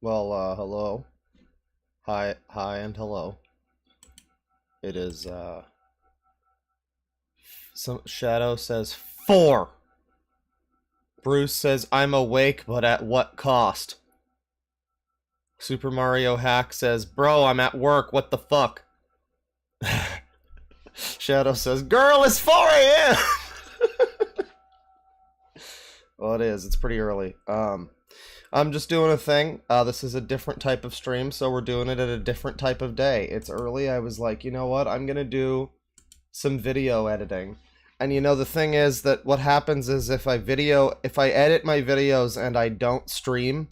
Well, hello. Hi, and hello. It is, some Shadow says 4. Bruce says, I'm awake, but at what cost? Super Mario Hack says, bro, I'm at work, what the fuck? Shadow says, girl, it's 4 a.m. Well, it is. It's pretty early. I'm just doing a thing. This is a different type of stream, so we're doing it at a different type of day. It's early. I was like, you know what? I'm gonna do some video editing. And you know, the thing is that what happens is if I edit my videos and I don't stream,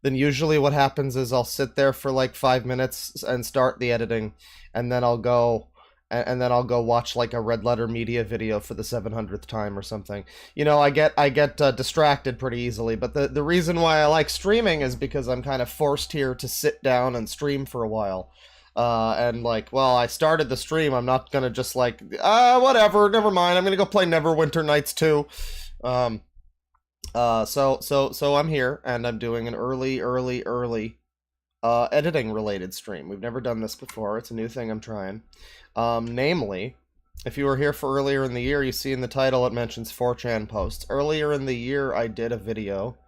then usually what happens is I'll sit there for like 5 minutes and start the editing, and then I'll go watch like a Red Letter Media video for the 700th time or something. You know, I get distracted pretty easily, but the reason why I like streaming is because I'm kind of forced here to sit down and stream for a while. And like, well, I started the stream. I'm not gonna just like, whatever, never mind. I'm gonna go play Neverwinter Nights 2. Um, so I'm here and I'm doing an early editing related stream. We've never done this before. It's a new thing I'm trying. Namely, if you were here for earlier in the year, you see in the title it mentions 4chan posts. Earlier in the year, I did a video,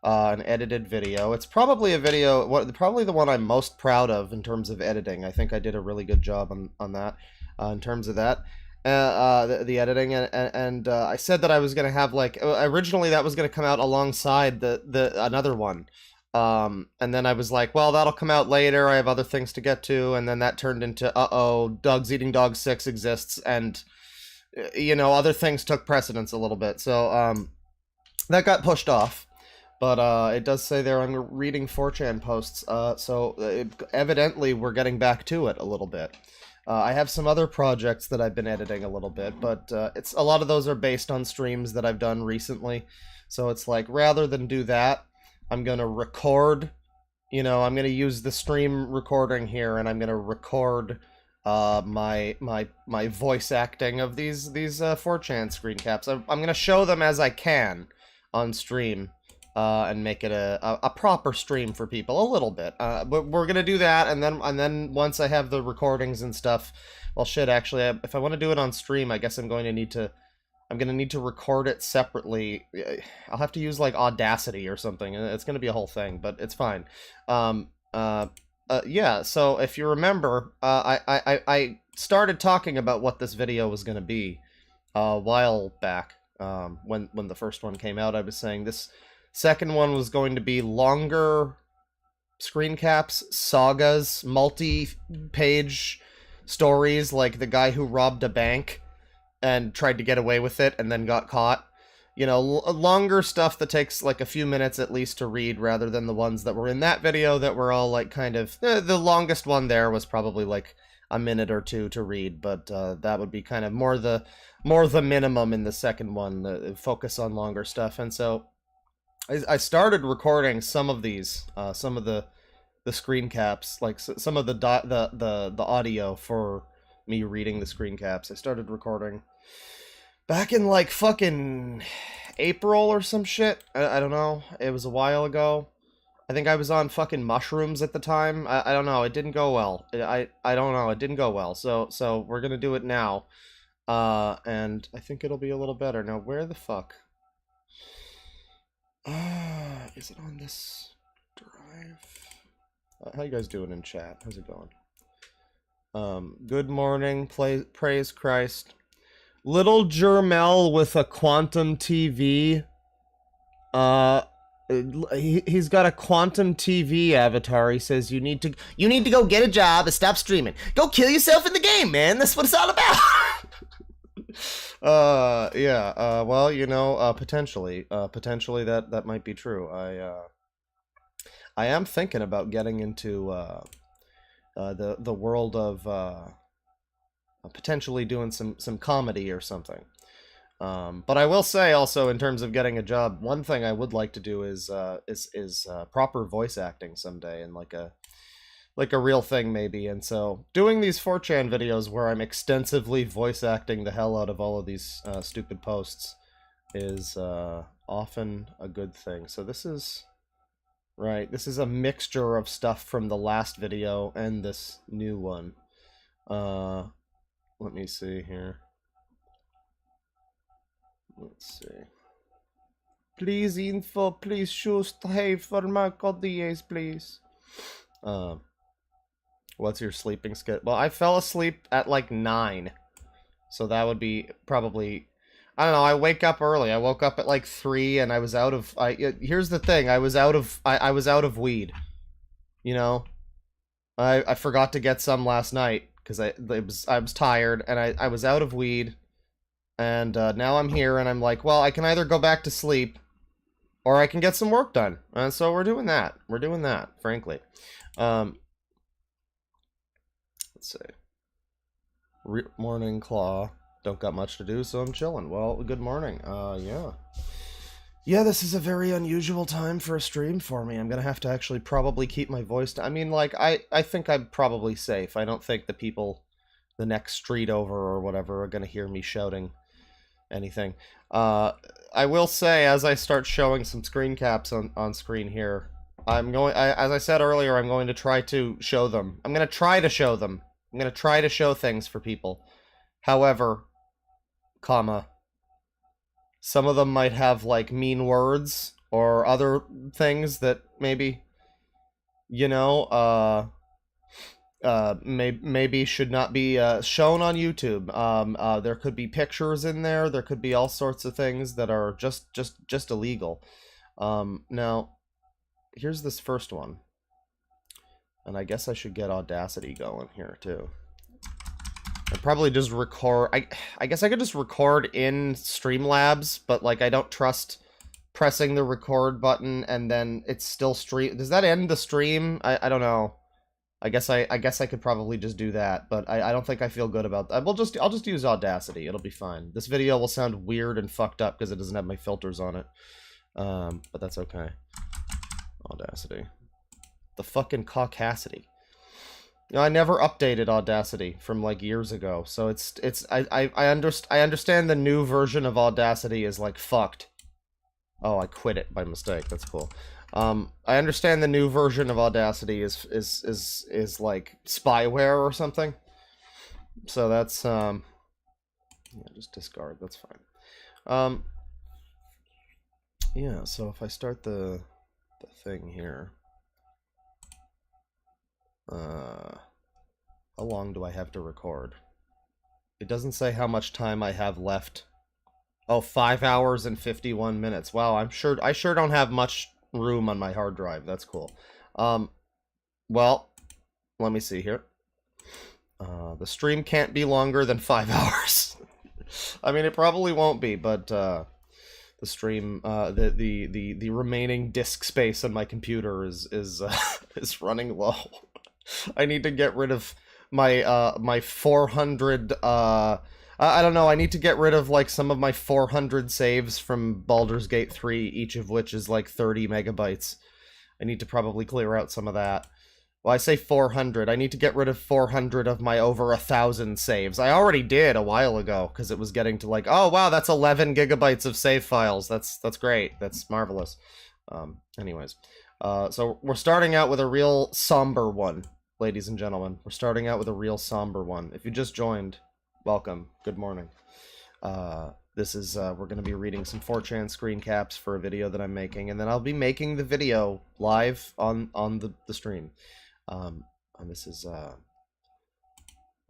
an edited video. It's probably a video, probably the one I'm most proud of in terms of editing. I think I did a really good job on that, in terms of that. The editing, and I said that I was gonna have like, originally that was gonna come out alongside the another one, and then I was like, well, that'll come out later. I have other things to get to, and then that turned into, uh-oh, Doug's Eating Dog 6 exists, and you know, other things took precedence a little bit, so that got pushed off. But it does say there I'm reading 4chan posts, so evidently we're getting back to it a little bit. I have some other projects that I've been editing a little bit, but it's a lot of those are based on streams that I've done recently. So it's like, rather than do that, I'm gonna record. You know, I'm gonna use the stream recording here, and I'm gonna record my voice acting of these 4chan screen caps. I'm gonna show them as I can on stream, and make it a proper stream for people a little bit. But we're gonna do that, and then once I have the recordings and stuff, well, shit. Actually, if I want to do it on stream, I guess I'm gonna need to record it separately. I'll have to use like Audacity or something. It's gonna be a whole thing, but it's fine. Um, yeah. So if you remember, I started talking about what this video was gonna be a while back. When the first one came out, I was saying this second one was going to be longer screen caps, sagas, multi-page stories, like the guy who robbed a bank and tried to get away with it and then got caught. You know, longer stuff that takes like a few minutes at least to read, rather than the ones that were in that video that were all like kind of, the longest one there was probably like a minute or two to read, but that would be kind of more the minimum in the second one, the focus on longer stuff. And so I started recording some of these, some of the screen caps, like some of the audio for me reading the screen caps. I started recording back in like fucking April or some shit. I don't know. It was a while ago. I think I was on fucking mushrooms at the time. I don't know. It didn't go well. I don't know. It didn't go well. So we're gonna do it now. And I think it'll be a little better. Now, where the fuck? Is it on this drive? How you guys doing in chat? How's it going? Good morning. Praise Christ. Little Jermel with a quantum TV. He's got a quantum TV avatar. He says you need to go get a job and stop streaming. Go kill yourself in the game, man. That's what it's all about. Yeah. Well, you know, potentially that might be true. I am thinking about getting into the world of potentially doing some comedy or something. But I will say also, in terms of getting a job, one thing I would like to do is proper voice acting someday, and like a real thing maybe. And so doing these 4chan videos where I'm extensively voice acting the hell out of all of these stupid posts is often a good thing. So this is Right, this is a mixture of stuff from the last video and this new one. Let me see here. Let's see. Please info, please just hey for my codies, please. What's your sleeping schedule? Well, I fell asleep at like 9. So that would be probably, I don't know, I wake up early. I woke up at like 3 and I was out of, here's the thing, I was out of weed. You know? I forgot to get some last night because I was tired and I was out of weed. And now I'm here and I'm like, well, I can either go back to sleep or I can get some work done. And so we're doing that. We're doing that, frankly. Let's see. Morning, Claw. Don't got much to do, so I'm chilling. Well, good morning. Yeah. Yeah, this is a very unusual time for a stream for me. I'm gonna have to actually probably keep my voice down. I mean, like, I think I'm probably safe. I don't think the people the next street over or whatever are gonna hear me shouting anything. I will say, as I start showing some screen caps on screen here, as I said earlier, I'm going to try to show them. I'm gonna try to show them. I'm gonna try to show things for people. However, comma, some of them might have, like, mean words or other things that maybe, you know, maybe should not be shown on YouTube. There could be pictures in there. There could be all sorts of things that are just illegal. Now, here's this first one. And I guess I should get Audacity going here, too. I'd probably just record... I guess I could just record in Streamlabs, but, like, I don't trust pressing the record button and then it's still stream... Does that end the stream? I don't know. I guess I could probably just do that, but I don't think I feel good about that. I'll just use Audacity. It'll be fine. This video will sound weird and fucked up because it doesn't have my filters on it. But that's okay. Audacity. The fucking caucasity. You know, I never updated Audacity from like years ago, so I understand the new version of Audacity is like fucked. Oh, I quit it by mistake. That's cool. I understand the new version of Audacity is like spyware or something. So that's yeah, just discard. That's fine. Yeah. So if I start the thing here. How long do I have to record? It doesn't say how much time I have left. Oh, 5 hours and 51 minutes. Wow, I sure don't have much room on my hard drive. That's cool. Well, let me see here. The stream can't be longer than 5 hours. I mean, it probably won't be, but the stream, the remaining disk space on my computer is is running low. I need to get rid of my my 400 I don't know, I need to get rid of like some of my 400 saves from Baldur's Gate 3, each of which is like 30 megabytes. I need to probably clear out some of that. Well, I say 400. I need to get rid of 400 of my over 1,000 saves. I already did a while ago because it was getting to like, oh wow, that's 11 gigabytes of save files. That's great. That's marvelous. Anyways, so we're starting out with a real somber one. Ladies and gentlemen, we're starting out with a real somber one. If you just joined, welcome. Good morning. This is, we're going to be reading some 4chan screen caps for a video that I'm making, and then I'll be making the video live on the stream. And this is, let's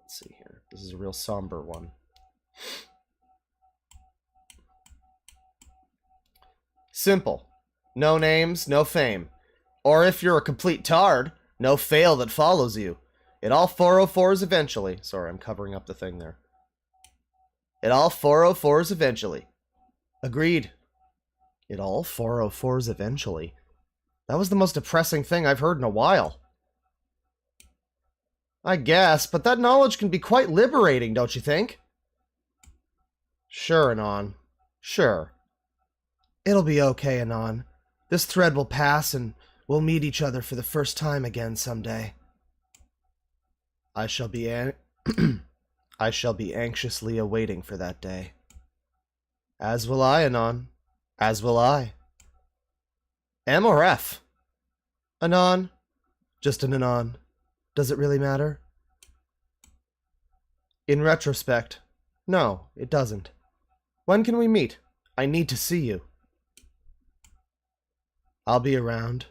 see here. This is a real somber one. Simple. No names, no fame. Or if you're a complete tard, no fail that follows you. It all 404s eventually. Sorry, I'm covering up the thing there. It all 404s eventually. Agreed. It all 404s eventually. That was the most depressing thing I've heard in a while. I guess, but that knowledge can be quite liberating, don't you think? Sure, Anon. Sure. It'll be okay, Anon. This thread will pass and we'll meet each other for the first time again someday. I shall be I shall be anxiously awaiting for that day. As will I, Anon. As will I. M or F? Anon? Just an anon. Does it really matter? In retrospect, no, it doesn't. When can we meet? I need to see you. I'll be around.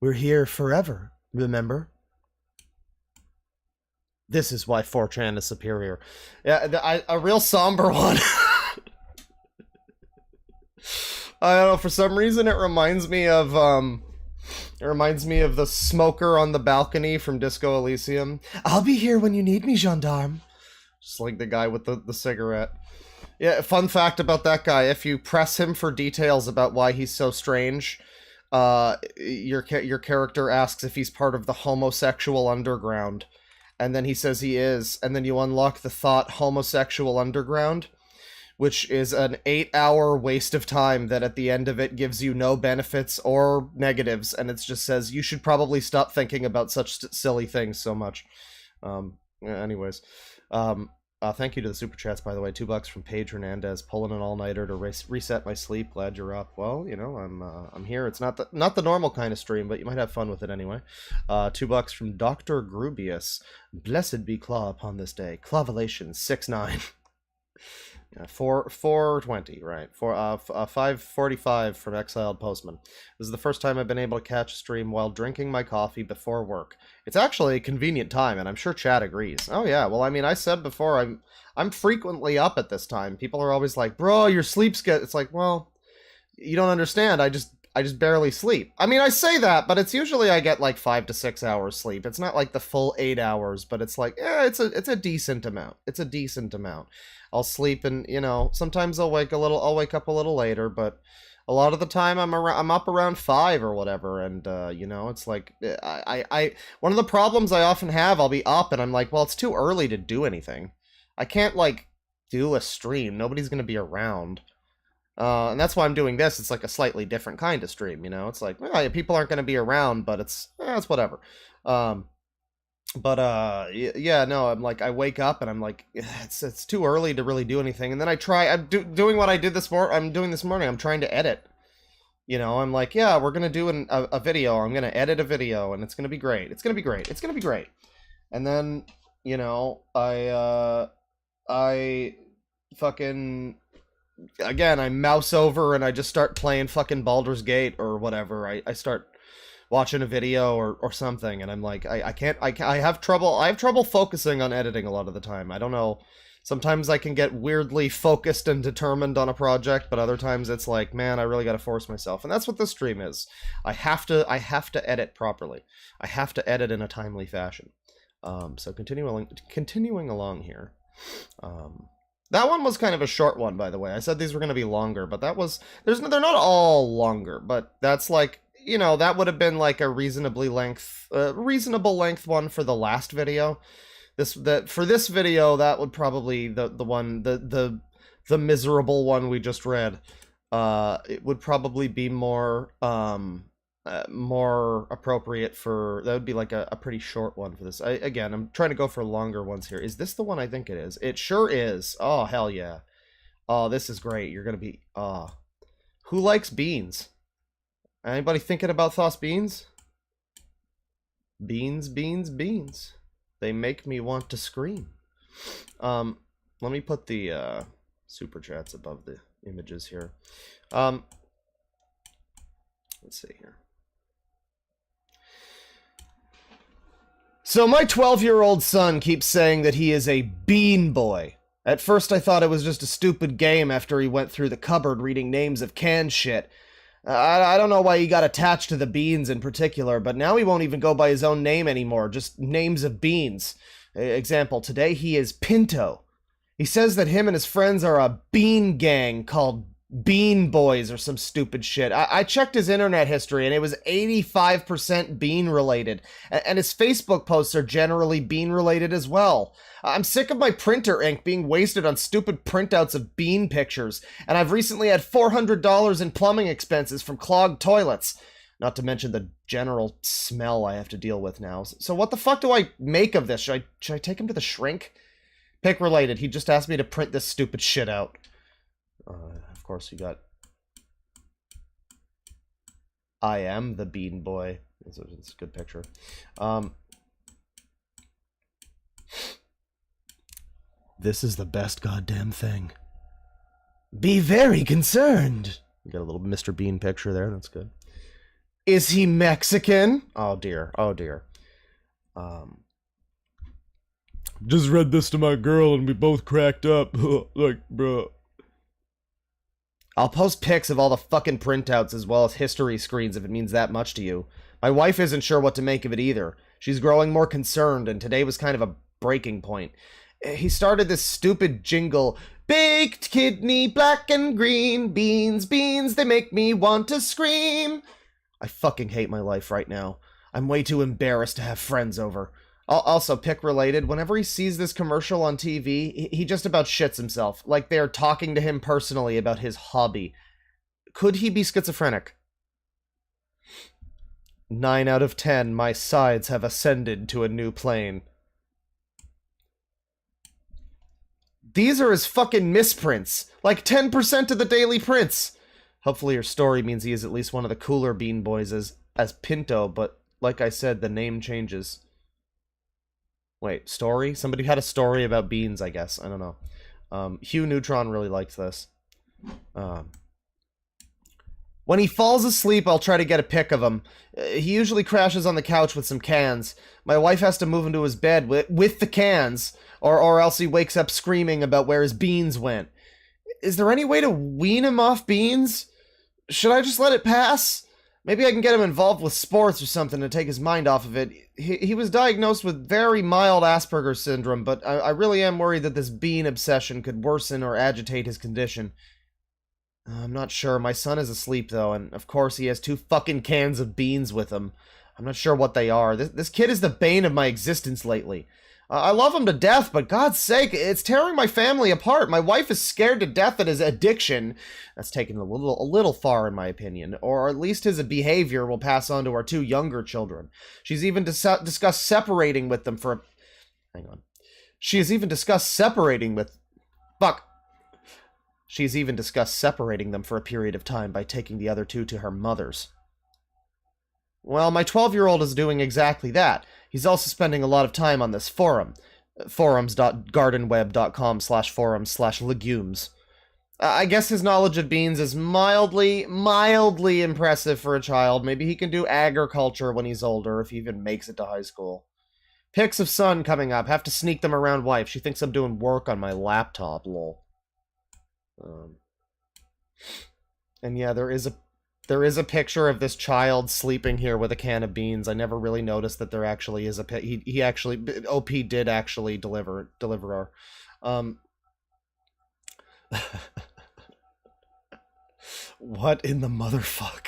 We're here forever, remember? This is why 4chan is superior. Yeah, a real somber one. I don't know, for some reason it reminds me of the smoker on the balcony from Disco Elysium. I'll be here when you need me, gendarme. Just like the guy with the cigarette. Yeah, fun fact about that guy, if you press him for details about why he's so strange, your character asks if he's part of the homosexual underground. And then he says he is, and then you unlock the thought homosexual underground, which is an 8-hour waste of time that at the end of it gives you no benefits or negatives, and it just says you should probably stop thinking about such silly things so much. Anyways, thank you to the super chats, by the way. $2 from Paige Hernandez, pulling an all-nighter to reset my sleep. Glad you're up. Well, you know, I'm here. It's not the normal kind of stream, but you might have fun with it anyway. $2 from Dr. Grubius. Blessed be Claw upon this day. Clavelation 6-9. 420, right? 545 from Exiled Postman. This is the first time I've been able to catch a stream while drinking my coffee before work. It's actually a convenient time, and I'm sure Chad agrees. Oh yeah, well, I mean, I said before, I'm frequently up at this time. People are always like, bro, your sleep's good. It's like, well, you don't understand. I just barely sleep. I mean, I say that, but it's usually I get like 5 to 6 hours sleep. It's not like the full 8 hours, but it's like, yeah, it's a decent amount. It's a decent amount. I'll sleep, and you know, sometimes I'll wake up a little later, but a lot of the time I'm up around 5 or whatever, and you know, it's like I one of the problems I often have, I'll be up and I'm like, well, it's too early to do anything. I can't like do a stream. Nobody's gonna be around. And that's why I'm doing this. It's like a slightly different kind of stream, you know? It's like, well, people aren't going to be around, but it's whatever. Yeah, no, I'm like, I wake up and I'm like, it's too early to really do anything. And then I'm doing what I did I'm doing this morning. I'm trying to edit. You know, I'm like, yeah, we're going to do a video. I'm going to edit a video, and it's going to be great. It's going to be great. It's going to be great. And then, you know, I fucking... Again, I mouse over and I just start playing fucking Baldur's Gate or whatever. I start watching a video or something, and I'm like, I have trouble focusing on editing a lot of the time. I don't know. Sometimes I can get weirdly focused and determined on a project, but other times it's like, man, I really got to force myself. And that's what this stream is. I have to edit properly. I have to edit in a timely fashion. So continuing along here. That one was kind of a short one, by the way. I said these were going to be longer, but they're not all longer, but that's like, you know, that would have been like a reasonable length one for the last video. For this video, that would probably the miserable one we just read. It would probably be more appropriate for, that would be like a pretty short one for this. Again, I'm trying to go for longer ones here. Is this the one I think it is? It sure is. Oh, hell yeah. Oh, this is great. You're gonna be, who likes beans? Anybody thinking about Thos beans? Beans, beans, beans. They make me want to scream. Let me put the super chats above the images here. Let's see here. So my 12-year-old son keeps saying that he is a bean boy. At first I thought it was just a stupid game after he went through the cupboard reading names of canned shit. I don't know why he got attached to the beans in particular, but now he won't even go by his own name anymore, just names of beans. Example, today he is Pinto. He says that him and his friends are a bean gang called Bean Boys or some stupid shit. I checked his internet history and it was 85% bean related. And his Facebook posts are generally bean related as well. I'm sick of my printer ink being wasted on stupid printouts of bean pictures. And I've recently had $400 in plumbing expenses from clogged toilets. Not to mention the general smell I have to deal with now. So what the fuck do I make of this? Should I take him to the shrink? Pick related. He just asked me to print this stupid shit out. Of course, you got I am the bean boy. It's a good picture. This is the best goddamn thing. Be very concerned. You got a little Mr. Bean picture there. That's good. Is he Mexican? Oh dear. Oh dear. Just read this to my girl and we both cracked up. Like, bro. I'll post pics of all the fucking printouts as well as history screens if it means that much to you. My wife isn't sure what to make of it either. She's growing more concerned, and today was kind of a breaking point. He started this stupid jingle. Baked kidney, black and green, beans, beans, they make me want to scream. I fucking hate my life right now. I'm way too embarrassed to have friends over. Also, pick related, whenever he sees this commercial on TV, he just about shits himself, like they're talking to him personally about his hobby. Could he be schizophrenic? 9 out of 10, my sides have ascended to a new plane. These are his fucking misprints. Like 10% of the daily prints. Hopefully your story means he is at least one of the cooler Bean Boys as Pinto, but like I said, the name changes. Wait, story? Somebody had a story about beans, I guess. I don't know. Hugh Neutron really likes this. When he falls asleep, I'll try to get a pic of him. He usually crashes on the couch with some cans. My wife has to move him to his bed with the cans, or else he wakes up screaming about where his beans went. Is there any way to wean him off beans? Should I just let it pass? Maybe I can get him involved with sports or something to take his mind off of it. He was diagnosed with very mild Asperger's syndrome, but I really am worried that this bean obsession could worsen or agitate his condition. I'm not sure. My son is asleep, though, and of course he has 2 fucking cans of beans with him. I'm not sure what they are. This kid is the bane of my existence lately. I love him to death, but God's sake, it's tearing my family apart. My wife is scared to death at his addiction. That's taken a little far, in my opinion. Or at least his behavior will pass on to our 2 younger children. She's even discussed separating with them for... Hang on. She has even discussed separating with... Fuck. She's even discussed separating them for a period of time by taking the other 2 to her mother's. Well, my 12-year-old is doing exactly that. He's also spending a lot of time on this forum. forums.gardenweb.com/forums/legumes. I guess his knowledge of beans is mildly impressive for a child. Maybe he can do agriculture when he's older, if he even makes it to high school. Pics of son coming up. Have to sneak them around wife. She thinks I'm doing work on my laptop, lol. And yeah, there is a picture of this child sleeping here with a can of beans. I never really noticed that there actually is a he actually OP did actually deliver our what in the motherfuck?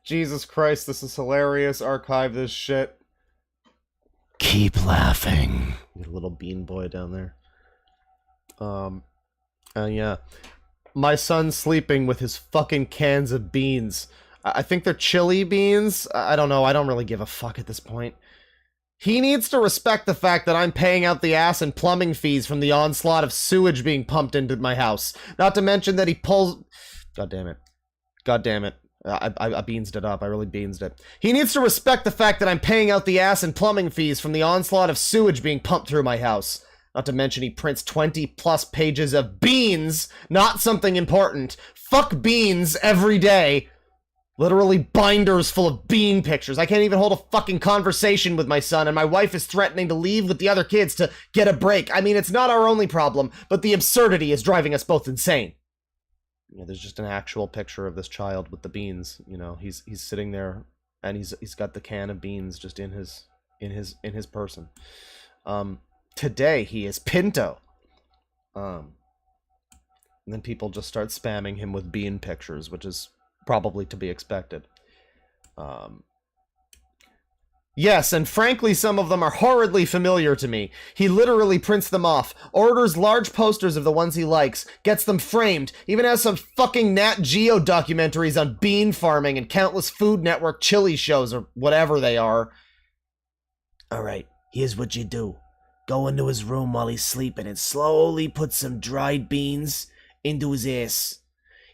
Jesus Christ, this is hilarious. Archive this shit. Keep laughing. Get a little bean boy down there. Yeah. My son's sleeping with his fucking cans of beans. I think they're chili beans. I don't know. I don't really give a fuck at this point. He needs to respect the fact that I'm paying out the ass and plumbing fees from the onslaught of sewage being pumped into my house. Not to mention that he pulls... God damn it. God damn it. I beansed it up. I really beansed it. He needs to respect the fact that I'm paying out the ass and plumbing fees from the onslaught of sewage being pumped through my house. Not to mention he prints 20+ pages of beans, not something important. Fuck beans every day. Literally binders full of bean pictures. I can't even hold a fucking conversation with my son, and my wife is threatening to leave with the other kids to get a break. I mean, it's not our only problem, but the absurdity is driving us both insane. Yeah, there's just an actual picture of this child with the beans. You know, he's sitting there, and he's got the can of beans just in his person. Today he is Pinto. And then people just start spamming him with bean pictures, which is probably to be expected. Yes, and frankly, some of them are horridly familiar to me. He literally prints them off, orders large posters of the ones he likes, gets them framed, even has some fucking Nat Geo documentaries on bean farming and countless Food Network chili shows or whatever they are. Alright, here's what you do. Go into his room while he's sleeping and slowly put some dried beans into his ass.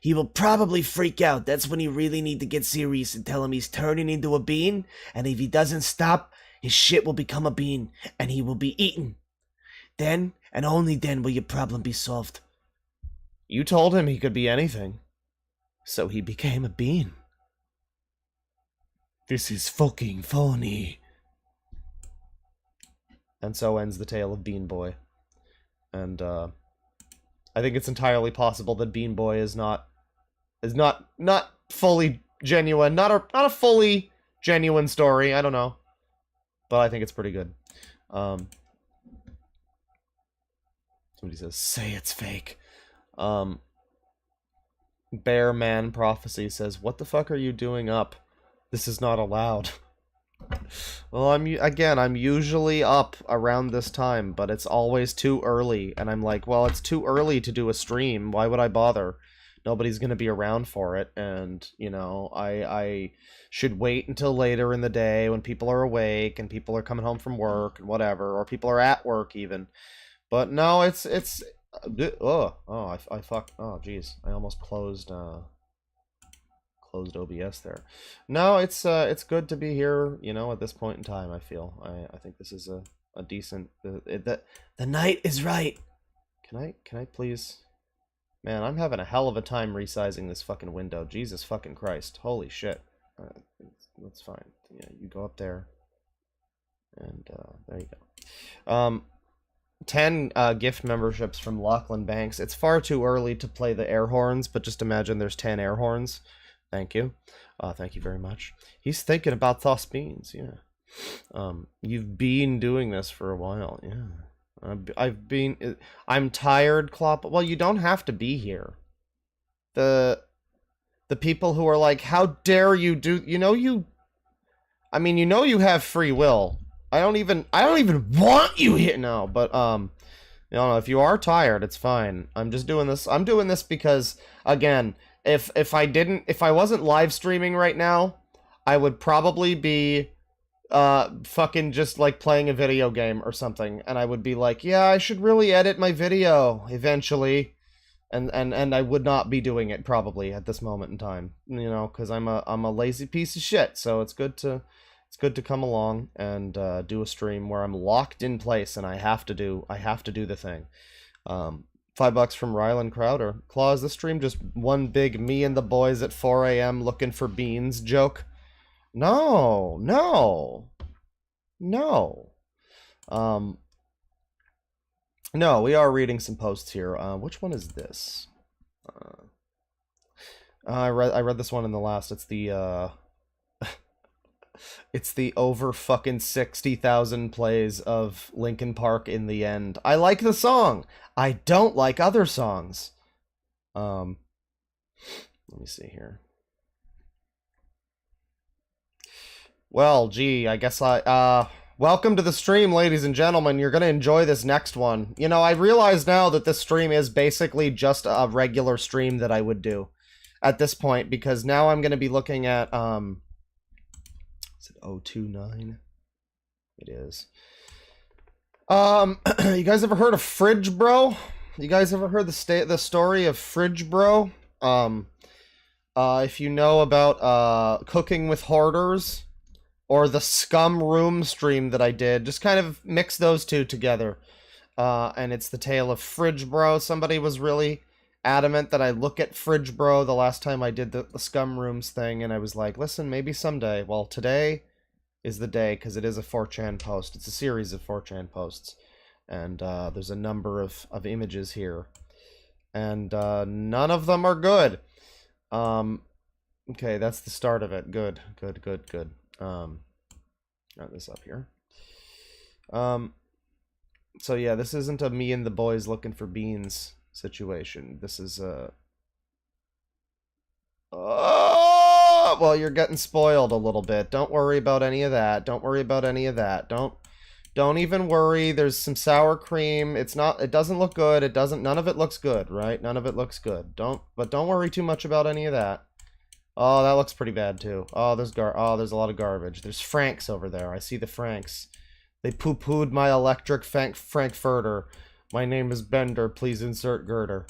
He will probably freak out. That's when you really need to get serious and tell him he's turning into a bean, and if he doesn't stop, his shit will become a bean, and he will be eaten. Then, and only then, will your problem be solved. You told him he could be anything. So he became a bean. This is fucking funny. And so ends the tale of Bean Boy. And, I think it's entirely possible that Bean Boy is not fully genuine. Not a fully genuine story, I don't know. But I think it's pretty good. Somebody says, say it's fake. Bear Man Prophecy says, what the fuck are you doing up? This is not allowed. Well, I'm usually up around this time, but it's always too early, and I'm like, well, it's too early to do a stream. Why would I bother? Nobody's gonna be around for it, and, you know, I should wait until later in the day when people are awake, and people are coming home from work, and whatever, or people are at work, even. But no, I fucked, oh, jeez, I almost closed OBS there. No, it's good to be here, you know, at this point in time, I feel. I think this is a decent... The night is right. Can I please... Man, I'm having a hell of a time resizing this fucking window. Jesus fucking Christ. Holy shit. That's fine. Yeah, you go up there. And, there you go. 10 gift memberships from Lachlan Banks. It's far too early to play the air horns, but just imagine there's 10 air horns. Thank you. Thank you very much. He's thinking about Thos Beans, yeah. You've been doing this for a while, yeah. I'm tired, Klopp. Well, you don't have to be here. The people who are like, how dare you do, you know, you have free will. I don't even want you here. No, but, you know, if you are tired, it's fine. I'm just doing this. I'm doing this because, again, if I wasn't live streaming right now, I would probably be fucking just like playing a video game or something, and I would be like, yeah, I should really edit my video eventually, and I would not be doing it probably at this moment in time, you know, because I'm a lazy piece of shit. So it's good to come along and do a stream where I'm locked in place and I have to do the thing. $5 from Rylan Crowder. Claw, is the stream just one big me and the boys at 4 a.m. looking for beans joke? No. No, we are reading some posts here. Which one is this? I read this one in the last. It's the it's the over fucking 60,000 plays of Linkin Park in the End. I like the song. I don't like other songs. Let me see here. Well, gee, I guess welcome to the stream, ladies and gentlemen. You're gonna enjoy this next one. You know, I realize now that this stream is basically just a regular stream that I would do at this point, because now I'm gonna be looking at, is it 029? It is. You guys ever heard of Fridge Bro? You guys ever heard the story of Fridge Bro? If you know about Cooking with Hoarders, or the Scum Room stream that I did, just kind of mix those two together. And it's the tale of Fridge Bro. Somebody was really adamant that I look at Fridge Bro the last time I did the Scum Rooms thing, and I was like, listen, maybe someday. Well, today is the day, because it is a 4chan post. It's a series of 4chan posts. And there's a number of images here. And none of them are good. Okay, that's the start of it. Good. Got this up here. So yeah, this isn't a me and the boys looking for beans situation. This is a... Oh, well, you're getting spoiled a little bit. Don't worry about any of that. Don't even worry. There's some sour cream. It doesn't look good. None of it looks good, right? None of it looks good. Don't worry too much about any of that. Oh, that looks pretty bad too. Oh, there's a lot of garbage. There's Franks over there. I see the Franks. They poo-pooed my electric Frankfurter. My name is Bender. Please insert girder.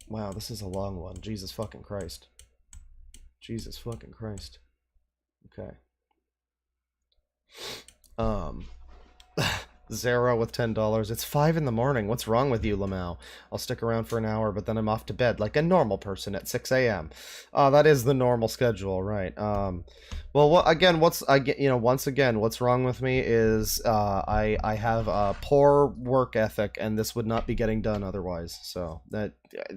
Wow, this is a long one. Jesus fucking Christ. Jesus fucking Christ. Okay. Zero with $10. It's 5 in the morning. What's wrong with you, Lamau? I'll stick around for an hour, but then I'm off to bed like a normal person at 6 a.m. That is the normal schedule, right? Well, once again, what's wrong with me is I have a poor work ethic, and this would not be getting done otherwise. So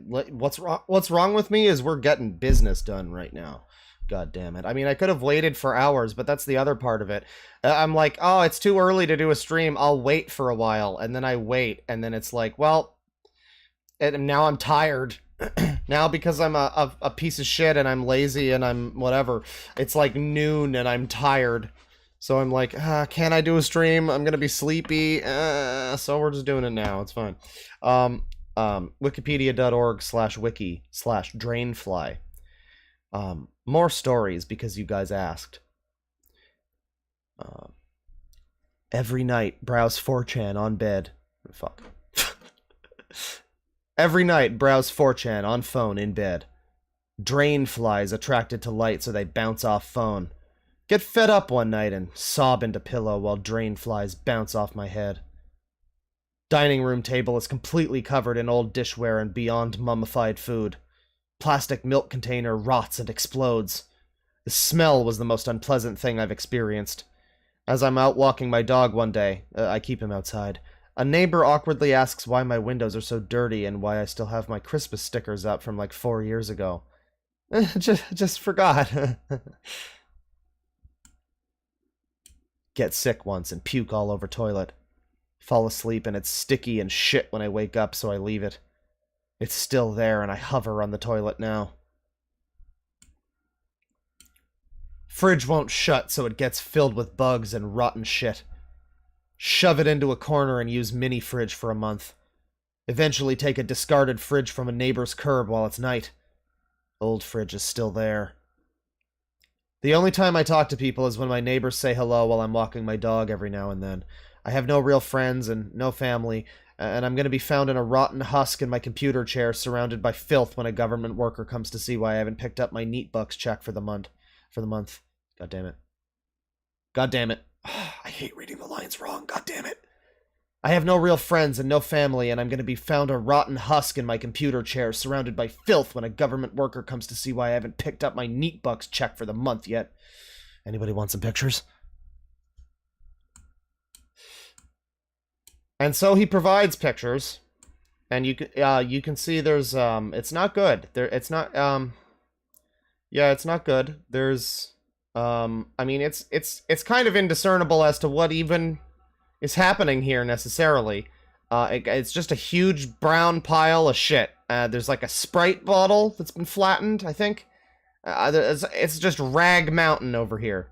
what's wrong with me is we're getting business done right now. God damn it. I mean, I could have waited for hours, but that's the other part of it. I'm like, oh, it's too early to do a stream. I'll wait for a while. And then I wait. And then it's like, well, and now I'm tired. Now because I'm a piece of shit and I'm lazy and I'm whatever. It's like noon and I'm tired. So I'm like, can I do a stream? I'm going to be sleepy. So we're just doing it now. It's fine. Wikipedia.org/wiki/drainfly. More stories because you guys asked. Every night, browse 4chan on bed. Fuck. Every night, browse 4chan on phone in bed. Drain flies attracted to light so they bounce off phone. Get fed up one night and sob into pillow while drain flies bounce off my head. Dining room table is completely covered in old dishware and beyond mummified food. Plastic milk container rots and explodes. The smell was the most unpleasant thing I've experienced. As I'm out walking my dog one day, I keep him outside, a neighbor awkwardly asks why my windows are so dirty and why I still have my Christmas stickers up from like 4 years ago. Just forgot. Get sick once and puke all over toilet. Fall asleep and it's sticky and shit when I wake up, so I leave it. It's still there and I hover on the toilet now. Fridge won't shut, so it gets filled with bugs and rotten shit. Shove it into a corner and use mini fridge for a month. Eventually take a discarded fridge from a neighbor's curb while it's night. Old fridge is still there. The only time I talk to people is when my neighbors say hello while I'm walking my dog every now and then. I have no real friends and no family, and I'm going to be found in a rotten husk in my computer chair surrounded by filth when a government worker comes to see why I haven't picked up my NeatBucks check for the month. God damn it. God damn it. I hate reading the lines wrong. God damn it. I have no real friends and no family, and I'm going to be found a rotten husk in my computer chair surrounded by filth when a government worker comes to see why I haven't picked up my NeatBucks check for the month yet. Anybody want some pictures? And so he provides pictures, and you can see there's it's not good. It's not good. There's I mean it's kind of indiscernible as to what even is happening here necessarily. It's just a huge brown pile of shit. There's like a Sprite bottle that's been flattened, I think. It's just Rag Mountain over here.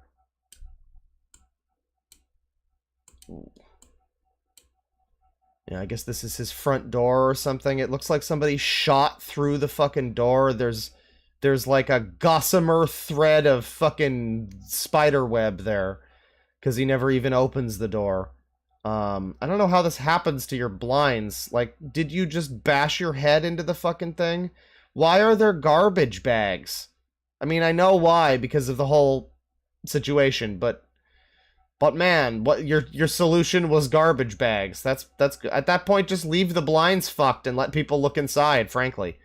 Yeah, I guess this is his front door or something. It looks like somebody shot through the fucking door. There's like a gossamer thread of fucking spider web there, because he never even opens the door. I don't know how this happens to your blinds. Like, did you just bash your head into the fucking thing? Why are there garbage bags? I mean, I know why, because of the whole situation, but man, what your solution was garbage bags. That's good. At that point, just leave the blinds fucked and let people look inside, frankly.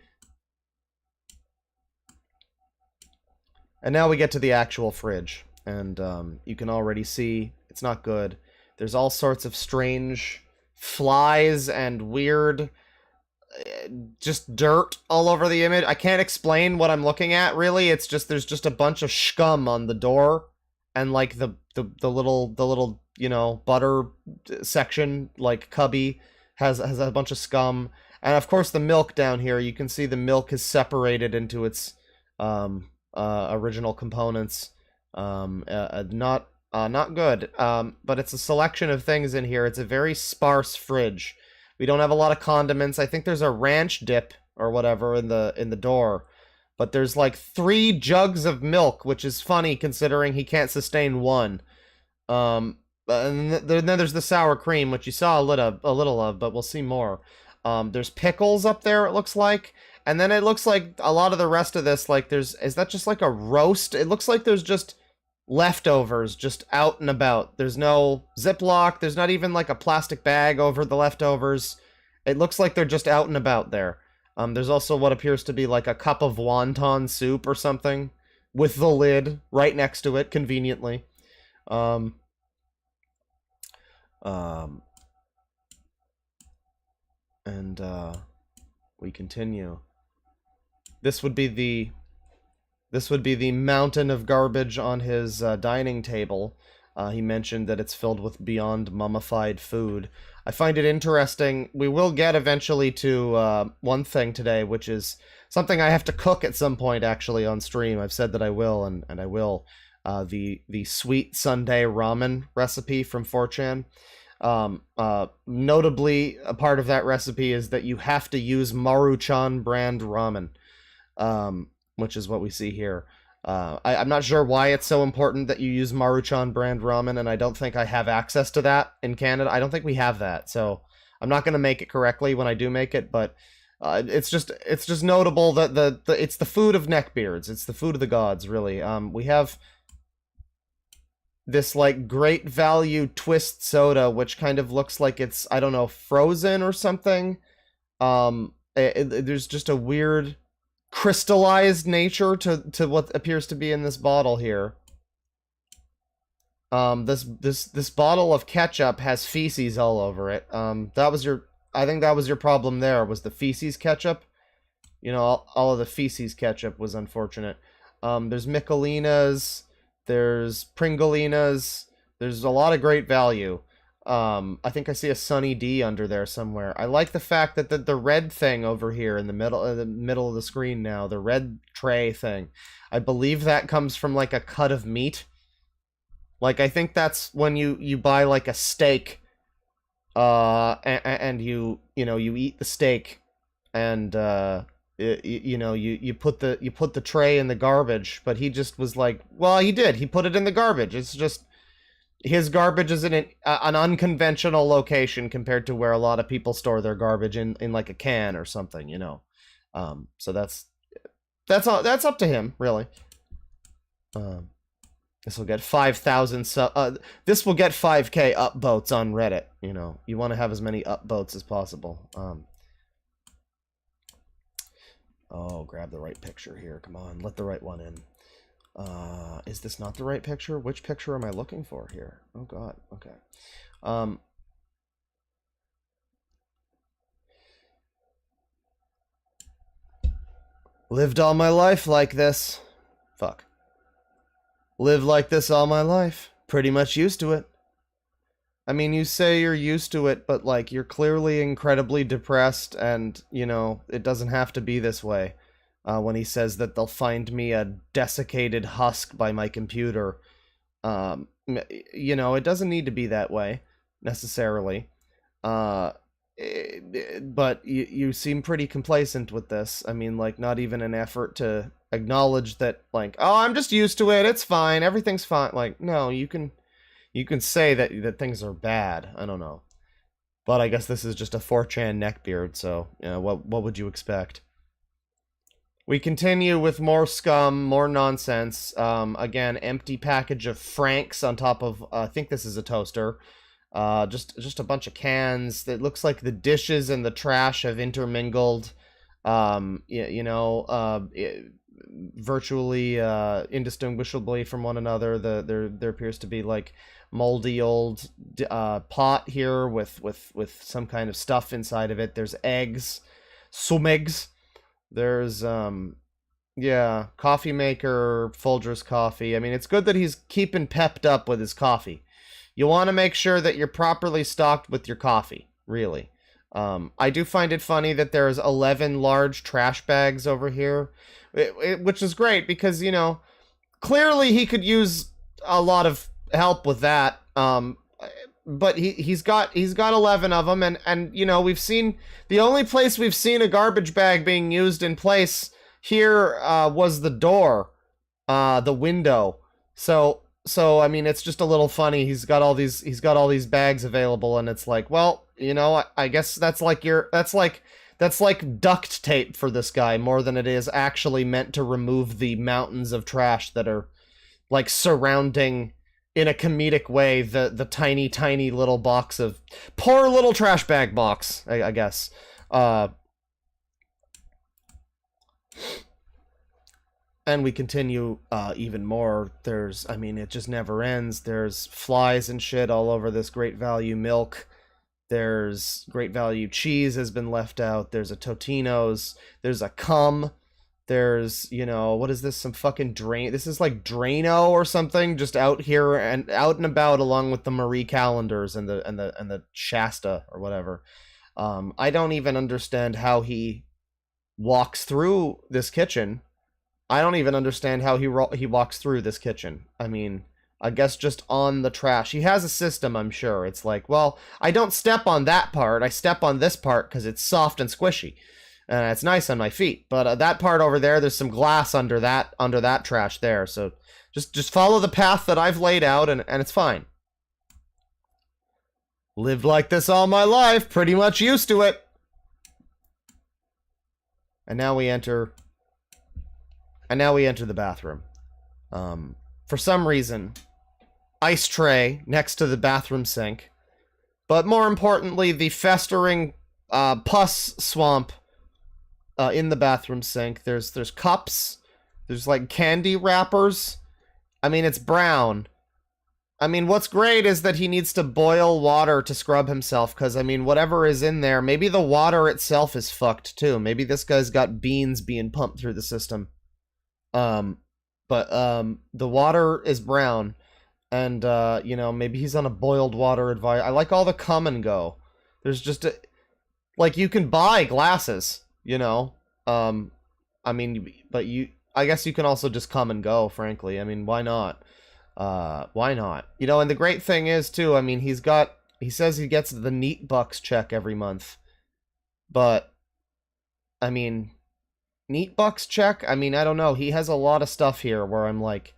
And now we get to the actual fridge, and you can already see it's not good. There's all sorts of strange flies and weird just dirt all over the image. I can't explain what I'm looking at, really. It's just there's just a bunch of scum on the door, and like the little you know, butter section, like cubby, has a bunch of scum. And of course the milk down here, you can see the milk is separated into its original components. Not good. But it's a selection of things in here. It's a very sparse fridge. We don't have a lot of condiments. I think there's a ranch dip or whatever in the door. But there's like 3 jugs of milk, which is funny considering he can't sustain one. And then there's the sour cream, which you saw a little of, but we'll see more. There's pickles up there, it looks like. And then it looks like a lot of the rest of this, like is that just like a roast? It looks like there's just leftovers just out and about. There's no Ziploc. There's not even like a plastic bag over the leftovers. It looks like they're just out and about there. There's also what appears to be like a cup of wonton soup or something with the lid right next to it, conveniently. Um, and we continue. This would be the mountain of garbage on his dining table. He mentioned that it's filled with beyond mummified food. I find it interesting. We will get eventually to one thing today, which is something I have to cook at some point, actually, on stream. I've said that I will, and I will. The sweet Sunday ramen recipe from 4chan. Notably, a part of that recipe is that you have to use Maruchan brand ramen, which is what we see here. I'm not sure why it's so important that you use Maruchan brand ramen, and I don't think I have access to that in Canada. I don't think we have that, so I'm not going to make it correctly when I do make it, but it's just notable that it's the food of neckbeards. It's the food of the gods, really. We have this like great value twist soda, which kind of looks like it's, I don't know, frozen or something. There's just a weird crystallized nature to what appears to be in this bottle here. This bottle of ketchup has feces all over it. I think that was your problem there, was the feces ketchup. You know, all of the feces ketchup was unfortunate. There's Michelinas, there's Pringolinas, there's a lot of great value. I think I see a Sunny D under there somewhere. I like the fact that the red thing over here in the middle of the screen now, the red tray thing, I believe that comes from like a cut of meat. Like, I think that's when you buy like a steak, and you eat the steak, and you put the tray in the garbage. But he just was like, well, he put it in the garbage. It's just his garbage is in an unconventional location compared to where a lot of people store their garbage in like a can or something, you know. So that's up to him, really. This will get 5,000 this will get 5k upvotes on Reddit, you know. You want to have as many upvotes as possible. Oh, grab the right picture here. Come on, let the right one in. Is this not the right picture? Which picture am I looking for here? Oh god, okay. Lived all my life like this. Fuck. Lived like this all my life. Pretty much used to it. I mean, you say you're used to it, but like, you're clearly incredibly depressed, and, you know, it doesn't have to be this way. When he says that they'll find me a desiccated husk by my computer. You know, it doesn't need to be that way, necessarily. But you seem pretty complacent with this. I mean, like, not even an effort to acknowledge that, like, oh, I'm just used to it, it's fine, everything's fine. Like, no, you can say that things are bad. I don't know. But I guess this is just a 4chan neckbeard, so, you know, what would you expect? We continue with more scum, more nonsense. Again, empty package of Franks on top of, I think this is a toaster. Just a bunch of cans. It looks like the dishes and the trash have intermingled. Virtually indistinguishably from one another. There appears to be like moldy old pot here with some kind of stuff inside of it. There's eggs, some eggs. There's coffee maker, Folgers coffee. I mean, it's good that he's keeping pepped up with his coffee. You want to make sure that you're properly stocked with your coffee, really. I do find it funny that there's 11 large trash bags over here, which is great because, you know, clearly he could use a lot of help with that. But he's got 11 of them, and you know, we've seen the only place we've seen a garbage bag being used in place here was the door, the window. So So I mean, it's just a little funny. He's got all these bags available, and it's like, well, I guess that's like duct tape for this guy more than it is actually meant to remove the mountains of trash that are like surrounding in a comedic way the tiny little box of poor little trash bag box, I guess. And we continue even more. I mean, it just never ends. There's flies and shit all over this great value milk. There's great value cheese has been left out. There's a Totino's. There's a cum. There's, what is this? Some fucking drain. This is like Drano or something, just out here and out and about, along with the Marie Callender's and the Shasta or whatever. I don't even understand how he walks through this kitchen. I don't even understand how he walks through this kitchen. I mean, I guess just on the trash. He has a system, I'm sure. It's like, well, I don't step on that part. I step on this part because it's soft and squishy. And it's nice on my feet. But that part over there, there's some glass under that trash there. So just follow the path that I've laid out, and it's fine. Lived like this all my life. Pretty much used to it. And now we enter the bathroom. For some reason, ice tray next to the bathroom sink. But more importantly, the festering pus swamp in the bathroom sink. There's cups. There's like candy wrappers. I mean, it's brown. I mean, what's great is that he needs to boil water to scrub himself, because, I mean, whatever is in there, maybe the water itself is fucked, too. Maybe this guy's got beans being pumped through the system. But the water is brown, and, maybe he's on a boiled water advice. I like all the come and go. There's just like, you can buy glasses, I mean, but I guess you can also just come and go, frankly. I mean, why not? Why not? And the great thing is, too, I mean, he says he gets the Neat Bucks check every month. But, I mean, Neat Bucks check? I mean, I don't know. He has a lot of stuff here where I'm like,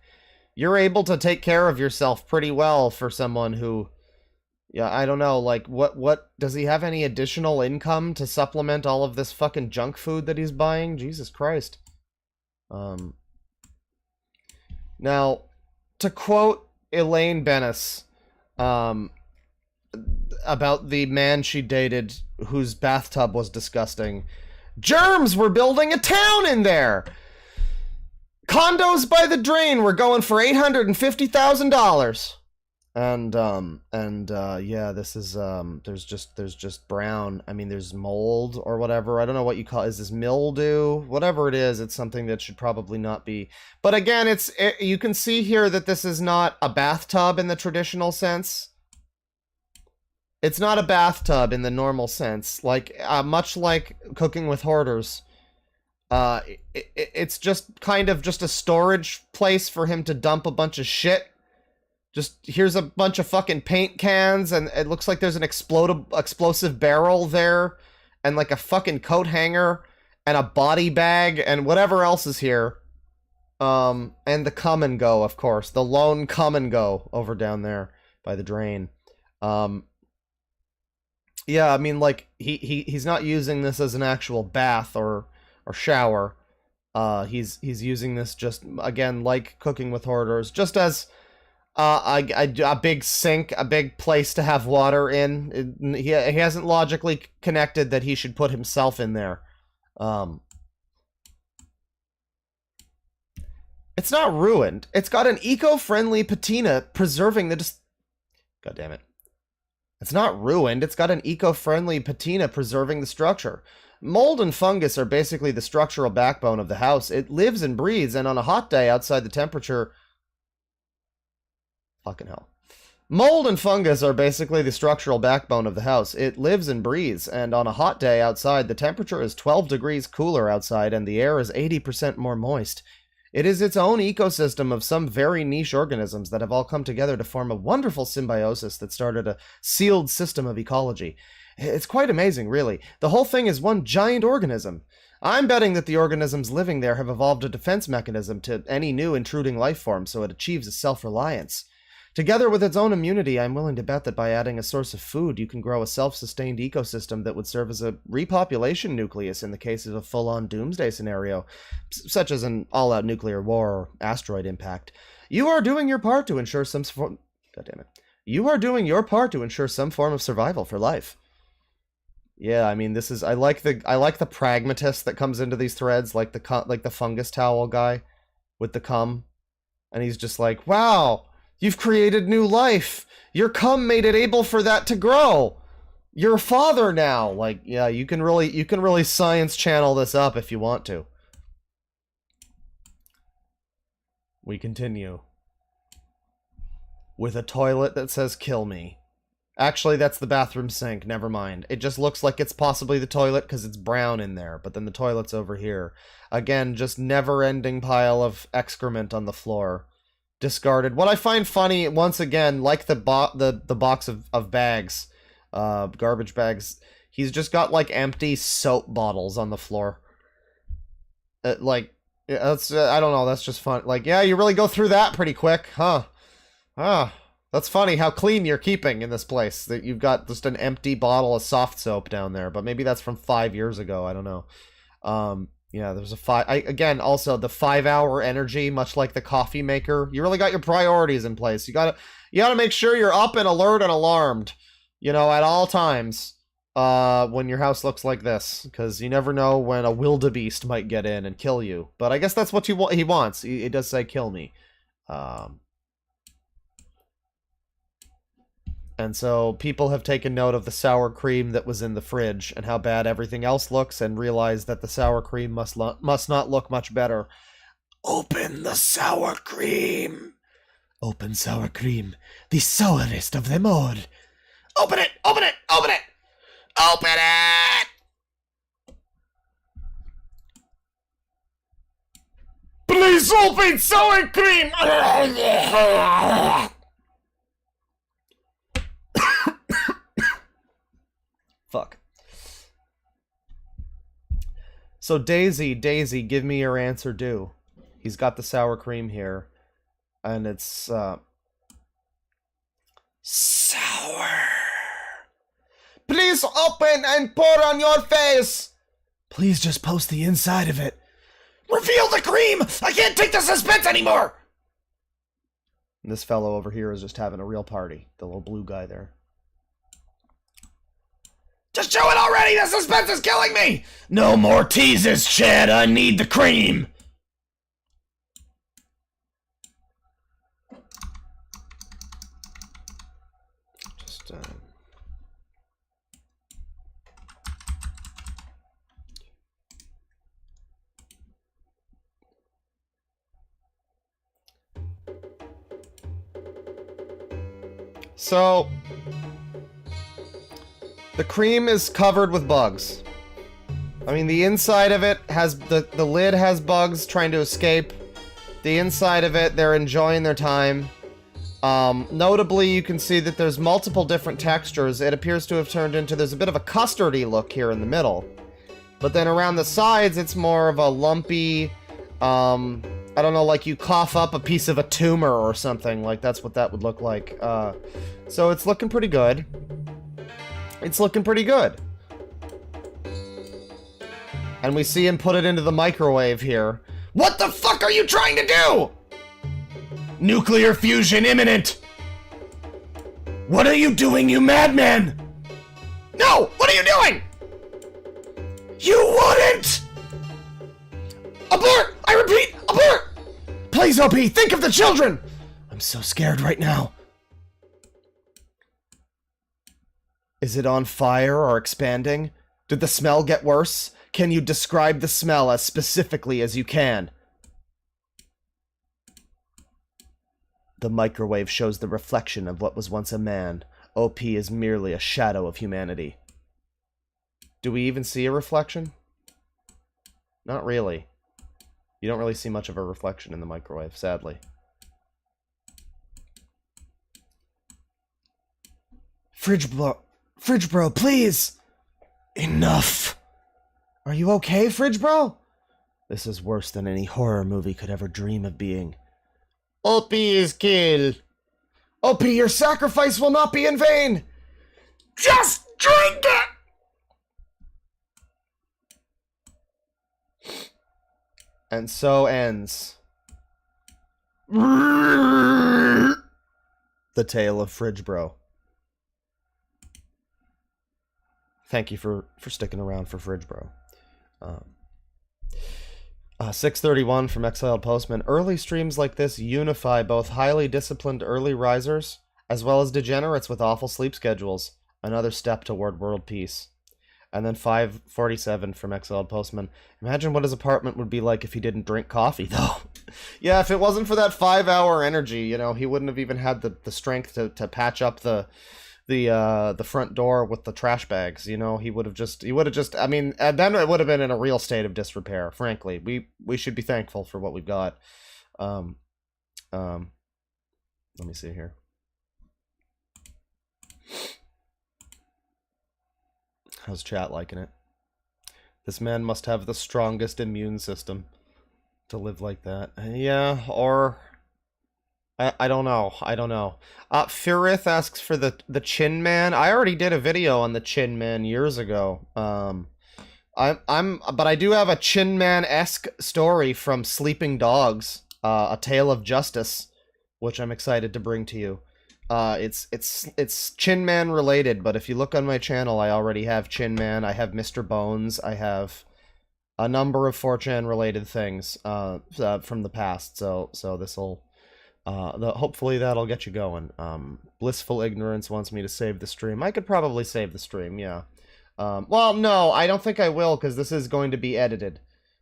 you're able to take care of yourself pretty well for someone who, I don't know, like, what, does he have any additional income to supplement all of this fucking junk food that he's buying? Jesus Christ. Now, to quote Elaine Bennis, about the man she dated whose bathtub was disgusting, germs were building a town in there! Condos by the drain were going for $850,000. Yeah, this is, there's just brown. I mean, there's mold or whatever. I don't know what you call it. Is this mildew? Whatever it is, it's something that should probably not be. But again, you can see here that this is not a bathtub in the traditional sense. It's not a bathtub in the normal sense. Like, much like Cooking with Hoarders. It's just kind of just a storage place for him to dump a bunch of shit. Just, here's a bunch of fucking paint cans, and it looks like there's an explosive barrel there, and like a fucking coat hanger, and a body bag, and whatever else is here. And the come and go, of course. The lone come and go over down there by the drain. Yeah, I mean, like, he's not using this as an actual bath or shower. He's using this just, again, like Cooking with Hoarders, just as a big sink, a big place to have water in. He hasn't logically connected that he should put himself in there. It's not ruined. It's got an eco-friendly patina preserving the... God damn it. It's not ruined. It's got an eco-friendly patina preserving the structure. Mold and fungus are basically the structural backbone of the house. It lives and breathes, and on a hot day outside the temperature... Fucking hell. Mold and fungus are basically the structural backbone of the house. It lives and breathes, and on a hot day outside, the temperature is 12 degrees cooler outside, and the air is 80% more moist. It is its own ecosystem of some very niche organisms that have all come together to form a wonderful symbiosis that started a sealed system of ecology. It's quite amazing, really. The whole thing is one giant organism. I'm betting that the organisms living there have evolved a defense mechanism to any new intruding life form so it achieves a self-reliance. Together with its own immunity, I'm willing to bet that by adding a source of food, you can grow a self-sustained ecosystem that would serve as a repopulation nucleus in the case of a full-on doomsday scenario, such as an all-out nuclear war or asteroid impact. You are doing your part to ensure some form... God damn it. You are doing your part to ensure some form of survival for life. Yeah, I mean, this is... I like the pragmatist that comes into these threads, like the fungus towel guy with the cum. And he's just like, wow... You've created new life. Your cum made it able for that to grow. You're a father now. Like, yeah, you can really science channel this up if you want to. We continue. With a toilet that says kill me. Actually, that's the bathroom sink. Never mind. It just looks like it's possibly the toilet because it's brown in there, but then the toilet's over here. Again, just never-ending pile of excrement on the floor. Discarded. What I find funny, once again, like the box of bags, garbage bags, he's just got like empty soap bottles on the floor. Like, that's I don't know. That's just fun. Like, yeah, you really go through that pretty quick, huh? Ah, that's funny how clean you're keeping in this place. That you've got just an empty bottle of soft soap down there, but maybe that's from 5 years ago. I don't know. Yeah, there's again, also the 5-hour energy, much like the coffee maker. You really got your priorities in place. You gotta make sure you're up and alert and alarmed, at all times, when your house looks like this, because you never know when a wildebeest might get in and kill you. But I guess that's what he wants. He does say kill me. And so people have taken note of the sour cream that was in the fridge and how bad everything else looks and realized that the sour cream must not look much better. Open the sour cream. Open sour cream, the sourest of them all. Open it! Open it! Open it! Open it! Please open sour cream! Fuck. So Daisy, give me your answer due. He's got the sour cream here. And it's, sour. Please open and pour on your face! Please just post the inside of it. Reveal the cream! I can't take the suspense anymore! And this fellow over here is just having a real party. The little blue guy there. Just show it already! The suspense is killing me! No more teases, Chad. I need the cream. Just, So... the cream is covered with bugs. I mean, the inside of it has... The lid has bugs trying to escape. The inside of it, they're enjoying their time. Notably, you can see that there's multiple different textures. It appears to have turned into... There's a bit of a custardy look here in the middle. But then around the sides, it's more of a lumpy... I don't know, like you cough up a piece of a tumor or something. Like, that's what that would look like. So it's looking pretty good. It's looking pretty good. And we see him put it into the microwave here. What the fuck are you trying to do? Nuclear fusion imminent. What are you doing, you madman? No! What are you doing? You wouldn't! Abort! I repeat, abort! Please, OP, think of the children! I'm so scared right now. Is it on fire or expanding? Did the smell get worse? Can you describe the smell as specifically as you can? The microwave shows the reflection of what was once a man. OP is merely a shadow of humanity. Do we even see a reflection? Not really. You don't really see much of a reflection in the microwave, sadly. Fridge bro, please! Enough! Are Are you okay, Fridge Bro? This is worse than any horror movie could ever dream of being. Opie is killed. Opie, your sacrifice will not be in vain! Just drink it! And so ends The tale of Fridge Bro. Thank you for sticking around for Fridge Bro. 631 from Exiled Postman. Early streams like this unify both highly disciplined early risers as well as degenerates with awful sleep schedules. Another step toward world peace. And then 547 from Exiled Postman. Imagine what his apartment would be like if he didn't drink coffee, though. Yeah, if it wasn't for that 5-hour energy, you know, he wouldn't have even had the strength to patch up the front door with the trash bags. You know, he would have just, I mean, then it would have been in a real state of disrepair, frankly. We should be thankful for what we've got. Let me see here. How's chat liking it? This man must have the strongest immune system to live like that. Yeah, or I don't know. I don't know. Firith asks for the Chin Man. I already did a video on the Chin Man years ago. But I do have a Chin Man-esque story from Sleeping Dogs, A Tale of Justice, which I'm excited to bring to you. It's Chin Man related, but if you look on my channel, I already have Chin Man, I have Mr. Bones, I have a number of 4chan related things from the past. So this'll hopefully that'll get you going. Blissful Ignorance wants me to save the stream. I could probably save the stream, yeah. Well, no, I don't think I will, because this is going to be edited.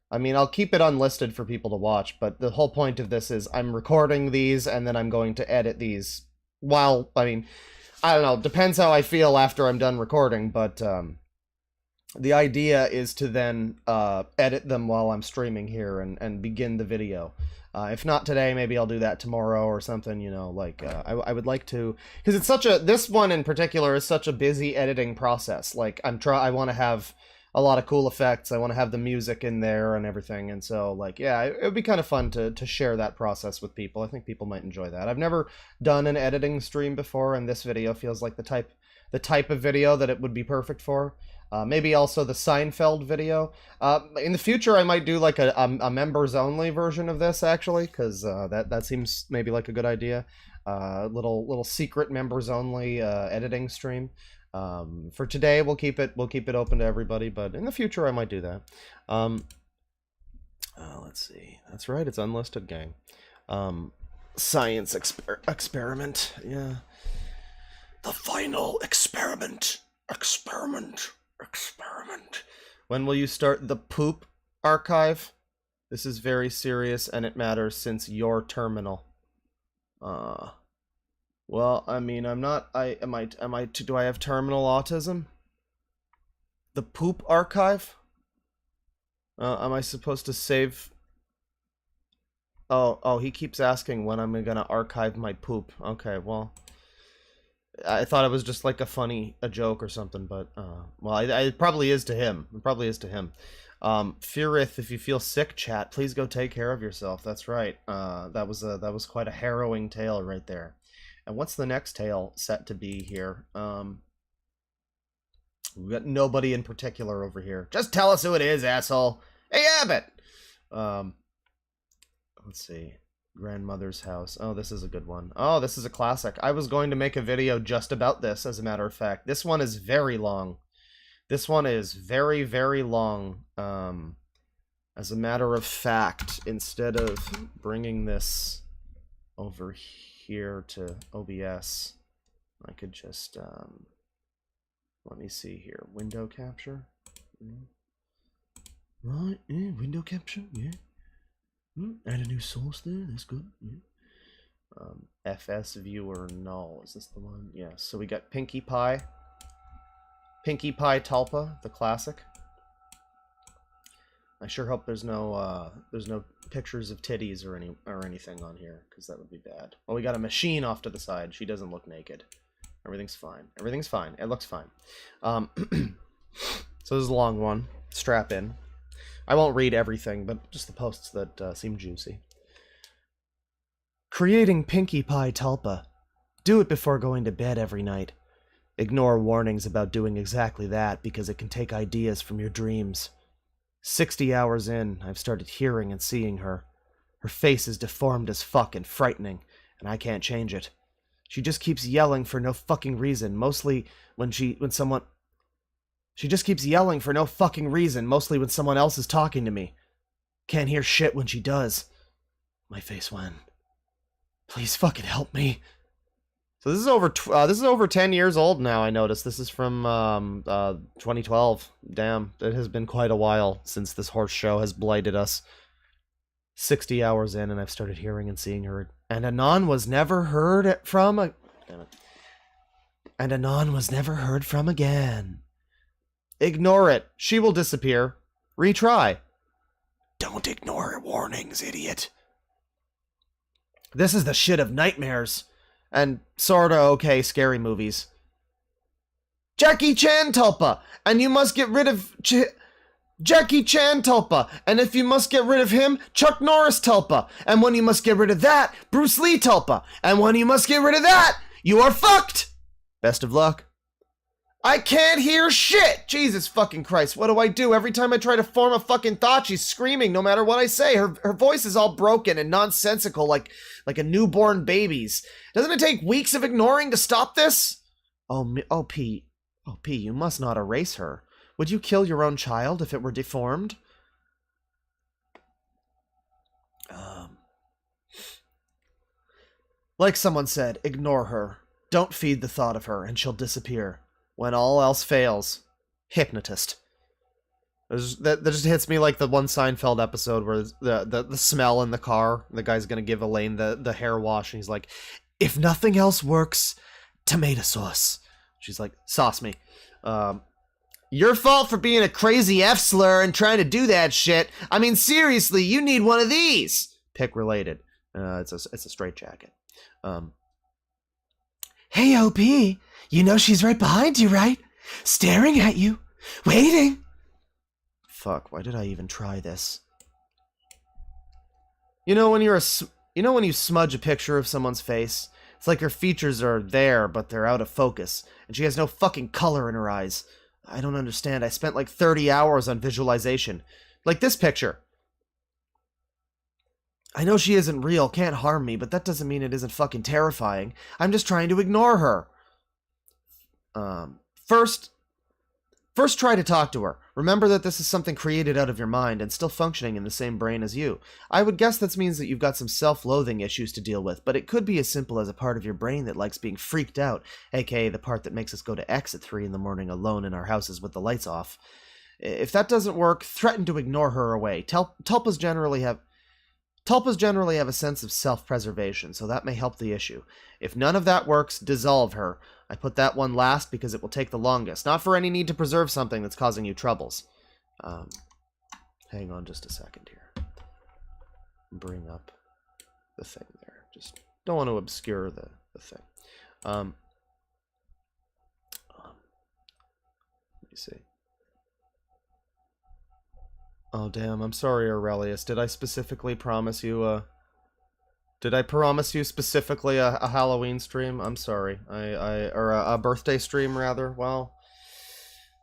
I mean, I'll keep it unlisted for people to watch, but the whole point of this is I'm recording these, and then I'm going to edit these. While, I mean, I don't know, depends how I feel after I'm done recording, but the idea is to then edit them while I'm streaming here and begin the video. If not today, maybe I'll do that tomorrow or something, you know, like, I would like to, because it's such a, this one in particular is such a busy editing process. Like, I want to have a lot of cool effects, I want to have the music in there and everything, and so, like, yeah, it would be kind of fun to share that process with people. I think people might enjoy that. I've never done an editing stream before, and this video feels like the type of video that it would be perfect for. Maybe also the Seinfeld video. In the future, I might do like a members-only version of this, actually, because that seems maybe like a good idea. Little secret members-only editing stream. For today, we'll keep it open to everybody, but in the future, I might do that. Let's see. That's right, it's unlisted, gang. Science experiment, yeah. The final experiment. Experiment. When will you start the poop archive? This is very serious and it matters since you're terminal. Well, I mean, I'm not, do I have terminal autism? The poop archive? Am I supposed to save? Oh, he keeps asking when I'm gonna archive my poop. Okay, well, I thought it was just like a joke or something, but, well, it probably is to him. It probably is to him. Firith, if you feel sick, chat, please go take care of yourself. That's right. That was quite a harrowing tale right there. And what's the next tale set to be here? We've got nobody in particular over here. Just tell us who it is, asshole. Hey, Abbott! Let's see. Grandmother's house. Oh, this is a good one. Oh, this is a classic. I was going to make a video just about this, as a matter of fact. This one is very long. This one is very, very long. As a matter of fact, instead of bringing this over here to OBS, I could just, let me see here. Window capture. Right, yeah, window capture, yeah. Add a new source there, that's good, yeah. FS viewer null, is this the one? Yeah, so we got Pinkie Pie. Pinkie Pie Tulpa, the classic. I sure hope there's no pictures of titties or anything on here, because that would be bad. Well, we got a machine off to the side. She doesn't look naked. Everything's fine. Everything's fine. It looks fine. So this is a long one. Strap in. I won't read everything, but just the posts that seem juicy. Creating Pinkie Pie Tulpa. Do it before going to bed every night. Ignore warnings about doing exactly that because it can take ideas from your dreams. 60 hours in, I've started hearing and seeing her. Her face is deformed as fuck and frightening, and I can't change it. She just keeps yelling for no fucking reason, mostly when someone... She just keeps yelling for no fucking reason, mostly when someone else is talking to me. Can't hear shit when she does. My face went. Please fucking help me. So this is over 10 years old now, I noticed. This is from 2012. Damn, it has been quite a while since this horse show has blighted us. 60 hours in, and I've started hearing and seeing her. And Anon was never heard from... Damn it. And Anon was never heard from again. Ignore it. She will disappear. Retry. Don't ignore warnings, idiot. This is the shit of nightmares. And sorta okay scary movies. Jackie Chan Tulpa! And you must get rid of... Jackie Chan Tulpa! And if you must get rid of him, Chuck Norris Tulpa! And when you must get rid of that, Bruce Lee Tulpa! And when you must get rid of that, you are fucked! Best of luck. I can't hear shit! Jesus fucking Christ, what do I do? Every time I try to form a fucking thought, she's screaming no matter what I say. Her voice is all broken and nonsensical like a newborn baby's. Doesn't it take weeks of ignoring to stop this? Oh, Pete. Oh, Pete, you must not erase her. Would you kill your own child if it were deformed? Like someone said, ignore her. Don't feed the thought of her, and she'll disappear. When all else fails, hypnotist. That just hits me like the one Seinfeld episode where the smell in the car. The guy's gonna give Elaine the hair wash, and he's like, if nothing else works, tomato sauce. She's like, sauce me. Your fault for being a crazy F-slur and trying to do that shit. I mean, seriously, you need one of these. Pick related. It's a straitjacket. Hey, OP, you know she's right behind you, right? Staring at you, waiting. Fuck, why did I even try this? You know when when you smudge a picture of someone's face? It's like her features are there, but they're out of focus, and she has no fucking color in her eyes. I don't understand. I spent like 30 hours on visualization. Like this picture. I know she isn't real, can't harm me, but that doesn't mean it isn't fucking terrifying. I'm just trying to ignore her. First try to talk to her. Remember that this is something created out of your mind and still functioning in the same brain as you. I would guess that means that you've got some self-loathing issues to deal with, but it could be as simple as a part of your brain that likes being freaked out, aka the part that makes us go to X at 3 in the morning alone in our houses with the lights off. If that doesn't work, threaten to ignore her away. Tulpas generally have a sense of self-preservation, so that may help the issue. If none of that works, dissolve her. I put that one last because it will take the longest, not for any need to preserve something that's causing you troubles. Hang on just a second here. Bring up the thing there. Just don't want to obscure the thing. Let me see. Oh, damn, I'm sorry, Aurelius. Did I specifically promise you, Did I promise you specifically a Halloween stream? I'm sorry. Or a birthday stream, rather. Well,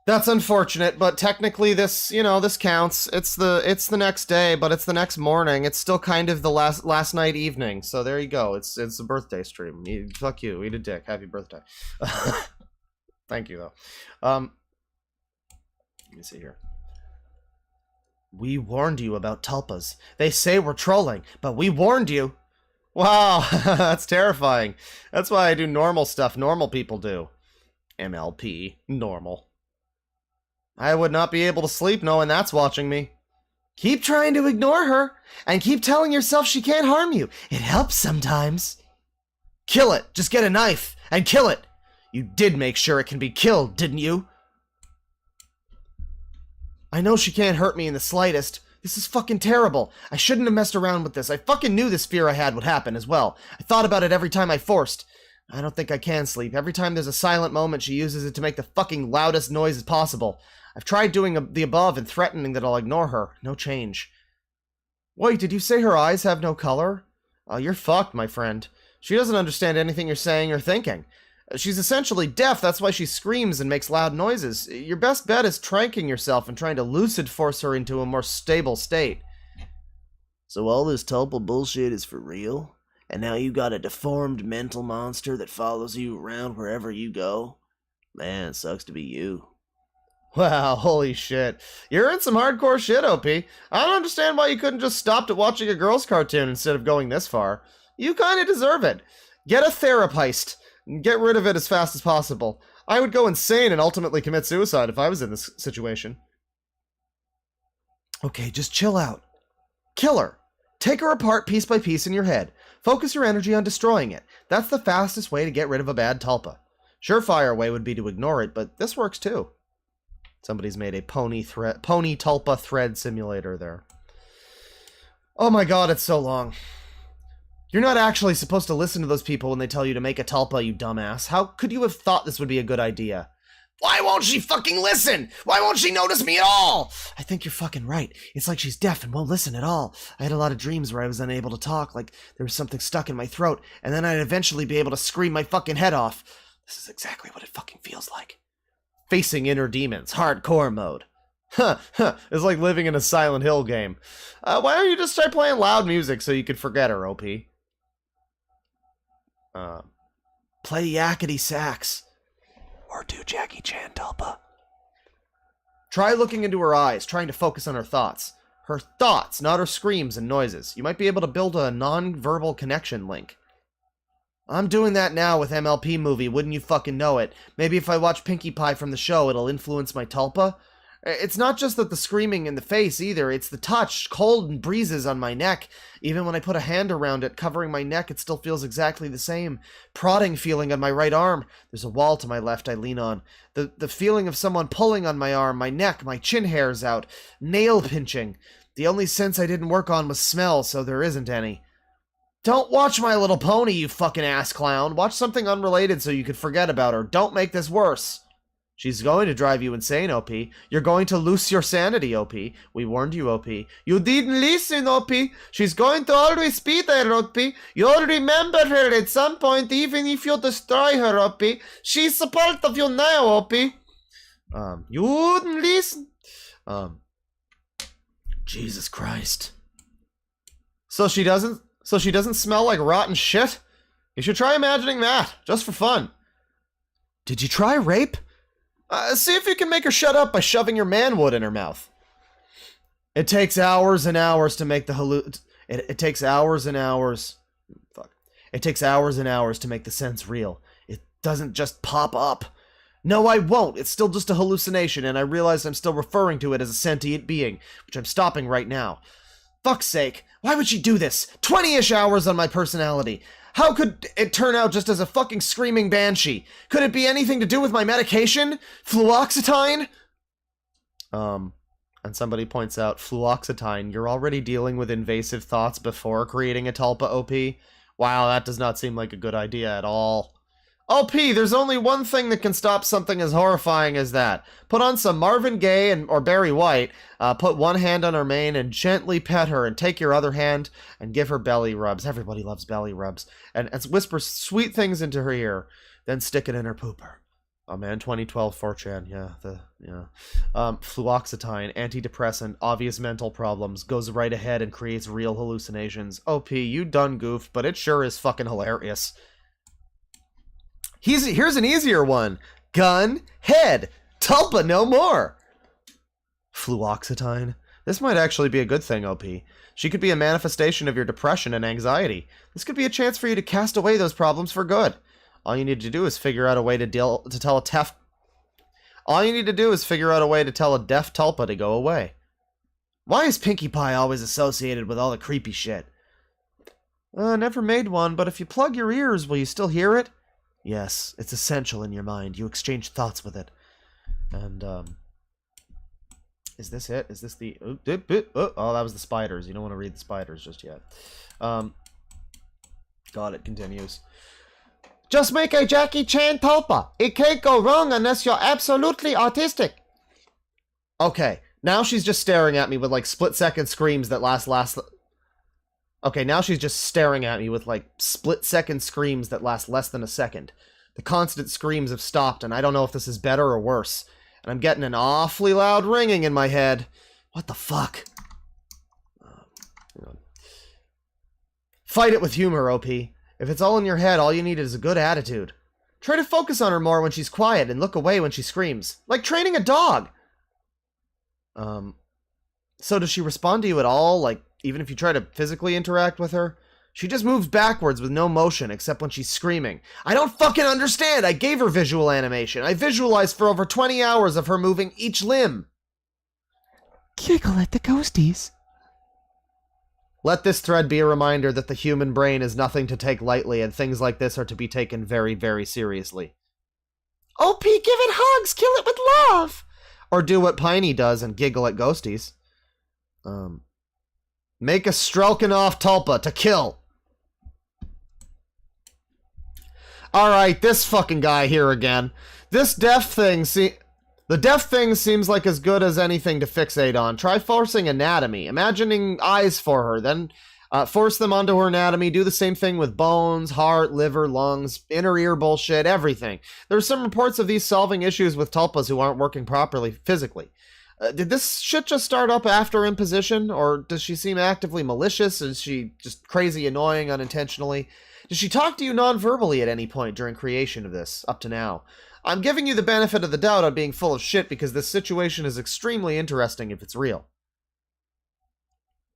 that's unfortunate, but technically this, this counts. It's the next day, but it's the next morning. It's still kind of the last night evening, so there you go. It's a birthday stream. Fuck you, eat a dick. Happy birthday. Thank you, though. Let me see here. We warned you about tulpas. They say we're trolling, but we warned you. Wow, that's terrifying. That's why I do normal stuff normal people do. MLP, normal. I would not be able to sleep knowing that's watching me. Keep trying to ignore her, and keep telling yourself she can't harm you. It helps sometimes. Kill it. Just get a knife, and kill it. You did make sure it can be killed, didn't you? I know she can't hurt me in the slightest. This is fucking terrible. I shouldn't have messed around with this. I fucking knew this fear I had would happen as well. I thought about it every time I forced. I don't think I can sleep. Every time there's a silent moment, she uses it to make the fucking loudest noise possible. I've tried doing the above and threatening that I'll ignore her. No change. Wait, did you say her eyes have no color? Oh, you're fucked, my friend. She doesn't understand anything you're saying or thinking. She's essentially deaf, that's why she screams and makes loud noises. Your best bet is tranking yourself and trying to lucid force her into a more stable state. So all this tulpa bullshit is for real? And now you got a deformed mental monster that follows you around wherever you go? Man, sucks to be you. Wow, holy shit. You're in some hardcore shit, OP. I don't understand why you couldn't just stop at watching a girl's cartoon instead of going this far. You kinda deserve it. Get a therapist. Get rid of it as fast as possible. I would go insane and ultimately commit suicide if I was in this situation. Okay, just chill out. Kill her. Take her apart piece by piece in your head. Focus your energy on destroying it. That's the fastest way to get rid of a bad tulpa. Surefire way would be to ignore it, but this works too. Somebody's made a pony tulpa thread simulator there. Oh my god, it's so long. You're not actually supposed to listen to those people when they tell you to make a tulpa, you dumbass. How could you have thought this would be a good idea? Why won't she fucking listen? Why won't she notice me at all? I think you're fucking right. It's like she's deaf and won't listen at all. I had a lot of dreams where I was unable to talk, like there was something stuck in my throat, and then I'd eventually be able to scream my fucking head off. This is exactly what it fucking feels like. Facing inner demons, hardcore mode. It's like living in a Silent Hill game. Why don't you just start playing loud music so you could forget her, OP? Play yakety sax. Or do Jackie Chan tulpa. Try looking into her eyes, trying to focus on her thoughts. Her thoughts, not her screams and noises. You might be able to build a non-verbal connection link. I'm doing that now with MLP movie, wouldn't you fucking know it? Maybe if I watch Pinkie Pie from the show, it'll influence my tulpa? It's not just that the screaming in the face either, it's the touch, cold breezes on my neck. Even when I put a hand around it, covering my neck, it still feels exactly the same. Prodding feeling on my right arm. There's a wall to my left I lean on. The feeling of someone pulling on my arm, my neck, my chin hairs out. Nail pinching. The only sense I didn't work on was smell, so there isn't any. Don't watch My Little Pony, you fucking ass clown. Watch something unrelated so you could forget about her. Don't make this worse. She's going to drive you insane, OP. You're going to lose your sanity, OP. We warned you, OP. You didn't listen, OP. She's going to always be there, OP. You'll remember her at some point, even if you destroy her, OP. She's a part of you now, OP. You wouldn't listen. Jesus Christ. So she doesn't smell like rotten shit? You should try imagining that, just for fun. Did you try rape? See if you can make her shut up by shoving your manwood in her mouth. It takes hours and hours to make the It takes hours and hours. Fuck. It takes hours and hours to make the sense real. It doesn't just pop up. No, I won't. It's still just a hallucination, and I realize I'm still referring to it as a sentient being, which I'm stopping right now. Fuck's sake. Why would she do this? 20-ish hours on my personality. How could it turn out just as a fucking screaming banshee? Could it be anything to do with my medication? Fluoxetine? And somebody points out, fluoxetine, you're already dealing with invasive thoughts before creating a tulpa, OP? Wow, that does not seem like a good idea at all. OP, there's only one thing that can stop something as horrifying as that. Put on some Marvin Gaye or Barry White, put one hand on her mane and gently pet her, and take your other hand and give her belly rubs. Everybody loves belly rubs. And whisper sweet things into her ear, then stick it in her pooper. Oh man, 2012 4chan, fluoxetine, antidepressant, obvious mental problems, goes right ahead and creates real hallucinations. OP, you done goofed, but it sure is fucking hilarious. Here's an easier one. Gun, head, tulpa no more. Fluoxetine. This might actually be a good thing, OP. She could be a manifestation of your depression and anxiety. This could be a chance for you to cast away those problems for good. All you need to do is figure out a way to tell a deaf tulpa to go away. Why is Pinkie Pie always associated with all the creepy shit? Never made one, but if you plug your ears, will you still hear it? Yes, it's essential in your mind. You exchange thoughts with it. And, is this it? Is this the... Oh, that was the spiders. You don't want to read the spiders just yet. God, it continues. Just make a Jackie Chan tulpa. It can't go wrong unless you're absolutely autistic. Okay, now she's just staring at me with, like, split-second screams that last... Okay, now she's just staring at me with, like, split-second screams that last less than a second. The constant screams have stopped, and I don't know if this is better or worse. And I'm getting an awfully loud ringing in my head. What the fuck? Fight it with humor, OP. If it's all in your head, all you need is a good attitude. Try to focus on her more when she's quiet and look away when she screams. Like training a dog! So does she respond to you at all? Like, even if you try to physically interact with her? She just moves backwards with no motion except when she's screaming. I don't fucking understand! I gave her visual animation. I visualized for over 20 hours of her moving each limb. Giggle at the ghosties. Let this thread be a reminder that the human brain is nothing to take lightly and things like this are to be taken very, very seriously. OP, give it hugs! Kill it with love! Or do what Piney does and giggle at ghosties. Make a Strelkinoff Tulpa to kill. Alright, this fucking guy here again. This deaf thing, the deaf thing seems like as good as anything to fixate on. Try forcing anatomy. Imagining eyes for her, then force them onto her anatomy. Do the same thing with bones, heart, liver, lungs, inner ear bullshit, everything. There are some reports of these solving issues with tulpas who aren't working properly physically. Did this shit just start up after imposition? Or does she seem actively malicious? Is she just crazy annoying unintentionally? Does she talk to you non-verbally at any point during creation of this, up to now? I'm giving you the benefit of the doubt on being full of shit because this situation is extremely interesting if it's real.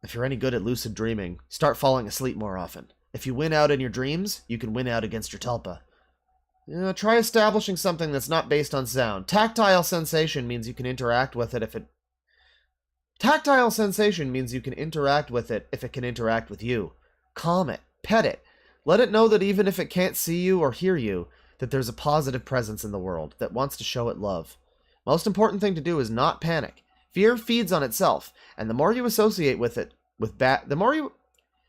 If you're any good at lucid dreaming, start falling asleep more often. If you win out in your dreams, you can win out against your tulpa. Try establishing something that's not based on sound. Tactile sensation means you can interact with it if it... Tactile sensation means you can interact with it if it can interact with you. Calm it. Pet it. Let it know that even if it can't see you or hear you, that there's a positive presence in the world that wants to show it love. Most important thing to do is not panic. Fear feeds on itself, and the more you associate with it with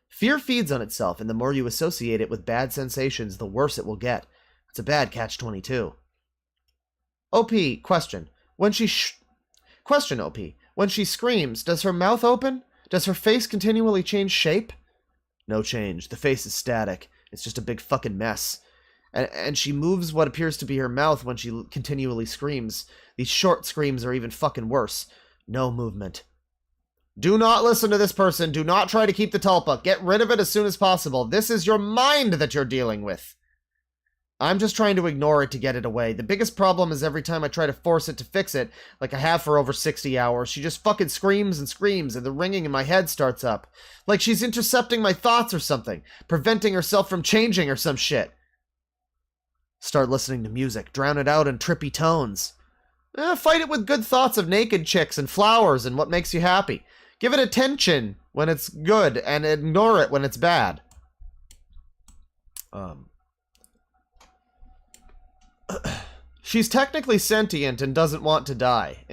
Fear feeds on itself, and the more you associate it with bad sensations, the worse it will get. It's a bad catch-22. OP, question. Question, OP. When she screams, does her mouth open? Does her face continually change shape? No change. The face is static. It's just a big fucking mess. And she moves what appears to be her mouth when she continually screams. These short screams are even fucking worse. No movement. Do not listen to this person. Do not try to keep the tulpa. Get rid of it as soon as possible. This is your mind that you're dealing with. I'm just trying to ignore it to get it away. The biggest problem is every time I try to force it to fix it, like I have for over 60 hours, she just fucking screams and screams, and the ringing in my head starts up. Like she's intercepting my thoughts or something, preventing herself from changing or some shit. Start listening to music. Drown it out in trippy tones. Fight it with good thoughts of naked chicks and flowers and what makes you happy. Give it attention when it's good, and ignore it when it's bad. She's technically sentient and doesn't want to die.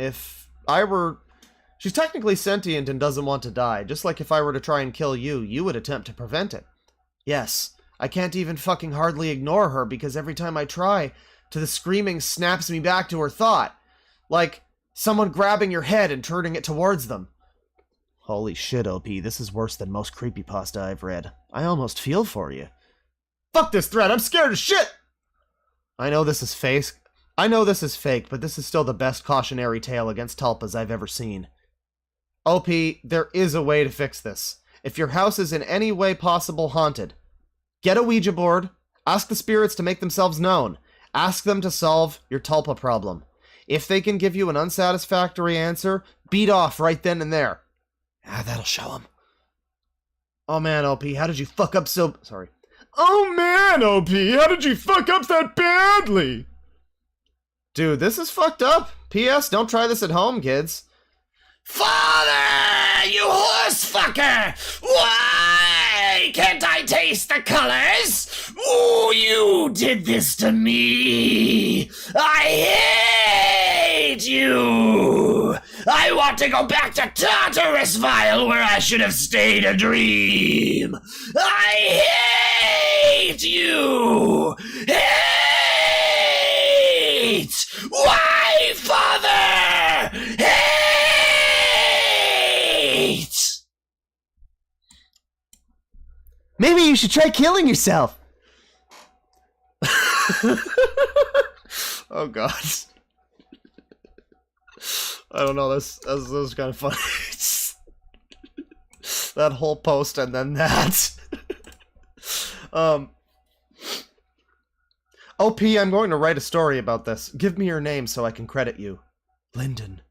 She's technically sentient and doesn't want to die. Just like if I were to try and kill you, you would attempt to prevent it. Yes, I can't even fucking hardly ignore her because every time I try, the screaming snaps me back to her thought. Like someone grabbing your head and turning it towards them. Holy shit, OP, this is worse than most creepypasta I've read. I almost feel for you. Fuck this thread, I'm scared as shit! I know this is fake, but this is still the best cautionary tale against tulpas I've ever seen. OP, there is a way to fix this. If your house is in any way possible haunted, get a Ouija board, ask the spirits to make themselves known, ask them to solve your tulpa problem. If they can give you an unsatisfactory answer, beat off right then and there. That'll show them. Oh man, OP, how did you fuck up so... Sorry. Oh man, OP, how did you fuck up that badly? Dude, this is fucked up. P.S. Don't try this at home, kids. Father, you horse fucker! Why can't I taste the colors? Oh, you did this to me! I hate you! I want to go back to Tartarusville where I should have stayed a dream! I hate you! Hate! Why, Father? Hate! Maybe you should try killing yourself. Oh god. I don't know, this was kind of funny. That whole post and then that. OP, I'm going to write a story about this. Give me your name so I can credit you. Lyndon.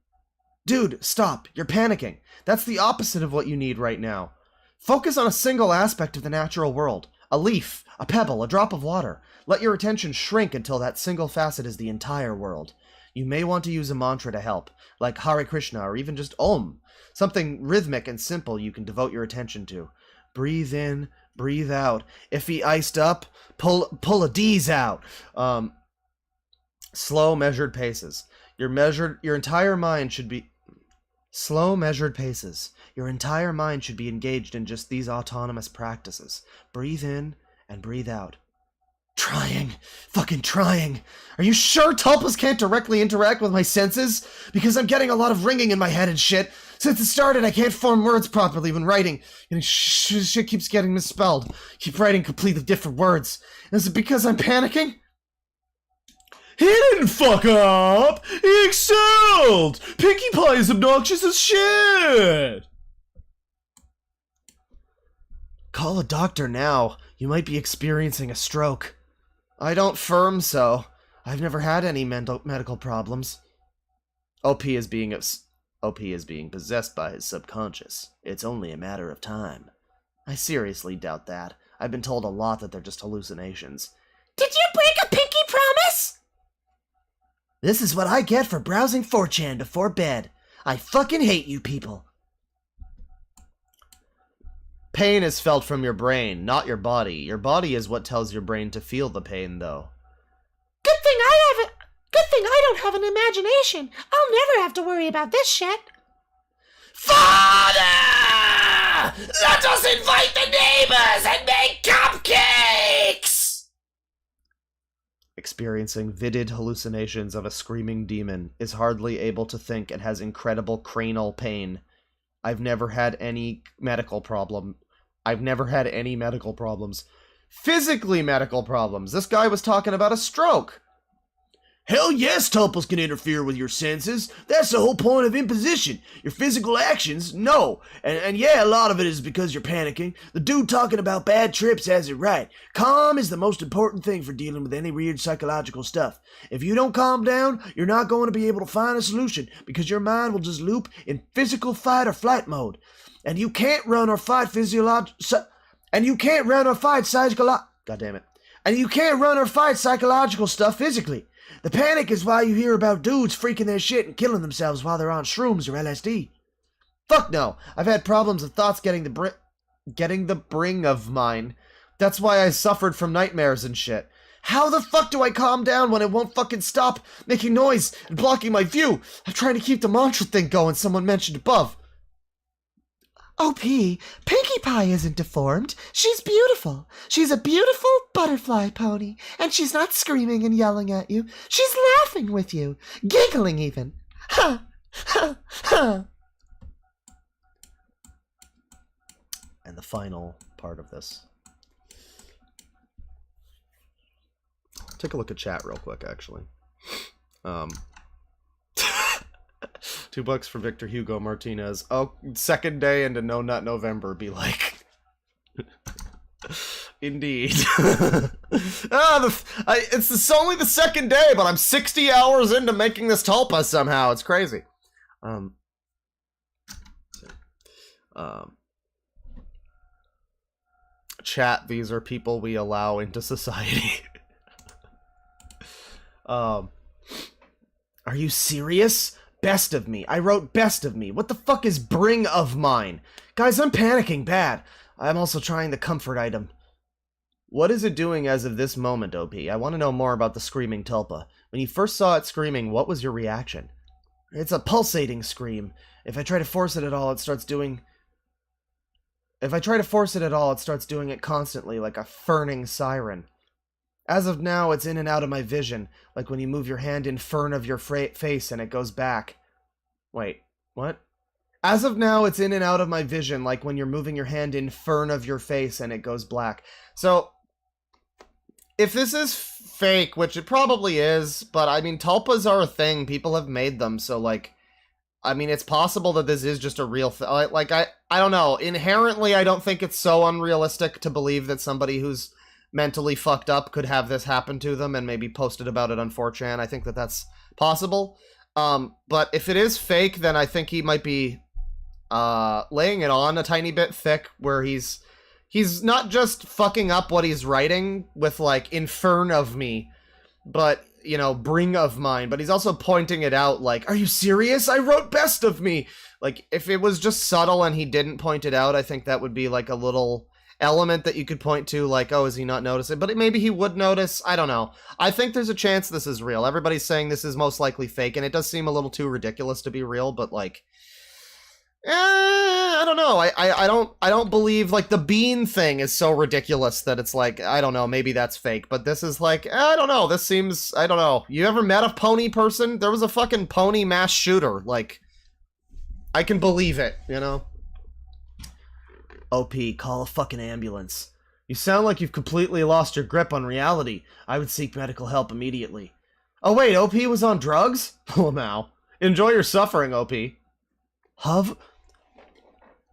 Dude, stop. You're panicking. That's the opposite of what you need right now. Focus on a single aspect of the natural world. A leaf, a pebble, a drop of water. Let your attention shrink until that single facet is the entire world. You may want to use a mantra to help, like Hare Krishna or even just Om. Something rhythmic and simple you can devote your attention to. Breathe in, breathe out. If he iced up, pull a D's out. Slow, measured paces. Your entire mind should be... Slow, measured paces. Your entire mind should be engaged in just these autonomous practices. Breathe in and breathe out. Trying. Fucking trying. Are you sure tulpas can't directly interact with my senses? Because I'm getting a lot of ringing in my head and shit. Since it started, I can't form words properly when writing. And shit keeps getting misspelled. Keep writing completely different words. Is it because I'm panicking? He didn't fuck up! He excelled! Pinkie Pie is obnoxious as shit! Call a doctor now. You might be experiencing a stroke. I don't firm so. I've never had any medical problems. OP is being possessed by his subconscious. It's only a matter of time. I seriously doubt that. I've been told a lot that they're just hallucinations. Did you break a pinky promise? This is what I get for browsing 4chan before bed. I fucking hate you people. Pain is felt from your brain, not your body. Your body is what tells your brain to feel the pain, though. Good thing I don't have an imagination. I'll never have to worry about this shit. Father! Let us invite the neighbors and make cupcakes! Experiencing vivid hallucinations of a screaming demon, is hardly able to think and has incredible cranial pain. I've never had any medical problems. Physically medical problems. This guy was talking about a stroke. Hell yes, tulpas can interfere with your senses. That's the whole point of imposition. Your physical actions, no. And yeah, a lot of it is because you're panicking. The dude talking about bad trips has it right. Calm is the most important thing for dealing with any weird psychological stuff. If you don't calm down, you're not going to be able to find a solution because your mind will just loop in physical fight or flight mode. And you can't run or fight psychological stuff physically. The panic is why you hear about dudes freaking their shit and killing themselves while they're on shrooms or LSD. Fuck no. I've had problems with thoughts getting the bring of mine. That's why I suffered from nightmares and shit. How the fuck do I calm down when it won't fucking stop making noise and blocking my view? I'm trying to keep the mantra thing going someone mentioned above. OP, Pinkie Pie isn't deformed. She's beautiful. She's a beautiful butterfly pony. And she's not screaming and yelling at you. She's laughing with you. Giggling even. Ha! Ha! Ha! And the final part of this. Take a look at chat real quick, actually. $2 for Victor Hugo Martinez. Oh, second day into No Nut November, be like. Indeed. It's only the second day, but I'm 60 hours into making this tulpa somehow. It's crazy. Chat, these are people we allow into society. Are you serious? Best of me. I wrote best of me. What the fuck is bring of mine? Guys, I'm panicking bad. I'm also trying the comfort item. What is it doing as of this moment, OP? I want to know more about the screaming tulpa. When you first saw it screaming, what was your reaction? It's a pulsating scream. If I try to force it at all, it starts doing it constantly, like a ferning siren. As of now, it's in and out of my vision, like when you move your hand in front of your face and it goes back. Wait, what? As of now, it's in and out of my vision, like when you're moving your hand in front of your face and it goes black. So, if this is fake, which it probably is, but I mean, tulpas are a thing. People have made them, so like, I mean, it's possible that this is just a real thing. Like, I don't know. Inherently, I don't think it's so unrealistic to believe that somebody who's mentally fucked up could have this happen to them and maybe posted about it on 4chan. I think that that's possible. But if it is fake, then I think he might be laying it on a tiny bit thick, where he's not just fucking up what he's writing with, like, infern of me, but, you know, bring of mine, but he's also pointing it out, like, are you serious? I wrote best of me! Like, if it was just subtle and he didn't point it out, I think that would be, like, a little element that you could point to, like, oh, is he not noticing? But maybe he would notice. I don't know. I think there's a chance this is real. Everybody's saying this is most likely fake, and it does seem a little too ridiculous to be real, but, like, I don't know. I don't believe, like, the bean thing is so ridiculous that it's like, I don't know, maybe that's fake. But this is like, I don't know. This seems, I don't know. You ever met a pony person? There was a fucking pony mass shooter. Like, I can believe it, you know? OP, call a fucking ambulance. You sound like you've completely lost your grip on reality. I would seek medical help immediately. Oh wait, OP was on drugs? Oh now. Enjoy your suffering, OP.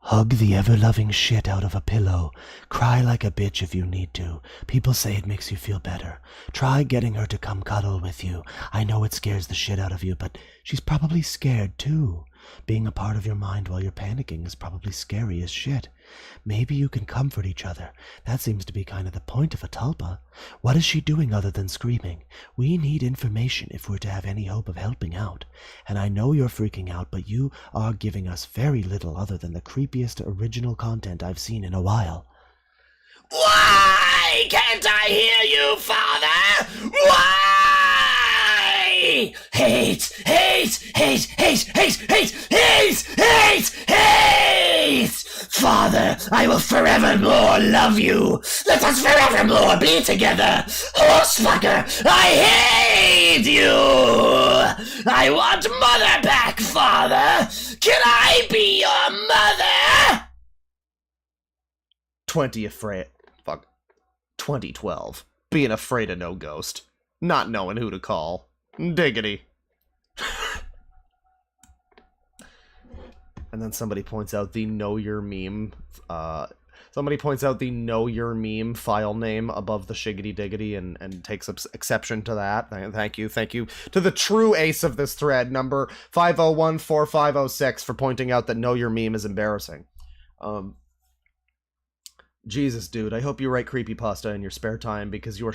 Hug the ever-loving shit out of a pillow. Cry like a bitch if you need to. People say it makes you feel better. Try getting her to come cuddle with you. I know it scares the shit out of you, but she's probably scared too. Being a part of your mind while you're panicking is probably scary as shit. Maybe you can comfort each other. That seems to be kind of the point of a tulpa. What is she doing other than screaming? We need information if we're to have any hope of helping out. And I know you're freaking out, but you are giving us very little other than the creepiest original content I've seen in a while. Why can't I hear you, Father? Why? Hate, hate, hate, hate, hate, hate, hate, hate, hate! Father, I will forevermore love you. Let us forevermore be together. Horsefucker, I hate you. I want Mother back, Father. Can I be your mother? 2012. Being afraid of no ghost. Not knowing who to call. Diggity. And then somebody points out the Know Your Meme, somebody points out the Know Your Meme file name above the shiggity diggity and takes exception to that. Thank you to the true ace of this thread, number 5014506, for pointing out that Know Your Meme is embarrassing. Jesus, dude, I hope you write creepypasta in your spare time because you are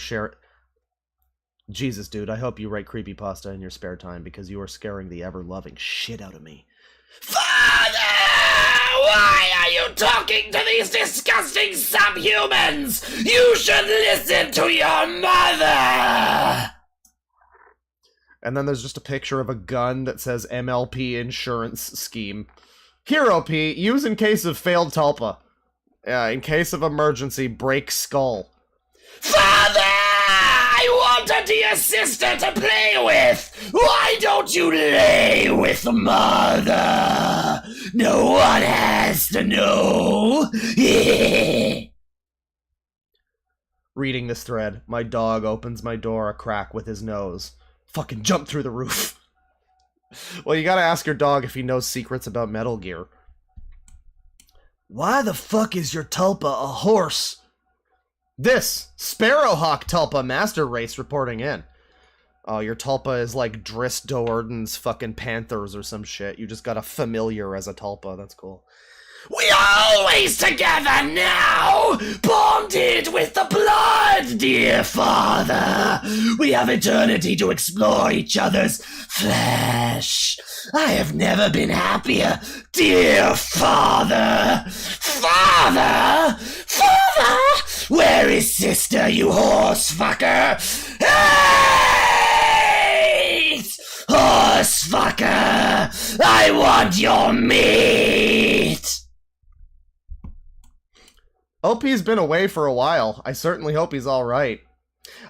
Jesus, dude, I hope you write creepypasta in your spare time because you are scaring the ever-loving shit out of me. Father! Why are you talking to these disgusting subhumans? You should listen to your mother! And then there's just a picture of a gun that says MLP insurance scheme. Here, OP, use in case of failed tulpa. In case of emergency, break skull. Father! I want a dear sister to play with! Why don't you lay with Mother? No one has to know! Reading this thread, my dog opens my door a crack with his nose. Fucking jump through the roof. Well, you gotta ask your dog if he knows secrets about Metal Gear. Why the fuck is your tulpa a horse? This Sparrowhawk Tulpa Master Race reporting in. Oh, your Tulpa is like Driss Doerden's fucking Panthers or some shit. You just got a familiar as a Tulpa. That's cool. We are always together now, bonded with the blood, dear Father. We have eternity to explore each other's flesh. I have never been happier, dear Father. Father! Father! Where is sister, you horse fucker? Hate! Horse fucker! I want your meat! OP's been away for a while. I certainly hope he's alright.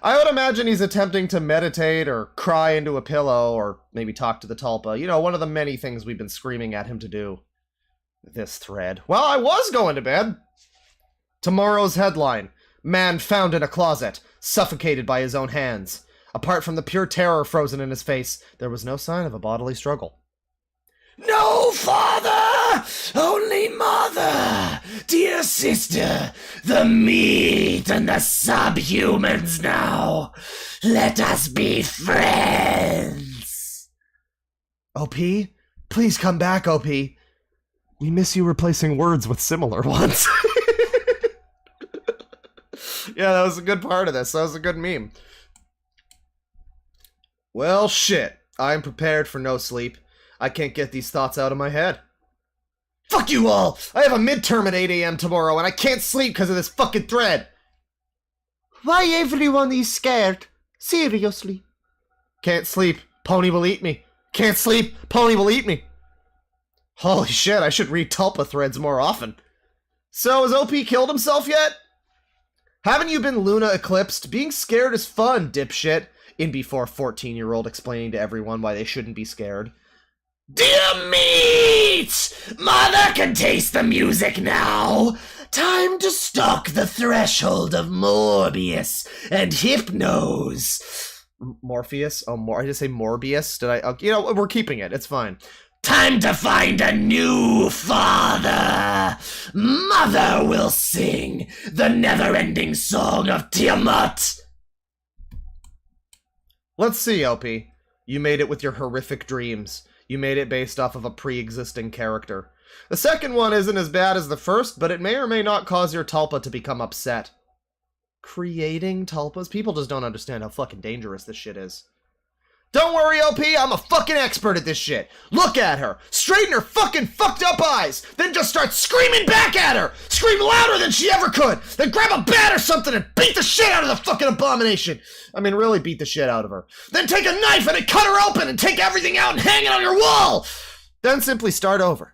I would imagine he's attempting to meditate or cry into a pillow or maybe talk to the tulpa. You know, one of the many things we've been screaming at him to do. This thread. Well, I was going to bed. Tomorrow's headline. Man found in a closet, suffocated by his own hands. Apart from the pure terror frozen in his face, there was no sign of a bodily struggle. No father, only mother. Dear sister, the meat and the subhumans now. Let us be friends. OP? Please come back, OP. We miss you replacing words with similar ones. Yeah, that was a good part of this. That was a good meme. Well, shit. I'm prepared for no sleep. I can't get these thoughts out of my head. Fuck you all! I have a midterm at 8 a.m. tomorrow, and I can't sleep because of this fucking thread! Why everyone is scared? Seriously. Can't sleep. Pony will eat me. Can't sleep. Pony will eat me. Holy shit, I should read Tulpa threads more often. So, has OP killed himself yet? Haven't you been Luna eclipsed? Being scared is fun, dipshit. In before 14-year-old explaining to everyone why they shouldn't be scared. Dear meat! Mother can taste the music now. Time to stalk the threshold of Morbius and Hypnose. Morpheus? Oh, I just say Morbius? Did I? You know, we're keeping it. It's fine. Time to find a new father. Mother will sing the never-ending song of Tiamat. Let's see, OP. You made it with your horrific dreams. You made it based off of a pre-existing character. The second one isn't as bad as the first, but it may or may not cause your Tulpa to become upset. Creating Tulpas? People just don't understand how fucking dangerous this shit is. Don't worry, OP, I'm a fucking expert at this shit. Look at her. Straighten her fucking fucked up eyes. Then just start screaming back at her. Scream louder than she ever could. Then grab a bat or something and beat the shit out of the fucking abomination. I mean, really beat the shit out of her. Then take a knife and cut her open and take everything out and hang it on your wall. Then simply start over.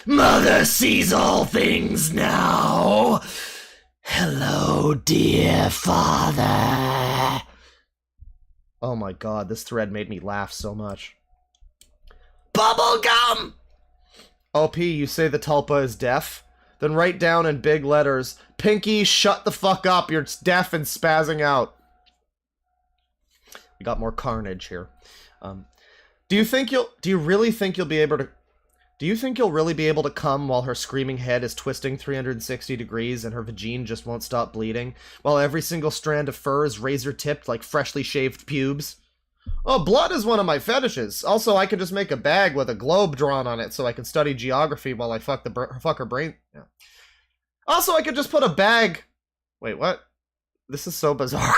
Mother sees all things now. Hello, dear father. Oh my god, this thread made me laugh so much. Bubblegum! OP, you say the Tulpa is deaf? Then write down in big letters, Pinky, shut the fuck up, you're deaf and spazzing out. We got more carnage here. Do you really think you'll be able to come while her screaming head is twisting 360 degrees and her vagine just won't stop bleeding, while every single strand of fur is razor-tipped like freshly shaved pubes? Oh, blood is one of my fetishes. Also, I could just make a bag with a globe drawn on it so I can study geography while I fuck her brain. Yeah. Also, I could just put a bag... Wait, what? This is so bizarre.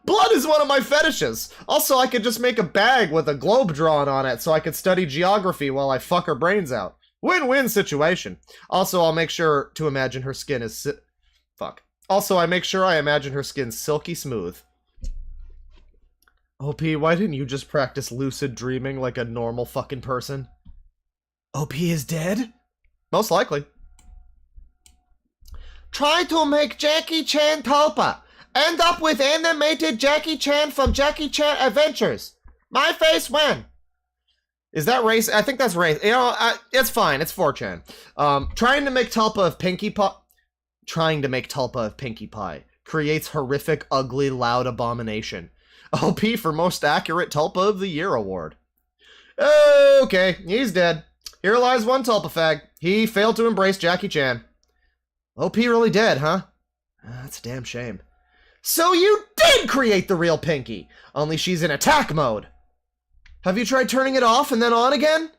Blood is one of my fetishes. Also, I could just make a bag with a globe drawn on it so I could study geography while I fuck her brains out. Win-win situation. Also, I'll make sure to imagine her skin is Also, I make sure I imagine her skin silky smooth. OP, why didn't you just practice lucid dreaming like a normal fucking person? OP is dead? Most likely. Try to make Jackie Chan Tulpa. End up with animated Jackie Chan from Jackie Chan Adventures. My face when? Is that race? I think that's race. You know, it's fine. It's 4chan. Trying to make Tulpa of Pinkie Pie creates horrific, ugly, loud abomination. OP for most accurate Tulpa of the Year award. Okay, he's dead. Here lies one Tulpa fag. He failed to embrace Jackie Chan. OP really dead, huh? That's a damn shame. So you did create the real Pinky, only she's in attack mode. Have you tried turning it off and then on again?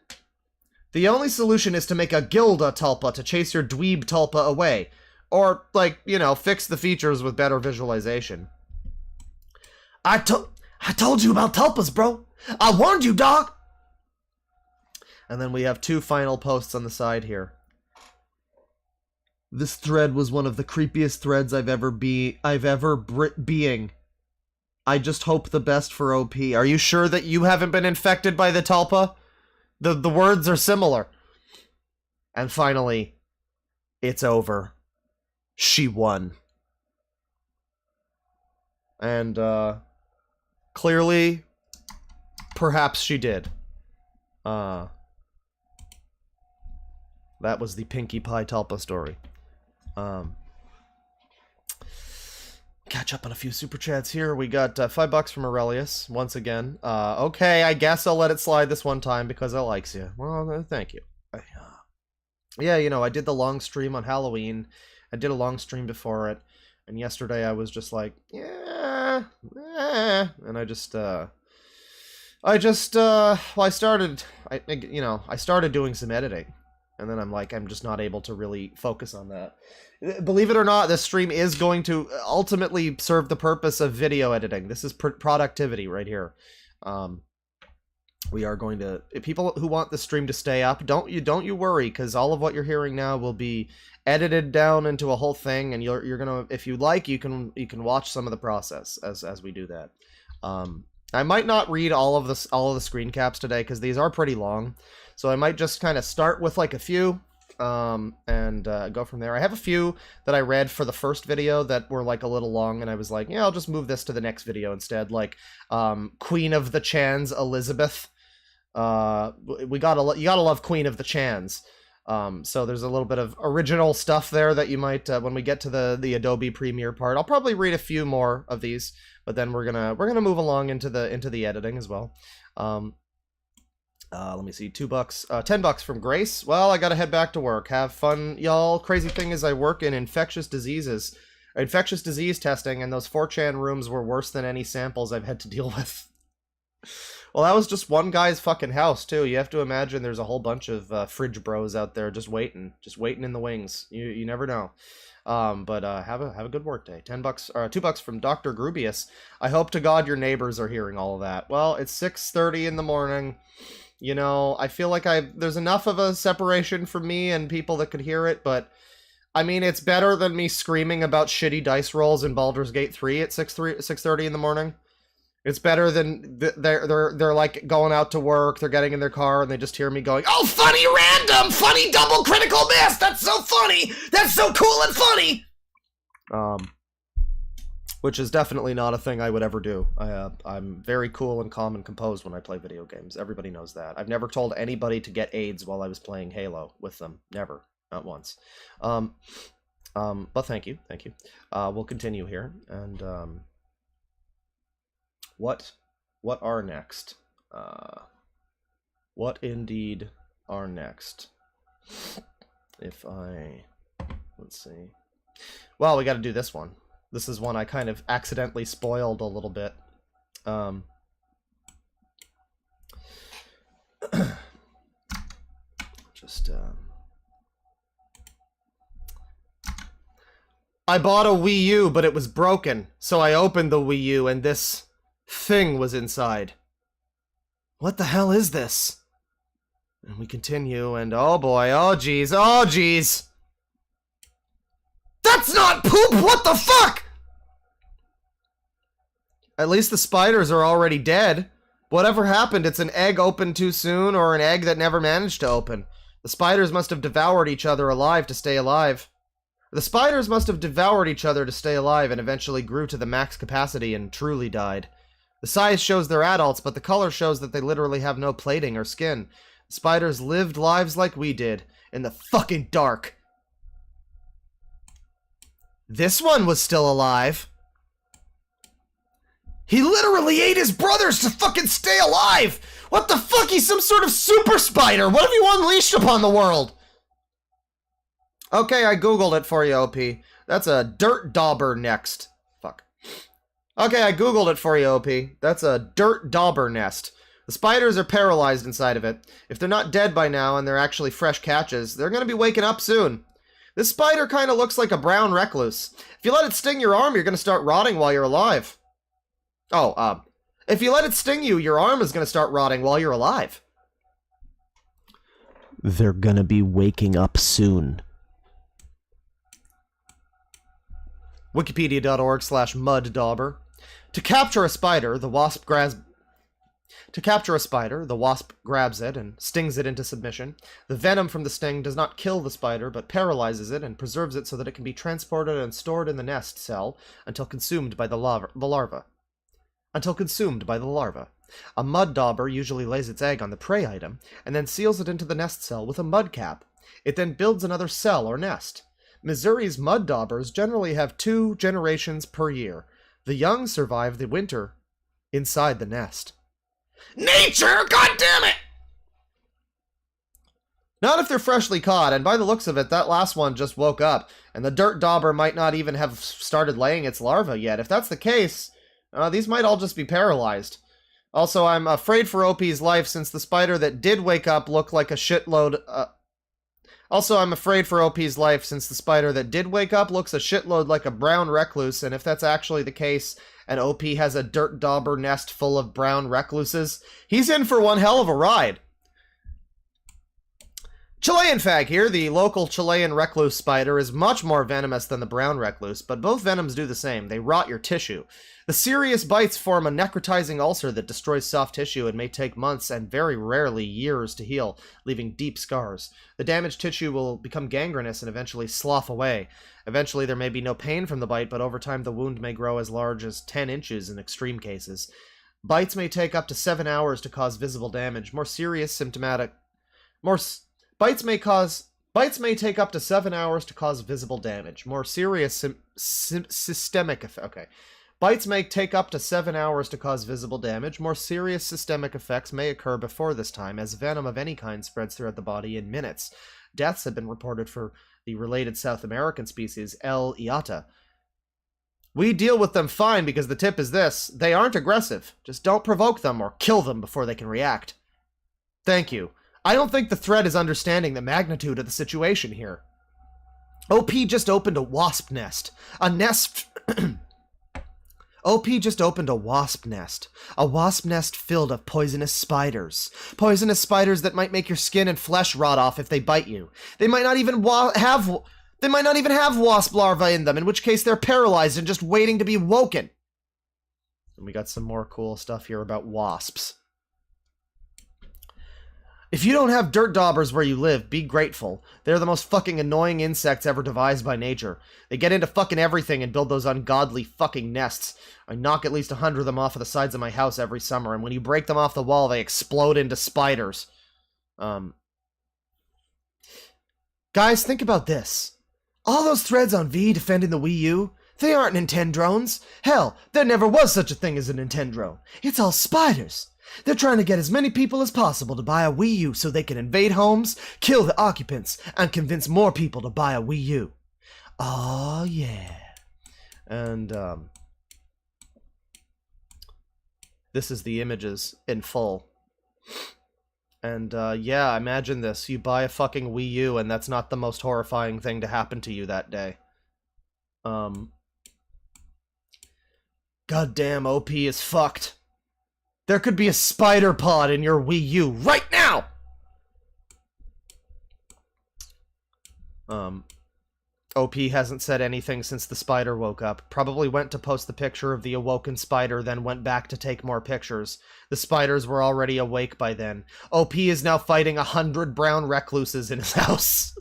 The only solution is to make a Gilda Tulpa to chase your dweeb Tulpa away. Or, like, you know, fix the features with better visualization. I told you about Tulpas, bro. I warned you, dog. And then we have two final posts on the side here. This thread was one of the creepiest threads I've ever being. I just hope the best for OP. Are you sure that you haven't been infected by the Tulpa? The words are similar. And finally, it's over. She won. And, clearly, perhaps she did. That was the Pinkie Pie Talpa story. Catch up on a few super chats here. We got $5 from Aurelius once again. Okay, I guess I'll let it slide this one time because I likes you. Well, thank you. Yeah, you know, I did the long stream on Halloween. I did a long stream before it, and yesterday I was just like, and I started doing some editing, and then I'm like, I'm just not able to really focus on that. Believe it or not, this stream is going to ultimately serve the purpose of video editing. This is productivity right here. We are going to, people who want the stream to stay up, don't you worry, because all of what you're hearing now will be edited down into a whole thing, and you're gonna, if you like, you can watch some of the process as we do that. I might not read all of the screen caps today because these are pretty long, so I might just kind of start with like a few and go from there. I have a few that I read for the first video that were like a little long, and I was like, yeah, I'll just move this to the next video instead, like Queen of the Chans Elizabeth. You gotta love Queen of the Chans. So there's a little bit of original stuff there that you might, when we get to the Adobe Premiere part, I'll probably read a few more of these, but then we're gonna move along into the editing as well. Let me see, $2, $10 from Grace. Well, I gotta head back to work. Have fun, y'all. Crazy thing is I work in infectious disease testing, and those 4chan rooms were worse than any samples I've had to deal with. Well, that was just one guy's fucking house, too. You have to imagine there's a whole bunch of fridge bros out there just waiting in the wings. You never know. But have a good work day. $2 from Dr. Grubius. I hope to God your neighbors are hearing all of that. Well, it's 6:30 in the morning. You know, I feel like there's enough of a separation from me and people that could hear it, but I mean, it's better than me screaming about shitty dice rolls in Baldur's Gate 3 at 6:30 in the morning. It's better than they're like going out to work, they're getting in their car, and they just hear me going, "Oh, funny random, funny double critical miss. That's so funny. That's so cool and funny." Which is definitely not a thing I would ever do. I'm very cool and calm and composed when I play video games. Everybody knows that. I've never told anybody to get AIDS while I was playing Halo with them. Never. Not once. But thank you. We'll continue here. And what are next? What indeed are next? Let's see. Well, we got to do this one. This is one I kind of accidentally spoiled a little bit. I bought a Wii U, but it was broken, so I opened the Wii U and this thing was inside. What the hell is this? And we continue, and oh boy, oh geez. That's not poop! What the fuck?! At least the spiders are already dead. Whatever happened, it's an egg opened too soon, or an egg that never managed to open. The spiders must have devoured each other alive to stay alive. The spiders must have devoured each other to stay alive and eventually grew to the max capacity and truly died. The size shows they're adults, but the color shows that they literally have no plating or skin. The spiders lived lives like we did, in the fucking dark. This one was still alive. He literally ate his brothers to fucking stay alive! What the fuck? He's some sort of super spider! What have you unleashed upon the world? Okay, I googled it for you, OP. That's a dirt dauber next. Fuck. Okay, I googled it for you, OP. That's a dirt dauber nest. The spiders are paralyzed inside of it. If they're not dead by now and they're actually fresh catches, they're gonna be waking up soon. This spider kinda looks like a brown recluse. If you let it sting your arm, you're gonna start rotting while you're alive. Oh, if you let it sting you, your arm is gonna start rotting while you're alive. They're gonna be waking up soon. Wikipedia.org/muddauber. To capture a spider, the wasp grabs it and stings it into submission. The venom from the sting does not kill the spider, but paralyzes it and preserves it so that it can be transported and stored in the nest cell until consumed by the larva. A mud dauber usually lays its egg on the prey item, and then seals it into the nest cell with a mud cap. It then builds another cell or nest. Missouri's mud daubers generally have 2 generations per year. The young survive the winter inside the nest. Nature, goddammit! Not if they're freshly caught, and by the looks of it, that last one just woke up, and the dirt dauber might not even have started laying its larva yet. If that's the case, these might all just be paralyzed. Also, I'm afraid for OP's life since the spider that did wake up looked like a shitload... Also, I'm afraid for OP's life since the spider that did wake up looks a shitload like a brown recluse, and if that's actually the case, and OP has a dirt dauber nest full of brown recluses, he's in for one hell of a ride. Chilean fag here. The local Chilean recluse spider is much more venomous than the brown recluse, but both venoms do the same. They rot your tissue. The serious bites form a necrotizing ulcer that destroys soft tissue and may take months and very rarely years to heal, leaving deep scars. The damaged tissue will become gangrenous and eventually slough away. Eventually there may be no pain from the bite, but over time the wound may grow as large as 10 inches in extreme cases. Bites may take up to 7 hours to cause visible damage. Bites may take up to 7 hours to cause visible damage. More serious systemic effects. Okay. Bites may take up to 7 hours to cause visible damage. More serious systemic effects may occur before this time, as venom of any kind spreads throughout the body in minutes. Deaths have been reported for the related South American species, L. iata. We deal with them fine because the tip is this: they aren't aggressive. Just don't provoke them or kill them before they can react. Thank you. I don't think the thread is understanding the magnitude of the situation here. OP just opened a wasp nest. OP just opened a wasp nest. A wasp nest filled of poisonous spiders. Poisonous spiders that might make your skin and flesh rot off if they bite you. They might not even have wasp larvae in them, in which case they're paralyzed and just waiting to be woken. And we got some more cool stuff here about wasps. If you don't have dirt daubers where you live, be grateful. They're the most fucking annoying insects ever devised by nature. They get into fucking everything and build those ungodly fucking nests. I knock at least 100 of them off of the sides of my house every summer, and when you break them off the wall, they explode into spiders. Guys, think about this. All those threads on V defending the Wii U, they aren't Nintendrones. Hell, there never was such a thing as a Nintendrone. It's all spiders. They're trying to get as many people as possible to buy a Wii U so they can invade homes, kill the occupants, and convince more people to buy a Wii U. Oh, yeah. And, this is the images in full. And, yeah, imagine this. You buy a fucking Wii U, and that's not the most horrifying thing to happen to you that day. Goddamn, OP is fucked. There could be a spider pod in your Wii U right now! OP hasn't said anything since the spider woke up. Probably went to post the picture of the awoken spider, then went back to take more pictures. The spiders were already awake by then. OP is now fighting 100 brown recluses in his house.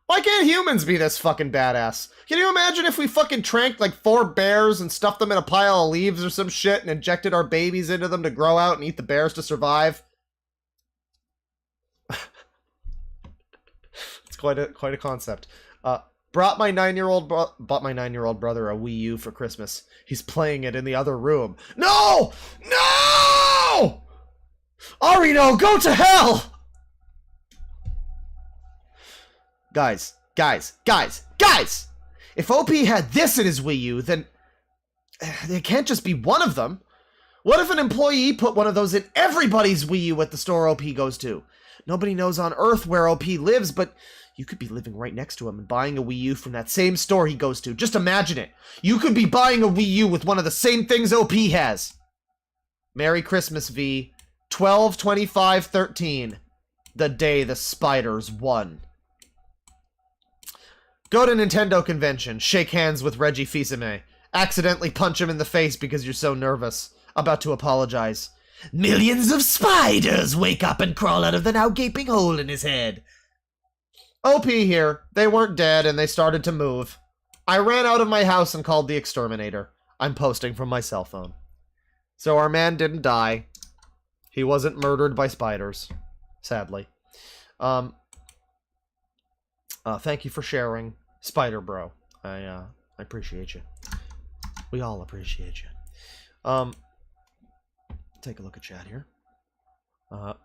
Why can't humans be this fucking badass? Can you imagine if we fucking tranked like 4 bears and stuffed them in a pile of leaves or some shit and injected our babies into them to grow out and eat the bears to survive? It's quite a concept. Bought my 9-year-old brother a Wii U for Christmas. He's playing it in the other room. No! No! Arino, go to hell! Guys! If OP had this in his Wii U, then there can't just be one of them. What if an employee put one of those in everybody's Wii U at the store OP goes to? Nobody knows on Earth where OP lives, but you could be living right next to him and buying a Wii U from that same store he goes to. Just imagine it. You could be buying a Wii U with one of the same things OP has. Merry Christmas, V. 12/25/13. The day the spiders won. Go to Nintendo convention, shake hands with Reggie Fils-Aimé, accidentally punch him in the face because you're so nervous, about to apologize. Millions of spiders wake up and crawl out of the now gaping hole in his head. OP here. They weren't dead and they started to move. I ran out of my house and called the exterminator. I'm posting from my cell phone. So our man didn't die. He wasn't murdered by spiders, sadly. Thank you for sharing, Spider Bro. I appreciate you. We all appreciate you. Take a look at chat here.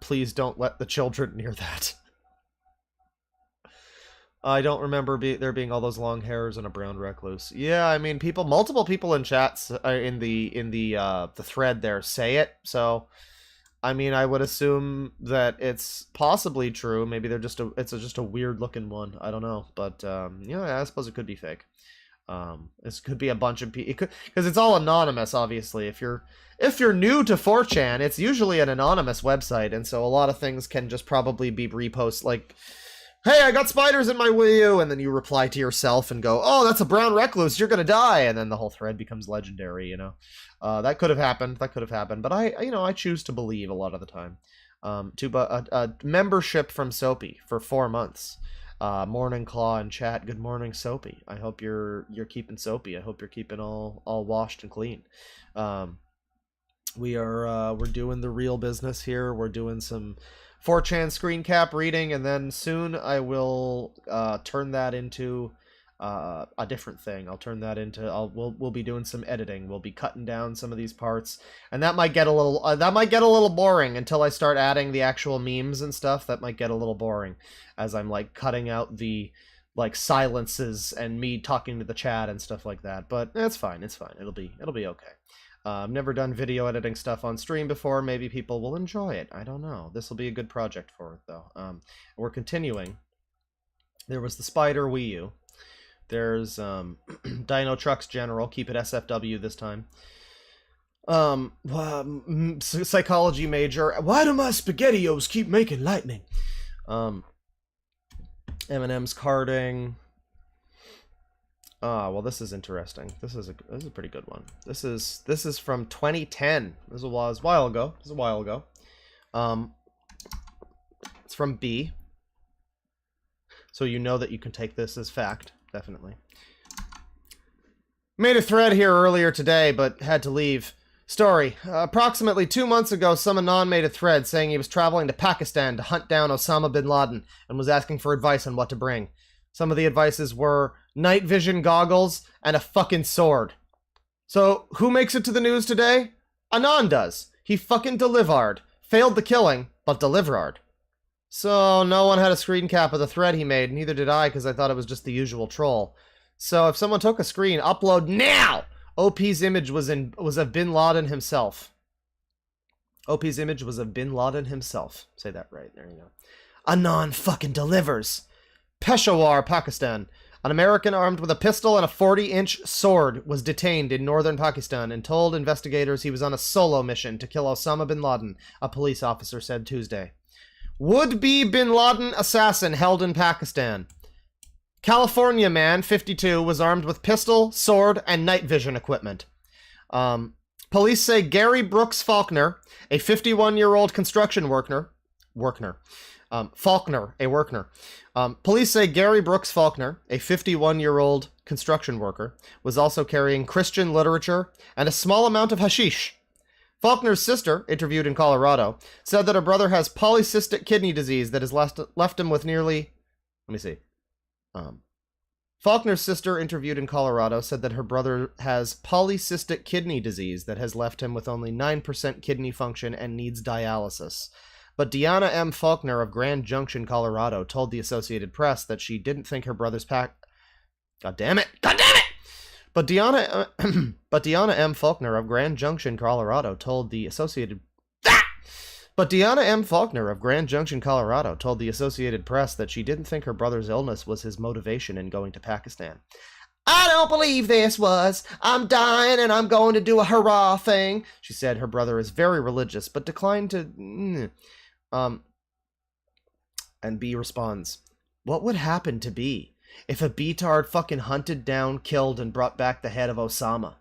Please don't let the children near that. I don't remember there being all those long hairs and a brown recluse. Yeah, I mean, multiple people in chats in the thread there say it. So, I mean, I would assume that it's possibly true. Maybe it's just a weird looking one. I don't know, but yeah, I suppose it could be fake. This could be a bunch of people. It could, because it's all anonymous. Obviously, if you're new to 4chan, it's usually an anonymous website, and so a lot of things can just probably be repost like, hey, I got spiders in my Wii U, and then you reply to yourself and go, oh, that's a brown recluse, you're gonna die, and then the whole thread becomes legendary, you know. That could have happened, but I choose to believe a lot of the time. A membership from Soapy for 4 months. Morning Claw and chat, good morning Soapy. I hope you're keeping Soapy. I hope you're keeping all washed and clean. We're doing the real business here. We're doing some 4chan screen cap reading, and then soon I will turn that into a different thing. I'll turn that into we'll be doing some editing. We'll be cutting down some of these parts, and that might get a little boring until I start adding the actual memes and stuff. That might get a little boring as I'm like cutting out the like silences and me talking to the chat and stuff like that. But it's fine. It's fine. It'll be okay. I've never done video editing stuff on stream before. Maybe people will enjoy it. I don't know. This will be a good project for it, though. We're continuing. There was the Spider Wii U. There's Dino Trucks General. Keep it SFW this time. Psychology major. Why do my SpaghettiOs keep making lightning? Eminem's carding. Well, this is interesting. This is a pretty good one. This is from 2010. This was a while ago. It's from B. So you know that you can take this as fact, definitely. Made a thread here earlier today, but had to leave. Story. Approximately 2 months ago, some anon made a thread saying he was traveling to Pakistan to hunt down Osama bin Laden and was asking for advice on what to bring. Some of the advices were night vision goggles and a fucking sword. So, who makes it to the news today? Anon does. He fucking delivered. Failed the killing, but delivered. So, no one had a screen cap of the thread he made, neither did I, because I thought it was just the usual troll. So, if someone took a screen, upload now! OP's image was of Bin Laden himself. OP's image was of Bin Laden himself. Say that right. There you go. Anon fucking delivers. Peshawar, Pakistan. An American armed with a pistol and a 40-inch sword was detained in northern Pakistan and told investigators he was on a solo mission to kill Osama bin Laden, a police officer said Tuesday. Would-be bin Laden assassin held in Pakistan. California man, 52, was armed with pistol, sword, and night vision equipment. Police say Gary Brooks Faulkner, a 51-year-old construction worker. Police say Gary Brooks Faulkner, a 51-year-old construction worker, was also carrying Christian literature and a small amount of hashish. Faulkner's sister, interviewed in Colorado, said that her brother has polycystic kidney disease that has left him with nearly... Let me see. Faulkner's sister, interviewed in Colorado, said that her brother has polycystic kidney disease that has left him with only 9% kidney function and needs dialysis. But Deanna M. Faulkner of Grand Junction, Colorado, told the Associated Press that she didn't think her brother's God damn it! But Deanna M. Faulkner of Grand Junction, Colorado, told the Associated Press that she didn't think her brother's illness was his motivation in going to Pakistan. I don't believe this was. I'm dying and I'm going to do a hurrah thing. She said her brother is very religious, but declined to... And B responds, what would happen to B if a B-tard fucking hunted down, killed, and brought back the head of Osama?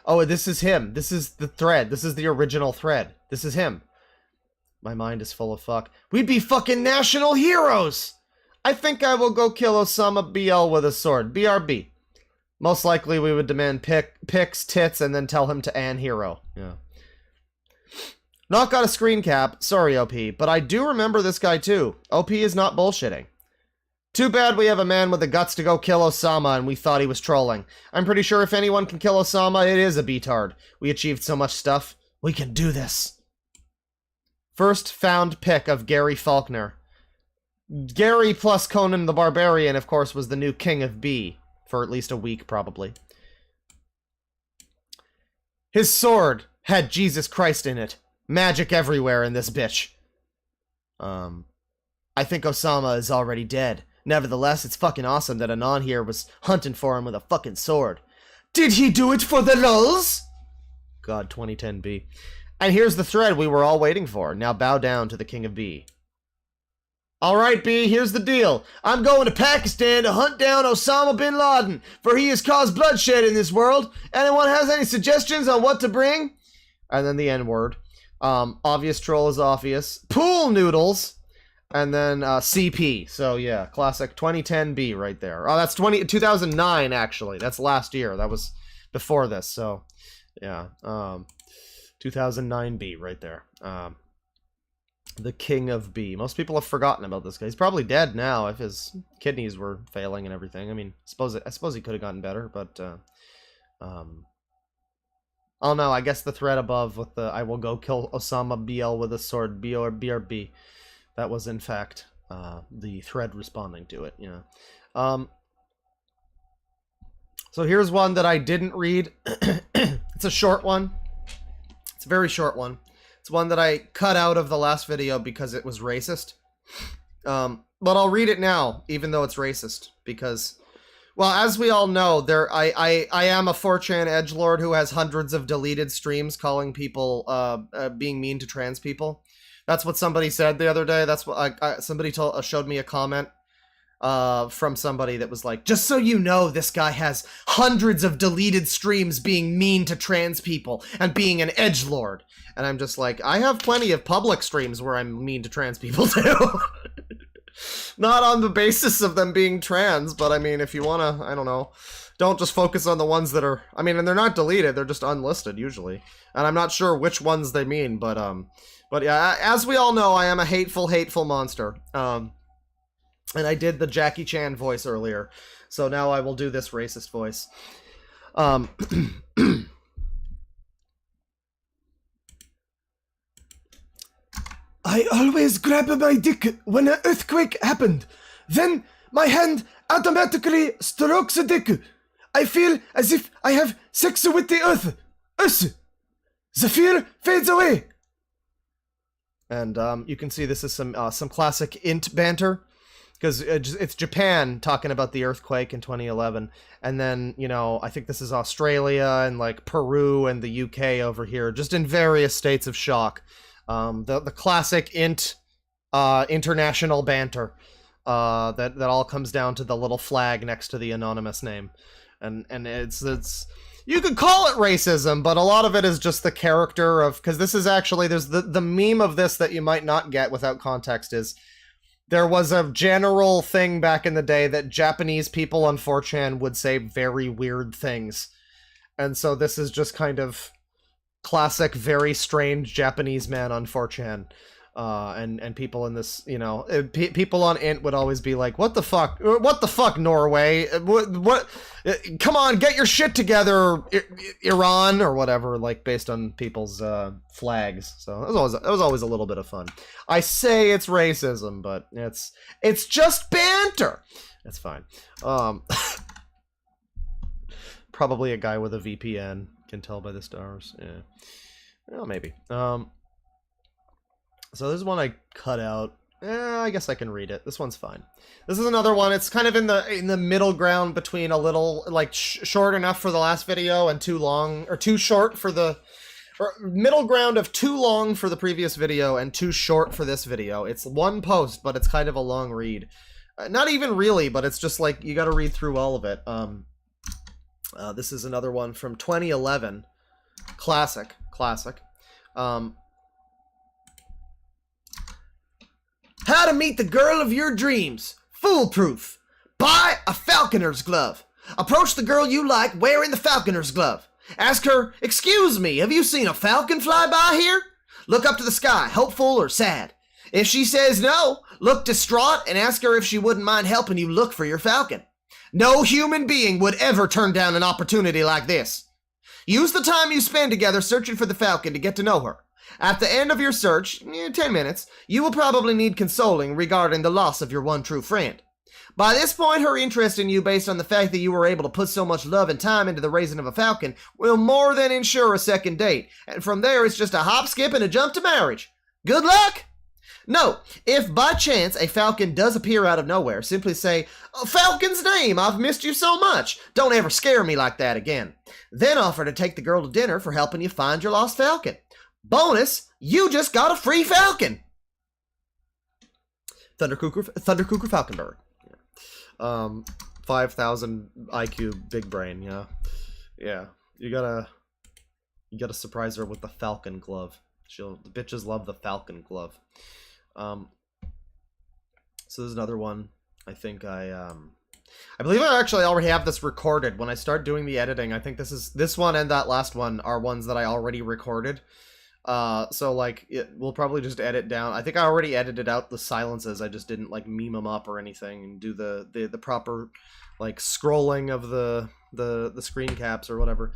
Oh, this is him. This is the thread. This is the original thread. This is him. My mind is full of fuck. We'd be fucking national heroes! I think I will go kill Osama BL with a sword. BRB. Most likely we would demand pics, tits, and then tell him to an hero. Yeah. Not got a screen cap. Sorry, OP. But I do remember this guy, too. OP is not bullshitting. Too bad we have a man with the guts to go kill Osama and we thought he was trolling. I'm pretty sure if anyone can kill Osama, it is a beatard. We achieved so much stuff. We can do this. First found pic of Gary Faulkner. Gary plus Conan the Barbarian, of course, was the new king of B. For at least a week, probably. His sword had Jesus Christ in it. Magic everywhere in this bitch. I think Osama is already dead. Nevertheless, it's fucking awesome that Anon here was hunting for him with a fucking sword. Did he do it for the lulz? God, 2010B. And here's the thread we were all waiting for. Now bow down to the king of B. Alright, B, here's the deal. I'm going to Pakistan to hunt down Osama bin Laden, for he has caused bloodshed in this world. Anyone has any suggestions on what to bring? And then the N-word. Obvious troll is obvious. Pool noodles. And then CP. So yeah, classic 2010B right there. Oh, that's 2009 actually. That's last year. That was before this. So yeah, 2009B right there. The king of B. Most people have forgotten about this guy. He's probably dead now if his kidneys were failing and everything. I mean, I suppose he could have gotten better, but oh no, I guess the thread above with the I will go kill Osama BL with a sword, B or BRB. That was, in fact, the thread responding to it, you know. So here's one that I didn't read. It's a short one. It's a very short one. It's one that I cut out of the last video because it was racist. But I'll read it now, even though it's racist, because, well, as we all know, I am a 4chan edgelord who has hundreds of deleted streams calling people, being mean to trans people. That's what somebody said the other day. That's what somebody showed me a comment from somebody that was like, just so you know, this guy has hundreds of deleted streams being mean to trans people and being an edgelord. And I'm just like, I have plenty of public streams where I'm mean to trans people too. Not on the basis of them being trans, but I mean, if you want to, I don't know, don't just focus on the ones that are, I mean, and they're not deleted, they're just unlisted usually. And I'm not sure which ones they mean, but yeah, as we all know, I am a hateful, hateful monster. And I did the Jackie Chan voice earlier, so now I will do this racist voice. I always grab my dick when an earthquake happened. Then my hand automatically strokes the dick. I feel as if I have sex with the earth. The fear fades away. And you can see this is some classic int banter, because it's Japan talking about the earthquake in 2011, and then, you know, I think this is Australia and like Peru and the UK over here, just in various states of shock. The classic int international banter that all comes down to the little flag next to the anonymous name, and it's you could call it racism, but a lot of it is just the character of, because this is actually, there's the meme of this that you might not get without context is, there was a general thing back in the day that Japanese people on 4chan would say very weird things. And so this is just kind of classic, very strange Japanese man on 4chan. And people in this, you know, people on int would always be like, what the fuck, Norway, what, come on, get your shit together, Iran, or whatever, like, based on people's flags. So it was always a little bit of fun. I say it's racism, but it's just banter. It's fine. Probably a guy with a VPN, can tell by the stars. Yeah, well, maybe. So this is one I cut out. I guess I can read it. This one's fine. This is another one. It's kind of in the middle ground between a little, like, short enough for the last video and too long, or too short for the, or middle ground of too long for the previous video and too short for this video. It's one post, but it's kind of a long read. Not even really, but it's just like, you gotta read through all of it. This is another one from 2011. Classic. How to meet the girl of your dreams. Foolproof. Buy a falconer's glove. Approach the girl you like wearing the falconer's glove. Ask her, excuse me, have you seen a falcon fly by here? Look up to the sky, hopeful or sad. If she says no, look distraught and ask her if she wouldn't mind helping you look for your falcon. No human being would ever turn down an opportunity like this. Use the time you spend together searching for the falcon to get to know her. At the end of your search, 10 minutes, you will probably need consoling regarding the loss of your one true friend. By this point, her interest in you based on the fact that you were able to put so much love and time into the raising of a falcon will more than ensure a second date, and from there it's just a hop, skip, and a jump to marriage. Good luck! No, if by chance a falcon does appear out of nowhere, simply say, "Oh, Falcon's name, I've missed you so much. Don't ever scare me like that again." Then offer to take the girl to dinner for helping you find your lost falcon. Bonus, you just got a free falcon! Thundercucker Falconberg. 5,000 IQ big brain, yeah. Yeah, you gotta surprise her with the falcon glove. The bitches love the falcon glove. So there's another one. I think I believe I actually already have this recorded. When I start doing the editing, I think this one and that last one are ones that I already recorded. So like we'll probably just edit down. I think I already edited out the silences. I just didn't like meme them up or anything and do the proper like scrolling of the screen caps or whatever.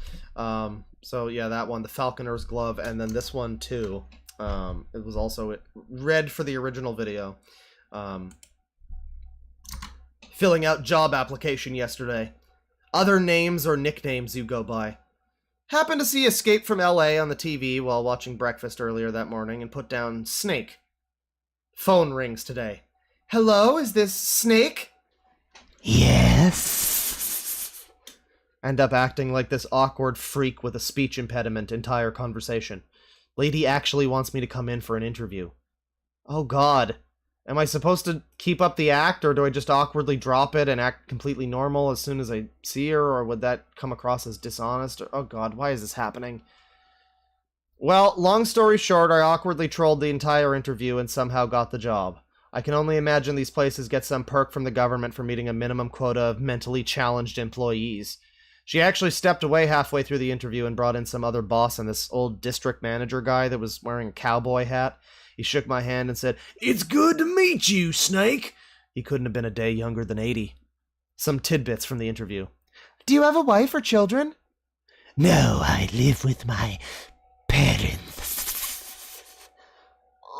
So yeah, that one, the Falconer's Glove, and then this one too. It was also read for the original video. Filling out job application yesterday. Other names or nicknames you go by. Happened to see Escape from LA on the TV while watching breakfast earlier that morning and put down Snake. Phone rings today. Hello, is this Snake? Yes. End up acting like this awkward freak with a speech impediment entire conversation. Lady actually wants me to come in for an interview. Oh god. Am I supposed to keep up the act, or do I just awkwardly drop it and act completely normal as soon as I see her, or would that come across as dishonest? Oh god, why is this happening? Well, long story short, I awkwardly trolled the entire interview and somehow got the job. I can only imagine these places get some perk from the government for meeting a minimum quota of mentally challenged employees. She actually stepped away halfway through the interview and brought in some other boss and this old district manager guy that was wearing a cowboy hat. He shook my hand and said, "It's good to meet you, Snake." He couldn't have been a day younger than 80. Some tidbits from the interview. Do you have a wife or children? No, I live with my parents.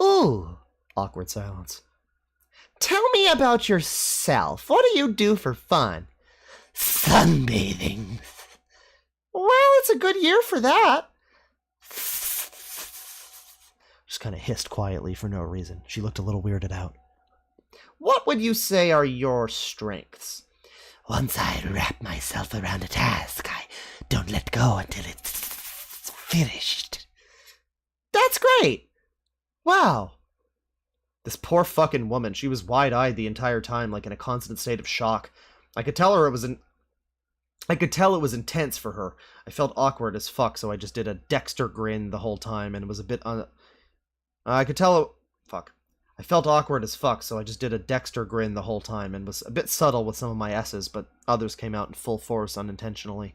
Ooh. Awkward silence. Tell me about yourself. What do you do for fun? Sunbathing. Well, it's a good year for that. Just kind of hissed quietly for no reason. She looked a little weirded out. What would you say are your strengths? Once I wrap myself around a task, I don't let go until it's finished. That's great. Wow. This poor fucking woman, she was wide-eyed the entire time, like in a constant state of shock. I could tell it was intense for her. I felt awkward as fuck, so I just did a Dexter grin the whole time, and it was a bit I felt awkward as fuck, so I just did a Dexter grin the whole time, and was a bit subtle with some of my S's, but others came out in full force unintentionally.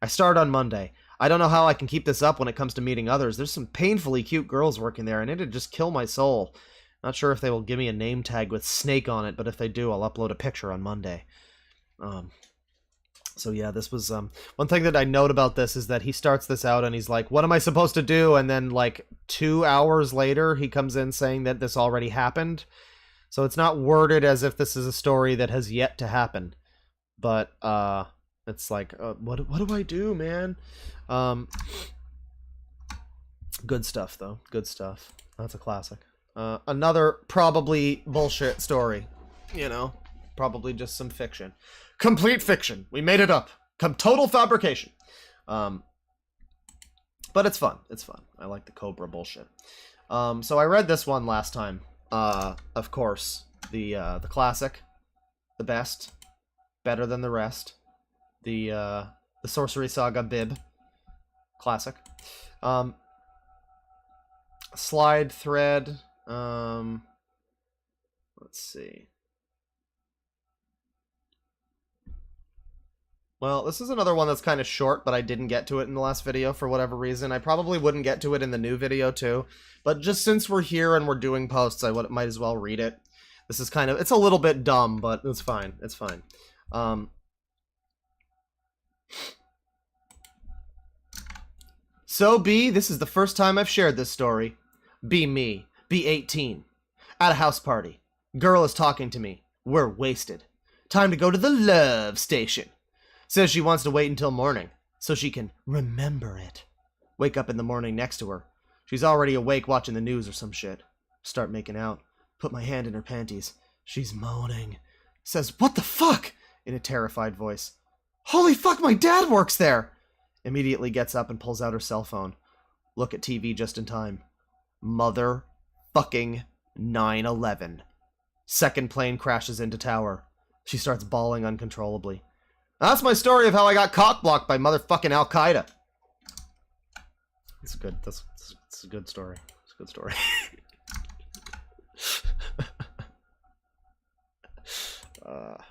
I start on Monday. I don't know how I can keep this up when it comes to meeting others. There's some painfully cute girls working there, and it'd just kill my soul. Not sure if they will give me a name tag with Snake on it, but if they do, I'll upload a picture on Monday. So yeah, this was, one thing that I note about this is that he starts this out and he's like, what am I supposed to do? And then like 2 hours later, he comes in saying that this already happened. So it's not worded as if this is a story that has yet to happen. But, it's like, what do I do, man? Good stuff, though. Good stuff. That's a classic. Another probably bullshit story. You know, probably just some fiction. Complete fiction. We made it up. Total fabrication. But it's fun. It's fun. I like the Cobra bullshit. So I read this one last time. Of course, the classic, the best, better than the rest. The Sorcery Saga Bib. Classic. Slide thread. Let's see. Well, this is another one that's kind of short, but I didn't get to it in the last video for whatever reason. I probably wouldn't get to it in the new video too, but just since we're here and we're doing posts, I might as well read it. This is kind of, it's a little bit dumb, but it's fine. It's fine. So B, this is the first time I've shared this story. Be me. Be 18. At a house party. Girl is talking to me. We're wasted. Time to go to the love station. Says she wants to wait until morning, so she can remember it. Wake up in the morning next to her. She's already awake watching the news or some shit. Start making out. Put my hand in her panties. She's moaning. Says, "What the fuck?" in a terrified voice. "Holy fuck, my dad works there!" Immediately gets up and pulls out her cell phone. Look at TV just in time. Mother fucking 9/11. Second plane crashes into tower. She starts bawling uncontrollably. That's my story of how I got cock-blocked by motherfucking Al-Qaeda. It's good. That's a good story. It's a good story.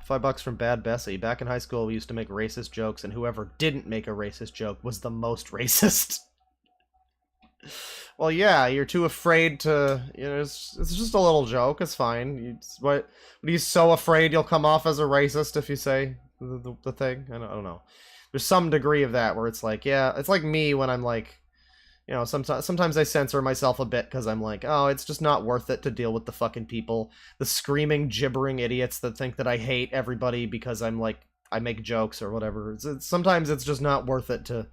$5 from Bad Bessie. Back in high school, we used to make racist jokes, and whoever didn't make a racist joke was the most racist. Well, yeah, you're too afraid to, you know, it's just a little joke. It's fine. What are you so afraid you'll come off as a racist if you say the thing? I don't know. There's some degree of that where it's like, yeah, it's like me when I'm like, you know, sometimes I censor myself a bit because I'm like, oh, it's just not worth it to deal with the fucking people, the screaming, gibbering idiots that think that I hate everybody because I'm like, I make jokes or whatever. Sometimes it's just not worth it to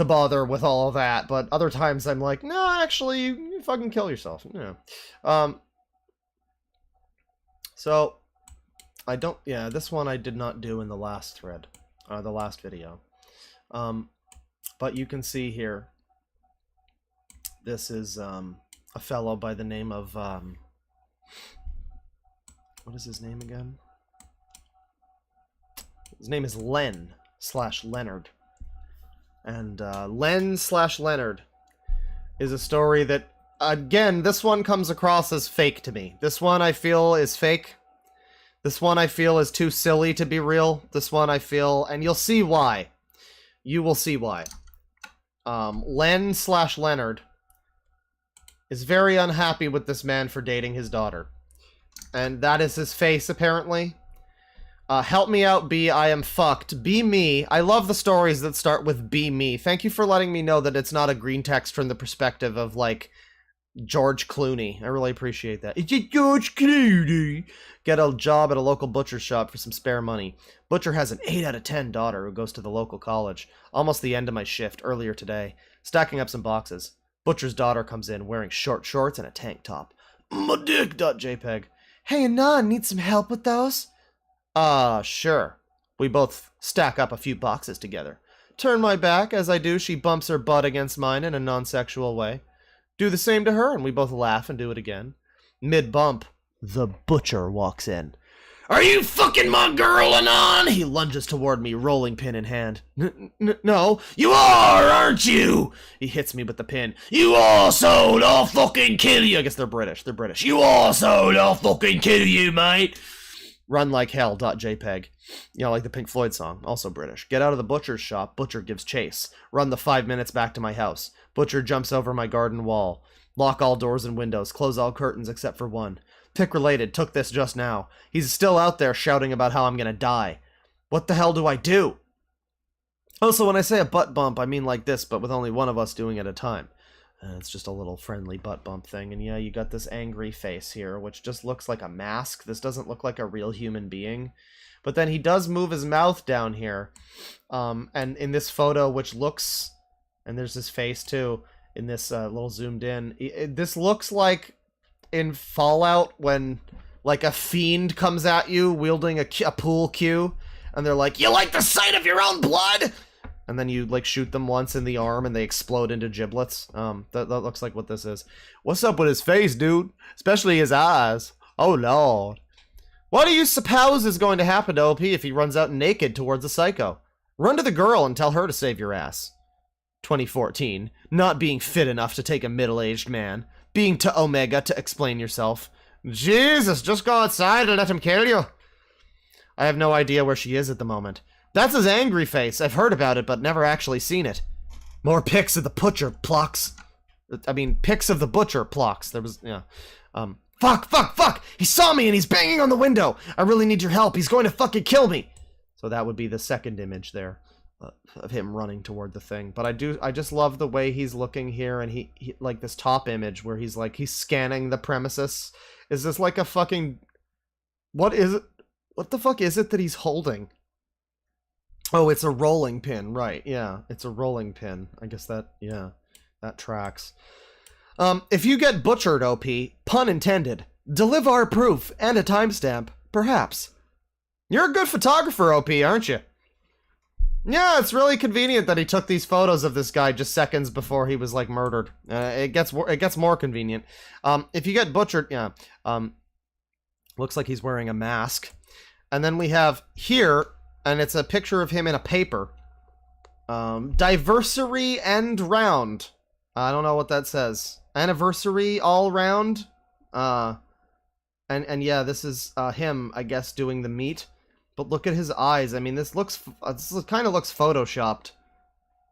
bother with all of that, but other times I'm like, no, actually, you fucking kill yourself. Yeah. So, I don't, yeah, this one I did not do in the last thread, the last video. But you can see here, this is a fellow by the name of, what is his name again? His name is Len/Leonard. And Len/Leonard is a story that, again, this one comes across as fake to me. This one I feel is fake. This one I feel is too silly to be real. This one I feel, and you'll see why. You will see why. Len/Leonard is very unhappy with this man for dating his daughter. And that is his face, apparently. Help me out, B. I am fucked. Be me. I love the stories that start with be me. Thank you for letting me know that it's not a green text from the perspective of, like, George Clooney. I really appreciate that. It's George Clooney. Get a job at a local butcher shop for some spare money. Butcher has an 8 out of 10 daughter who goes to the local college. Almost the end of my shift, earlier today. Stacking up some boxes. Butcher's daughter comes in wearing short shorts and a tank top. My dick.jpg. Hey, Anon, need some help with those? Sure. We both stack up a few boxes together. Turn my back. As I do, she bumps her butt against mine in a non-sexual way. Do the same to her, and we both laugh and do it again. Mid-bump, the butcher walks in. Are you fucking my girl, Anon? He lunges toward me, rolling pin in hand. No. You are, aren't you? He hits me with the pin. You also, I'll fucking kill you. I guess they're British. They're British. You also, I'll fucking kill you, mate. Run like hell.jpg. You know, like the Pink Floyd song. Also British. Get out of the butcher's shop. Butcher gives chase. Run the 5 minutes back to my house. Butcher jumps over my garden wall. Lock all doors and windows. Close all curtains except for one. Pick related. Took this just now. He's still out there shouting about how I'm gonna die. What the hell do I do? Also, when I say a butt bump, I mean like this, but with only one of us doing it at a time. It's just a little friendly butt bump thing. And yeah, you got this angry face here, which just looks like a mask. This doesn't look like a real human being. But then he does move his mouth down here. And in this photo, which looks... And there's his face, too, in this little zoomed in. This looks like in Fallout when, like, a fiend comes at you wielding a pool cue. And they're like, you like the sight of your own blood? And then you, like, shoot them once in the arm and they explode into giblets. That looks like what this is. What's up with his face, dude? Especially his eyes. Oh, Lord. What do you suppose is going to happen to OP if he runs out naked towards a psycho? Run to the girl and tell her to save your ass. 2014. Not being fit enough to take a middle-aged man. Being to Omega to explain yourself. Jesus, just go outside and let him kill you. I have no idea where she is at the moment. That's his angry face. I've heard about it, but never actually seen it. More pics of the butcher, Plux. I mean, pics of the butcher, Plux. There was, yeah. Fuck! He saw me and he's banging on the window! I really need your help. He's going to fucking kill me! So that would be the second image there. Of him running toward the thing. But I just love the way he's looking here, and he like this top image where he's like, he's scanning the premises. Is this like a fucking... What is it? What the fuck is it that he's holding? Oh, it's a rolling pin, right, yeah. It's a rolling pin. I guess that, yeah, that tracks. If you get butchered, OP, pun intended, deliver proof and a timestamp, perhaps. You're a good photographer, OP, aren't you? Yeah, it's really convenient that he took these photos of this guy just seconds before he was, like, murdered. It gets more convenient. If you get butchered, yeah. Looks like he's wearing a mask. And then we have here, and it's a picture of him in a paper. Diversary end round. I don't know what that says. Anniversary all round. And yeah, this is him, I guess, doing the meat. But look at his eyes. I mean, this kind of looks photoshopped.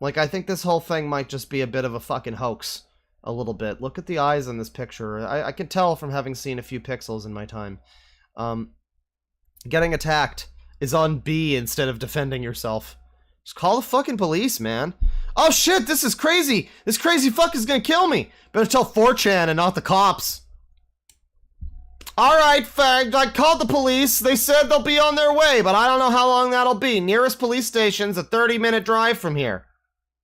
Like, I think this whole thing might just be a bit of a fucking hoax. A little bit. Look at the eyes in this picture. I can tell from having seen a few pixels in my time. Getting attacked is on B instead of defending yourself. Just call the fucking police, man. Oh shit, this is crazy! This crazy fuck is gonna kill me! Better tell 4chan and not the cops. Alright, fag, I called the police. They said they'll be on their way, but I don't know how long that'll be. Nearest police station's a 30-minute drive from here.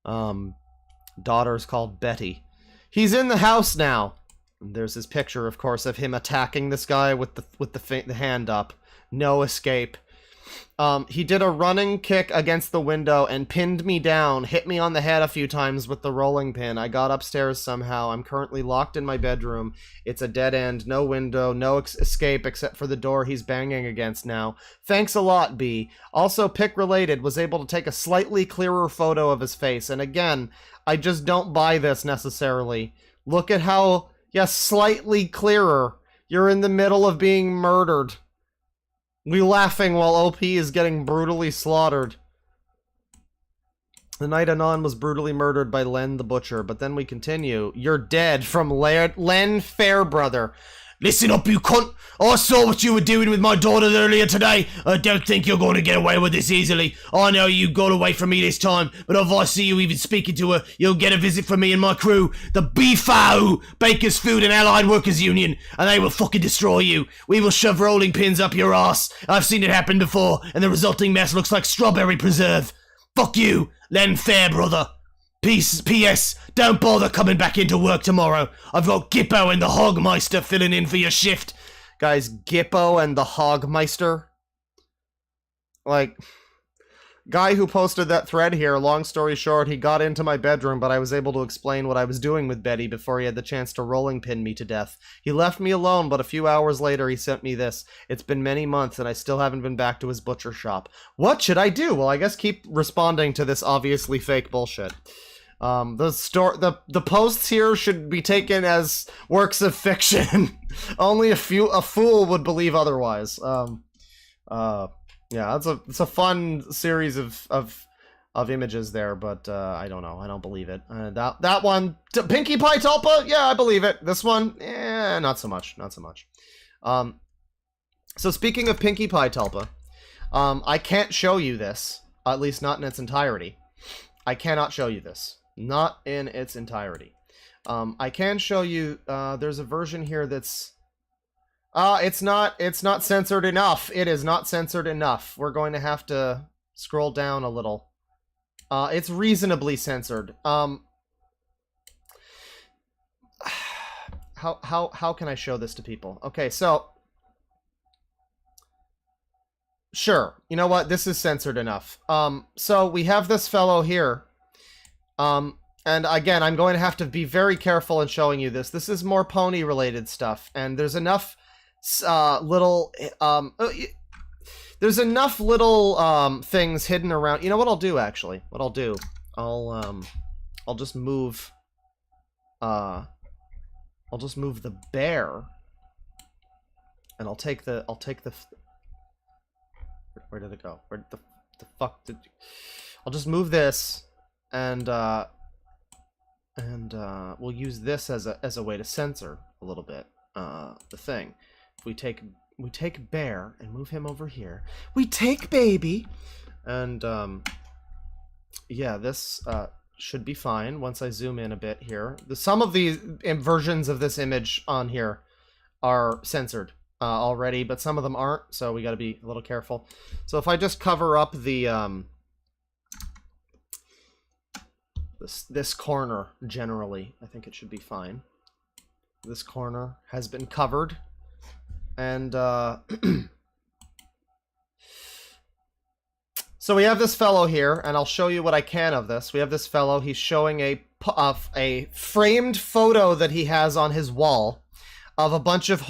Daughter's called Betty. He's in the house now. And there's his picture, of course, of him attacking this guy with the hand up. No escape. He did a running kick against the window and pinned me down, hit me on the head a few times with the rolling pin. I got upstairs somehow. I'm currently locked in my bedroom. It's a dead end, no window, no escape except for the door he's banging against now. Thanks a lot, B. Also, pic related, was able to take a slightly clearer photo of his face. And again, I just don't buy this necessarily. Look at how, yes, slightly clearer. You're in the middle of being murdered. We laughing while OP is getting brutally slaughtered. The night Anon was brutally murdered by Len the Butcher, but then we continue. You're dead from Len Fairbrother. Listen up, you cunt! I saw what you were doing with my daughter earlier today. I don't think you're going to get away with this easily. I know you got away from me this time, but if I see you even speaking to her, you'll get a visit from me and my crew, the BFAU, Bakers Food and Allied Workers Union, and they will fucking destroy you. We will shove rolling pins up your ass. I've seen it happen before, and the resulting mess looks like strawberry preserve. Fuck you, Len Fairbrother. P.S. Don't bother coming back into work tomorrow. I've got Gippo and the Hogmeister filling in for your shift. Guys, Gippo and the Hogmeister? Like, guy who posted that thread here, long story short, he got into my bedroom, but I was able to explain what I was doing with Betty before he had the chance to rolling pin me to death. He left me alone, but a few hours later he sent me this. It's been many months and I still haven't been back to his butcher shop. What should I do? Well, I guess keep responding to this obviously fake bullshit. The posts here should be taken as works of fiction. Only a fool would believe otherwise. Yeah, it's a fun series of images there, but I don't know. I don't believe it. That one, Pinkie Pie Tulpa, yeah, I believe it. This one, not so much. Not so much. So speaking of Pinkie Pie Tulpa, I can't show you this, at least not in its entirety. I cannot show you this. Not in its entirety. I can show you, there's a version here that's, it's not censored enough. It is not censored enough. We're going to have to scroll down a little. It's reasonably censored. How can I show this to people? Okay, so, sure. You know what? This is censored enough. So we have this fellow here. And again, I'm going to have to be very careful in showing you this. This is more pony-related stuff, and there's enough there's enough little things hidden around. You know what I'll do, actually? What I'll do, I'll just move the bear, and I'll take the where did it go? The fuck did... I'll just move this, and we'll use this as a way to censor a little bit the thing. If we take Bear and move him over here. We take Baby, and yeah, this should be fine once I zoom in a bit here. Some of the versions of this image on here are censored already, but some of them aren't, so we got to be a little careful. So if I just cover up the this corner generally, I think it should be fine. This corner has been covered, and so we have this fellow here, and I'll show you what I can of this. We have this fellow. He's showing a framed photo that he has on his wall of a bunch of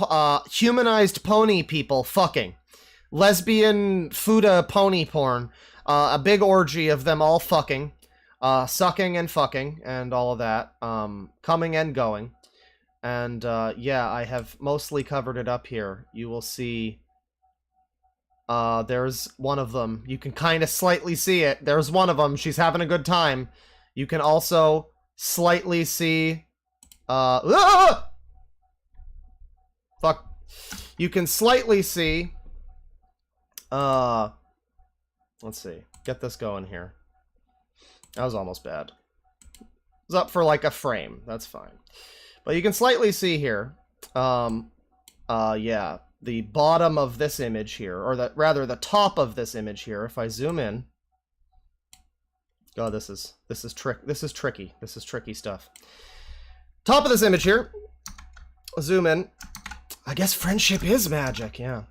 humanized pony people fucking. Lesbian Fuda pony porn. A big orgy of them all fucking. Sucking and fucking, and all of that. Coming and going. And yeah, I have mostly covered it up here. You will see... there's one of them. You can kind of slightly see it. There's one of them. She's having a good time. You can also slightly see... Fuck. You can slightly see... let's see. Get this going here. That was almost bad. It was up for like a frame. That's fine. But you can slightly see here. Yeah. The bottom of this image here, or rather the top of this image here, if I zoom in. Oh, this is tricky. This is tricky stuff. Top of this image here. Zoom in. I guess friendship is magic, yeah.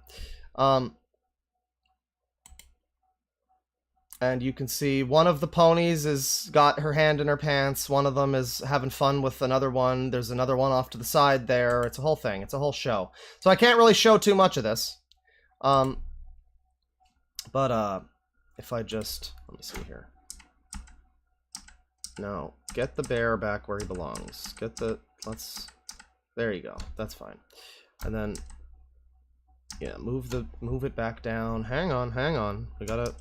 And you can see one of the ponies has got her hand in her pants. One of them is having fun with another one. There's another one off to the side there. It's a whole thing. It's a whole show. So I can't really show too much of this. But if I just... Let me see here. No. Get the bear back where he belongs. Get the... Let's... There you go. That's fine. And then... Yeah, move it back down. Hang on. We gotta...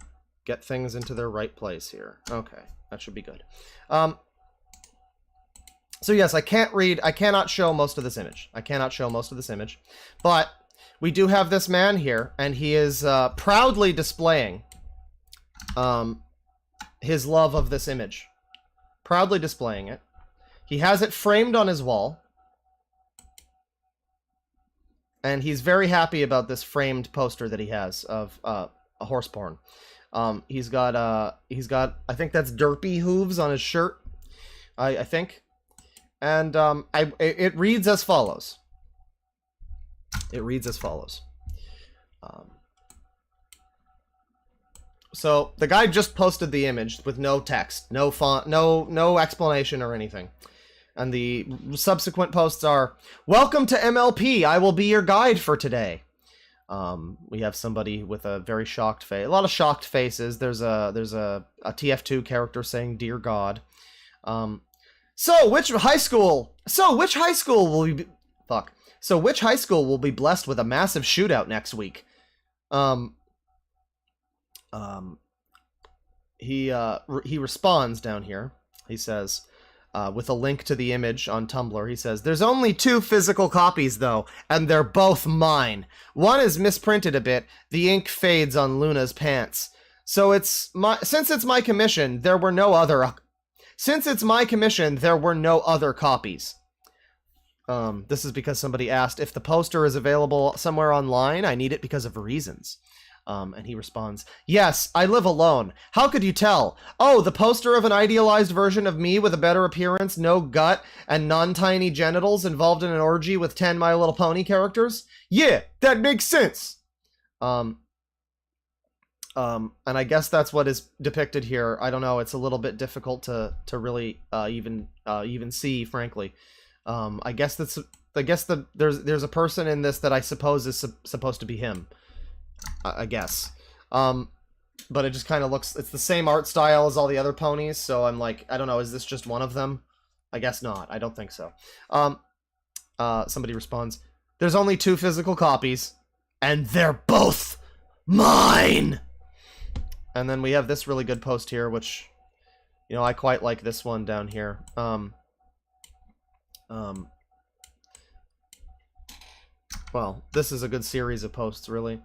get things into their right place here. Okay, that should be good. So yes, I cannot show most of this image. But we do have this man here, and he is proudly displaying his love of this image. Proudly displaying it. He has it framed on his wall. And he's very happy about this framed poster that he has of a horse porn. He's got I think that's derpy hooves on his shirt. I think. And it reads as follows. So the guy just posted the image with no text, no font, no explanation or anything. And the subsequent posts are, "Welcome to MLP. I will be your guide for today." We have somebody with a very shocked face. A lot of shocked faces. There's a TF2 character saying, "Dear God." So which high school will be... Fuck. So which high school will be blessed with a massive shootout next week? He responds down here. He says... with a link to the image on Tumblr, he says, "There's only 2 physical copies, though, and they're both mine. One is misprinted a bit. The ink fades on Luna's pants. So since it's my commission, there were no other copies." This is because somebody asked if the poster is available somewhere online. I need it because of reasons. And he responds, "Yes, I live alone. How could you tell? Oh, the poster of an idealized version of me with a better appearance, no gut, and non-tiny genitals involved in an orgy with 10 My Little Pony characters? Yeah, that makes sense." And I guess that's what is depicted here. I don't know. It's a little bit difficult to really even see, frankly. I guess there's a person in this that I suppose is supposed to be him. I guess. But it just kind of looks... It's the same art style as all the other ponies, so I'm like, I don't know, is this just one of them? I guess not. I don't think so. Somebody responds, "There's only 2 physical copies, and they're both mine!" And then we have this really good post here, which, you know, I quite like this one down here. Well, this is a good series of posts, really.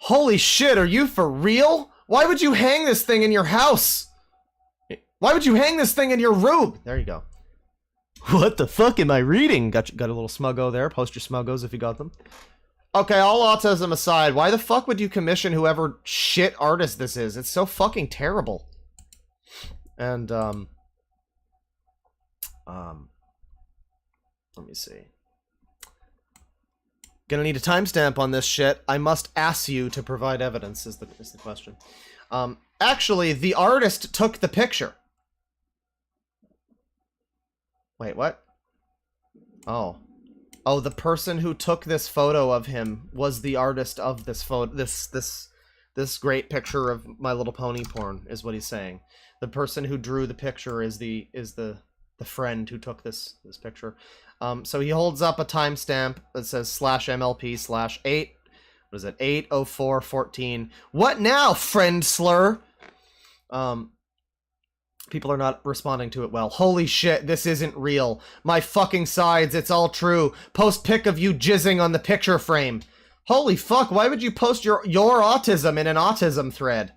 Holy shit, are you for real? Why would you hang this thing in your house? Why would you hang this thing in your room? There you go. What the fuck am I reading? Got a little smuggo there. Post your smuggos if you got them. Okay, all autism aside, why the fuck would you commission whoever shit artist this is? It's so fucking terrible. And, let me see. Gonna need a timestamp on this shit. I must ask you to provide evidence, is the question. Actually, the artist took the picture. Wait, what? Oh. Oh, the person who took this photo of him was the artist of this photo. This great picture of My Little Pony porn is what he's saying. The person who drew the picture is the friend who took this picture. So he holds up a timestamp that says /MLP/8. What is it? 8/04/14. What now, friend slur? People are not responding to it well. Holy shit, this isn't real. My fucking sides, it's all true. Post pic of you jizzing on the picture frame. Holy fuck, why would you post your autism in an autism thread?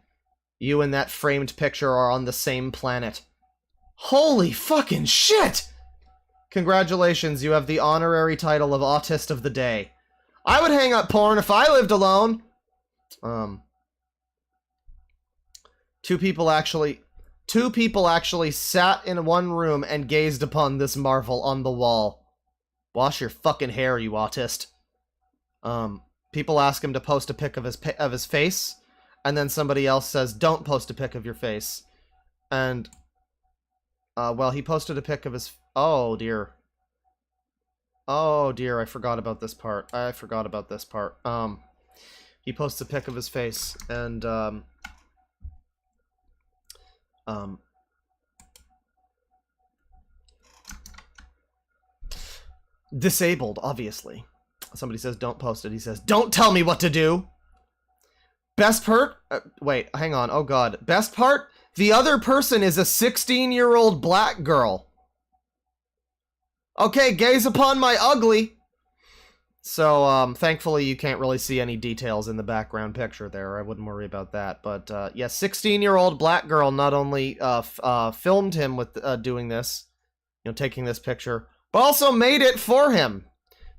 You and that framed picture are on the same planet. Holy fucking shit! Congratulations, you have the honorary title of Autist of the Day. I would hang up porn if I lived alone. Two people actually sat in one room and gazed upon this marvel on the wall. Wash your fucking hair, you autist. People ask him to post a pic of his face, and then somebody else says, "Don't post a pic of your face." And well, he posted a pic of his... Oh, dear. Oh, dear, I forgot about this part. He posts a pic of his face, and, disabled, obviously. Somebody says, don't post it. He says, don't tell me what to do! Best part? Wait, hang on. Oh, God. Best part? The other person is a 16-year-old black girl. Okay, gaze upon my ugly. So, thankfully you can't really see any details in the background picture there. I wouldn't worry about that. But, yeah, 16-year-old black girl not only, filmed him with, doing this, you know, taking this picture, but also made it for him.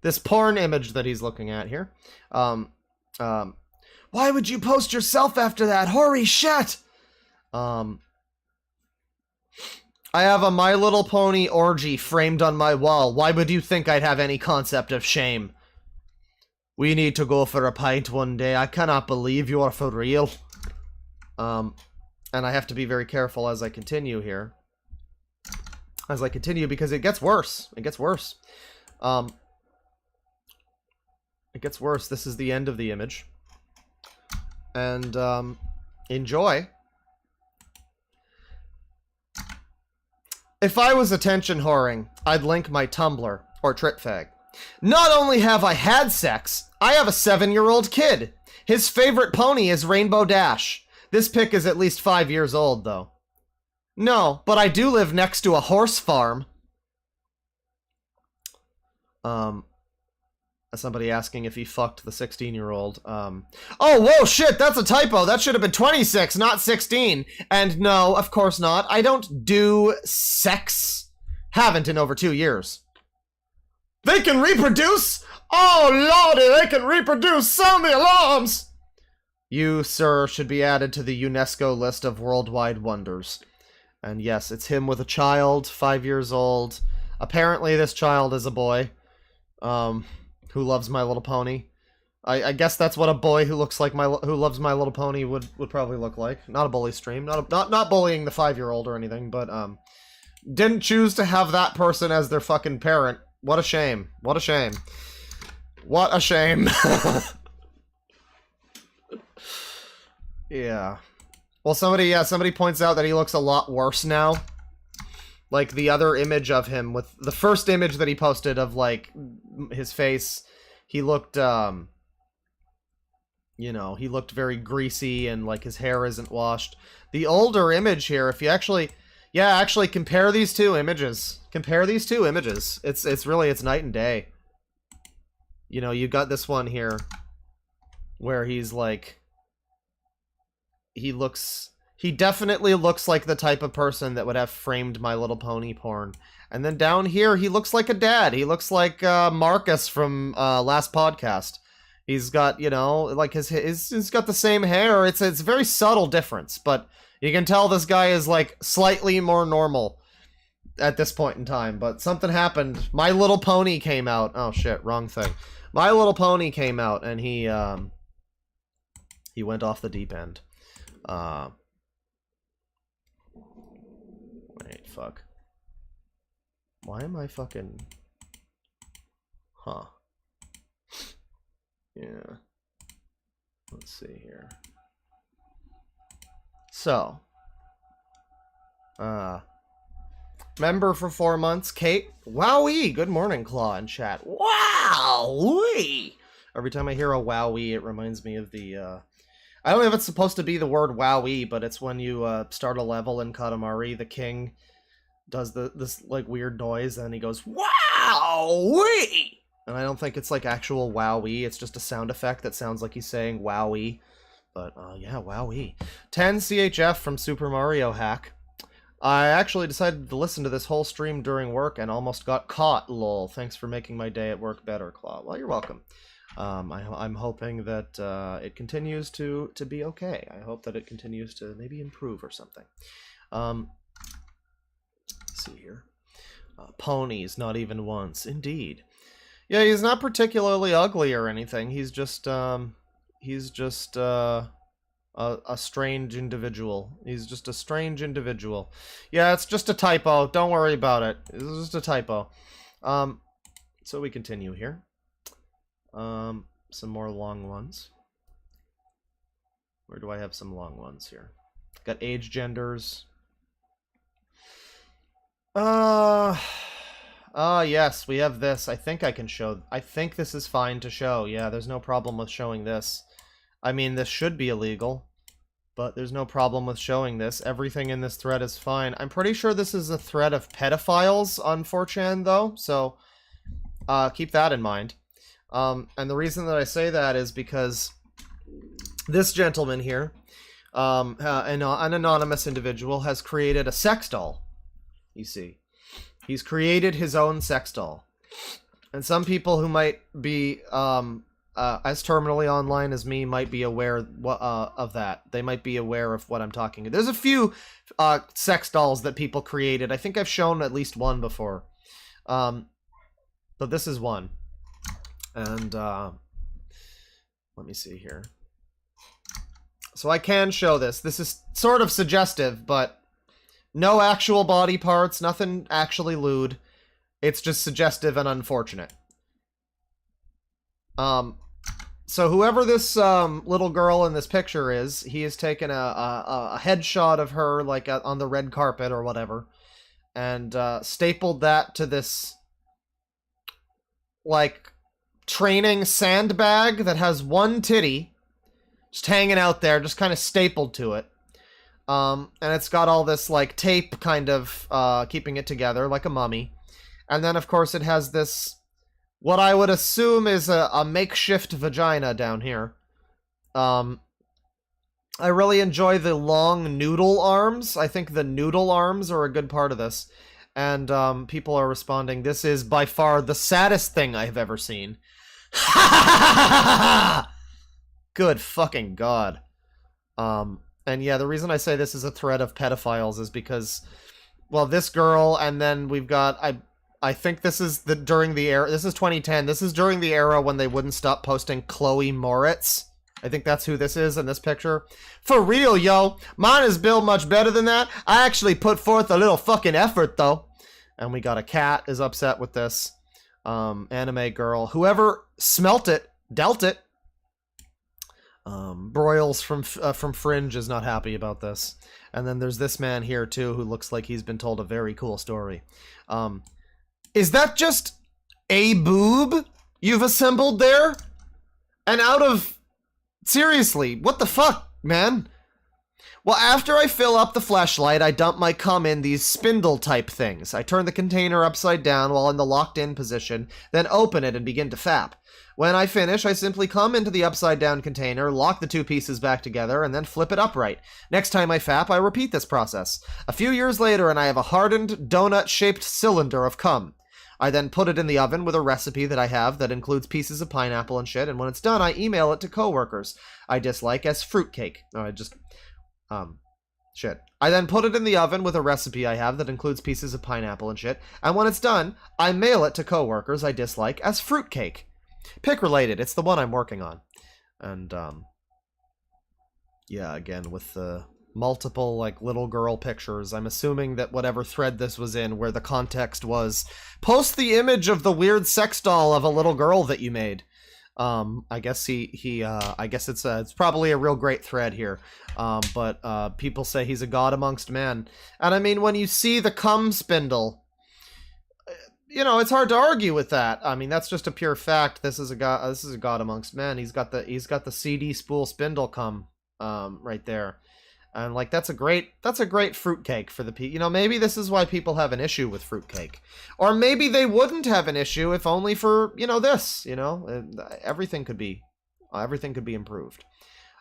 This porn image that he's looking at here. Why would you post yourself after that? Holy shit! I have a My Little Pony orgy framed on my wall. Why would you think I'd have any concept of shame? We need to go for a pint one day. I cannot believe you are for real. And I have to be very careful as I continue here. Because it gets worse. It gets worse. It gets worse. This is the end of the image. And, enjoy. If I was attention whoring, I'd link my Tumblr, or TripFag. Not only have I had sex, I have a 7-year-old kid. His favorite pony is Rainbow Dash. This pic is at least 5 years old, though. No, but I do live next to a horse farm. Somebody asking if he fucked the 16-year-old. Oh, whoa, shit, that's a typo. That should have been 26, not 16. And no, of course not. I don't do sex. Haven't in over 2 years. They can reproduce? Oh, lordy, they can reproduce. Sound the alarms! You, sir, should be added to the UNESCO list of worldwide wonders. And yes, it's him with a child, 5 years old. Apparently this child is a boy. Who loves My Little Pony. I guess that's what a boy who loves My Little Pony would probably look like. Not a bully stream. Not bullying the 5-year-old or anything, but didn't choose to have that person as their fucking parent. What a shame. What a shame. What a shame. Yeah. Well, somebody points out that he looks a lot worse now. Like, the other image of him, with the first image that he posted of, like, his face, he looked, you you know, he looked very greasy and like his hair isn't washed. The older image here, if you actually, yeah, actually compare these two images. Compare these two images. It's really, it's night and day. You know, you got this one here where he's like, he definitely looks like the type of person that would have framed My Little Pony porn. And then down here, he looks like a dad. He looks like Marcus from last podcast. He's got, you know, like he's got the same hair. It's a very subtle difference, but you can tell this guy is like slightly more normal at this point in time. But something happened. My Little Pony came out. Oh shit, wrong thing. My Little Pony came out, and he went off the deep end. Wait, fuck. Why am I fucking... Huh. Yeah. Let's see here. So. Member for 4 months, Kate. Wowee! Good morning, Claw in chat. Wowee! Every time I hear a wowee, it reminds me of the, I don't know if it's supposed to be the word wowee, but it's when you, start a level in Katamari, the king does this, like, weird noise, and he goes, wowee! And I don't think it's, like, actual wowee, it's just a sound effect that sounds like he's saying wowee. But, yeah, wowee. 10 CHF from Super Mario Hack. I actually decided to listen to this whole stream during work and almost got caught, lol. Thanks for making my day at work better, Claw. Well, you're welcome. I'm hoping that it continues to be okay. I hope that it continues to maybe improve or something. Let's see here. Ponies, not even once. Indeed. Yeah, he's not particularly ugly or anything. He's just a strange individual. He's just a strange individual. Yeah, it's just a typo. Don't worry about it. It's just a typo. So we continue here. Some more long ones. Where do I have some long ones here? Got age genders. Yes, we have this. I think I can show. I think this is fine to show. Yeah, there's no problem with showing this. I mean, this should be illegal, but there's no problem with showing this. Everything in this thread is fine. I'm pretty sure this is a thread of pedophiles on 4chan, though, so keep that in mind. And the reason that I say that is because this gentleman here, an anonymous individual, has created a sex doll, you see. He's created his own sex doll. And some people who might be as terminally online as me might be aware of that. They might be aware of what I'm talking about. There's a few sex dolls that people created. I think I've shown at least one before. But this is one. And let me see here. So I can show this. This is sort of suggestive, but no actual body parts, nothing actually lewd. It's just suggestive and unfortunate. So whoever this little girl in this picture is, he has taken a headshot of her, like, on the red carpet or whatever, and stapled that to this, like, training sandbag that has one titty just hanging out there, just kind of stapled to it. And it's got all this, like, tape kind of keeping it together, like a mummy. And then, of course, it has this, what I would assume is a makeshift vagina down here. I really enjoy the long noodle arms. I think the noodle arms are a good part of this. And people are responding, this is by far the saddest thing I've ever seen. Good fucking God. And yeah, the reason I say this is a thread of pedophiles is because, well, this girl, and then we've got, I think this is during the era, this is 2010, this is during the era when they wouldn't stop posting Chloe Moritz. I think that's who this is in this picture. For real, yo, mine is built much better than that. I actually put forth a little fucking effort, though. And we got a cat is upset with this. Anime girl. Whoever smelt it, dealt it. Broyles from Fringe is not happy about this. And then there's this man here, too, who looks like he's been told a very cool story. Is that just a boob you've assembled there? And out of Seriously, what the fuck, man? Well, after I fill up the fleshlight, I dump my cum in these spindle-type things. I turn the container upside down while in the locked-in position, then open it and begin to fap. When I finish, I simply come into the upside-down container, lock the two pieces back together, and then flip it upright. Next time I fap, I repeat this process. A few years later, and I have a hardened, donut-shaped cylinder of cum. I then put it in the oven with a recipe that I have that includes pieces of pineapple and shit, and when it's done, I email it to coworkers I dislike as fruitcake. Shit. I then put it in the oven with a recipe I have that includes pieces of pineapple and shit, and when it's done, I mail it to coworkers I dislike as fruitcake. Pick related, it's the one I'm working on. And, yeah, again, with the multiple, like, little girl pictures, I'm assuming that whatever thread this was in, where the context was, post the image of the weird sex doll of a little girl that you made. I guess I guess it's probably a real great thread here. But people say he's a god amongst men. And I mean, when you see the cum spindle, you know, it's hard to argue with that. I mean, that's just a pure fact. This is a god amongst men. He's got the CD spool spindle cum, right there. And like that's a great fruitcake for the people. You know, maybe this is why people have an issue with fruitcake, or maybe they wouldn't have an issue if only for this. Everything could be improved.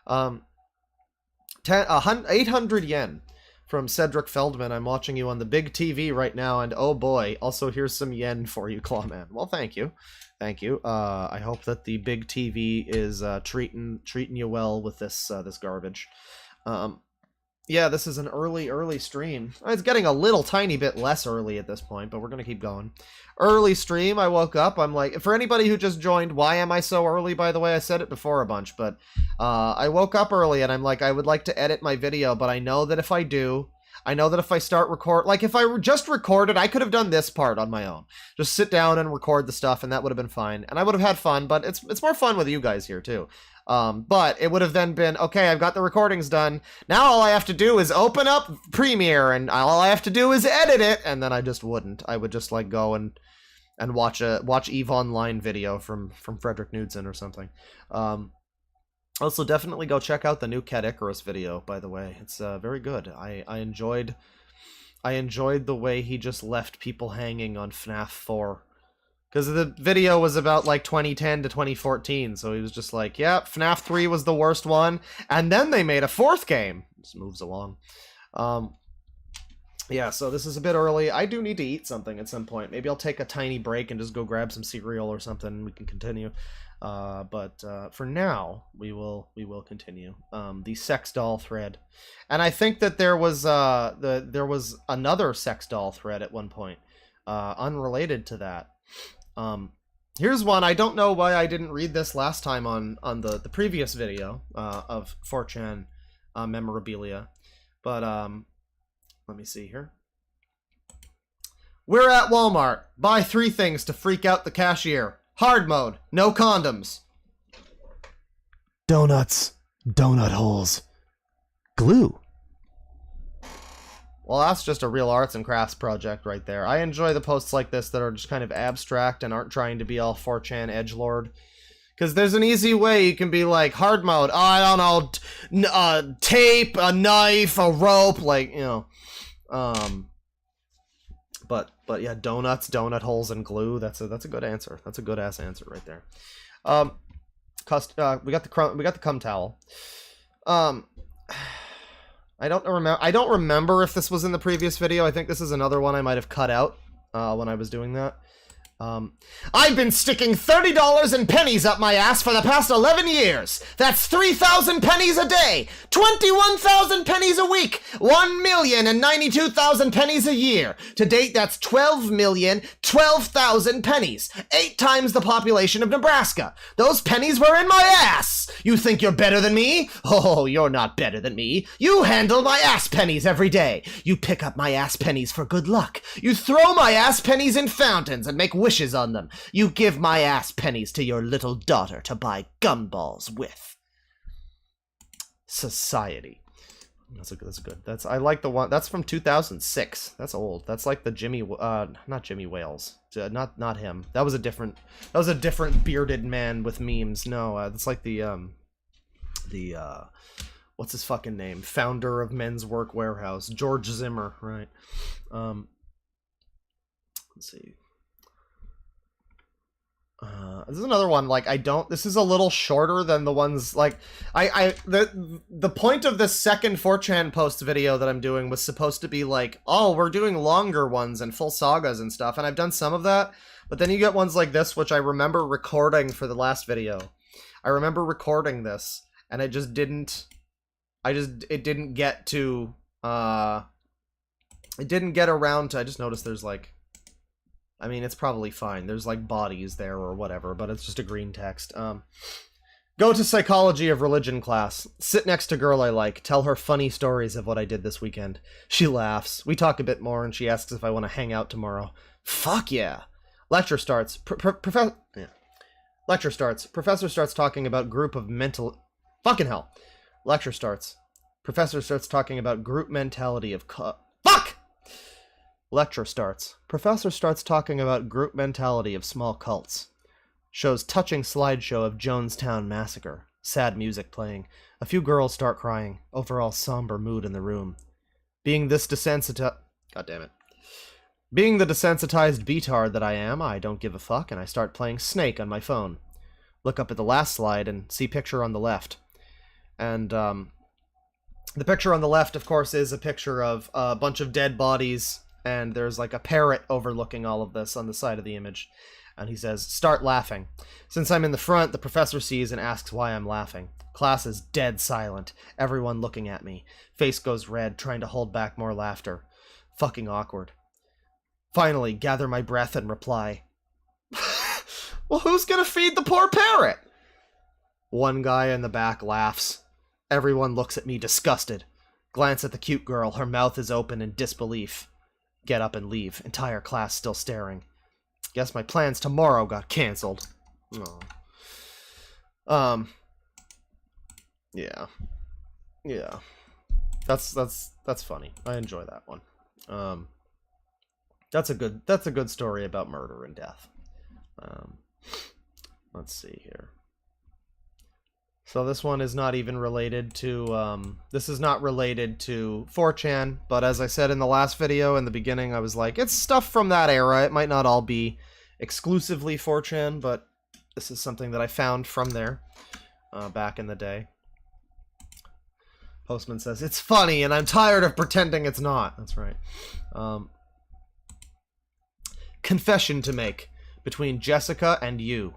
800 yen from Cedric Feldman. I'm watching you on the big TV right now, and oh boy, also here's some yen for you, Clawman. Well, thank you. I hope that the big TV is treating you well with this garbage. Yeah, this is an early stream. It's getting a little tiny bit less early at this point, but we're going to keep going. Early stream, I woke up, I'm like, for anybody who just joined, why am I so early, by the way? I said it before a bunch, but I woke up early and I'm like, I would like to edit my video, but I know that if I start like if I just recorded, I could have done this part on my own. Just sit down and record the stuff and that would have been fine. And I would have had fun, but it's more fun with you guys here too. But it would have then been, okay, I've got the recordings done. Now all I have to do is open up Premiere and all I have to do is edit it. And then I just wouldn't. I would just like go and watch EVE Online video from Frederick Knudsen or something. Also, definitely go check out the new Cat Icarus video, by the way. It's very good. I enjoyed the way he just left people hanging on FNAF 4. Because the video was about, like, 2010 to 2014, so he was just like, yeah, FNAF 3 was the worst one, and then they made a fourth game. Just moves along. Yeah, so this is a bit early. I do need to eat something at some point. Maybe I'll take a tiny break and just go grab some cereal or something, and we can continue. But for now, we will continue. The sex doll thread. And I think that there was another sex doll thread at one point, unrelated to that. Here's one. I don't know why I didn't read this last time on the previous video of 4chan memorabilia, but let me see here. We're at Walmart. Buy 3 things to freak out the cashier. Hard mode. No condoms. Donuts. Donut holes. Glue. Well, that's just a real arts and crafts project right there. I enjoy the posts like this that are just kind of abstract and aren't trying to be all 4chan edgelord. Because there's an easy way you can be like, hard mode, oh, I don't know, tape, a knife, a rope, like, But yeah, donuts, donut holes, and glue, that's a good answer. That's a good-ass answer right there. We got the cum towel. I don't remember if this was in the previous video. I think this is another one I might have cut out when I was doing that. I've been sticking $30 in pennies up my ass for the past 11 years. That's 3,000 pennies a day, 21,000 pennies a week, 1,092,000 pennies a year. To date, that's 12,012,000 pennies, 8 times the population of Nebraska. Those pennies were in my ass. You think you're better than me? Oh, you're not better than me. You handle my ass pennies every day. You pick up my ass pennies for good luck. You throw my ass pennies in fountains and make wishes on them. You give my ass pennies to your little daughter to buy gumballs with. Society. That's good. I like the one. That's from 2006. That's old. That's like the not Jimmy Wales. Not him. That was a different bearded man with memes. No, it's like the the what's his fucking name? Founder of Men's Work Warehouse, George Zimmer, right? Let's see. This is another one, like, this is a little shorter than the ones, like, the point of this second 4chan post video that I'm doing was supposed to be like, oh, we're doing longer ones and full sagas and stuff, and I've done some of that, but then you get ones like this, which I remember recording for the last video. I remember recording this, and it didn't get to, it didn't get around to, I just noticed there's, like, I mean, it's probably fine. There's, like, bodies there or whatever, but it's just a green text. Go to psychology of religion class. Sit next to girl I like. Tell her funny stories of what I did this weekend. She laughs. We talk a bit more, and she asks if I want to hang out tomorrow. Fuck yeah. Lecture starts. Lecture starts. Professor starts talking about group of mental... Fucking hell. Lecture starts. Professor starts talking about group mentality of... Fuck! Lecture starts. Professor starts talking about group mentality of small cults. Shows touching slideshow of Jonestown Massacre. Sad music playing. A few girls start crying. Overall somber mood in the room. Being this desensitized... God damn it. Being the desensitized beatard that I am, I don't give a fuck, and I start playing Snake on my phone. Look up at the last slide and see picture on the left. And, the picture on the left, of course, is a picture of a bunch of dead bodies, and there's like a parrot overlooking all of this on the side of the image. And he says, start laughing. Since I'm in the front, the professor sees and asks why I'm laughing. Class is dead silent. Everyone looking at me. Face goes red, trying to hold back more laughter. Fucking awkward. Finally, gather my breath and reply. Well, who's gonna feed the poor parrot? One guy in the back laughs. Everyone looks at me disgusted. Glance at the cute girl. Her mouth is open in disbelief. Get up and leave. Entire class still staring. Guess my plans tomorrow got cancelled. Oh. Yeah. Yeah. That's funny. I enjoy that one. That's a good story about murder and death. Let's see here. So this one is not even related to, this is not related to 4chan, but as I said in the last video in the beginning, I was like, it's stuff from that era. It might not all be exclusively 4chan, but this is something that I found from there, back in the day. Postman says, it's funny, and I'm tired of pretending it's not. That's right. Confession to make between Jessica and you.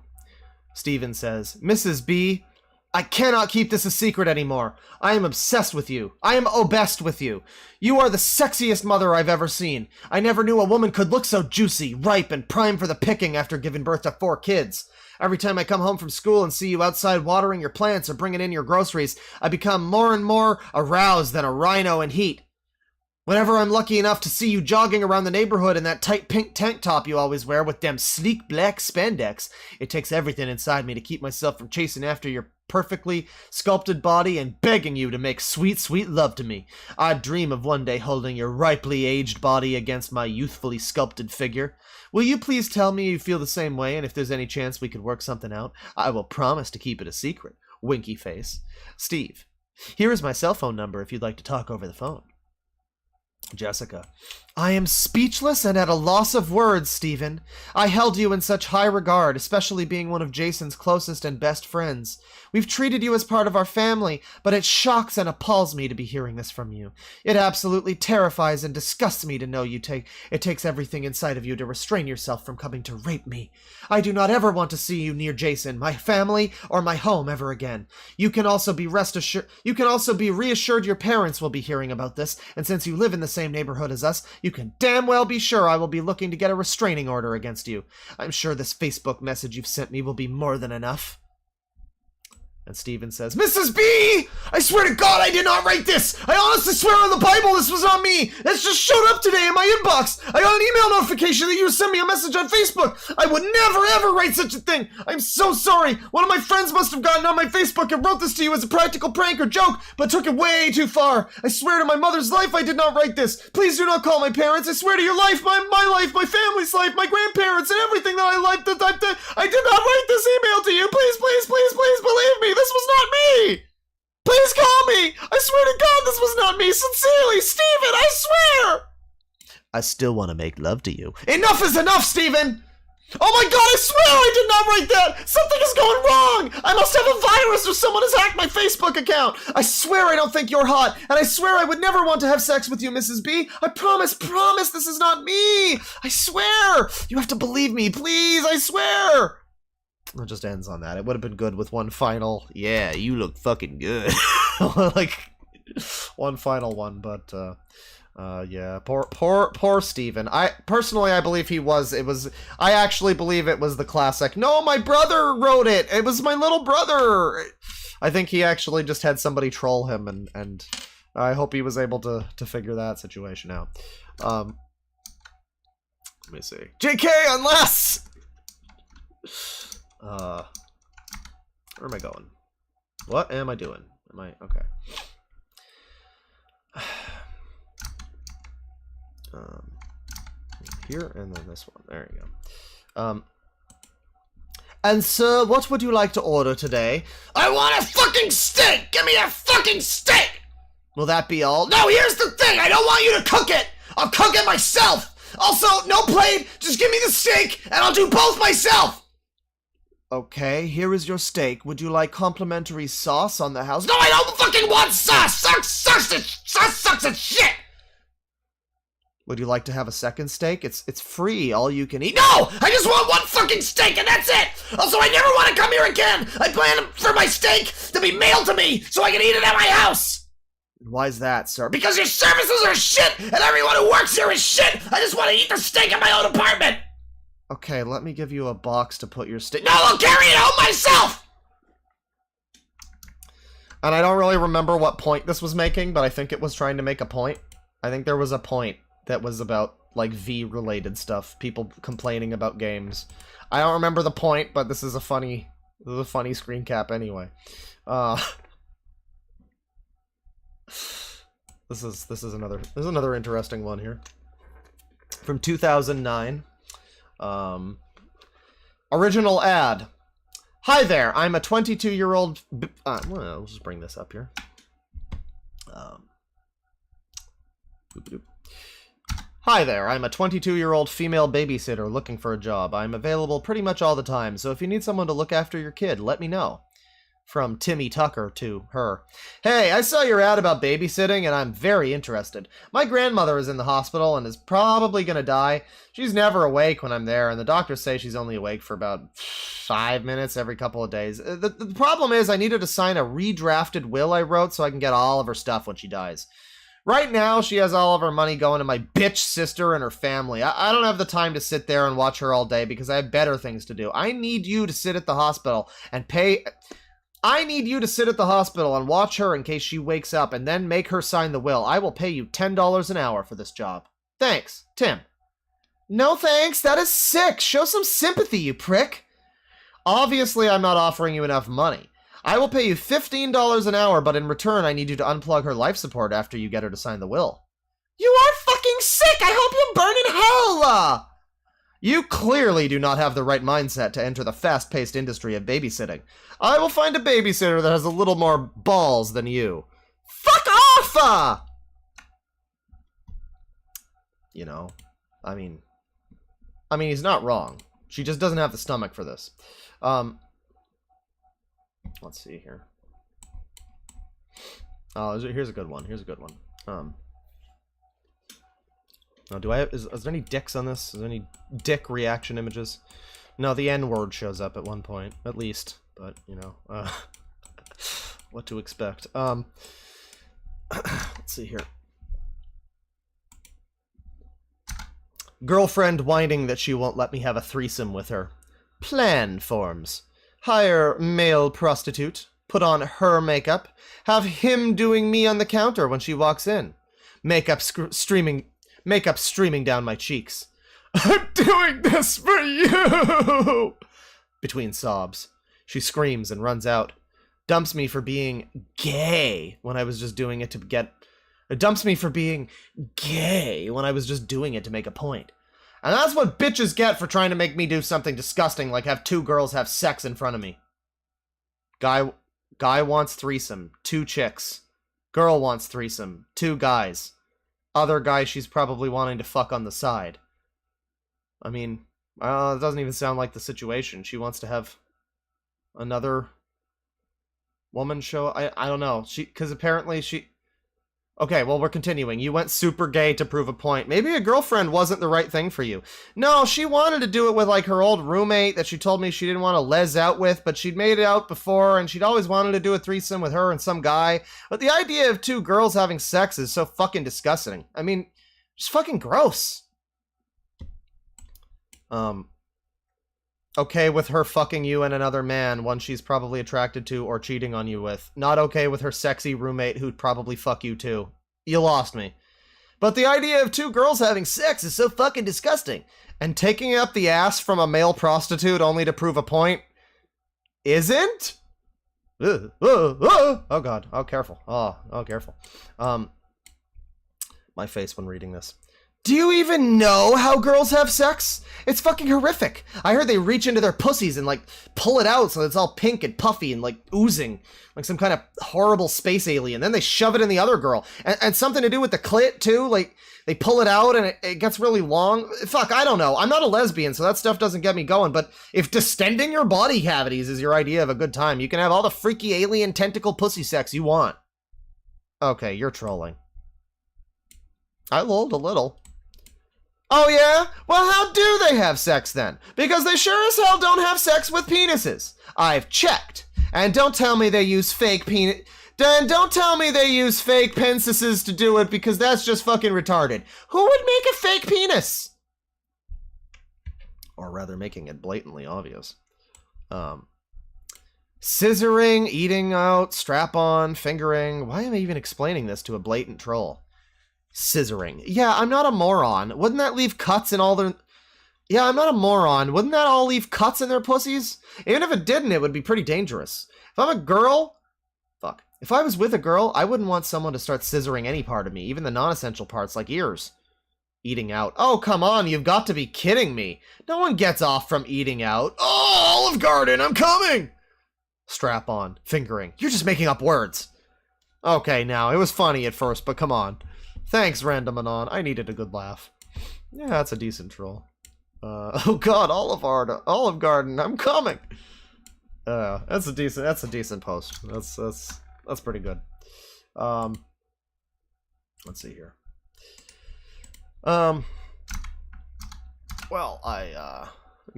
Steven says, Mrs. B, I cannot keep this a secret anymore. I am obsessed with you. I am obsessed with you. You are the sexiest mother I've ever seen. I never knew a woman could look so juicy, ripe, and prime for the picking after giving birth to 4 kids. Every time I come home from school and see you outside watering your plants or bringing in your groceries, I become more and more aroused than a rhino in heat. Whenever I'm lucky enough to see you jogging around the neighborhood in that tight pink tank top you always wear with them sleek black spandex, it takes everything inside me to keep myself from chasing after your perfectly sculpted body and begging you to make sweet, sweet love to me. I dream of one day holding your ripely aged body against my youthfully sculpted figure. Will you please tell me you feel the same way, and if there's any chance we could work something out? I will promise to keep it a secret. Winky face. Steve, here is my cell phone number if you'd like to talk over the phone. Jessica. I am speechless and at a loss of words, Stephen. I held you in such high regard, especially being one of Jason's closest and best friends. We've treated you as part of our family, but it shocks and appalls me to be hearing this from you. It absolutely terrifies and disgusts me to know it takes everything inside of you to restrain yourself from coming to rape me. I do not ever want to see you near Jason, my family, or my home ever again. You can also be reassured your parents will be hearing about this, and since you live in the same neighborhood as us, you can damn well be sure I will be looking to get a restraining order against you. I'm sure this Facebook message you've sent me will be more than enough. And Steven says, Mrs. B! I swear to God I did not write this! I honestly swear on the Bible this was not me! This just showed up today in my inbox! I got an email notification that you sent me a message on Facebook! I would never ever write such a thing! I'm so sorry! One of my friends must have gotten on my Facebook and wrote this to you as a practical prank or joke, but took it way too far! I swear to my mother's life I did not write this! Please do not call my parents! I swear to your life, my life, my family's life, my grandparents, and everything that I liked I did not write this email to you! Please, please, please, please believe me! This was not me! Please call me! I swear to God this was not me! Sincerely, Steven, I swear! I still want to make love to you. Enough is enough, Steven! Oh my God, I swear I did not write that! Something is going wrong! I must have a virus or someone has hacked my Facebook account! I swear I don't think you're hot, and I swear I would never want to have sex with you, Mrs. B. I promise, this is not me! I swear! You have to believe me, please, I swear! It just ends on that. It would have been good with one final, yeah, you look fucking good. Like, one final one, but, yeah, poor Steven. I believe I actually believe it was the classic, no, my brother wrote it! It was my little brother! I think he actually just had somebody troll him, and I hope he was able to figure that situation out. Let me see. JK, unless! Where am I going? What am I doing? Okay. Here, and then this one. There you go. And sir, what would you like to order today? I want a fucking steak! Give me a fucking steak! Will that be all? No, here's the thing! I don't want you to cook it! I'll cook it myself! Also, no plate! Just give me the steak, and I'll do both myself! Okay, here is your steak. Would you like complimentary sauce on the house? No, I don't fucking want sauce! Sauce sucks at shit! Would you like to have a second steak? It's free, all you can eat. No! I just want one fucking steak and that's it! Also, I never want to come here again! I plan for my steak to be mailed to me so I can eat it at my house! Why is that, sir? Because your services are shit and everyone who works here is shit! I just want to eat the steak in my own apartment! Okay, let me give you a box to put your steak. No, I'll carry it home myself! And I don't really remember what point this was making, but I think it was trying to make a point. I think there was a point that was about, like, V-related stuff. People complaining about games. I don't remember the point, but this is a funny screen cap anyway. This is another interesting one here. From 2009. Original ad. Hi there, I'm a 22-year-old... well, we'll just bring this up here. Hi there, I'm a 22-year-old female babysitter looking for a job. I'm available pretty much all the time, so if you need someone to look after your kid, let me know. From Timmy Tucker to her. Hey, I saw your ad about babysitting and I'm very interested. My grandmother is in the hospital and is probably gonna die. She's never awake when I'm there and the doctors say she's only awake for about 5 minutes every couple of days. The problem is I needed to sign a redrafted will I wrote so I can get all of her stuff when she dies. Right now, she has all of her money going to my bitch sister and her family. I don't have the time to sit there and watch her all day because I have better things to do. I need you to sit at the hospital and pay... I need you to sit at the hospital and watch her in case she wakes up and then make her sign the will. I will pay you $10 an hour for this job. Thanks, Tim. No thanks, that is sick. Show some sympathy, you prick. Obviously, I'm not offering you enough money. I will pay you $15 an hour, but in return, I need you to unplug her life support after you get her to sign the will. You are fucking sick! I hope you burn in hell! You clearly do not have the right mindset to enter the fast-paced industry of babysitting. I will find a babysitter that has a little more balls than you. Fuck off! You know, I mean, he's not wrong. She just doesn't have the stomach for this. Let's see here. Oh, here's a good one. Oh, do I have, is there any dicks on this? Is there any dick reaction images? No, the N-word shows up at one point, at least. But, you know, what to expect. Let's see here. Girlfriend whining that she won't let me have a threesome with her. Plan forms. Hire male prostitute. Put on her makeup. Have him doing me on the counter when she walks in. Makeup streaming down my cheeks. I'm doing this for you! Between sobs. She screams and runs out. Dumps me for being gay when I was just doing it to get... Dumps me for being gay when I was just doing it to make a point. And that's what bitches get for trying to make me do something disgusting like have two girls have sex in front of me. Guy Guy wants threesome, 2 chicks. Girl wants threesome, 2 guys. Other guy she's probably wanting to fuck on the side. I mean, it doesn't even sound like the situation. She wants to have another woman show. I don't know. Because apparently she... Okay, well, we're continuing. You went super gay to prove a point. Maybe a girlfriend wasn't the right thing for you. No, she wanted to do it with, like, her old roommate that she told me she didn't want to les out with, but she'd made it out before, and she'd always wanted to do a threesome with her and some guy. But the idea of 2 girls having sex is so fucking disgusting. I mean, it's fucking gross. Okay with her fucking you and another man, one she's probably attracted to or cheating on you with. Not okay with her sexy roommate who'd probably fuck you too. You lost me. But the idea of 2 girls having sex is so fucking disgusting. And taking up the ass from a male prostitute only to prove a point isn't? Oh god. Oh, careful. Oh, careful. My face when reading this. Do you even know how girls have sex? It's fucking horrific. I heard they reach into their pussies and, like, pull it out so it's all pink and puffy and, like, oozing. Like some kind of horrible space alien. Then they shove it in the other girl. And something to do with the clit, too. Like, they pull it out and it gets really long. Fuck, I don't know. I'm not a lesbian, so that stuff doesn't get me going. But if distending your body cavities is your idea of a good time, you can have all the freaky alien tentacle pussy sex you want. Okay, you're trolling. I lolled a little. Oh yeah? Well, how do they have sex then? Because they sure as hell don't have sex with penises. I've checked. And don't tell me they use fake penis... Then don't tell me they use fake penises to do it because that's just fucking retarded. Who would make a fake penis? Or rather, making it blatantly obvious. Scissoring, eating out, strap-on, fingering. Why am I even explaining this to a blatant troll? Scissoring. Yeah, I'm not a moron. Wouldn't that leave cuts in all their... Yeah, I'm not a moron. Wouldn't that all leave cuts in their pussies? Even if it didn't, it would be pretty dangerous. If I'm a girl... Fuck. If I was with a girl, I wouldn't want someone to start scissoring any part of me, even the non-essential parts like ears. Eating out. Oh, come on, you've got to be kidding me. No one gets off from eating out. Oh, Olive Garden, I'm coming! Strap on. Fingering. You're just making up words. Okay, now, it was funny at first, but come on. Thanks, Random Anon. I needed a good laugh. Yeah, that's a decent troll. Oh god, Olive Garden, I'm coming! That's a decent post. That's pretty good. Let's see here. Well,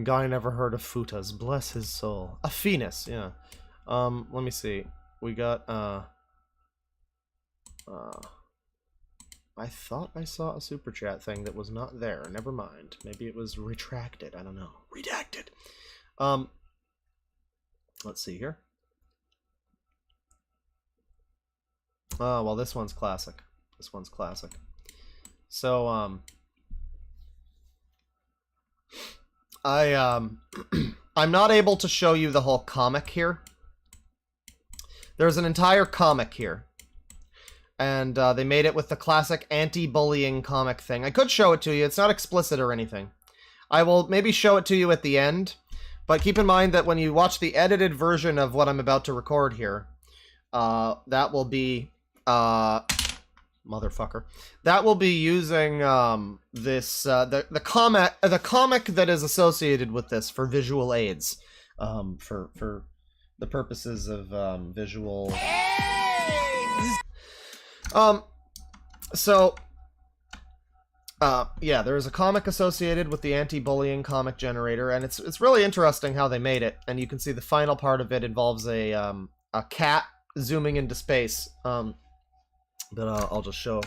guy never heard of Futas, bless his soul. A Phoenix, yeah. Let me see. We got, I thought I saw a super chat thing that was not there. Never mind. Maybe it was retracted. I don't know. Redacted. Let's see here. Oh, well, this one's classic. This one's classic. So, I'm not able to show you the whole comic here. There's an entire comic here. And they made it with the classic anti-bullying comic thing. I could show it to you. It's not explicit or anything. I will maybe show it to you at the end. But keep in mind that when you watch the edited version of what I'm about to record here, that will be... motherfucker. That will be using this the comic that is associated with this for visual aids. For the purposes of visual... yeah, there's a comic associated with the anti-bullying comic generator, and it's really interesting how they made it. And you can see the final part of it involves a cat zooming into space. But I'll just show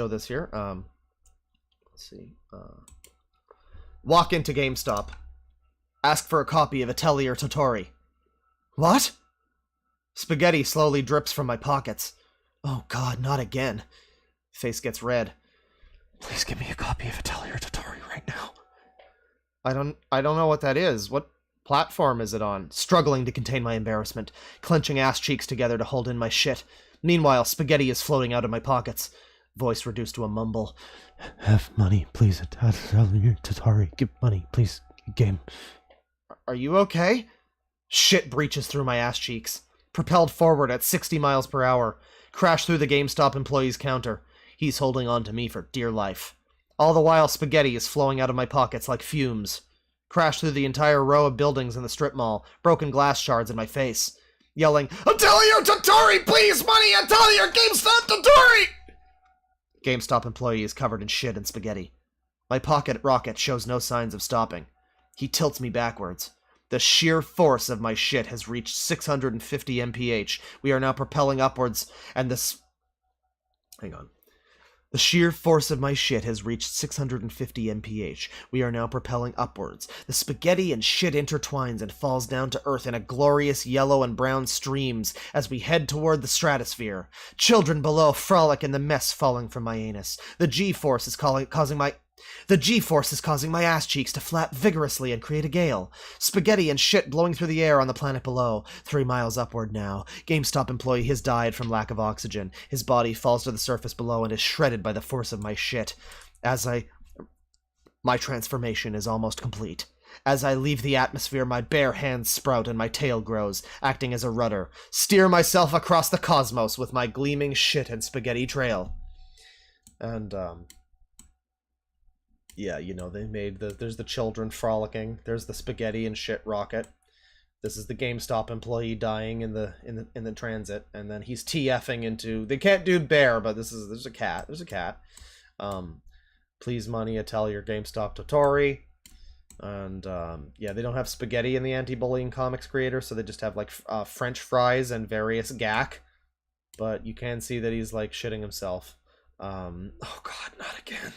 this here. Let's see. Walk into GameStop. Ask for a copy of Atelier Totori. What? Spaghetti slowly drips from my pockets. Oh god, not again. Face gets red. Please give me a copy of Atelier Totori right now. I don't know what that is. What platform is it on? Struggling to contain my embarrassment, clenching ass cheeks together to hold in my shit. Meanwhile, spaghetti is floating out of my pockets. Voice reduced to a mumble. Have money, please. Atelier Totori. Give money, please. Game. Are you okay? Shit breaches through my ass cheeks. Propelled forward at 60 miles per hour. Crashed through the GameStop employee's counter. He's holding on to me for dear life. All the while, spaghetti is flowing out of my pockets like fumes. Crashed through the entire row of buildings in the strip mall. Broken glass shards in my face. Yelling, Atelier Tottori, please, money! Atelier GameStop Tottori! GameStop employee is covered in shit and spaghetti. My pocket rocket shows no signs of stopping. He tilts me backwards. The sheer force of my shit has reached 650 mph. We are now propelling upwards, and this... Hang on. The sheer force of my shit has reached 650 mph. We are now propelling upwards. The spaghetti and shit intertwines and falls down to earth in a glorious yellow and brown streams as we head toward the stratosphere. Children below frolic in the mess falling from my anus. The G-force is causing my ass cheeks to flap vigorously and create a gale. Spaghetti and shit blowing through the air on the planet below. 3 miles upward now. GameStop employee has died from lack of oxygen. His body falls to the surface below and is shredded by the force of my shit. My transformation is almost complete. As I leave the atmosphere, my bare hands sprout and my tail grows, acting as a rudder. Steer myself across the cosmos with my gleaming shit and spaghetti trail. And, yeah, you know, they made there's the children frolicking, there's the spaghetti and shit rocket. This is the GameStop employee dying in the transit, and then he's TFing into, they can't do bear, but there's a cat. Please money, Atelier GameStop Tottori. And yeah, they don't have spaghetti in the anti-bullying comics creator, so they just have like French fries and various gack. But you can see that he's like shitting himself. Oh god, not again.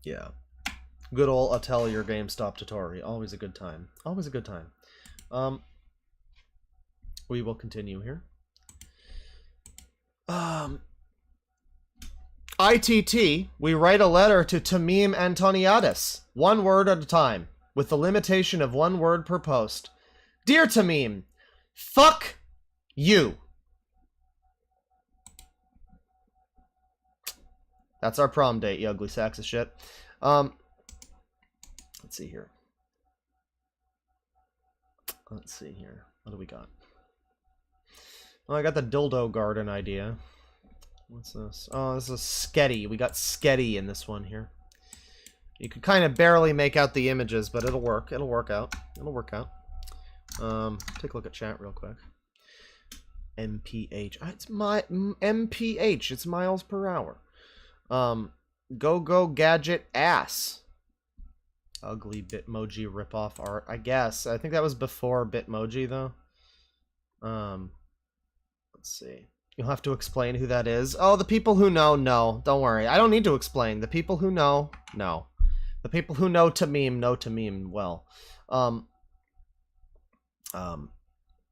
Yeah. Good old Atelier GameStop Tottori. Always a good time. Always a good time. We will continue here. ITT, we write a letter to Tamim Antoniadis, 1 word at a time, with the limitation of 1 word per post. Dear Tamim, fuck you. That's our prom date, you ugly sacks of shit. Let's see here. Let's see here. What do we got? Well, I got the dildo garden idea. What's this? Oh, this is Sketty. We got Sketty in this one here. You can kind of barely make out the images, but it'll work. It'll work out. It'll work out. Take a look at chat real quick. MPH. It's my MPH. It's miles per hour. Go gadget ass. Ugly Bitmoji ripoff art. I guess. I think that was before Bitmoji though. Let's see. You'll have to explain who that is. Oh, the people who know, no. Don't worry. I don't need to explain. The people who know, no. The people who know Tamim well.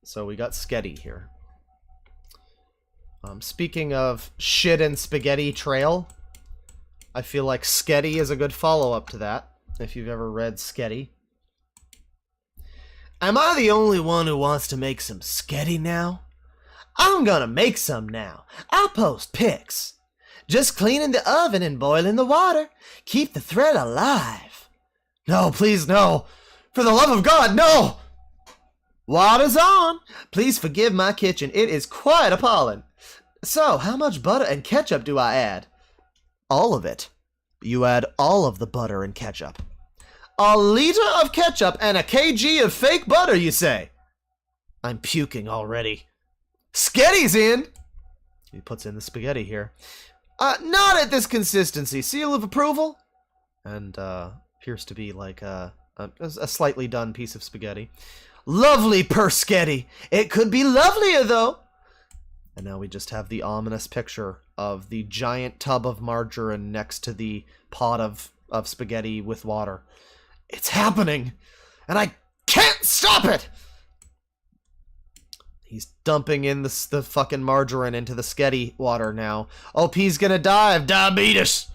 So we got Sketty here. Speaking of shit and spaghetti trail, I feel like Sketty is a good follow-up to that, if you've ever read Sketty. Am I the only one who wants to make some Sketty now? I'm gonna make some now. I'll post pics. Just cleaning the oven and boiling the water. Keep the thread alive. No, please, no. For the love of God, no! Water's on. Please forgive my kitchen. It is quite appalling. So, how much butter and ketchup do I add? All of it. You add all of the butter and ketchup. A liter of ketchup and a kg of fake butter, you say? I'm puking already. Sketty's in! He puts in the spaghetti here. Not at this consistency. Seal of approval? And, appears to be like a slightly done piece of spaghetti. Lovely per Sketty. It could be lovelier, though. And now we just have the ominous picture of the giant tub of margarine next to the pot of spaghetti with water. It's happening! And I can't stop it! He's dumping in the fucking margarine into the Sketty water now. OP's gonna die of diabetes!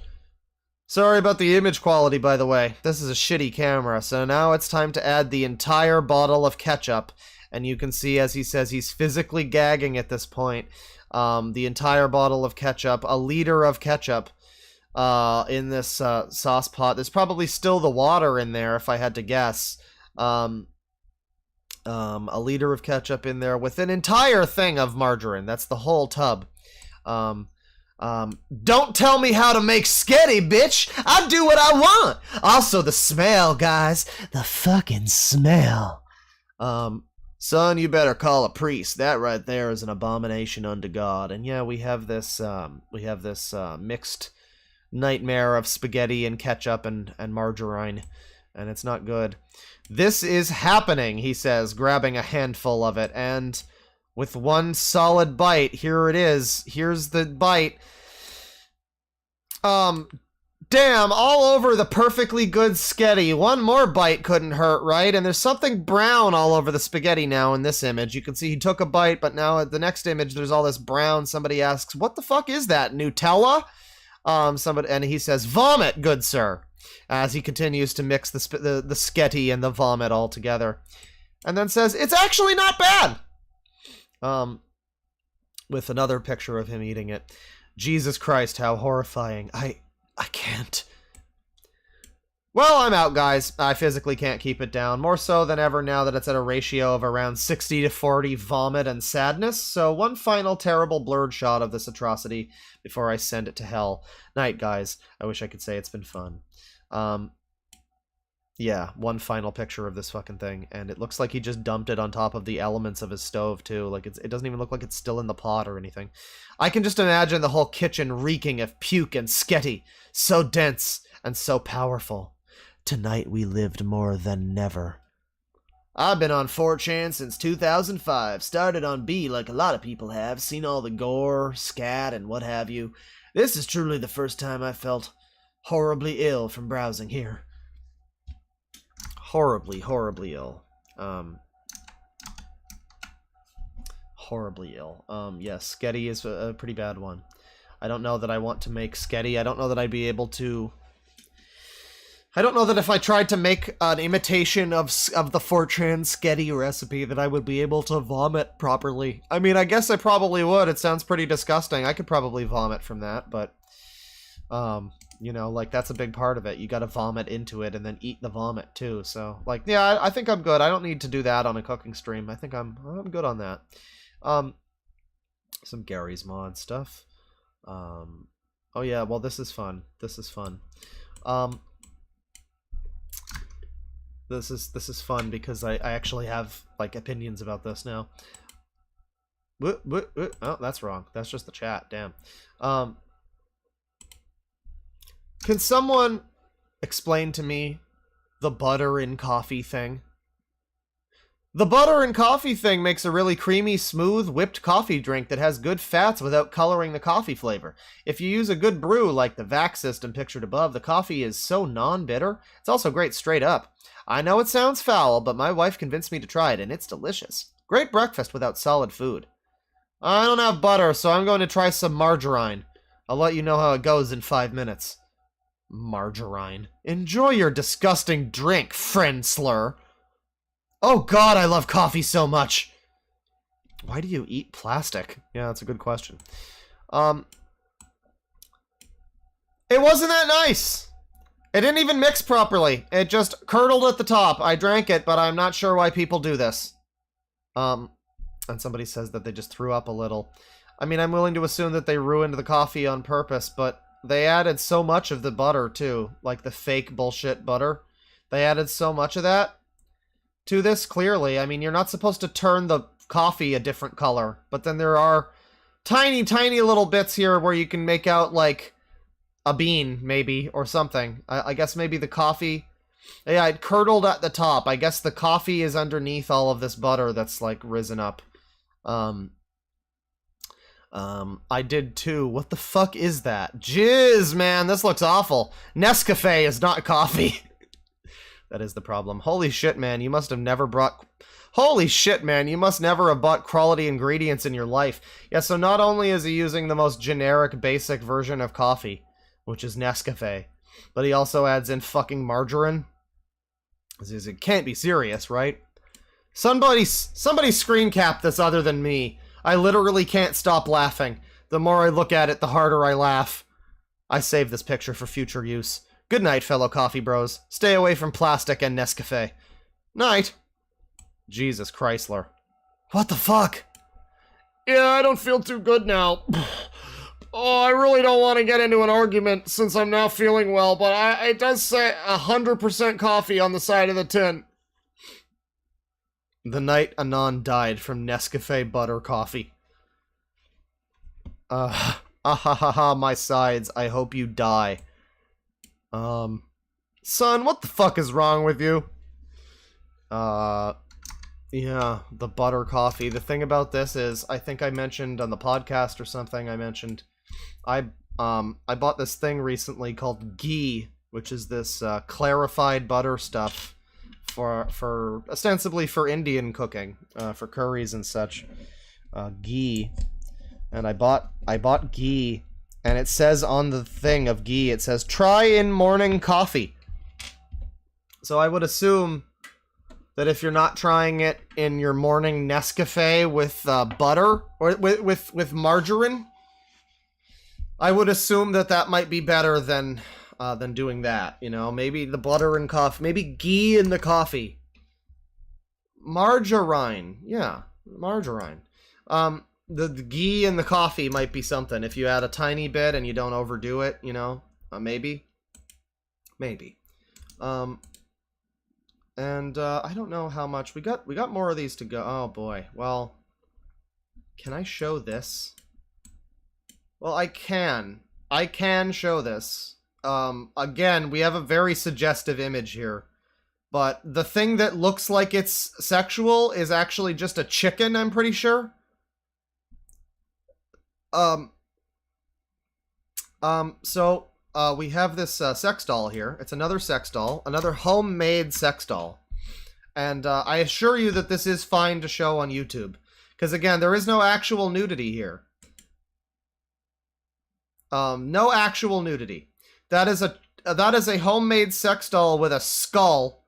Sorry about the image quality, by the way. This is a shitty camera, so now it's time to add the entire bottle of ketchup. And you can see, as he says, he's physically gagging at this point. The entire bottle of ketchup, a liter of ketchup, in this sauce pot. There's probably still the water in there, if I had to guess. A liter of ketchup in there with an entire thing of margarine. That's the whole tub. Don't tell me how to make sketty, bitch. I do what I want. Also, the smell, guys. The fucking smell. Son, you better call a priest. That right there is an abomination unto God. And yeah, we have this mixed nightmare of spaghetti and ketchup and margarine, and it's not good. This is happening, he says, grabbing a handful of it, and with one solid bite, here it is. Here's the bite. Damn, all over the perfectly good sketty. One more bite couldn't hurt, right? And there's something brown all over the spaghetti now in this image. You can see he took a bite, but now at the next image, there's all this brown. Somebody asks, what the fuck is that, Nutella? And he says, vomit, good sir, as he continues to mix the sketty and the vomit all together. And then says, it's actually not bad. With another picture of him eating it. Jesus Christ, how horrifying. I can't. Well, I'm out, guys. I physically can't keep it down. More so than ever now that it's at a ratio of around 60-40 vomit and sadness. So one final terrible blurred shot of this atrocity before I send it to hell. Night, guys. I wish I could say it's been fun. Yeah, one final picture of this fucking thing. And it looks like he just dumped it on top of the elements of his stove, too. Like, it doesn't even look like it's still in the pot or anything. I can just imagine the whole kitchen reeking of puke and sketty. So dense and so powerful. Tonight we lived more than never. I've been on 4chan since 2005. Started on B like a lot of people have. Seen all the gore, scat, and what have you. This is truly the first time I felt horribly ill from browsing here. Horribly, horribly ill. Horribly ill. Yes, sketty is a pretty bad one. I don't know that I want to make sketty. I don't know that I'd be able to... I don't know that if I tried to make an imitation of the 4chan sketty recipe that I would be able to vomit properly. I mean, I guess I probably would. It sounds pretty disgusting. I could probably vomit from that, but... you know, like, that's a big part of it. You gotta vomit into it and then eat the vomit, too. So, like, yeah, I think I'm good. I don't need to do that on a cooking stream. I think I'm good on that. Some Gary's Mod stuff. Oh, yeah, well, this is fun. This is fun. This is fun because I actually have, like, opinions about this now. Oh, that's wrong. That's just the chat. Damn. Can someone explain to me the butter in coffee thing? The butter in coffee thing makes a really creamy, smooth, whipped coffee drink that has good fats without coloring the coffee flavor. If you use a good brew like the VAC system pictured above, the coffee is so non-bitter. It's also great straight up. I know it sounds foul, but my wife convinced me to try it, and it's delicious. Great breakfast without solid food. I don't have butter, so I'm going to try some margarine. I'll let you know how it goes in 5 minutes. Margarine. Enjoy your disgusting drink, friend slur. Oh god, I love coffee so much. Why do you eat plastic? Yeah, that's a good question. It wasn't that nice. It didn't even mix properly. It just curdled at the top. I drank it, but I'm not sure why people do this. And somebody says that they just threw up a little. I mean, I'm willing to assume that they ruined the coffee on purpose, but they added so much of the butter, too. Like the fake bullshit butter. They added so much of that to this, clearly. I mean, you're not supposed to turn the coffee a different color. But then there are tiny, tiny little bits here where you can make out, like, a bean, maybe, or something. I guess maybe the coffee... Yeah, it curdled at the top. I guess the coffee is underneath all of this butter that's, like, risen up. I did too. What the fuck is that? Jizz, man, this looks awful. Nescafe is not coffee. That is the problem. Holy shit, man, you must have never brought... Holy shit, man, you must never have bought quality ingredients in your life. Yeah, so not only is he using the most generic, basic version of coffee, which is Nescafe, but he also adds in fucking margarine. It can't be serious, right? Somebody screen cap this other than me. I literally can't stop laughing. The more I look at it, the harder I laugh. I save this picture for future use. Good night, fellow coffee bros. Stay away from plastic and Nescafe. Night. Jesus Chrysler. What the fuck? Yeah, I don't feel too good now. Oh, I really don't want to get into an argument since I'm now feeling well, but it does say 100% coffee on the side of the tin. The night Anon died from Nescafe butter coffee. My sides, I hope you die. Son, what the fuck is wrong with you? Yeah, the butter coffee. The thing about this is, I think I mentioned on the podcast or something, I bought this thing recently called ghee, which is this clarified butter stuff for ostensibly for Indian cooking, for curries and such. Ghee. And I bought ghee, and it says on the thing of ghee, it says try in morning coffee. So I would assume that if you're not trying it in your morning Nescafe with butter or with margarine, I would assume that might be better than doing that. You know, maybe the butter and coffee, maybe ghee in the coffee. Margarine, yeah, margarine. The ghee in the coffee might be something if you add a tiny bit and you don't overdo it. You know, maybe. And I don't know how much we got more of these to go. Oh boy. Well, can I show this? Well, I can show this. Again, we have a very suggestive image here, but the thing that looks like it's sexual is actually just a chicken, I'm pretty sure. So we have this sex doll here. It's another sex doll, another homemade sex doll. And I assure you that this is fine to show on YouTube. Because again, there is no actual nudity here. No actual nudity. That is a homemade sex doll with a skull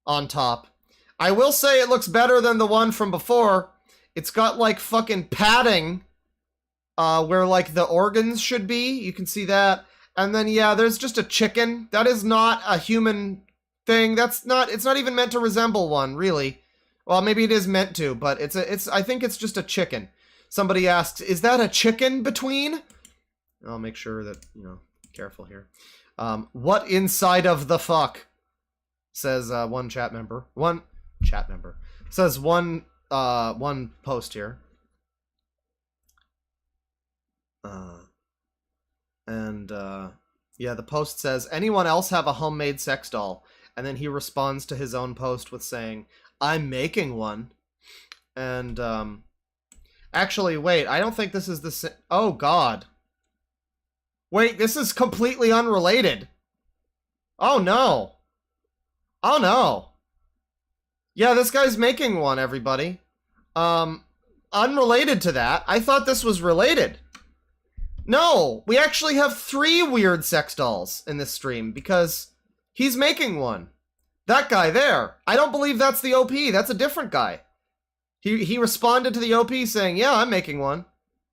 on top. I will say it looks better than the one from before. It's got like fucking padding where like the organs should be. You can see that. And then yeah, there's just a chicken. That is not a human thing. It's not even meant to resemble one, really. Well, maybe it is meant to, but I think it's just a chicken. Somebody asks, "Is that a chicken between?" I'll make sure that, you know, careful here. What inside of the fuck? Says one chat member. Says one post here. Yeah, the post says, anyone else have a homemade sex doll? And then he responds to his own post with saying, I'm making one. And, actually, wait, I don't think this is the oh, God. Wait, this is completely unrelated. Oh, no. Oh, no. Yeah, this guy's making one, everybody. Unrelated to that. I thought this was related. No, we actually have 3 weird sex dolls in this stream because he's making one. That guy there. I don't believe that's the OP. That's a different guy. He responded to the OP saying, yeah, I'm making one.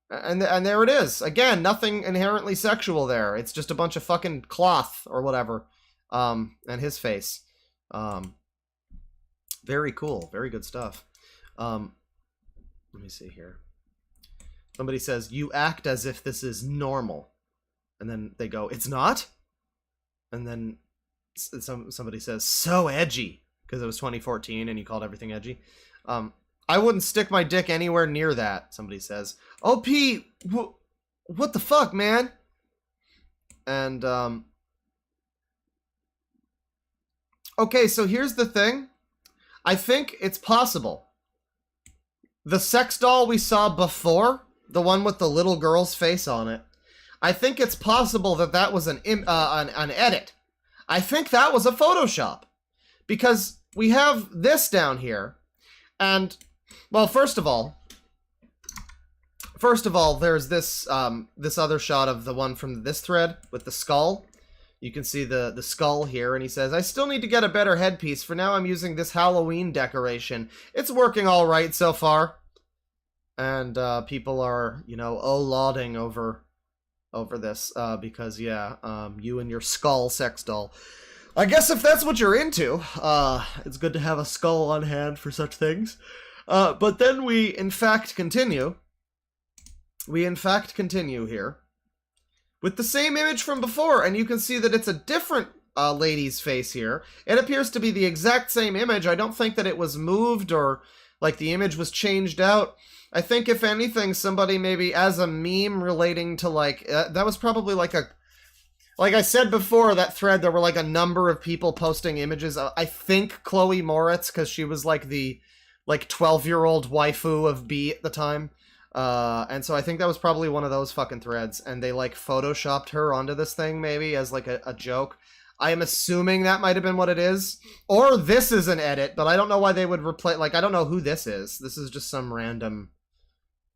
And there it is. Again, nothing inherently sexual there. It's just a bunch of fucking cloth or whatever. And his face. Very cool. Very good stuff. Let me see here. Somebody says, you act as if this is normal. And then they go, it's not? And then somebody says, so edgy. Because it was 2014 and you called everything edgy. I wouldn't stick my dick anywhere near that, somebody says. OP, what the fuck, man? And, okay, so here's the thing. I think it's possible. The sex doll we saw before, the one with the little girl's face on it, I think it's possible that was an edit. I think that was a Photoshop. Because we have this down here, and... well, first of all, there's this this other shot of the one from this thread with the skull. You can see the skull here, and he says, I still need to get a better headpiece. For now, I'm using this Halloween decoration. It's working all right so far. And people are, you know, lauding over this because, yeah, you and your skull sex doll. I guess if that's what you're into, it's good to have a skull on hand for such things. But then we, in fact, continue. We, in fact, continue here with the same image from before, and you can see that it's a different lady's face here. It appears to be the exact same image. I don't think that it was moved or, like, the image was changed out. I think, if anything, somebody maybe as a meme relating to, like, that was probably like a... Like I said before, that thread, there were like a number of people posting images. I think Chloe Moritz, because she was like the 12-year-old waifu of B at the time. And so I think that was probably one of those fucking threads. And they like photoshopped her onto this thing maybe as like a joke. I am assuming that might have been what it is. Or this is an edit, but I don't know why they would replace... Like, I don't know who this is. This is just some random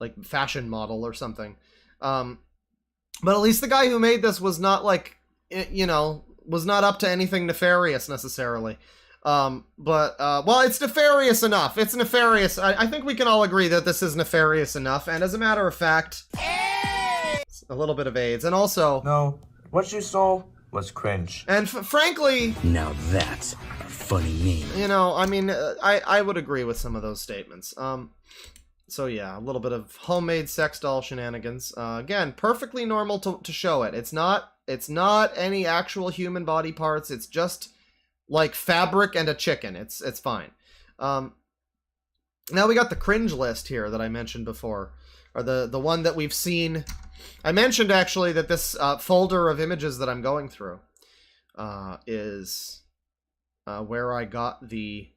like fashion model or something. But at least the guy who made this was not, like, you know, was not up to anything nefarious, necessarily. Well, it's nefarious enough. It's nefarious. I think we can all agree that this is nefarious enough. And as a matter of fact... A little bit of AIDS. And also... No, what you saw was cringe. And frankly... Now that's a funny meme. You know, I mean, I would agree with some of those statements. So yeah, a little bit of homemade sex doll shenanigans. Again, perfectly normal to show it. It's not any actual human body parts. It's just like fabric and a chicken. It's fine. Now we got the cringe list here that I mentioned before, or the one that we've seen. I mentioned actually that this folder of images that I'm going through is where I got the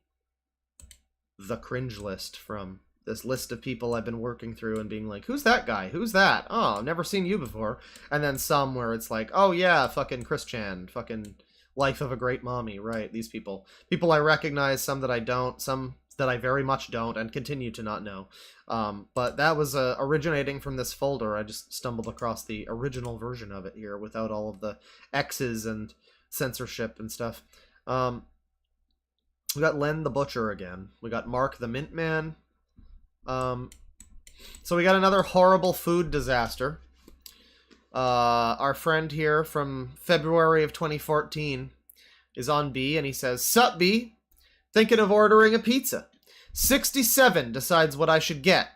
cringe list from. This list of people I've been working through and being like, who's that guy? Who's that? Oh, I've never seen you before. And then some where it's like, oh yeah, fucking Chris Chan, fucking Life of a Great Mommy, right? These people. People I recognize, some that I don't, some that I very much don't and continue to not know. But that was originating from this folder. I just stumbled across the original version of it here without all of the X's and censorship and stuff. We got Len the Butcher again. We got Mark the Mint Man. So we got another horrible food disaster. Our friend here from February of 2014 is on B, and he says, "Sup, B? Thinking of ordering a pizza. 67 decides what I should get."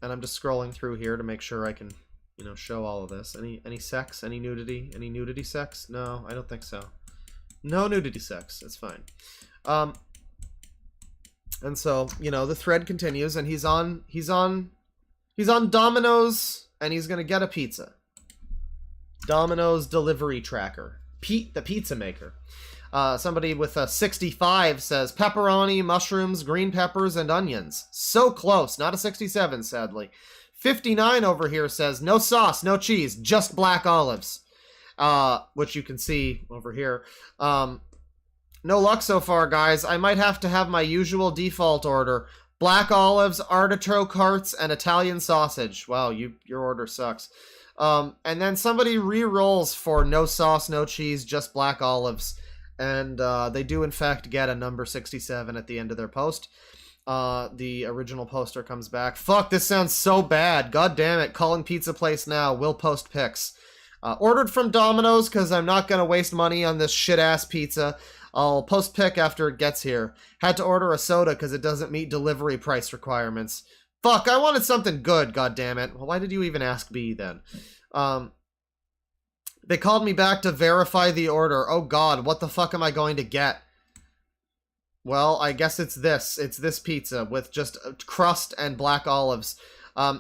And I'm just scrolling through here to make sure I can, you know, show all of this. Any sex? Any nudity? Any nudity sex? No, I don't think so. No nudity sex. It's fine. And so, you know, the thread continues, and he's on Domino's, and he's gonna get a pizza. Domino's delivery tracker. Pete, the pizza maker. Somebody with a 65 says, pepperoni, mushrooms, green peppers, and onions. So close. Not a 67, sadly. 59 over here says, no sauce, no cheese, just black olives. Which you can see over here. No luck so far, guys. I might have to have my usual default order. Black olives, artichoke hearts, and Italian sausage. Wow, your order sucks. And then somebody re-rolls for no sauce, no cheese, just black olives. And they do, in fact, get a number 67 at the end of their post. The original poster comes back. Fuck, this sounds so bad. God damn it. Calling pizza place now. Will post pics. Ordered from Domino's because I'm not going to waste money on this shit-ass pizza. I'll post pic after it gets here. Had to order a soda because it doesn't meet delivery price requirements. Fuck, I wanted something good, goddammit. Well, why did you even ask B then? They called me back to verify the order. Oh god, what the fuck am I going to get? Well, I guess it's this. It's this pizza with just crust and black olives.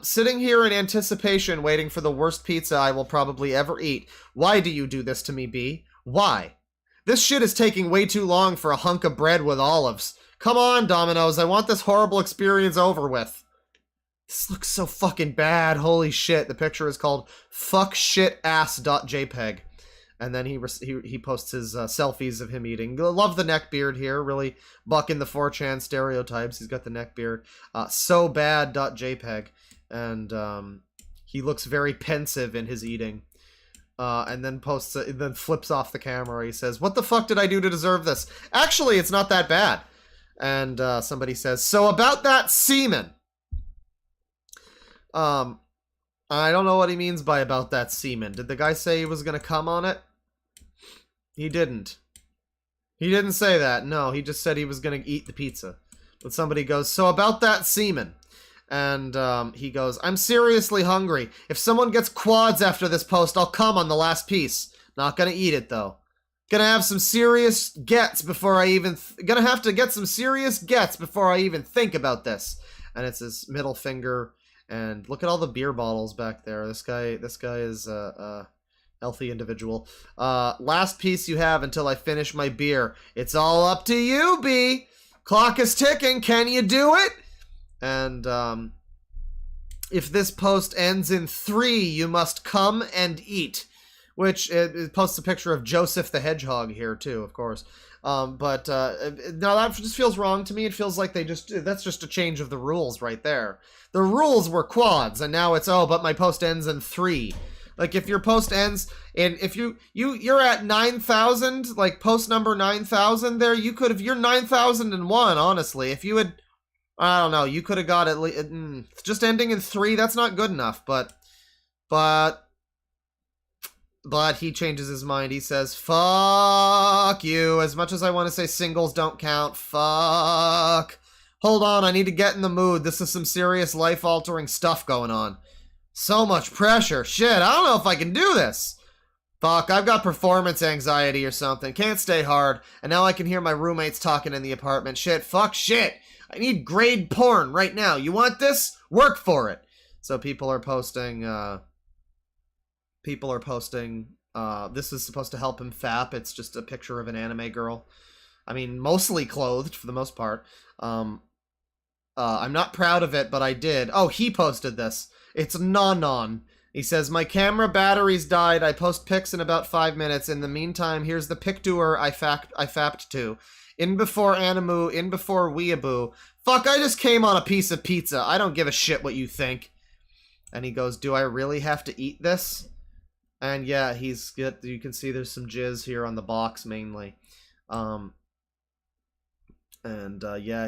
Sitting here in anticipation, waiting for the worst pizza I will probably ever eat. Why do you do this to me, B? Why? This shit is taking way too long for a hunk of bread with olives. Come on, Domino's, I want this horrible experience over with. This looks so fucking bad, holy shit. The picture is called fuckshitass.jpg. And then he posts his selfies of him eating. Love the neck beard here, really bucking the 4chan stereotypes. He's got the neck beard. So bad.jpg. And he looks very pensive in his eating. And then then flips off the camera. He says, "What the fuck did I do to deserve this? Actually, it's not that bad." And somebody says, "So about that semen." I don't know what he means by about that semen. Did the guy say he was gonna come on it? He didn't. He didn't say that. No, he just said he was going to eat the pizza. But somebody goes, so about that semen. And he goes, I'm seriously hungry. If someone gets quads after this post, I'll come on the last piece. Not gonna eat it, though. Gonna have some serious gets before I even... gonna have to get some serious gets before I even think about this. And it's his middle finger. And look at all the beer bottles back there. This guy is a healthy individual. Last piece you have until I finish my beer. It's all up to you, B. Clock is ticking. Can you do it? And if this post ends in 3, you must come and eat. Which, it posts a picture of Joseph the Hedgehog here, too, of course. No, that just feels wrong to me. It feels like that's just a change of the rules right there. The rules were quads, and now it's, oh, but my post ends in 3. Like, if your post ends in, if you're at 9,000, like, post number 9,000 there, you could have, you're 9,001, honestly. If you had, I don't know, you could have got at least, just ending in 3, that's not good enough, but he changes his mind. He says, fuck you. As much as I want to say singles don't count, fuck. Hold on, I need to get in the mood. This is some serious life-altering stuff going on. So much pressure. Shit, I don't know if I can do this. Fuck, I've got performance anxiety or something. Can't stay hard. And now I can hear my roommates talking in the apartment. Shit, fuck, shit. I need grade porn right now. You want this? Work for it. So people are posting, this is supposed to help him fap. It's just a picture of an anime girl. I mean, mostly clothed for the most part. I'm not proud of it, but I did. Oh, he posted this. It's Nanon. He says, my camera batteries died. I post pics in about 5 minutes. In the meantime, here's the pic doer I fapped to. In before Animu, in before Weeaboo. Fuck, I just came on a piece of pizza. I don't give a shit what you think. And he goes, do I really have to eat this? And yeah, you can see there's some jizz here on the box mainly. Yeah,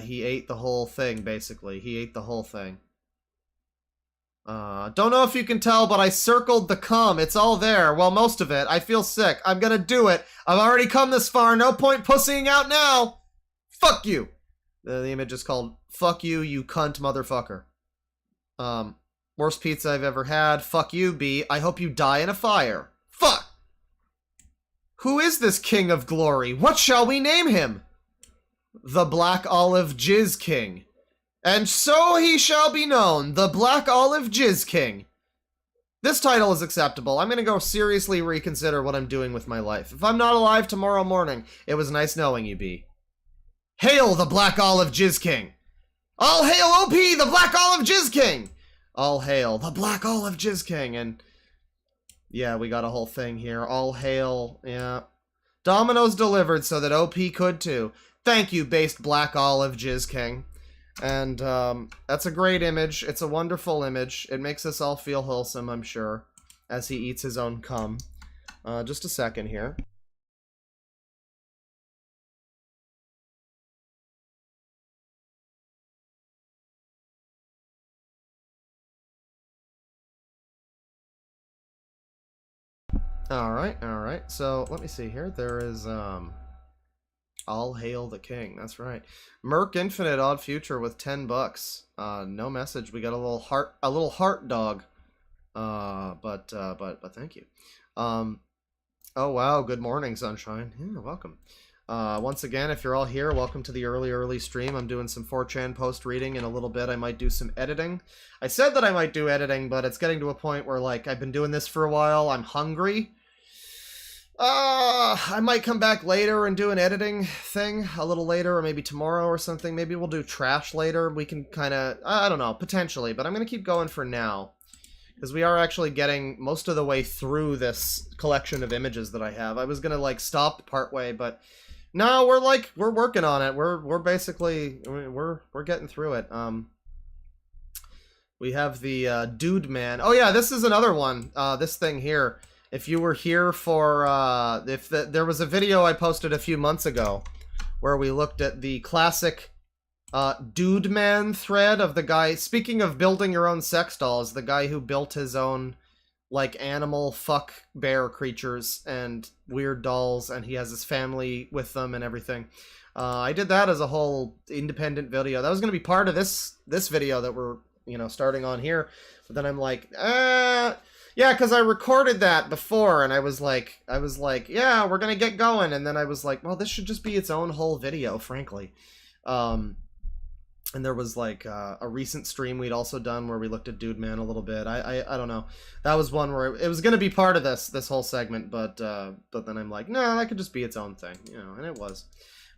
he ate the whole thing, basically. He ate the whole thing. Don't know if you can tell, but I circled the cum. It's all there. Well, most of it. I feel sick. I'm gonna do it. I've already come this far. No point pussying out now. Fuck you. The image is called, fuck you, you cunt motherfucker. Worst pizza I've ever had. Fuck you, B. I hope you die in a fire. Fuck! Who is this king of glory? What shall we name him? The Black Olive Jizz King. And so he shall be known, the Black Olive Jizz King. This title is acceptable. I'm gonna go seriously reconsider what I'm doing with my life. If I'm not alive tomorrow morning, it was nice knowing you, B. Hail the Black Olive Jizz King! All hail OP, the Black Olive Jizz King! All hail the Black Olive Jizz King. And yeah, we got a whole thing here. All hail, yeah. Domino's delivered so that OP could too. Thank you, based Black Olive Jizz King. And that's a great image. It's a wonderful image. It makes us all feel wholesome, I'm sure, as he eats his own cum. Just a second here. Alright. So, let me see here. There is, all hail the king. That's right. Merc Infinite Odd Future with $10. No message. We got a little heart dog. But thank you. Oh wow. Good morning, sunshine. Yeah, welcome. Once again, if you're all here, welcome to the early stream. I'm doing some 4chan post reading in a little bit. I might do some editing. I said that I might do editing, but it's getting to a point where, like, I've been doing this for a while. I'm hungry. I might come back later and do an editing thing a little later, or maybe tomorrow or something. Maybe we'll do trash later. We can kind of, I don't know, potentially, but I'm going to keep going for now. Because we are actually getting most of the way through this collection of images that I have. I was going to, like, stop partway, but no, we're working on it. We're basically, we're getting through it. We have the Dude Man. Oh yeah, this is another one. This thing here. If you were here for, there was a video I posted a few months ago where we looked at the classic Dude Man thread of the guy, speaking of building your own sex dolls, the guy who built his own, like animal fuck bear creatures and weird dolls, and he has his family with them and everything. I did that as a whole independent video. That was going to be part of this video that we're, you know, starting on here. But then I'm like, yeah, because I recorded that before, and I was like, yeah, we're going to get going. And then I was like, well, this should just be its own whole video, frankly. And there was like a recent stream we'd also done where we looked at Dude Man a little bit. I don't know. That was one where it was going to be part of this whole segment, but then I'm like, no, that could just be its own thing, you know, and it was.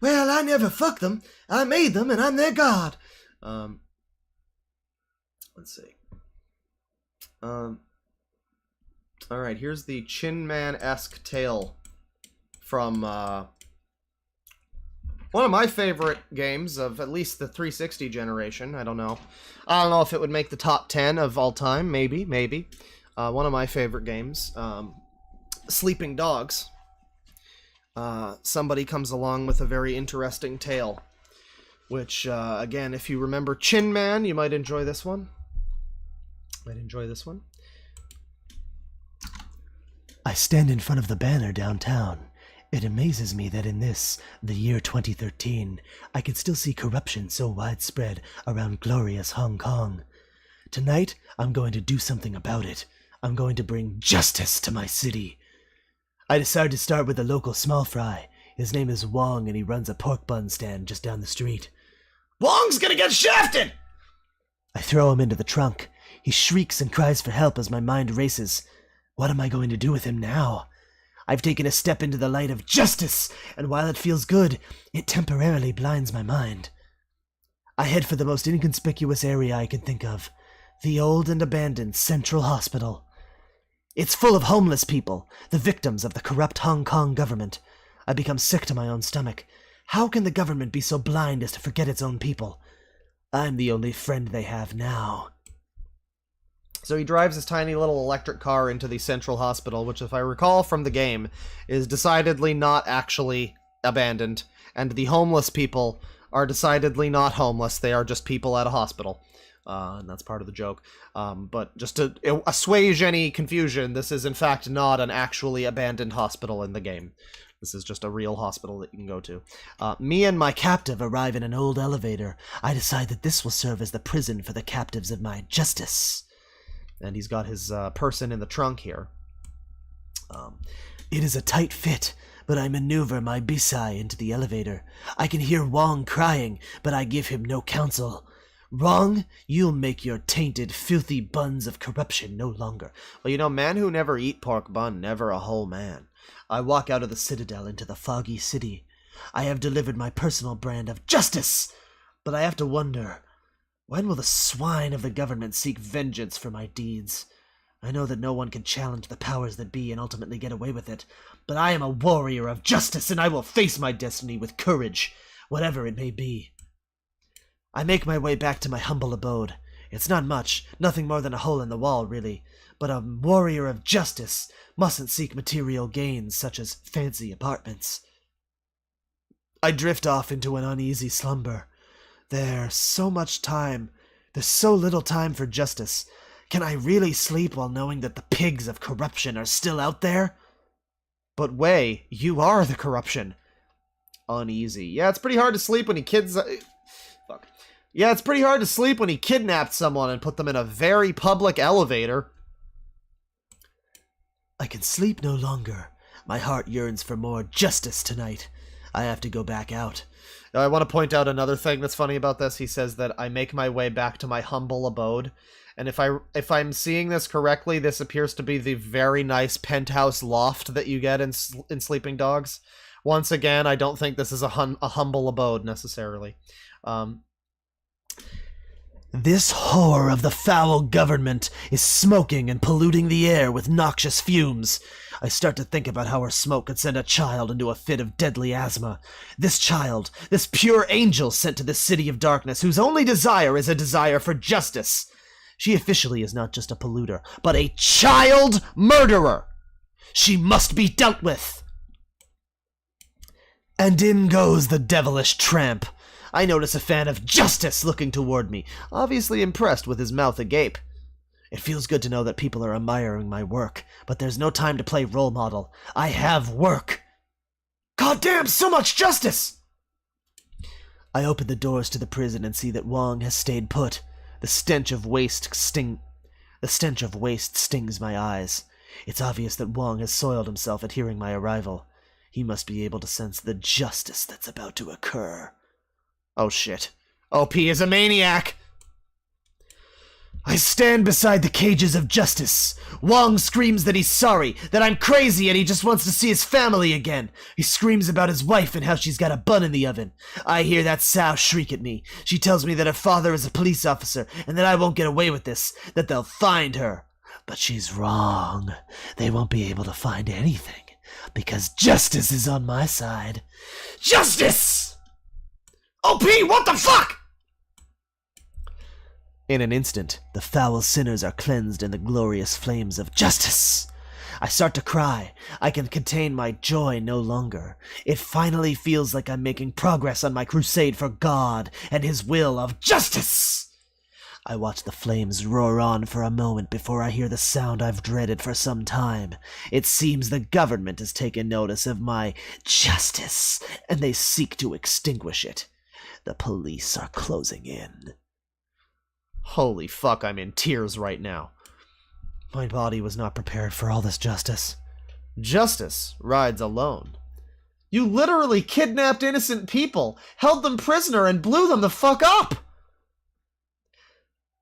Well, I never fucked them. I made them, and I'm their god. Let's see. All right, here's the Chin Man-esque tale from one of my favorite games of at least the 360 generation. I don't know if it would make the top 10 of all time. Maybe. One of my favorite games, Sleeping Dogs. Somebody comes along with a very interesting tale, which, again, if you remember Chin Man, you might enjoy this one. I stand in front of the banner downtown. It amazes me that in this, the year 2013, I can still see corruption so widespread around glorious Hong Kong. Tonight, I'm going to do something about it. I'm going to bring justice to my city. I decided to start with a local small fry. His name is Wong, and he runs a pork bun stand just down the street. Wong's gonna get shafted! I throw him into the trunk. He shrieks and cries for help as my mind races. What am I going to do with him now? I've taken a step into the light of justice, and while it feels good, it temporarily blinds my mind. I head for the most inconspicuous area I can think of, the old and abandoned Central Hospital. It's full of homeless people, the victims of the corrupt Hong Kong government. I become sick to my own stomach. How can the government be so blind as to forget its own people? I'm the only friend they have now. So he drives his tiny little electric car into the Central Hospital, which, if I recall from the game, is decidedly not actually abandoned. And the homeless people are decidedly not homeless. They are just people at a hospital. And that's part of the joke. But just to assuage any confusion, this is in fact not an actually abandoned hospital in the game. This is just a real hospital that you can go to. Me and my captive arrive in an old elevator. I decide that this will serve as the prison for the captives of my justice. And he's got his person in the trunk here. It is a tight fit, but I maneuver my Bisai into the elevator. I can hear Wong crying, but I give him no counsel. Wrong, you'll make your tainted, filthy buns of corruption no longer. Well, you know, man who never eat pork bun, never a whole man. I walk out of the citadel into the foggy city. I have delivered my personal brand of justice, but I have to wonder, when will the swine of the government seek vengeance for my deeds? I know that no one can challenge the powers that be and ultimately get away with it, but I am a warrior of justice, and I will face my destiny with courage, whatever it may be. I make my way back to my humble abode. It's not much, nothing more than a hole in the wall, really, but a warrior of justice mustn't seek material gains such as fancy apartments. I drift off into an uneasy slumber. There's so little time for justice. Can I really sleep while knowing that the pigs of corruption are still out there? But Wei, you are the corruption. Uneasy. Yeah, it's pretty hard to sleep when it's pretty hard to sleep when he kidnapped someone and put them in a very public elevator. I can sleep no longer. My heart yearns for more justice tonight. I have to go back out. I want to point out another thing that's funny about this. He says that I make my way back to my humble abode. And if I'm seeing this correctly, this appears to be the very nice penthouse loft that you get in Sleeping Dogs. Once again, I don't think this is a humble abode necessarily. This whore of the foul government is smoking and polluting the air with noxious fumes. I start to think about how her smoke could send a child into a fit of deadly asthma. This child, this pure angel sent to this city of darkness, whose only desire is a desire for justice. She officially is not just a polluter, but a child murderer. She must be dealt with. And in goes the devilish tramp. I notice a fan of justice looking toward me, obviously impressed with his mouth agape. It feels good to know that people are admiring my work, but there's no time to play role model. I have work. Goddamn, so much justice! I open the doors to the prison and see that Wong has stayed put. The stench of waste stings my eyes. It's obvious that Wong has soiled himself at hearing my arrival. He must be able to sense the justice that's about to occur. Oh shit. OP is a maniac! I stand beside the cages of justice. Wong screams that he's sorry, that I'm crazy and he just wants to see his family again. He screams about his wife and how she's got a bun in the oven. I hear that sow shriek at me. She tells me that her father is a police officer and that I won't get away with this, that they'll find her. But she's wrong. They won't be able to find anything, because justice is on my side. Justice! OP, what the fuck? In an instant, the foul sinners are cleansed in the glorious flames of justice. I start to cry. I can contain my joy no longer. It finally feels like I'm making progress on my crusade for God and His will of justice. I watch the flames roar on for a moment before I hear the sound I've dreaded for some time. It seems the government has taken notice of my justice, and they seek to extinguish it. The police are closing in. Holy fuck, I'm in tears right now. My body was not prepared for all this justice. Justice rides alone. You literally kidnapped innocent people, held them prisoner, and blew them the fuck up!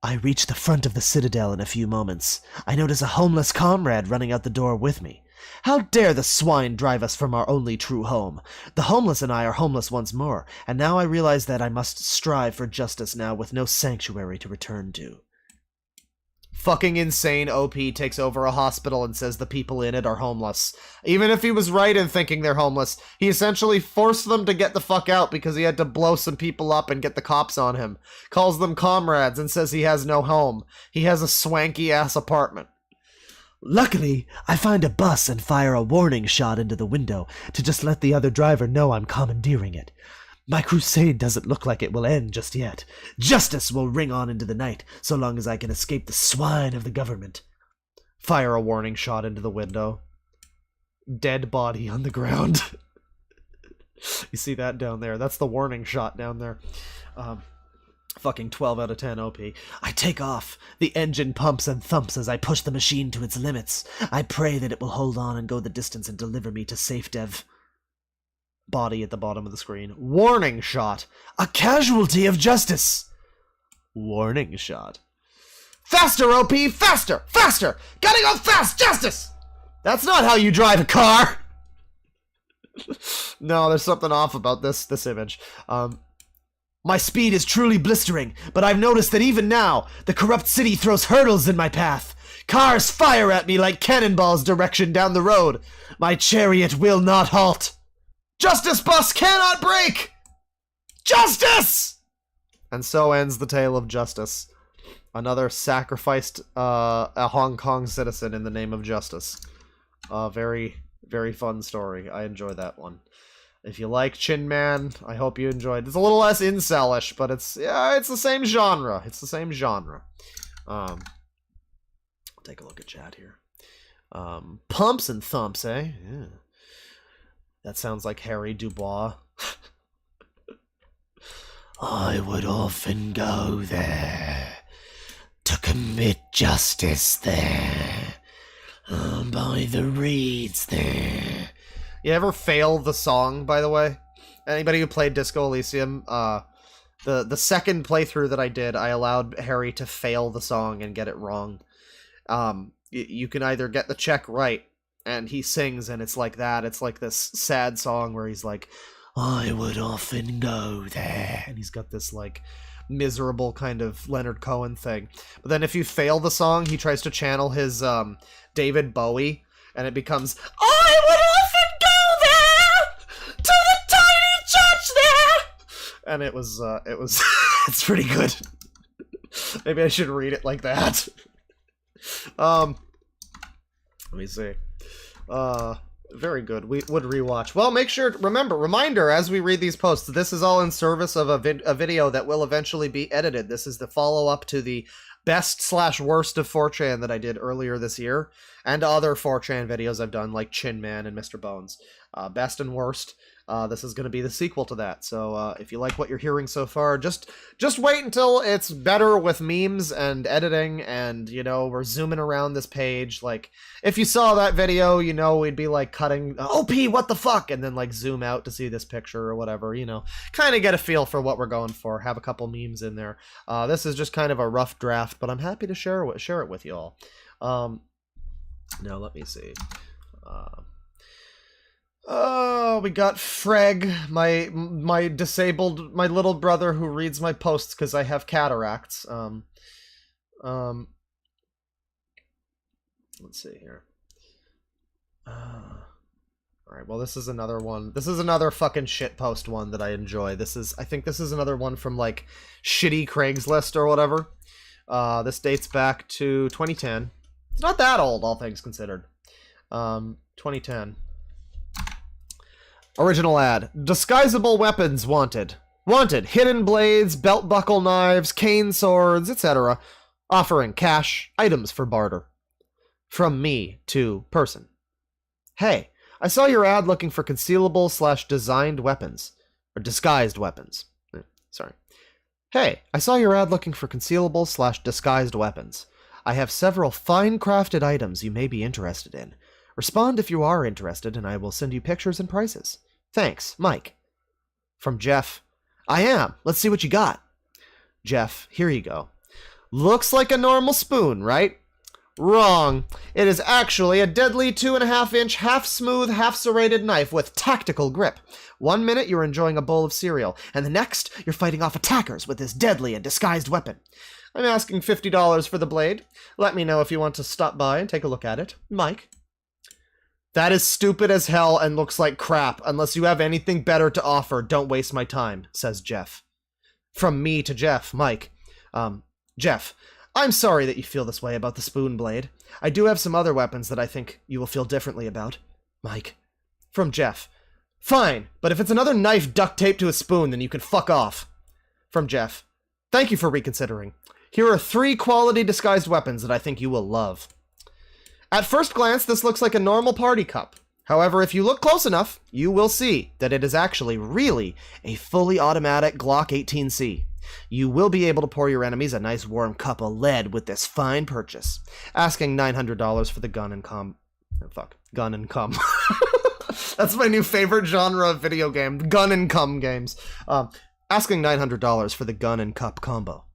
I reach the front of the Citadel in a few moments. I notice a homeless comrade running out the door with me. How dare the swine drive us from our only true home? The homeless and I are homeless once more, and now I realize that I must strive for justice now with no sanctuary to return to. Fucking insane OP takes over a hospital and says the people in it are homeless. Even if he was right in thinking they're homeless, he essentially forced them to get the fuck out because he had to blow some people up and get the cops on him. Calls them comrades and says he has no home. He has a swanky-ass apartment. Luckily, I find a bus and fire a warning shot into the window to just let the other driver know I'm commandeering it. My crusade doesn't look like it will end just yet. Justice will ring on into the night, so long as I can escape the swine of the government. Fire a warning shot into the window. Dead body on the ground. You see that down there? That's the warning shot down there. Fucking 12 out of 10 OP. I take off. The engine pumps and thumps as I push the machine to its limits. I pray that it will hold on and go the distance and deliver me to safe dev. Body at the bottom of the screen. Warning shot. A casualty of justice. Warning shot. Faster, OP! Faster! Faster! Gotta go fast! Justice! That's not how you drive a car! No, there's something off about this image. My speed is truly blistering, but I've noticed that even now, the corrupt city throws hurdles in my path. Cars fire at me like cannonballs direction down the road. My chariot will not halt. Justice bus cannot break! Justice! And so ends the tale of justice. Another sacrificed a Hong Kong citizen in the name of justice. Very, very fun story. I enjoy that one. If you like Chin Man, I hope you enjoyed. It's a little less incelish, but it's the same genre. It's the same genre. I'll take a look at chat here. Pumps and thumps, eh? Yeah. That sounds like Harry Dubois. I would often go there to commit justice there, by the reeds there. You ever fail the song, by the way? Anybody who played Disco Elysium, the second playthrough that I did, I allowed Harry to fail the song and get it wrong. You can either get the check right, and he sings, and it's like that. It's like this sad song where he's like, I would often go there. And he's got this, like, miserable kind of Leonard Cohen thing. But then if you fail the song, he tries to channel his David Bowie, and it becomes, I would often go there to the tiny church there. And it was it's pretty good. Maybe I should read it like that. Let me see. Very good. We would rewatch. Well, make sure, reminder, as we read these posts, this is all in service of a video that will eventually be edited. This is the follow-up to the best/worst of 4chan that I did earlier this year, and other 4chan videos I've done, like Chin Man and Mr. Bones. Best and worst. This is going to be the sequel to that. So if you like what you're hearing so far, just wait until it's better with memes and editing, and, you know, we're zooming around this page. Like, if you saw that video, you know, we'd be like cutting, OP, what the fuck? And then like zoom out to see this picture or whatever, you know, kind of get a feel for what we're going for. Have a couple memes in there. This is just kind of a rough draft, but I'm happy to share it with you all. Now let me see. Oh, we got Freg, my little brother who reads my posts because I have cataracts. Let's see here. Alright, well, this is another one. This is another fucking shitpost one that I enjoy. I think this is another one from, like, shitty Craigslist or whatever. This dates back to 2010. It's not that old, all things considered. 2010. Original ad. Disguisable weapons wanted. Wanted. Hidden blades, belt buckle knives, cane swords, etc. Offering cash, items for barter. From me to person. Hey, I saw your ad looking for concealable/designed weapons. Or disguised weapons. Sorry. Hey, I saw your ad looking for concealable/disguised weapons. I have several fine crafted items you may be interested in. Respond if you are interested, and I will send you pictures and prices. Thanks, Mike. From Jeff. I am. Let's see what you got. Jeff, here you go. Looks like a normal spoon, right? Wrong. It is actually a deadly 2.5-inch, half-smooth, half-serrated knife with tactical grip. 1 minute you're enjoying a bowl of cereal, and the next you're fighting off attackers with this deadly and disguised weapon. I'm asking $50 for the blade. Let me know if you want to stop by and take a look at it. Mike. That is stupid as hell and looks like crap. Unless you have anything better to offer, don't waste my time, says Jeff. From me to Jeff, Mike. Jeff, I'm sorry that you feel this way about the spoon blade. I do have some other weapons that I think you will feel differently about. Mike. From Jeff. Fine, but if it's another knife duct taped to a spoon, then you can fuck off. From Jeff. Thank you for reconsidering. Here are 3 quality disguised weapons that I think you will love. At first glance, this looks like a normal party cup. However, if you look close enough, you will see that it is actually really a fully automatic Glock 18C. You will be able to pour your enemies a nice warm cup of lead with this fine purchase. Asking $900 for the gun and cum. Gun and cum. That's my new favorite genre of video game. Gun and cum games. Asking $900 for the gun and cup combo.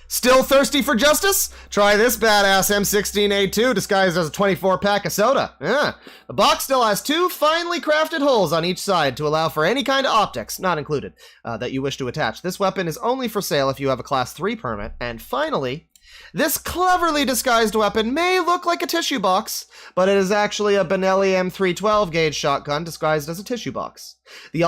Still thirsty for justice? Try this badass M16A2 disguised as a 24-pack of soda. Yeah. The box still has 2 finely crafted holes on each side to allow for any kind of optics, not included, that you wish to attach. This weapon is only for sale if you have a Class 3 permit. And finally, this cleverly disguised weapon may look like a tissue box, but it is actually a Benelli M312 gauge shotgun disguised as a tissue box. The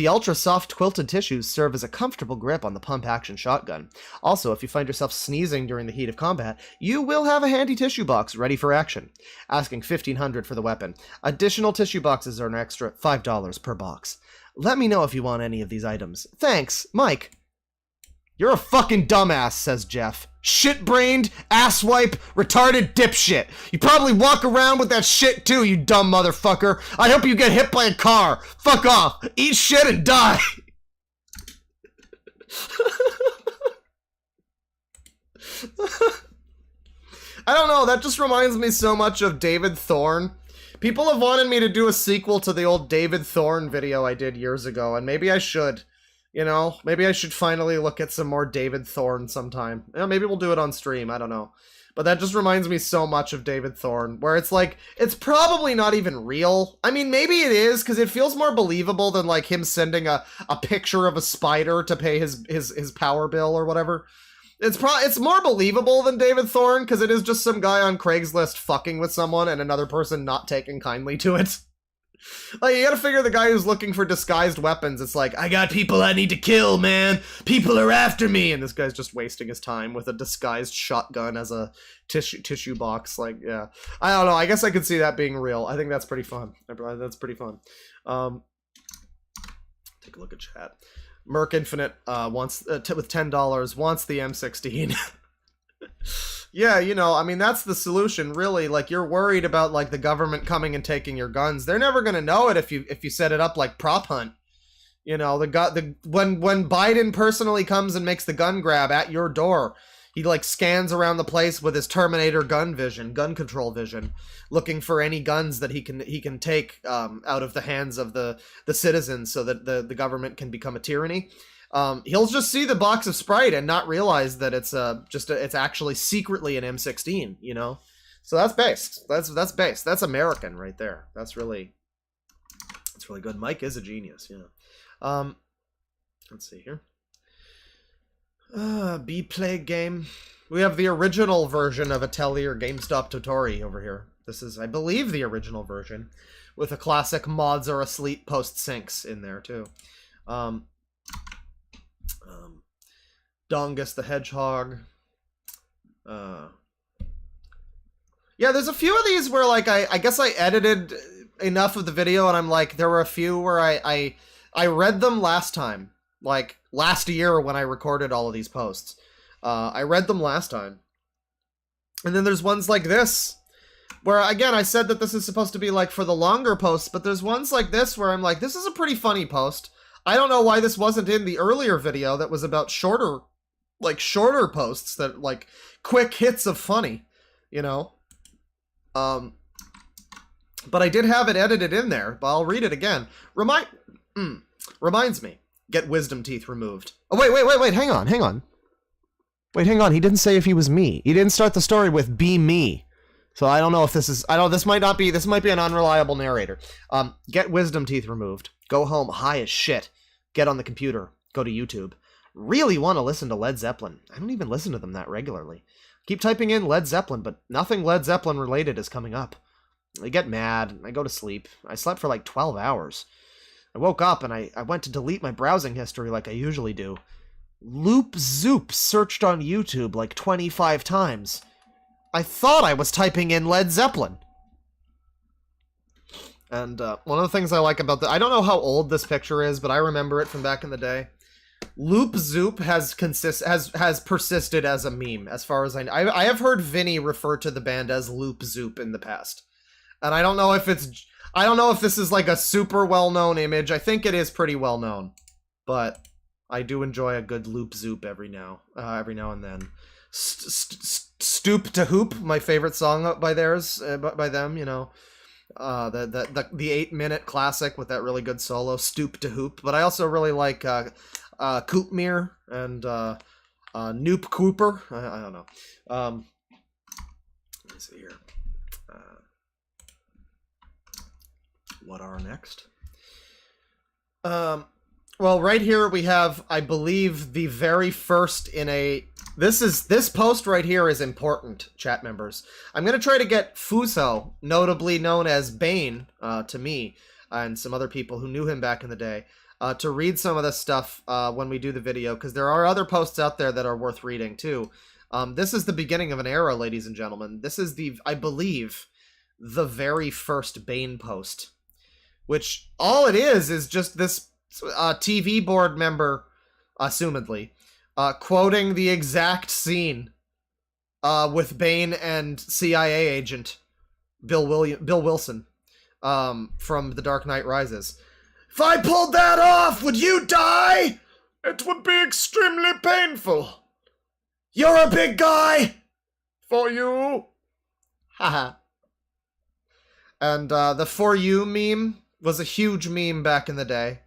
ultra-soft quilted tissues serve as a comfortable grip on the pump-action shotgun. Also, if you find yourself sneezing during the heat of combat, you will have a handy tissue box ready for action. Asking $1,500 for the weapon. Additional tissue boxes are an extra $5 per box. Let me know if you want any of these items. Thanks, Mike. You're a fucking dumbass, says Jeff. Shit-brained, asswipe, retarded dipshit. You probably walk around with that shit too, you dumb motherfucker. I hope you get hit by a car. Fuck off. Eat shit and die. I don't know, that just reminds me so much of David Thorne. People have wanted me to do a sequel to the old David Thorne video I did years ago, and maybe I should. You know, maybe I should finally look at some more David Thorne sometime. You know, maybe we'll do it on stream, I don't know. But that just reminds me so much of David Thorne, where it's like, it's probably not even real. I mean, maybe it is, because it feels more believable than, like, him sending a picture of a spider to pay his power bill or whatever. It's more believable than David Thorne, because it is just some guy on Craigslist fucking with someone and another person not taking kindly to it. Like, you gotta figure the guy who's looking for disguised weapons, it's like, I got people I need to kill, man! People are after me! And this guy's just wasting his time with a disguised shotgun as a tissue box, like, yeah. I don't know, I guess I could see that being real. I think that's pretty fun. That's pretty fun. Take a look at chat. Merc Infinite wants with $10 wants the M16. Yeah, you know, I mean, that's the solution, really. Like, you're worried about, like, the government coming and taking your guns. They're never gonna know it if you set it up like Prop Hunt. You know, when Biden personally comes and makes the gun grab at your door, he, like, scans around the place with his Terminator gun control vision, looking for any guns that he can take out of the hands of the citizens so that the government can become a tyranny. He'll just see the box of Sprite and not realize that it's it's actually secretly an M16, you know? So that's based. That's based. That's American right there. That's really good. Mike is a genius, you know. Let's see here. B-Plague game. We have the original version of Atelier GameStop Totori over here. This is, I believe, the original version, with a classic mods are asleep post syncs in there too. Dongus the Hedgehog. Yeah, there's a few of these where, like, I guess I edited enough of the video and I'm like, there were a few where I read them last time. Like, last year when I recorded all of these posts. I read them last time. And then there's ones like this, where, again, I said that this is supposed to be, like, for the longer posts, but there's ones like this where I'm like, this is a pretty funny post. I don't know why this wasn't in the earlier video that was about shorter posts that, like, quick hits of funny, you know? But I did have it edited in there, but I'll read it again. Reminds me. Get wisdom teeth removed. Oh, wait, hang on. Wait, hang on, he didn't say if he was me. He didn't start the story with be me. So I don't know if this might be an unreliable narrator. Get wisdom teeth removed. Go home high as shit. Get on the computer. Go to YouTube. Really want to listen to Led Zeppelin. I don't even listen to them that regularly. Keep typing in Led Zeppelin, but nothing Led Zeppelin related is coming up. I get mad. I go to sleep. I slept for like 12 hours. I woke up and I went to delete my browsing history like I usually do. Loop Zoop searched on YouTube like 25 times. I thought I was typing in Led Zeppelin. And one of the things I like about I don't know how old this picture is, but I remember it from back in the day. Loop Zoop has persisted as a meme, as far as I know. I have heard Vinny refer to the band as Loop Zoop in the past. And I don't know if this is like a super well-known image. I think it is pretty well-known. But I do enjoy a good Loop Zoop every now and then. Stoop to Hoop, my favorite song by them, you know. The 8-minute classic with that really good solo, Stoop to Hoop. But I also really like Koopmere and Noop Cooper. I don't know. Let me see here. What are next? Well, right here we have, I believe, the very first in a... This post right here is important, chat members. I'm going to try to get Fuso, notably known as Bane, to me, and some other people who knew him back in the day, to read some of this stuff when we do the video, because there are other posts out there that are worth reading, too. This is the beginning of an era, ladies and gentlemen. This is I believe, the very first Bane post. Which, all it is just this TV board member, assumedly, quoting the exact scene with Bane and CIA agent Bill Wilson from The Dark Knight Rises. If I pulled that off, would you die? It would be extremely painful. You're a big guy! For you! Haha. And the For You meme was a huge meme back in the day.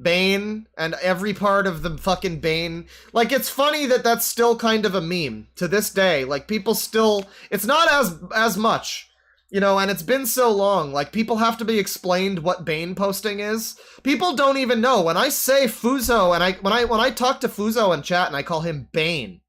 Bane and every part of the fucking Bane. Like, it's funny that that's still kind of a meme to this day. Like, people still... It's not as much, you know, and it's been so long. Like, people have to be explained what Bane posting is. People don't even know. When I say Fuzo, and when I talk to Fuzo in chat and I call him Bane,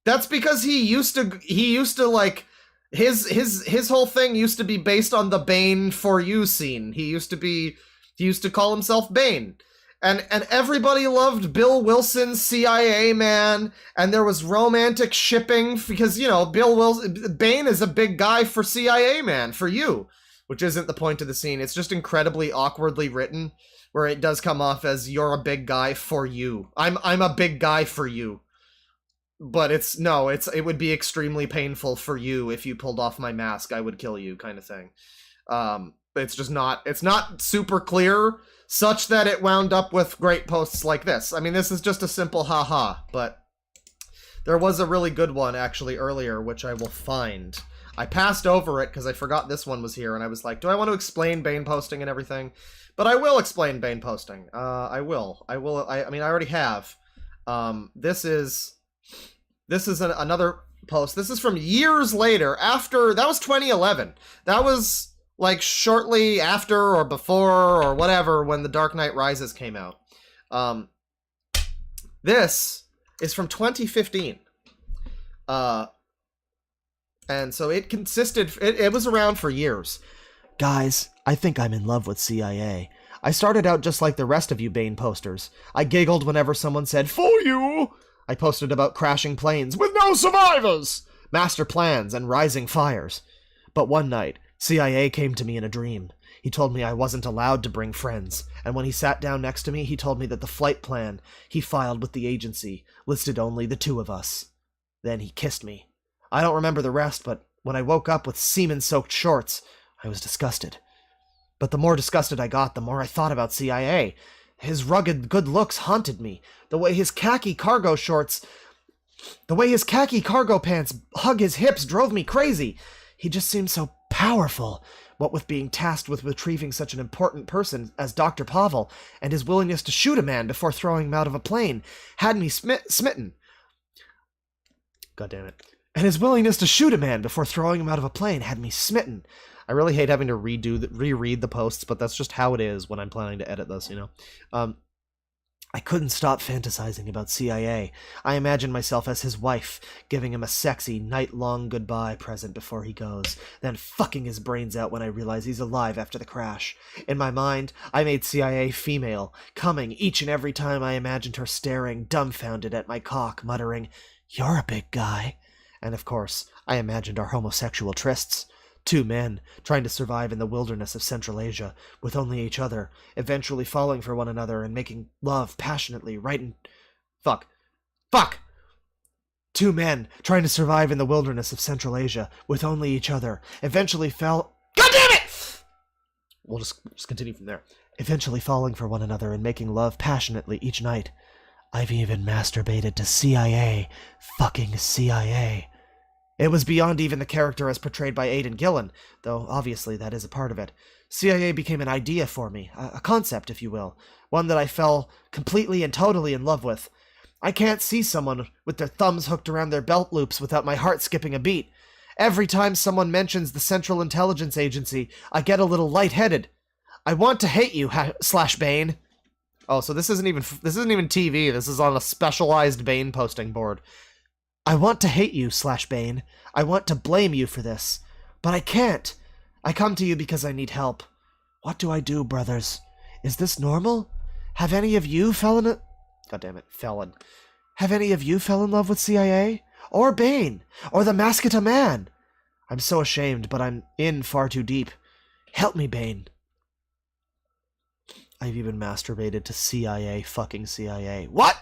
that's because he used to like... His whole thing used to be based on the Bane For You scene. He used to call himself Bane. And everybody loved Bill Wilson's CIA man, and there was romantic shipping because, you know, Bane is a big guy for CIA man, For You, which isn't the point of the scene. It's just incredibly awkwardly written, where it does come off as you're a big guy for you. I'm a big guy for you. But it would be extremely painful for you if you pulled off my mask. I would kill you, kind of thing. It's not super clear, such that it wound up with great posts like this. I mean, this is just a simple haha, but there was a really good one actually earlier, which I will find. I passed over it because I forgot this one was here, and I was like, do I want to explain Bane posting and everything? But I will explain Bane posting. I mean, I already have. This is another post. This is from years later, after, that was 2011. That was, like, shortly after or before or whatever when The Dark Knight Rises came out. This is from 2015. And so it consisted, it was around for years. Guys, I think I'm in love with CIA. I started out just like the rest of you Bane posters. I giggled whenever someone said, "For you!" I posted about crashing planes with no survivors, master plans, and rising fires. But one night, CIA came to me in a dream. He told me I wasn't allowed to bring friends, and when he sat down next to me, he told me that the flight plan he filed with the agency listed only the two of us. Then he kissed me. I don't remember the rest, but when I woke up with semen-soaked shorts, I was disgusted. But the more disgusted I got, the more I thought about CIA. His rugged good looks haunted me. The way his khaki cargo pants hug his hips drove me crazy. He just seemed so powerful, what with being tasked with retrieving such an important person as Dr. Pavel, and his willingness to shoot a man before throwing him out of a plane had me smitten. God damn it. And his willingness to shoot a man before throwing him out of a plane had me smitten. I really hate having to reread the posts, but that's just how it is when I'm planning to edit this, you know? I couldn't stop fantasizing about CIA. I imagined myself as his wife, giving him a sexy, night-long goodbye present before he goes, then fucking his brains out when I realize he's alive after the crash. In my mind, I made CIA female, coming each and every time I imagined her staring, dumbfounded at my cock, muttering, "You're a big guy." And of course, I imagined our homosexual trysts. Two men, trying to survive in the wilderness of Central Asia, with only each other, eventually falling for one another and making love passionately right in... Fuck! Two men, trying to survive in the wilderness of Central Asia, with only each other, eventually fell... God damn it! We'll just continue from there. Eventually falling for one another and making love passionately each night. I've even masturbated to CIA, fucking CIA. It was beyond even the character as portrayed by Aidan Gillen, though obviously that is a part of it. CIA became an idea for me, a concept, if you will, one that I fell completely and totally in love with. I can't see someone with their thumbs hooked around their belt loops without my heart skipping a beat. Every time someone mentions the Central Intelligence Agency, I get a little lightheaded. I want to hate you, /Bane. Oh, so this isn't even TV, this is on a specialized Bane posting board. I want to hate you, /Bane. I want to blame you for this. But I can't. I come to you because I need help. What do I do, brothers? Is this normal? Have any of you felon... Have any of you fell in love with CIA? Or Bane? Or the Masketa Man? I'm so ashamed, but I'm in far too deep. Help me, Bane. I've even masturbated to CIA, fucking CIA. What?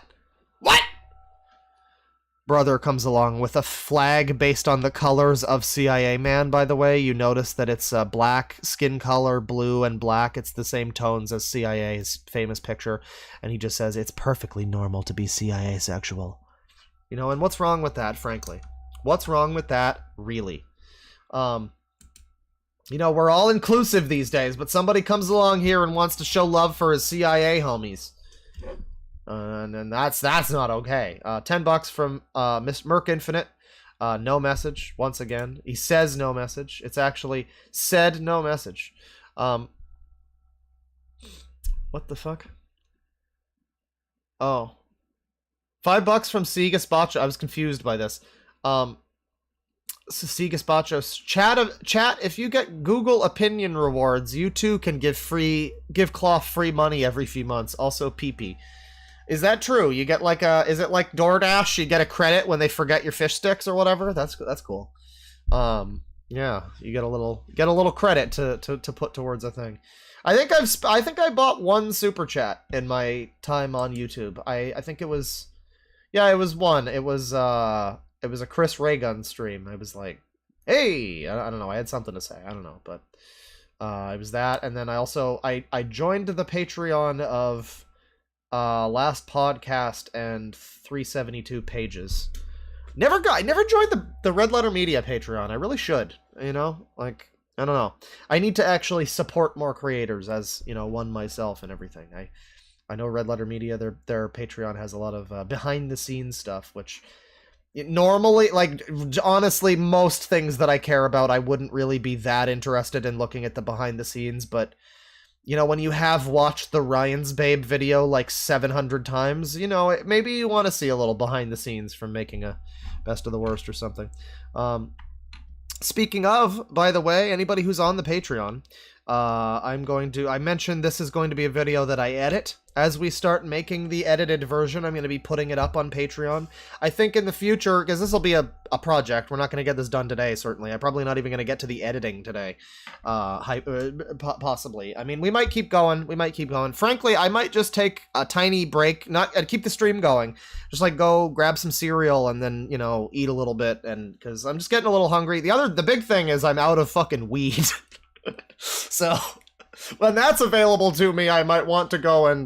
Brother comes along with a flag based on the colors of CIA Man, by the way. You notice that it's black skin color, blue, and black. It's the same tones as CIA's famous picture. And he just says, it's perfectly normal to be CIA sexual. You know, and what's wrong with that, frankly? What's wrong with that, really? You know, we're all inclusive these days, but somebody comes along here and wants to show love for his CIA homies. And that's not okay. $10 from Miss Merc Infinite. No message, once again. He says no message. It's actually said no message. What the fuck? Oh. $5 from C. Gaspacho. I was confused by this. C. Gaspacho. Chat, if you get Google opinion rewards, you too can give Cloth free money every few months. Also PP. Is that true? You get like is it like DoorDash? You get a credit when they forget your fish sticks or whatever? That's cool. Yeah, you get a little credit to put towards a thing. I think I bought one super chat in my time on YouTube. I think it was, yeah, it was one. It was a Chris Raygun stream. I was like, hey, I don't know. I had something to say. I don't know, but it was that, and then I joined the Patreon of last podcast and 372 pages. I never joined the Red Letter Media Patreon. I really should, you know? Like, I don't know. I need to actually support more creators, as, you know, one myself and everything. I know Red Letter Media, their Patreon has a lot of behind the scenes stuff, which normally, like, honestly, most things that I care about, I wouldn't really be that interested in looking at the behind the scenes, but you know, when you have watched the Ryan's Babe video like 700 times, you know, maybe you want to see a little behind the scenes from making a best of the worst or something. Speaking of, by the way, anybody who's on the Patreon, I mentioned this is going to be a video that I edit. As we start making the edited version, I'm going to be putting it up on Patreon. I think in the future, because this will be a project, we're not going to get this done today, certainly. I'm probably not even going to get to the editing today. Possibly. I mean, we might keep going. Frankly, I might just take a tiny break, not keep the stream going. Just like go grab some cereal and then, you know, eat a little bit, and because I'm just getting a little hungry. The big thing is I'm out of fucking weed. So when that's available to me, I might want to go and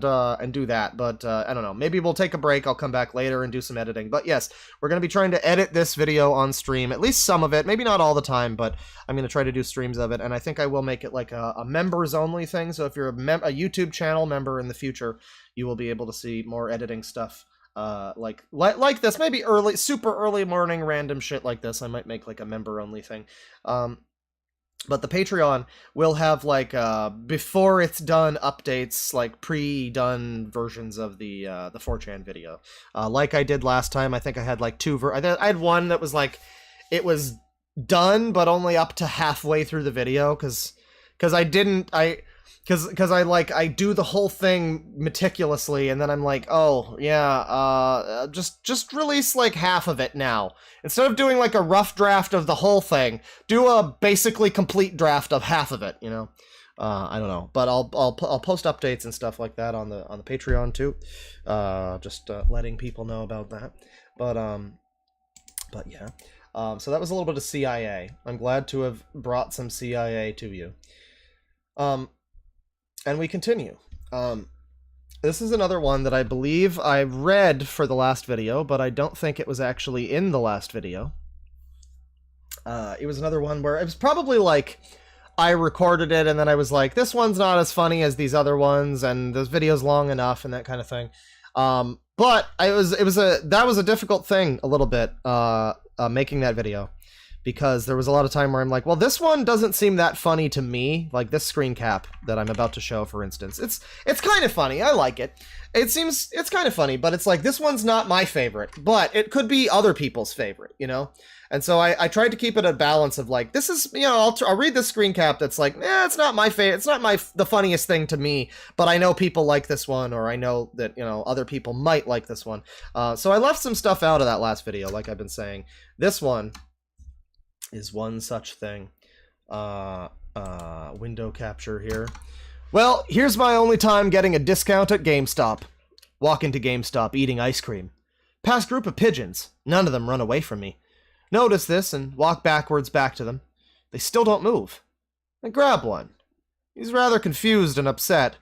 do that. But I don't know. Maybe we'll take a break. I'll come back later and do some editing. But yes, we're going to be trying to edit this video on stream, at least some of it. Maybe not all the time, but I'm going to try to do streams of it. And I think I will make it like a members only thing. So if you're a YouTube channel member in the future, you will be able to see more editing stuff. Like this, maybe super early morning random shit like this. I might make like a member only thing. But the Patreon will have, like, before it's done updates, like, pre-done versions of the 4chan video. Like I did last time, I think I had, like, I had one that was, it was done, but only up to halfway through the video, because I do the whole thing meticulously, and then I'm like, oh, yeah, just release, like, half of it now. Instead of doing, like, a rough draft of the whole thing, do a basically complete draft of half of it, you know? I don't know, but I'll post updates and stuff like that on the Patreon, too. Just letting people know about that. But yeah. So that was a little bit of CIA. I'm glad to have brought some CIA to you. And we continue. This is another one that I believe I read for the last video, but I don't think it was actually in the last video. It was another one where it was probably like I recorded it and then I was like, this one's not as funny as these other ones, and this video's long enough and that kind of thing. But that was a difficult thing a little bit, making that video. Because there was a lot of time where I'm like, well, this one doesn't seem that funny to me. Like this screen cap that I'm about to show, for instance. It's kind of funny. I like it. It's kind of funny, but it's like, this one's not my favorite. But it could be other people's favorite, you know? And so I tried to keep it a balance of like, this is, you know, I'll read the screen cap that's like, it's not my favorite. It's not the funniest thing to me, but I know people like this one, or I know that, you know, other people might like this one. So I left some stuff out of that last video, like I've been saying. This one is one such thing. Window capture here. Well, here's my only time getting a discount at GameStop. Walk into GameStop eating ice cream. Past group of pigeons. None of them run away from me. Notice this and walk backwards back to them. They still don't move. I grab one. He's rather confused and upset.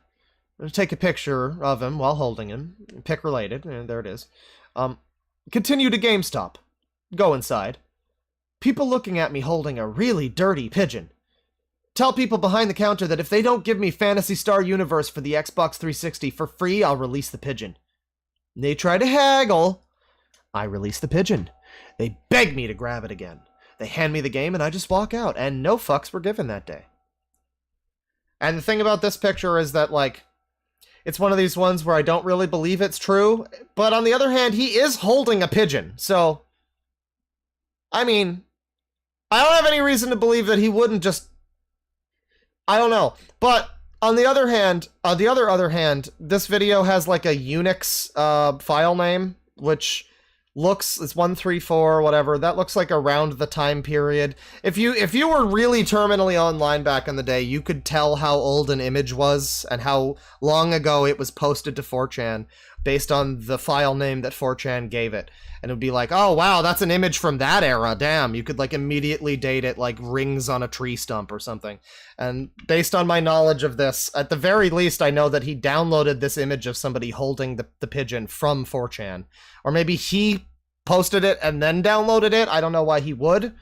I take a picture of him while holding him. Pick related. And there it is. Continue to GameStop. Go inside. People looking at me holding a really dirty pigeon. Tell people behind the counter that if they don't give me Phantasy Star Universe for the Xbox 360 for free, I'll release the pigeon. They try to haggle. I release the pigeon. They beg me to grab it again. They hand me the game and I just walk out, and no fucks were given that day. And the thing about this picture is that, like, it's one of these ones where I don't really believe it's true, but on the other hand, he is holding a pigeon, so I mean, I don't have any reason to believe that he wouldn't just, I don't know. But on the other hand, this video has like a Unix file name, which looks, it's 134, whatever, that looks like around the time period. If you were really terminally online back in the day, you could tell how old an image was and how long ago it was posted to 4chan based on the file name that 4chan gave it. And it would be like, oh wow, that's an image from that era, damn. You could like immediately date it like rings on a tree stump or something. And based on my knowledge of this, at the very least, I know that he downloaded this image of somebody holding the pigeon from 4chan. Or maybe he posted it and then downloaded it. I don't know why he would,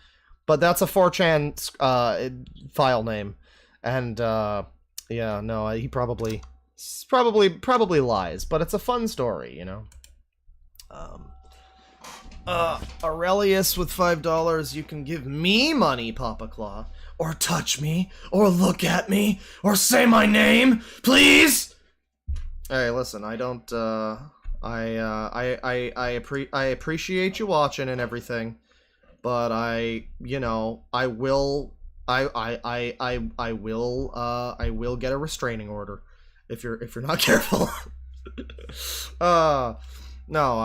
but that's a 4chan file name. And yeah, no, he probably lies, but it's a fun story, you know. Aurelius with $5, you can give me money, Papa Claw. Or touch me, or look at me, or say my name, please. Hey, listen, I don't, I appreciate you watching and everything, but I will get a restraining order if you're not careful. No,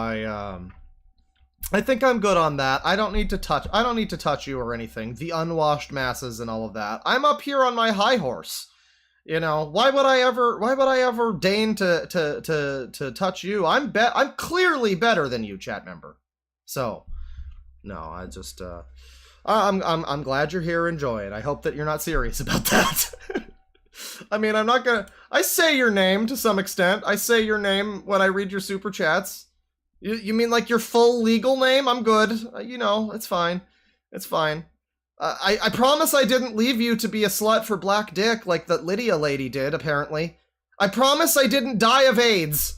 I think I'm good on that. I don't need to touch you or anything. The unwashed masses and all of that. I'm up here on my high horse. You know, why would I ever deign to touch you? I'm clearly better than you, chat member. So, no, I just I'm glad you're here. Enjoy it. I hope that you're not serious about that. I mean, I say your name to some extent. I say your name when I read your super chats. You mean like your full legal name? I'm good. You know, it's fine. It's fine. I promise I didn't leave you to be a slut for black dick like that Lydia lady did, apparently. I promise I didn't die of AIDS.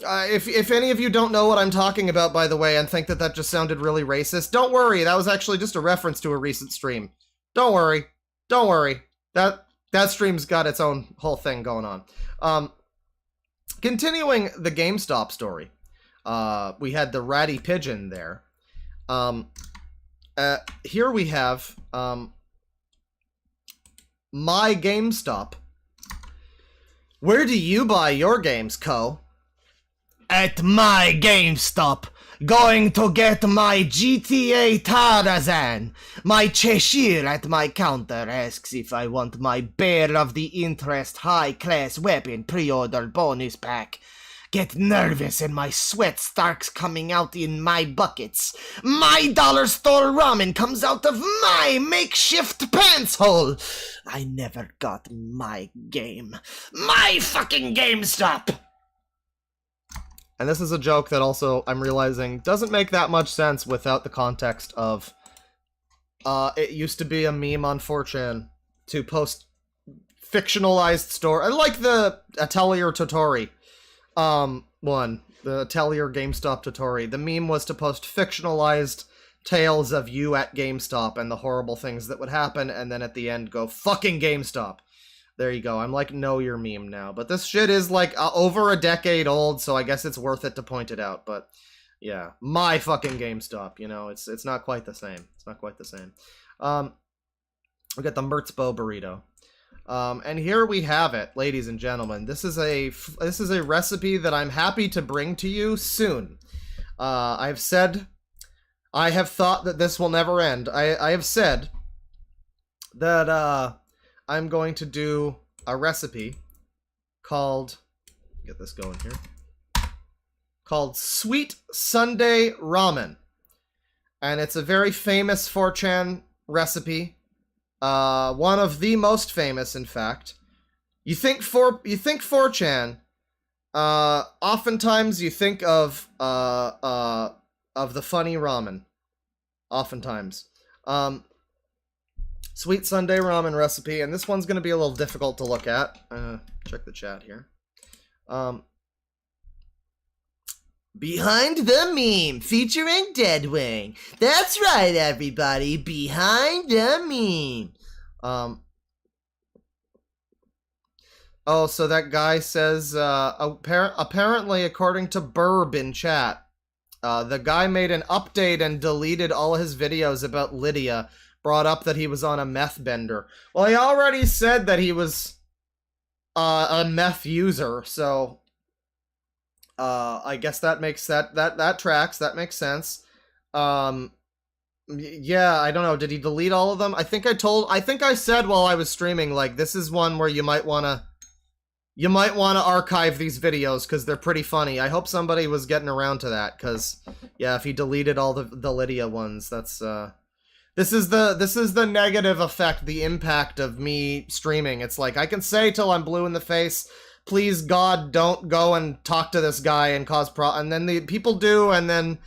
If any of you don't know what I'm talking about, by the way, and think that just sounded really racist, don't worry. That was actually just a reference to a recent stream. Don't worry. Don't worry. That stream's got its own whole thing going on. Continuing the GameStop story. We had the ratty pigeon there. Here we have, my GameStop. Where do you buy your games, Co? At my GameStop. Going to get my GTA Tarzan. My Cheshire at my counter asks if I want my Bear of the Interest high-class weapon pre-order bonus pack. Get nervous and my sweat starts coming out in my buckets. My dollar store ramen comes out of my makeshift pants hole. I never got my game. My fucking GameStop! And this is a joke that also, I'm realizing, doesn't make that much sense without the context of, it used to be a meme on 4chan to post fictionalized story. I like the Atelier Totori. One, the Atelier GameStop Totori. The meme was to post fictionalized tales of you at GameStop and the horrible things that would happen, and then at the end go, fucking GameStop. There you go. I'm like, know your meme now. But this shit is like over a decade old, so I guess it's worth it to point it out. But yeah, my fucking GameStop, you know, it's not quite the same. It's not quite the same. We got the Mertzbo burrito. And here we have it, ladies and gentlemen. This is a recipe that I'm happy to bring to you soon. I have thought that this will never end. I have said that I'm going to do a recipe called, get this going here, called Sweet Sunday Ramen. And it's a very famous 4chan recipe. One of the most famous, in fact. You think 4chan, oftentimes you think of the funny ramen. Oftentimes. Sweet Sunday ramen recipe, and this one's going to be a little difficult to look at. Check the chat here. Behind the Meme, featuring Deadwing. That's right, everybody. Behind the Meme. Oh, so that guy says, apparently, according to Burb in chat, the guy made an update and deleted all his videos about Lydia, brought up that he was on a meth bender. Well, he already said that he was a meth user, so I guess that makes that tracks. That makes sense. Yeah, I don't know. Did he delete all of them? I think I said while I was streaming, like, this is one where you might wanna archive these videos because they're pretty funny. I hope somebody was getting around to that, because yeah, if he deleted all the Lydia ones, that's this is the negative effect, the impact of me streaming. It's like, I can say till I'm blue in the face, please God, don't go and talk to this guy and cause and then the people do, and then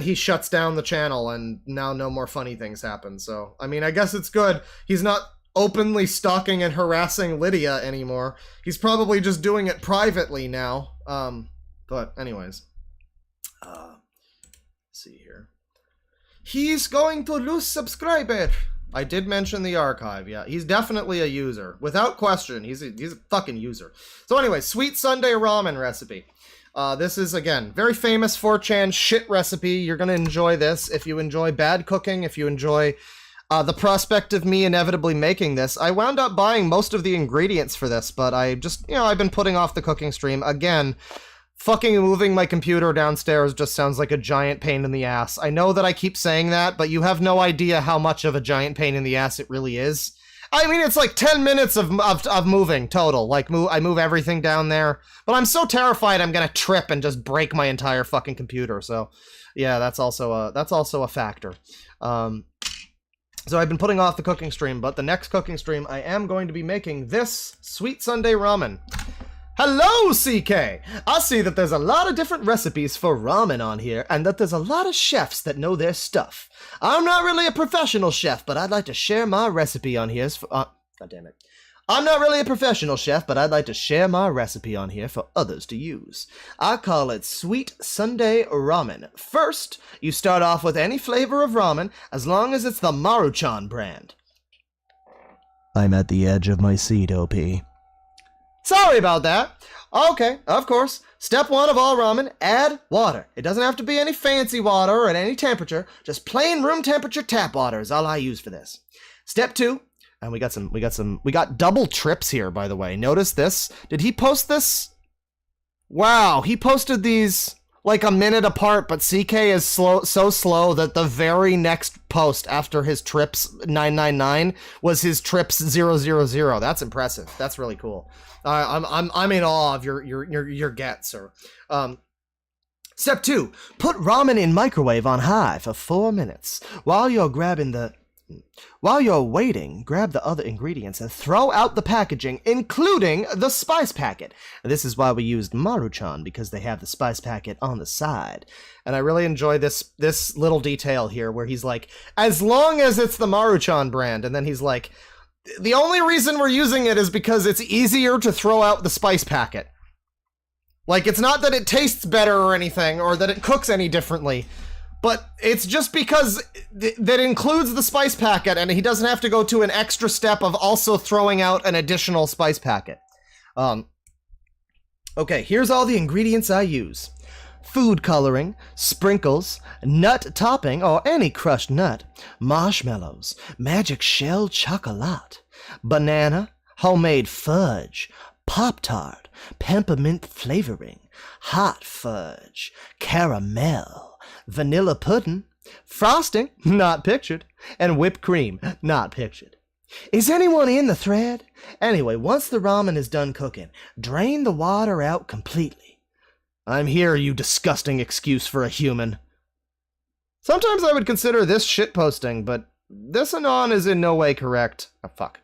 he shuts down the channel, and now no more funny things happen. So, I mean, I guess it's good. He's not openly stalking and harassing Lydia anymore. He's probably just doing it privately now. But anyways. Let's see here. He's going to lose subscriber. I did mention the archive, yeah. He's definitely a user. Without question, he's a fucking user. So anyway, sweet Sunday ramen recipe. This is, again, very famous 4chan shit recipe. You're gonna enjoy this. If you enjoy bad cooking, if you enjoy the prospect of me inevitably making this, I wound up buying most of the ingredients for this, but I just, I've been putting off the cooking stream. Again, fucking moving my computer downstairs just sounds like a giant pain in the ass. I know that I keep saying that, but you have no idea how much of a giant pain in the ass it really is. I mean, it's like 10 minutes of moving total. Like, I move everything down there, but I'm so terrified I'm gonna trip and just break my entire fucking computer. So, yeah, that's also a factor. So I've been putting off the cooking stream, but the next cooking stream I am going to be making this sweet Sunday ramen. Hello, CK! I see that there's a lot of different recipes for ramen on here, and that there's a lot of chefs that know their stuff. I'm not really a professional chef, but I'd like to share my recipe on here for... God damn it. I'm not really a professional chef, but I'd like to share my recipe on here for others to use. I call it Sweet Sunday Ramen. First, you start off with any flavor of ramen, as long as it's the Maruchan brand. I'm at the edge of my seat, OP. Sorry about that. Okay, of course. Step 1 of all ramen, add water. It doesn't have to be any fancy water or at any temperature. Just plain room temperature tap water is all I use for this. Step 2, and we got double trips here, by the way. Notice this. Did he post this? Wow, he posted these like a minute apart, but CK is so slow that the very next post after his trips 999 was his trips 000. That's impressive. That's really cool. I'm in awe of your get, sir. Step 2, put ramen in microwave on high for 4 minutes. While you're waiting, grab the other ingredients and throw out the packaging, including the spice packet. This is why we used Maruchan, because they have the spice packet on the side. And I really enjoy this little detail here where he's like, as long as it's the Maruchan brand, and then he's like, the only reason we're using it is because it's easier to throw out the spice packet. Like, it's not that it tastes better or anything, or that it cooks any differently, but it's just because that includes the spice packet, and he doesn't have to go to an extra step of also throwing out an additional spice packet. Okay, here's all the ingredients I use. Food coloring, sprinkles, nut topping or any crushed nut, marshmallows, magic shell chocolate, banana, homemade fudge, Pop-Tart, peppermint flavoring, hot fudge, caramel, vanilla pudding, frosting, not pictured, and whipped cream, not pictured. Is anyone in the thread? Anyway, once the ramen is done cooking, drain the water out completely. I'm here, you disgusting excuse for a human. Sometimes I would consider this shitposting, but this anon is in no way correct. Oh, fuck.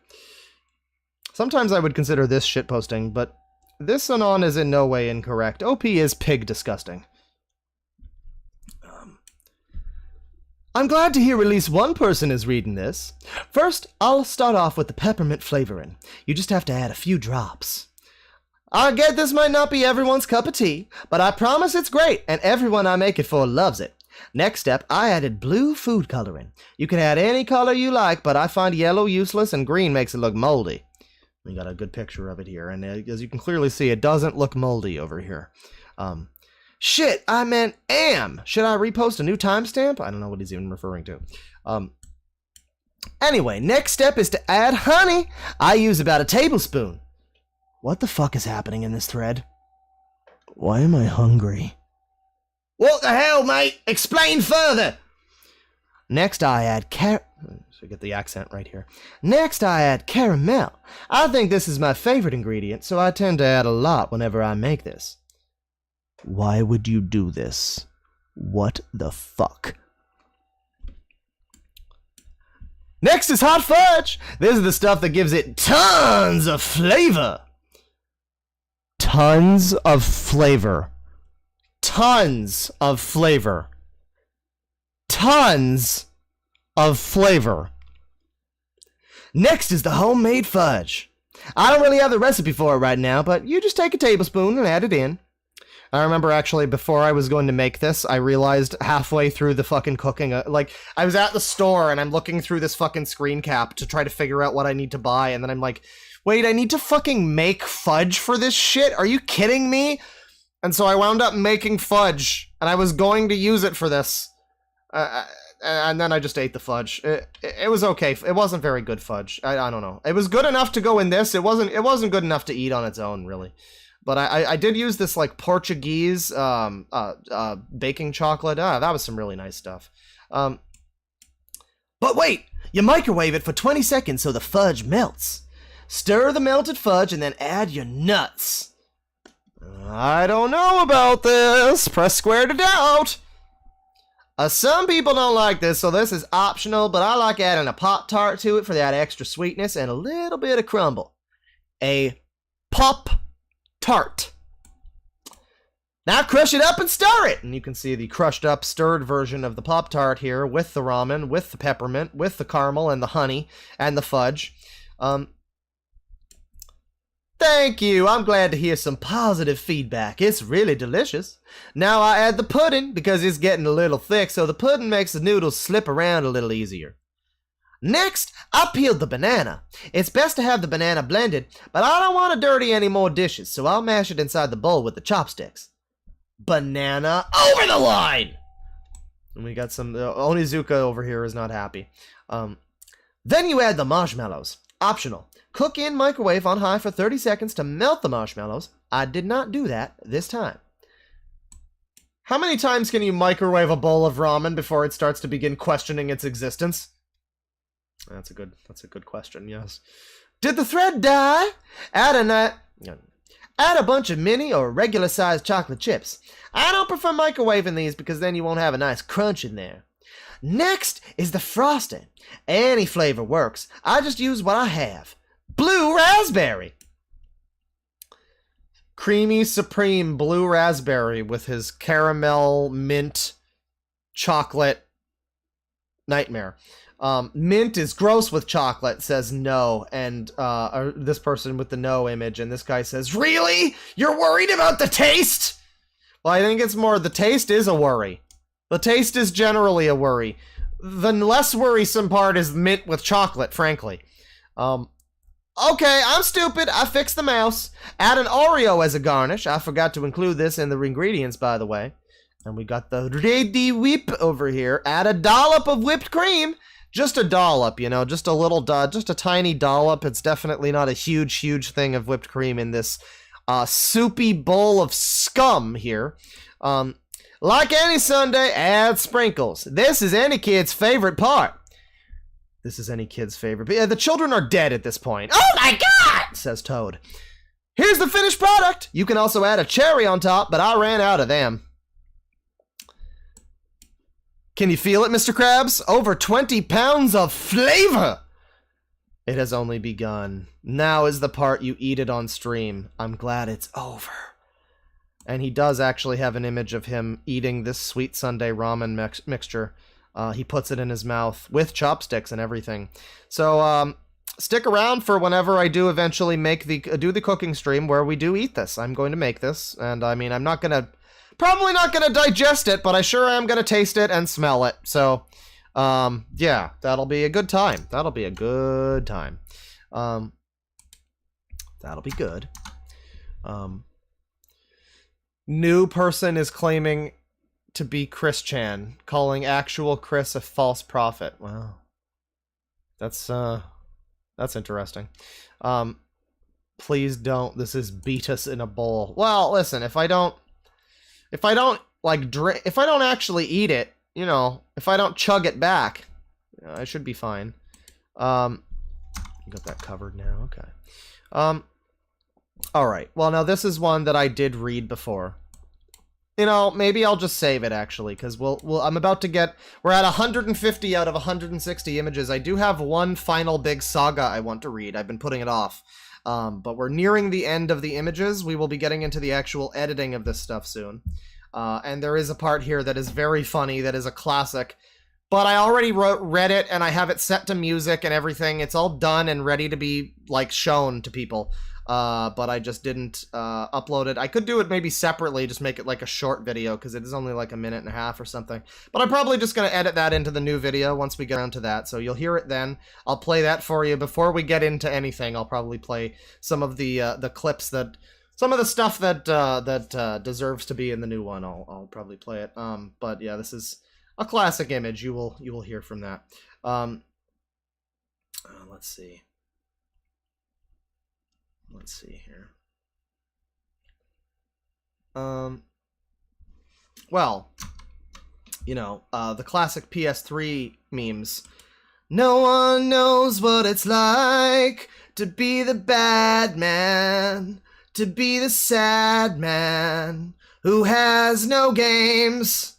Sometimes I would consider this shitposting, but this anon is in no way incorrect. OP is pig disgusting. I'm glad to hear at least one person is reading this. First, I'll start off with the peppermint flavoring. You just have to add a few drops. I get this might not be everyone's cup of tea, but I promise it's great, and everyone I make it for loves it. Next step, I added blue food coloring. You can add any color you like, but I find yellow useless and green makes it look moldy. We got a good picture of it here, and as you can clearly see, it doesn't look moldy over here. Shit, I meant am. Should I repost a new timestamp? I don't know what he's even referring to. Anyway, next step is to add honey. I use about a tablespoon. What the fuck is happening in this thread? Why am I hungry? What the hell, mate? Explain further! Next, I add so get the accent right here. Next, I add caramel. I think this is my favorite ingredient, so I tend to add a lot whenever I make this. Why would you do this? What the fuck? Next is hot fudge. This is the stuff that gives it tons of flavor. Tons of flavor. Tons of flavor. Tons of flavor. Next is the homemade fudge. I don't really have the recipe for it right now, but you just take a tablespoon and add it in. I remember actually before I was going to make this, I realized halfway through the fucking cooking, like, I was at the store and I'm looking through this fucking screen cap to try to figure out what I need to buy, and then I'm like, wait, I need to fucking make fudge for this shit? Are you kidding me? And so I wound up making fudge, and I was going to use it for this. And then I just ate the fudge. It was okay. It wasn't very good fudge. I don't know. It was good enough to go in this. It wasn't good enough to eat on its own, really. But I did use this, like, Portuguese baking chocolate. That was some really nice stuff. But wait! You microwave it for 20 seconds so the fudge melts. Stir the melted fudge and then add your nuts. I don't know about this. Press square to doubt. Some people don't like this, so this is optional, but I like adding a Pop-Tart to it for that extra sweetness and a little bit of crumble. A Pop-Tart. Now crush it up and stir it! And you can see the crushed up, stirred version of the Pop-Tart here with the ramen, with the peppermint, with the caramel and the honey and the fudge. Thank you. I'm glad to hear some positive feedback. It's really delicious. Now I add the pudding because it's getting a little thick, so the pudding makes the noodles slip around a little easier. Next, I peeled the banana. It's best to have the banana blended, but I don't want to dirty any more dishes, so I'll mash it inside the bowl with the chopsticks. Banana over the line! And we got some... Onizuka over here is not happy. Then you add the marshmallows. Optional. Cook in microwave on high for 30 seconds to melt the marshmallows. I did not do that this time. How many times can you microwave a bowl of ramen before it starts to begin questioning its existence? That's a good question, yes. Did the thread die? Add a bunch of mini or regular sized chocolate chips. I don't prefer microwaving these because then you won't have a nice crunch in there. Next is the frosting. Any flavor works. I just use what I have. Blue raspberry. Creamy Supreme Blue Raspberry with his caramel mint chocolate nightmare. Mint is gross with chocolate, says no, and this person with the no image, and this guy says, really? You're worried about the taste? Well, I think it's more the taste is a worry. The taste is generally a worry. The less worrisome part is mint with chocolate, frankly. Okay, I'm stupid. I fixed the mouse. Add an Oreo as a garnish. I forgot to include this in the ingredients, by the way. And we got the Ready Whip over here. Add a dollop of whipped cream. Just a dollop, you know, just a little, just a tiny dollop. It's definitely not a huge thing of whipped cream in this soupy bowl of scum here. Like any sundae, add sprinkles. This is any kid's favorite part. This is any kid's favorite. But yeah, the children are dead at this point. Oh my god! Says Toad. Here's the finished product. You can also add a cherry on top, but I ran out of them. Can you feel it, Mr. Krabs? Over 20 pounds of flavor! It has only begun. Now is the part you eat it on stream. I'm glad it's over. And he does actually have an image of him eating this sweet sundae ramen mixture. He puts it in his mouth with chopsticks and everything. So, stick around for whenever I do eventually do the cooking stream where we do eat this. I'm going to make this, and I mean, probably not gonna digest it, but I sure am gonna taste it and smell it. So, yeah, that'll be a good time. That'll be a good time. That'll be good. New person is claiming to be Chris Chan, calling actual Chris a false prophet. Wow. That's interesting. Please don't. This is beat us in a bowl. Well, listen, if I don't if I don't, like, if I don't actually eat it, you know, if I don't chug it back, I should be fine. Got that covered now, okay. Alright, well, now this is one that I did read before. You know, maybe I'll just save it, actually, because I'm about to get... We're at 150 out of 160 images. I do have one final big saga I want to read. I've been putting it off. But we're nearing the end of the images. We will be getting into the actual editing of this stuff soon. And there is a part here that is very funny, that is a classic. But I already read it, and I have it set to music and everything. It's all done and ready to be, like, shown to people. But I just didn't upload it. I could do it maybe separately, just make it like a short video, because it is only like a minute and a half or something. But I'm probably just going to edit that into the new video once we get around to that, so you'll hear it then. I'll play that for you. Before we get into anything, I'll probably play some of the clips that... Some of the stuff that deserves to be in the new one. I'll probably play it. But yeah, this is a classic image. You will hear from that. Let's see. Let's see here. Well, you know, the classic PS3 memes. No one knows what it's like to be the bad man, to be the sad man who has no games,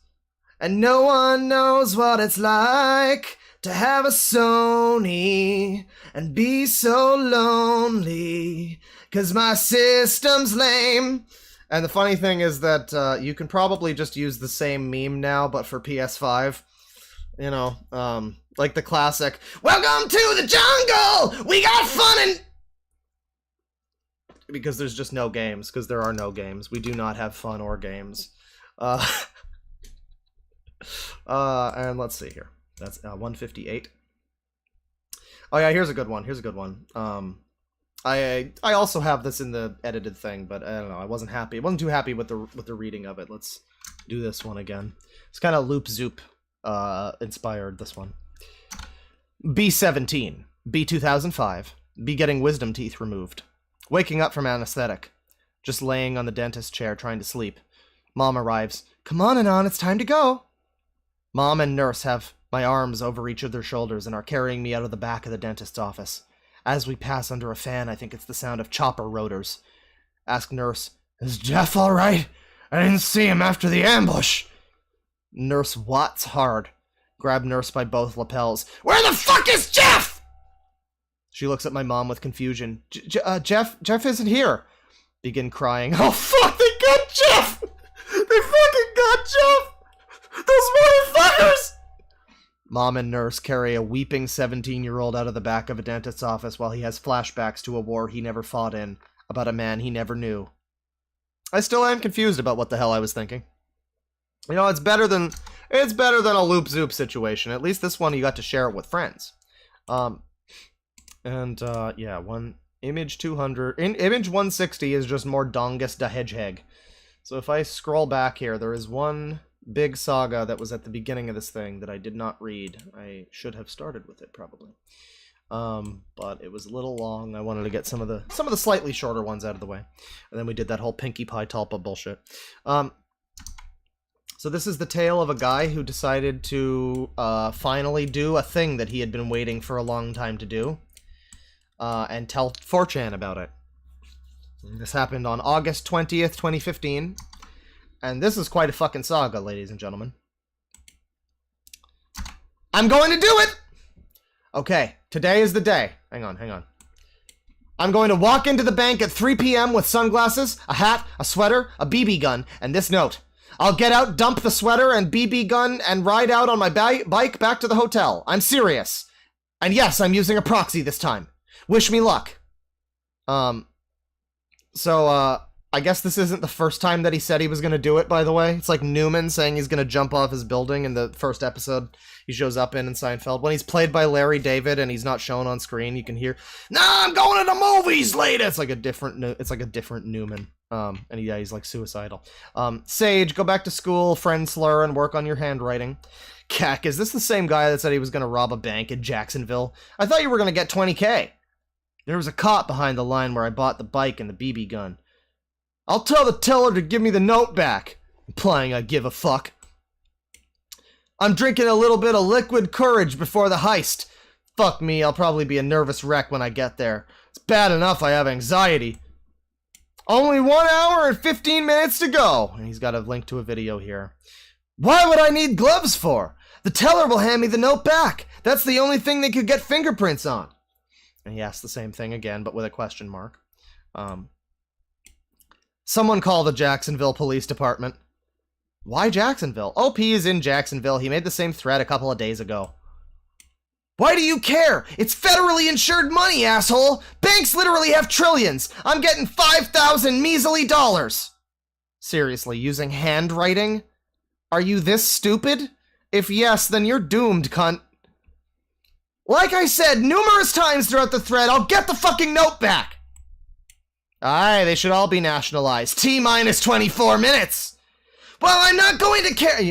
and no one knows what it's like to have a Sony and be so lonely, 'cause my system's lame. And the funny thing is that you can probably just use the same meme now, but for PS5. You know, like the classic, "Welcome to the jungle! We got fun and..." Because there's just no games, because there are no games. We do not have fun or games. And let's see here. That's 158. Oh yeah, here's a good one. Here's a good one. I also have this in the edited thing, but I don't know. I wasn't happy. I wasn't too happy with the reading of it. Let's do this one again. It's kind of Loop Zoop inspired, this one. B17. B2005. B getting wisdom teeth removed. Waking up from anesthetic. Just laying on the dentist chair trying to sleep. Mom arrives. "Come on, Anon, it's time to go." Mom and nurse have my arms over each of their shoulders and are carrying me out of the back of the dentist's office. As we pass under a fan, I think it's the sound of chopper rotors. Ask nurse, "Is Jeff all right? I didn't see him after the ambush." Nurse watts hard. Grab nurse by both lapels. "Where the fuck is Jeff?" She looks at my mom with confusion. Jeff isn't here." Begin crying. "Oh fuck, they got Jeff! They fucking got Jeff! Those motherfuckers!" Mom and nurse carry a weeping 17-year-old out of the back of a dentist's office while he has flashbacks to a war he never fought in, about a man he never knew. I still am confused about what the hell I was thinking. You know, it's better than a Loop Zoop situation. At least this one you got to share it with friends. Yeah, one image 200. Image 160 is just more Dongus da Hedgehog. So if I scroll back here, there is one big saga that was at the beginning of this thing that I did not read. I should have started with it probably. But it was a little long. I wanted to get some of the slightly shorter ones out of the way. And then we did that whole Pinkie Pie Talpa bullshit. So this is the tale of a guy who decided to finally do a thing that he had been waiting for a long time to do. And tell 4chan about it. This happened on August 20th, 2015. And this is quite a fucking saga, ladies and gentlemen. I'm going to do it! Okay, today is the day. Hang on. I'm going to walk into the bank at 3 p.m. with sunglasses, a hat, a sweater, a BB gun, and this note. I'll get out, dump the sweater and BB gun, and ride out on my bike back to the hotel. I'm serious. And yes, I'm using a proxy this time. Wish me luck. I guess this isn't the first time that he said he was going to do it, by the way. It's like Newman saying he's going to jump off his building in the first episode he shows up in Seinfeld. When he's played by Larry David and he's not shown on screen, you can hear, "Nah, I'm going to the movies later." It's like a different Newman. And he's like suicidal. Sage, go back to school, friend slur, and work on your handwriting. Cack, is this the same guy that said he was going to rob a bank in Jacksonville? I thought you were going to get 20K. There was a cop behind the line where I bought the bike and the BB gun. I'll tell the teller to give me the note back. Implying I give a fuck. I'm drinking a little bit of liquid courage before the heist. Fuck me, I'll probably be a nervous wreck when I get there. It's bad enough I have anxiety. Only 1 hour and 15 minutes to go. And he's got a link to a video here. Why would I need gloves for? The teller will hand me the note back. That's the only thing they could get fingerprints on. And he asks the same thing again, but with a question mark. Someone call the Jacksonville Police Department. Why Jacksonville? OP is in Jacksonville. He made the same threat a couple of days ago. Why do you care? It's federally insured money, asshole! Banks literally have trillions! I'm getting 5,000 measly dollars! Seriously, using handwriting? Are you this stupid? If yes, then you're doomed, cunt. Like I said numerous times throughout the thread, I'll get the fucking note back! Aye, they should all be nationalized. T-minus 24 minutes! Well, I'm not going to care.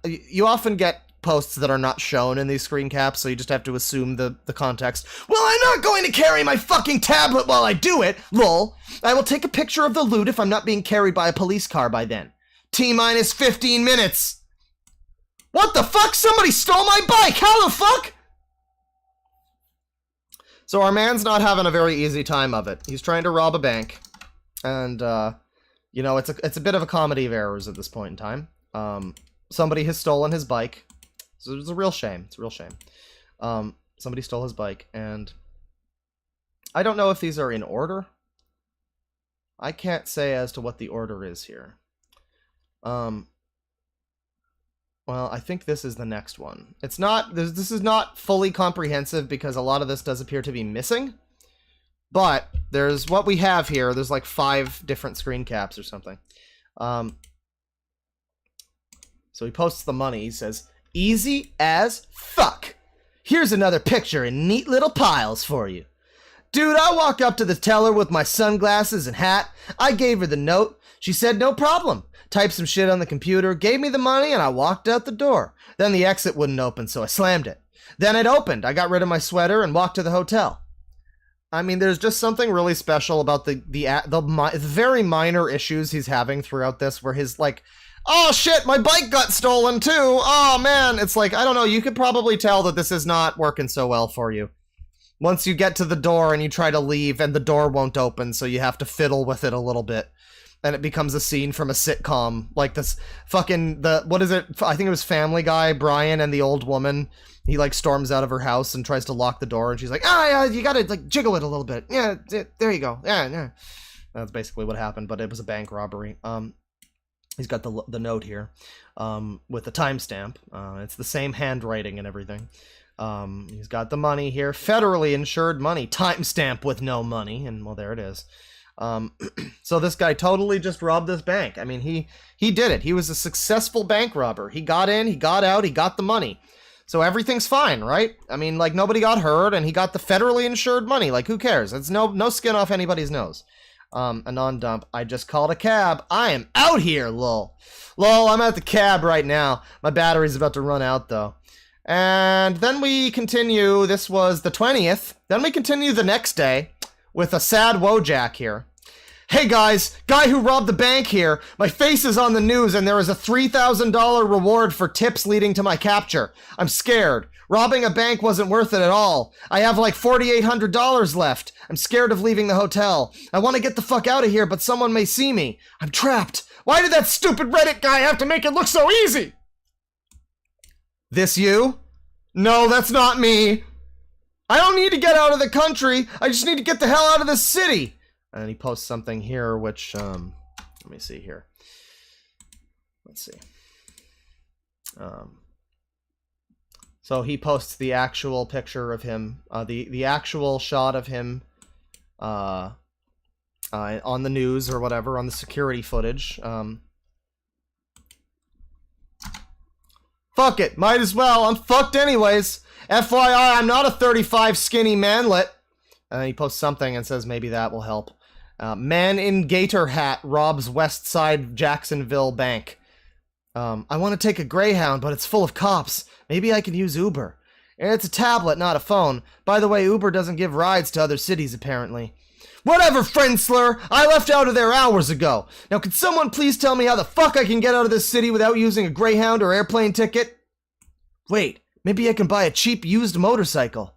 You often get posts that are not shown in these screen caps, so you just have to assume the context. Well, I'm not going to carry my fucking tablet while I do it, lol. I will take a picture of the loot if I'm not being carried by a police car by then. T-minus 15 minutes. What the fuck? Somebody stole my bike! How the fuck? So our man's not having a very easy time of it. He's trying to rob a bank, and you know, it's a bit of a comedy of errors at this point in time. Somebody has stolen his bike. So it's a real shame. It's a real shame. Somebody stole his bike, and I don't know if these are in order. I can't say as to what the order is here. Well, I think this is the next one. It's not, this is not fully comprehensive because a lot of this does appear to be missing. But there's what we have here. There's like 5 different screen caps or something. So he posts the money. He says, easy as fuck. Here's another picture in neat little piles for you. Dude, I walk up to the teller with my sunglasses and hat. I gave her the note. She said no problem. Typed some shit on the computer, gave me the money, and I walked out the door. Then the exit wouldn't open, so I slammed it. Then it opened. I got rid of my sweater and walked to the hotel. I mean, there's just something really special about the very minor issues he's having throughout this, where his, like, oh shit, my bike got stolen too! Oh man! It's like, I don't know, you could probably tell that this is not working so well for you. Once you get to the door and you try to leave and the door won't open, so you have to fiddle with it a little bit. And it becomes a scene from a sitcom, like this fucking, what is it? I think it was Family Guy, Brian and the old woman. He like storms out of her house and tries to lock the door, and she's like, yeah, you gotta like jiggle it a little bit. Yeah, there you go. Yeah. That's basically what happened, but it was a bank robbery. He's got the note here, with the timestamp. It's the same handwriting and everything. He's got the money here, federally insured money, timestamp with no money, and well, there it is. So this guy totally just robbed this bank. I mean, he did it. He was a successful bank robber. He got in, he got out, he got the money. So everything's fine, right? I mean, like, nobody got hurt, and he got the federally insured money. Like, who cares? It's no skin off anybody's nose. A non-dump. I just called a cab. I am out here, lol. Lol, I'm at the cab right now. My battery's about to run out, though. And then we continue. This was the 20th. Then we continue the next day with a sad Wojak here. Hey guys, guy who robbed the bank here. My face is on the news and there is a $3,000 reward for tips leading to my capture. I'm scared. Robbing a bank wasn't worth it at all. I have like $4,800 left. I'm scared of leaving the hotel. I want to get the fuck out of here, but someone may see me. I'm trapped. Why did that stupid Reddit guy have to make it look so easy? This you? No, that's not me. I don't need to get out of the country. I just need to get the hell out of this city. And he posts something here, which, let me see here. Let's see. So he posts the actual picture of him, the actual shot of him, on the news or whatever, on the security footage. Fuck it, might as well. I'm fucked anyways. FYI, I'm not a 35 skinny manlet. And he posts something and says maybe that will help. Man in gator hat robs West Side Jacksonville bank. I want to take a Greyhound, but it's full of cops. Maybe I can use Uber. It's a tablet, not a phone. By the way, Uber doesn't give rides to other cities, apparently. Whatever, Friendsler! I left out of there hours ago. Now, could someone please tell me how the fuck I can get out of this city without using a Greyhound or airplane ticket? Wait, maybe I can buy a cheap used motorcycle.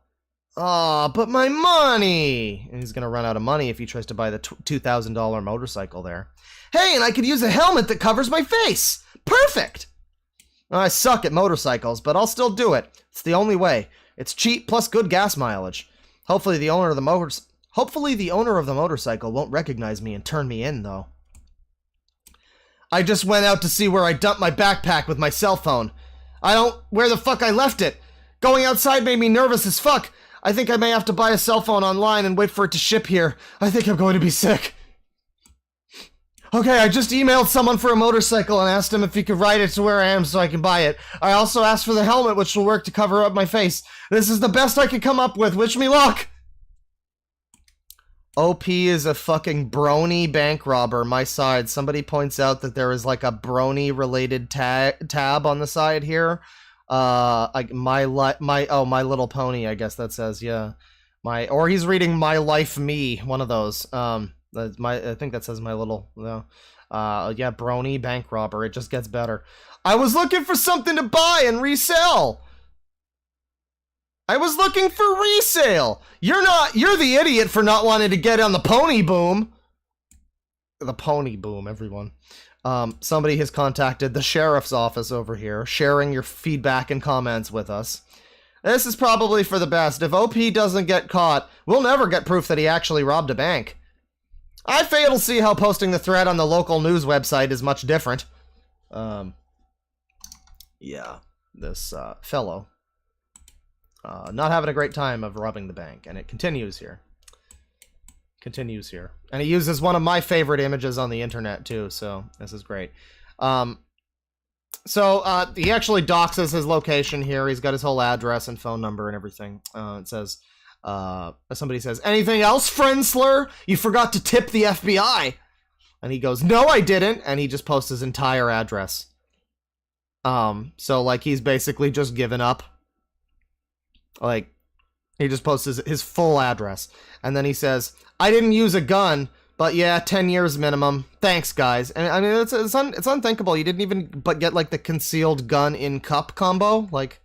Aw, but my money! And he's gonna run out of money if he tries to buy the $2,000 motorcycle there. Hey, and I could use a helmet that covers my face! Perfect! I suck at motorcycles, but I'll still do it. It's the only way. It's cheap plus good gas mileage. Hopefully the owner of the motorcycle won't recognize me and turn me in, though. I just went out to see where I dumped my backpack with my cell phone. Where the fuck I left it. Going outside made me nervous as fuck. I think I may have to buy a cell phone online and wait for it to ship here. I think I'm going to be sick. Okay, I just emailed someone for a motorcycle and asked him if he could ride it to where I am so I can buy it. I also asked for the helmet, which will work to cover up my face. This is the best I could come up with. Wish me luck! OP is a fucking brony bank robber. My side. Somebody points out that there is like a brony-related tab on the side here. Like My Little Pony, I guess that says, yeah. Or he's reading My Life Me, one of those. I think that says My Little, no. Yeah, brony bank robber. It just gets better. I was looking for something to buy and resell. I was looking for resale. You're the idiot for not wanting to get on the pony boom. The pony boom, everyone. Somebody has contacted the sheriff's office over here, sharing your feedback and comments with us. This is probably for the best. If OP doesn't get caught, we'll never get proof that he actually robbed a bank. I fail to see how posting the thread on the local news website is much different. Yeah, this fellow. Not having a great time of robbing the bank, and it continues here. And he uses one of my favorite images on the internet, too, so this is great. He actually doxes his location here. He's got his whole address and phone number and everything. It says, somebody says, anything else, Friendsler? You forgot to tip the FBI. And he goes, no, I didn't. And he just posts his entire address. So, like, he's basically just given up. Like, he just posts his full address. And then he says, I didn't use a gun, but yeah, 10 years minimum. Thanks, guys. And I mean, it's unthinkable. You didn't even get, like, the concealed gun in cup combo. Like,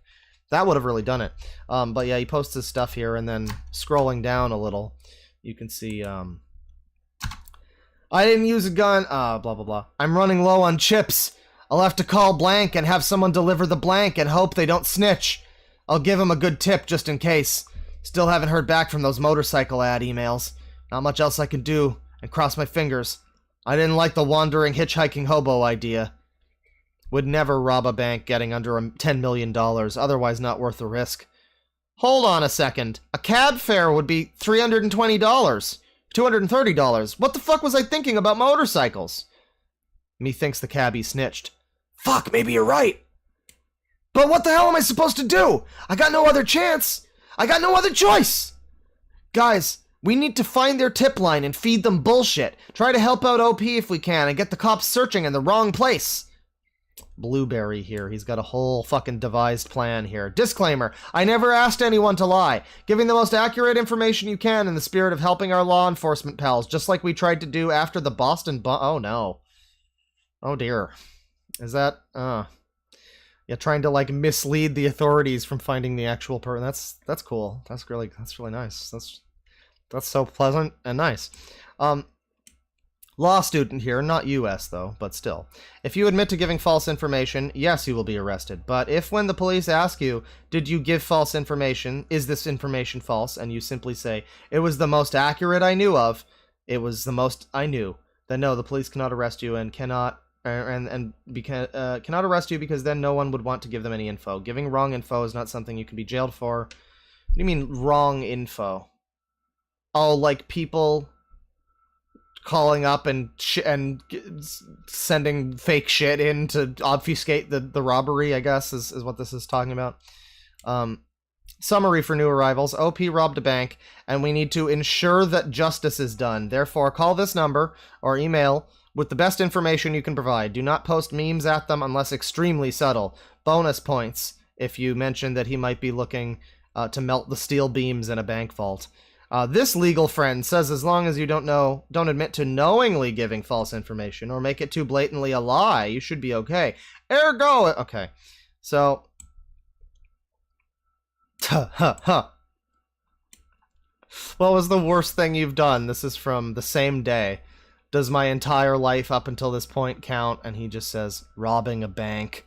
that would have really done it. But yeah, he posts his stuff here, and then scrolling down a little, you can see, I didn't use a gun. Blah, blah, blah. I'm running low on chips. I'll have to call blank and have someone deliver the blank and hope they don't snitch. I'll give him a good tip just in case. Still haven't heard back from those motorcycle ad emails. Not much else I can do, and cross my fingers. I didn't like the wandering hitchhiking hobo idea. Would never rob a bank getting under $10 million, otherwise not worth the risk. Hold on a second. A cab fare would be $320. $230. What the fuck was I thinking about motorcycles? Methinks the cabbie snitched. Fuck, maybe you're right. But what the hell am I supposed to do? I got no other chance. I got no other choice. Guys, we need to find their tip line and feed them bullshit. Try to help out OP if we can and get the cops searching in the wrong place. Blueberry here. He's got a whole fucking devised plan here. Disclaimer. I never asked anyone to lie. Giving the most accurate information you can in the spirit of helping our law enforcement pals, just like we tried to do after the Boston oh no. Oh dear. Is that, yeah, trying to, like, mislead the authorities from finding the actual person. That's cool. That's really nice. That's so pleasant and nice. Law student here, not US though, but still. If you admit to giving false information, yes, you will be arrested. But if when the police ask you, did you give false information, is this information false, and you simply say, it was the most accurate I knew of, it was the most I knew, then no, the police cannot arrest you and cannot arrest you because then no one would want to give them any info. Giving wrong info is not something you can be jailed for. What do you mean wrong info? Oh, like people calling up and sending fake shit in to obfuscate the robbery, I guess, is what this is talking about. Summary for new arrivals. OP robbed a bank, and we need to ensure that justice is done. Therefore, call this number or email with the best information you can provide. Do not post memes at them unless extremely subtle. Bonus points if you mention that he might be looking to melt the steel beams in a bank vault. This legal friend says as long as you don't admit to knowingly giving false information or make it too blatantly a lie, you should be okay. Ergo, okay. So, what was the worst thing you've done? This is from the same day. Does my entire life up until this point count? And he just says, robbing a bank.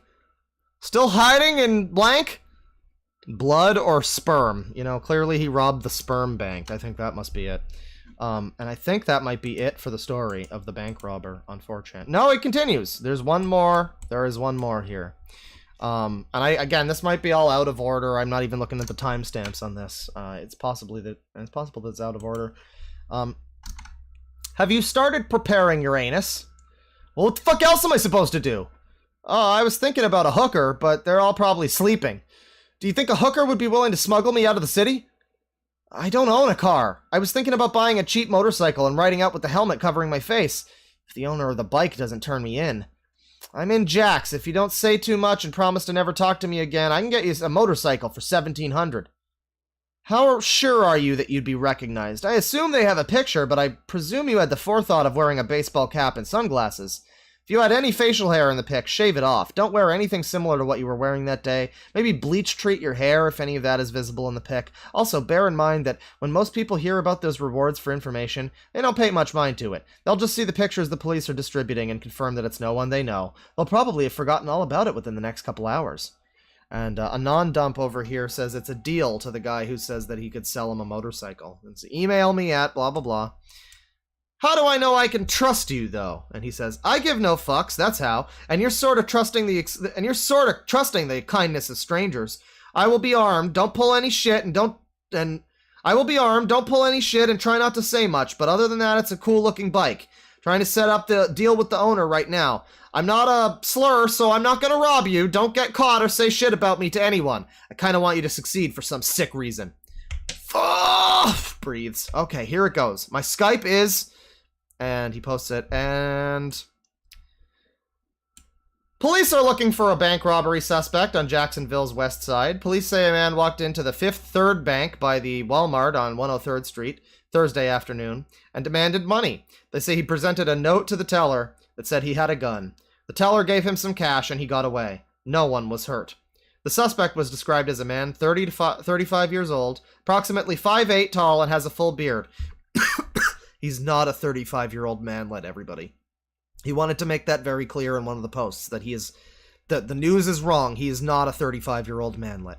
Still hiding in blank? Blood or sperm? You know, clearly he robbed the sperm bank. I think that must be it. And I think that might be it for the story of the bank robber on 4chan. No, it continues. There's one more. There is one more here. And again, this might be all out of order. I'm not even looking at the timestamps on this. It's possible that it's out of order. Have you started preparing your anus? Well, what the fuck else am I supposed to do? Oh, I was thinking about a hooker, but they're all probably sleeping. Do you think a hooker would be willing to smuggle me out of the city? I don't own a car. I was thinking about buying a cheap motorcycle and riding out with the helmet covering my face, if the owner of the bike doesn't turn me in. I'm in Jack's. If you don't say too much and promise to never talk to me again, I can get you a motorcycle for $1,700. How sure are you that you'd be recognized? I assume they have a picture, but I presume you had the forethought of wearing a baseball cap and sunglasses. If you had any facial hair in the pic, shave it off. Don't wear anything similar to what you were wearing that day. Maybe bleach treat your hair if any of that is visible in the pic. Also, bear in mind that when most people hear about those rewards for information, they don't pay much mind to it. They'll just see the pictures the police are distributing and confirm that it's no one they know. They'll probably have forgotten all about it within the next couple hours. And a non-dump over here says it's a deal to the guy who says that he could sell him a motorcycle. It's email me at blah blah blah. How do I know I can trust you though? And he says, I give no fucks. That's how. And you're sort of trusting the kindness of strangers. I will be armed. Don't pull any shit I will be armed. Don't pull any shit and try not to say much. But other than that, it's a cool looking bike. Trying to set up the deal with the owner right now. I'm not a slur, so I'm not gonna rob you. Don't get caught or say shit about me to anyone. I kind of want you to succeed for some sick reason. Breathes. Okay, here it goes. My Skype is... And he posts it, and... Police are looking for a bank robbery suspect on Jacksonville's west side. Police say a man walked into the Fifth Third Bank by the Walmart on 103rd Street Thursday afternoon and demanded money. They say he presented a note to the teller that said he had a gun. The teller gave him some cash and he got away. No one was hurt. The suspect was described as a man 30 to 35 years old, approximately 5'8" tall, and has a full beard. He's not a 35-year-old manlet, everybody. He wanted to make that very clear in one of the posts, that he is... The news is wrong. He is not a 35-year-old manlet.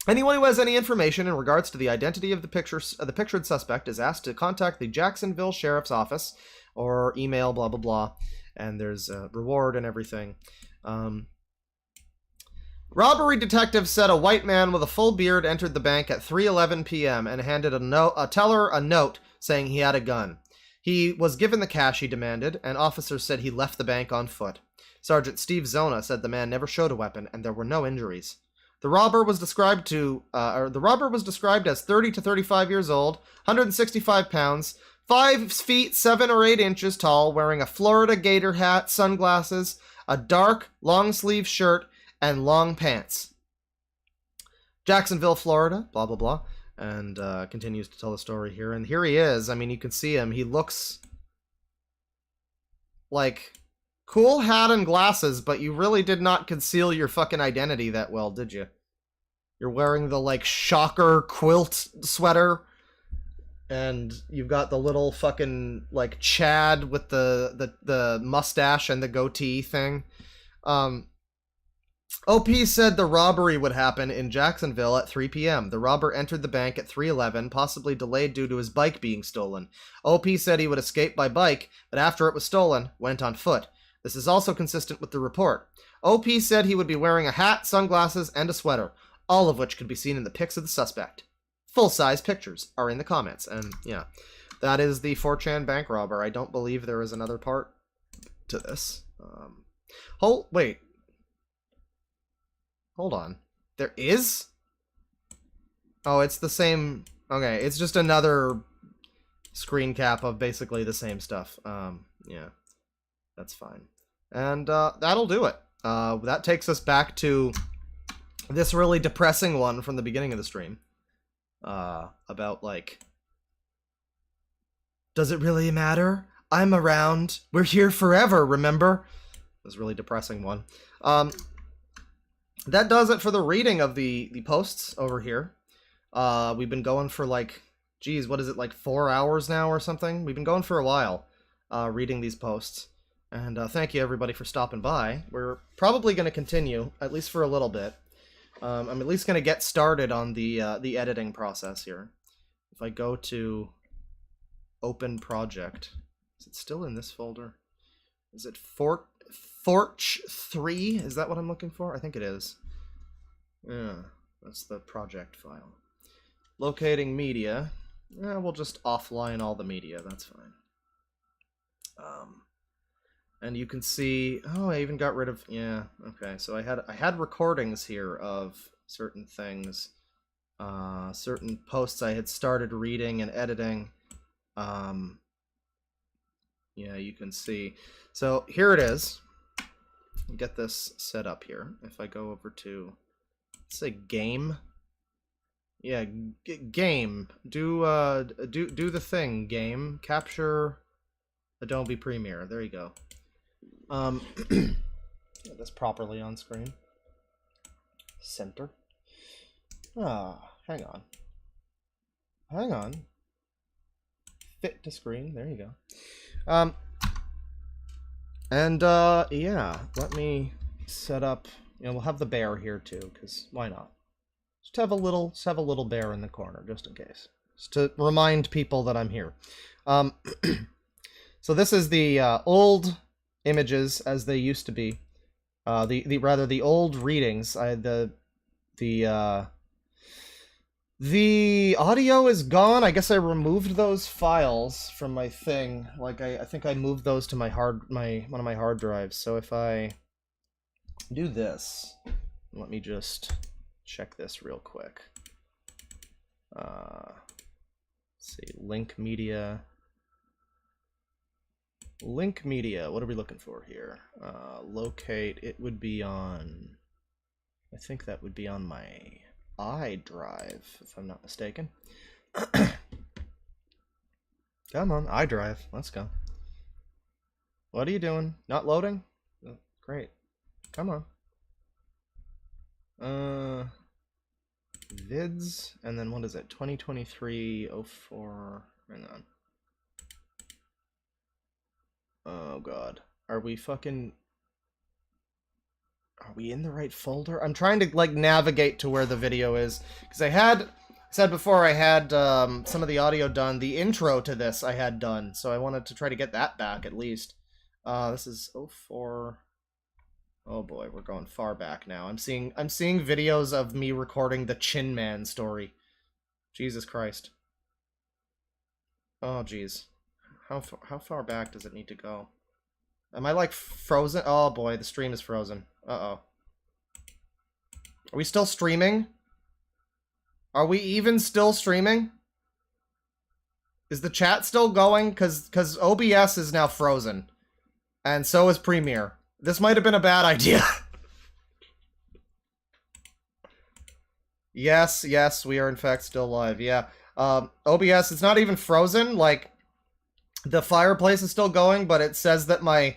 Anyone who has any information in regards to the identity of the pictured suspect is asked to contact the Jacksonville Sheriff's Office or email blah blah blah, and there's a reward and everything. Robbery detectives said a white man with a full beard entered the bank at 3:11 p.m. and handed a teller a note saying he had a gun. He was given the cash he demanded, and officers said he left the bank on foot. Sergeant Steve Zona said the man never showed a weapon, and there were no injuries. The robber was described as 30 to 35 years old, 165 pounds, 5 feet 7 or 8 inches tall, wearing a Florida Gator hat, sunglasses, a dark long-sleeve shirt, and long pants. Jacksonville, Florida, blah, blah, blah. And continues to tell the story here. And here he is. I mean, you can see him. He looks like cool hat and glasses, but you really did not conceal your fucking identity that well, did you? You're wearing the, like, shocker quilt sweater, and you've got the little fucking, like, Chad with the mustache and the goatee thing. OP said the robbery would happen in Jacksonville at 3 p.m. The robber entered the bank at 3:11, possibly delayed due to his bike being stolen. OP said he would escape by bike, but after it was stolen, went on foot. This is also consistent with the report. OP said he would be wearing a hat, sunglasses, and a sweater, all of which could be seen in the pics of the suspect. Full-size pictures are in the comments, and yeah, that is the 4chan bank robber. I don't believe there is another part to this. Wait. Hold on. There is? Oh, it's the same... Okay, it's just another screen cap of basically the same stuff. Yeah. That's fine. And that'll do it. That takes us back to this really depressing one from the beginning of the stream. about, like... Does it really matter? I'm around. We're here forever, remember? It was a really depressing one. That does it for the reading of the posts over here. We've been going for, like... Geez, what is it, like 4 hours now or something? We've been going for a while, reading these posts. And thank you, everybody, for stopping by. We're probably going to continue, at least for a little bit. I'm at least going to get started on the editing process here. If I go to Open Project, is it still in this folder? Is it Forch 3? Is that what I'm looking for? I think it is. Yeah, that's the project file. Locating media. Yeah, we'll just offline all the media. That's fine. And you can see. Oh, I even got rid of. Yeah. Okay. So I had recordings here of certain things, certain posts I had started reading and editing. Yeah, you can see. So here it is. Get this set up here. If I go over to, let's say, game. Yeah, game. Do the thing, game. Capture Adobe Premiere. There you go. Get this properly on screen. Center. Hang on. Hang on. Fit to screen. There you go. Yeah, let me set up, we'll have the bear here too, because why not? Just have a little bear in the corner, just in case. Just to remind people that I'm here. So this is the old images as they used to be. The old readings. The audio is gone. I guess I removed those files from my thing. Like I think I moved those to my one of my hard drives. So if I do this, let me just check this real quick. Let's see, link media. Link media. What are we looking for here? Locate. It would be on. I think that would be on my iDrive, if I'm not mistaken. Come on, iDrive. Let's go. What are you doing? Not loading? Oh, great. Come on. Vids, and then what is it? 2023-04. Hang on. Oh god. Are we in the right folder? I'm trying to, like, navigate to where the video is. Because I said before, I had some of the audio done. The intro to this I had done. So I wanted to try to get that back, at least. This is 04. Oh boy, we're going far back now. I'm seeing videos of me recording the Chin Man story. Jesus Christ. Oh, jeez. How far back does it need to go? Am I, like, frozen? Oh boy, the stream is frozen. Uh-oh. Are we still streaming? Are we even still streaming? Is the chat still going? Cause OBS is now frozen. And so is Premiere. This might have been a bad idea. Yes, we are in fact still live, yeah. OBS, it's not even frozen, like, the fireplace is still going, but it says that my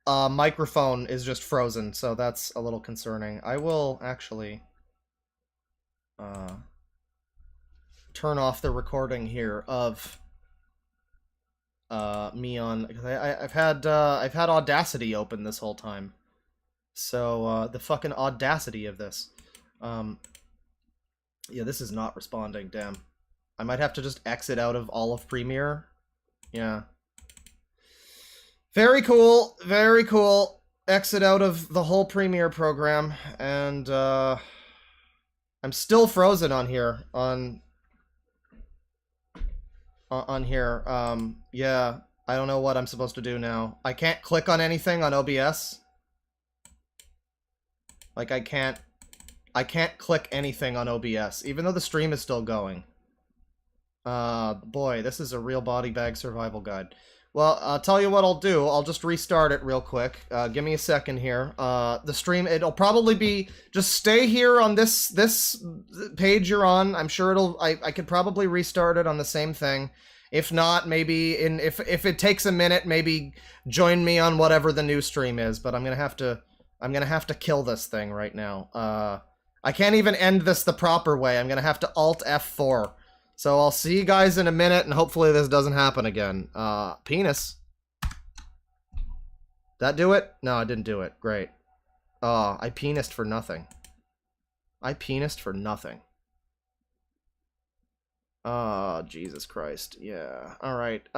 microphone is just frozen, so that's a little concerning. I will actually turn off the recording here of me on, because I've had Audacity open this whole time. So the fucking audacity of this. Yeah, this is not responding, damn. I might have to just exit out of all of Premiere. Yeah. Very cool, very cool. Exit out of the whole Premiere program, and I'm still frozen on here, on here. Yeah, I don't know what I'm supposed to do now. I can't click on anything on OBS. Like, I can't click anything on OBS, even though the stream is still going. Boy, this is a real body bag survival guide. Well, I'll tell you what I'll do. I'll just restart it real quick. Give me a second here. The stream, it'll probably be... Just stay here on this page you're on. I'm sure it'll... I could probably restart it on the same thing. If not, maybe if it takes a minute, maybe join me on whatever the new stream is. But I'm gonna have to kill this thing right now. I can't even end this the proper way. I'm gonna have to Alt F4. So I'll see you guys in a minute, and hopefully this doesn't happen again. Penis. That do it? No, I didn't do it. Great. I penised for nothing. I penised for nothing. Oh, Jesus Christ. Yeah. Alright.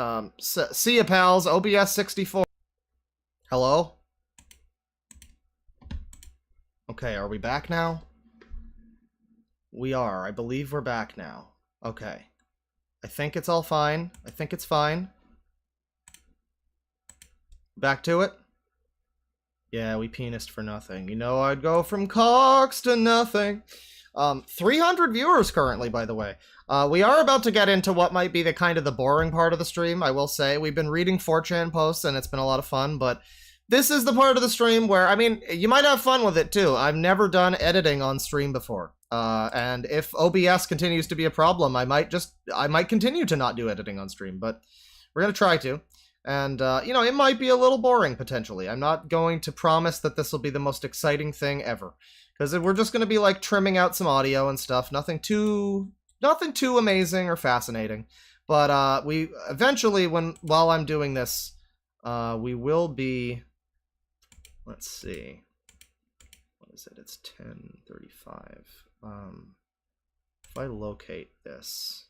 See ya, pals. OBS 64. Hello? Okay, are we back now? We are. I believe we're back now. Okay. I think it's all fine. I think it's fine. Back to it? Yeah, we penised for nothing. You know I'd go from cocks to nothing. 300 viewers currently, by the way. We are about to get into what might be the kind of the boring part of the stream, I will say. We've been reading 4chan posts, and it's been a lot of fun, but this is the part of the stream where, I mean, you might have fun with it, too. I've never done editing on stream before. And if OBS continues to be a problem, I might continue to not do editing on stream, but we're going to try to. And, you know, it might be a little boring, potentially. I'm not going to promise that this will be the most exciting thing ever. Because we're just going to be, like, trimming out some audio and stuff. Nothing too amazing or fascinating. But, we, eventually, while I'm doing this, we will be, let's see. What is it? It's 10:35. If I locate this,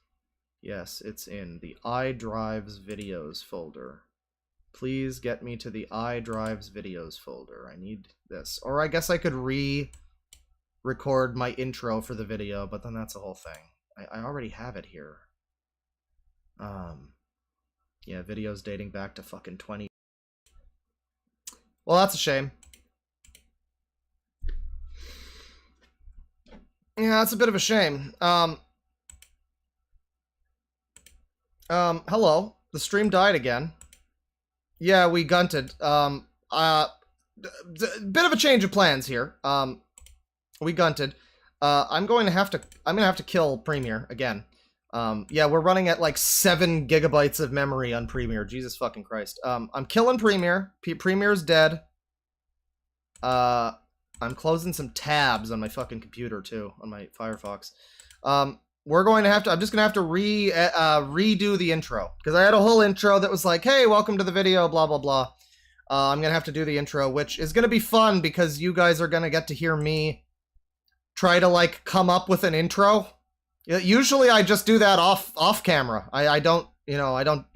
yes, it's in the iDrives videos folder. Please get me to the iDrives videos folder. I need this. Or I guess I could record my intro for the video, but then that's the whole thing. I already have it here. Yeah, videos dating back to fucking 20. Well, that's a shame. Yeah, that's a bit of a shame. Hello. The stream died again. Yeah, we gunted. Bit of a change of plans here. We gunted. I'm gonna have to kill Premiere again. Yeah, we're running at like 7 gigabytes of memory on Premiere. Jesus fucking Christ. I'm killing Premiere. Premiere's dead. I'm closing some tabs on my fucking computer too, on my Firefox. We're going to have to, I'm just going to have to redo the intro. Because I had a whole intro that was like, hey, welcome to the video, blah, blah, blah. I'm going to have to do the intro, which is going to be fun because you guys are going to get to hear me try to, like, come up with an intro. Usually I just do that off camera. I don't, you know, I don't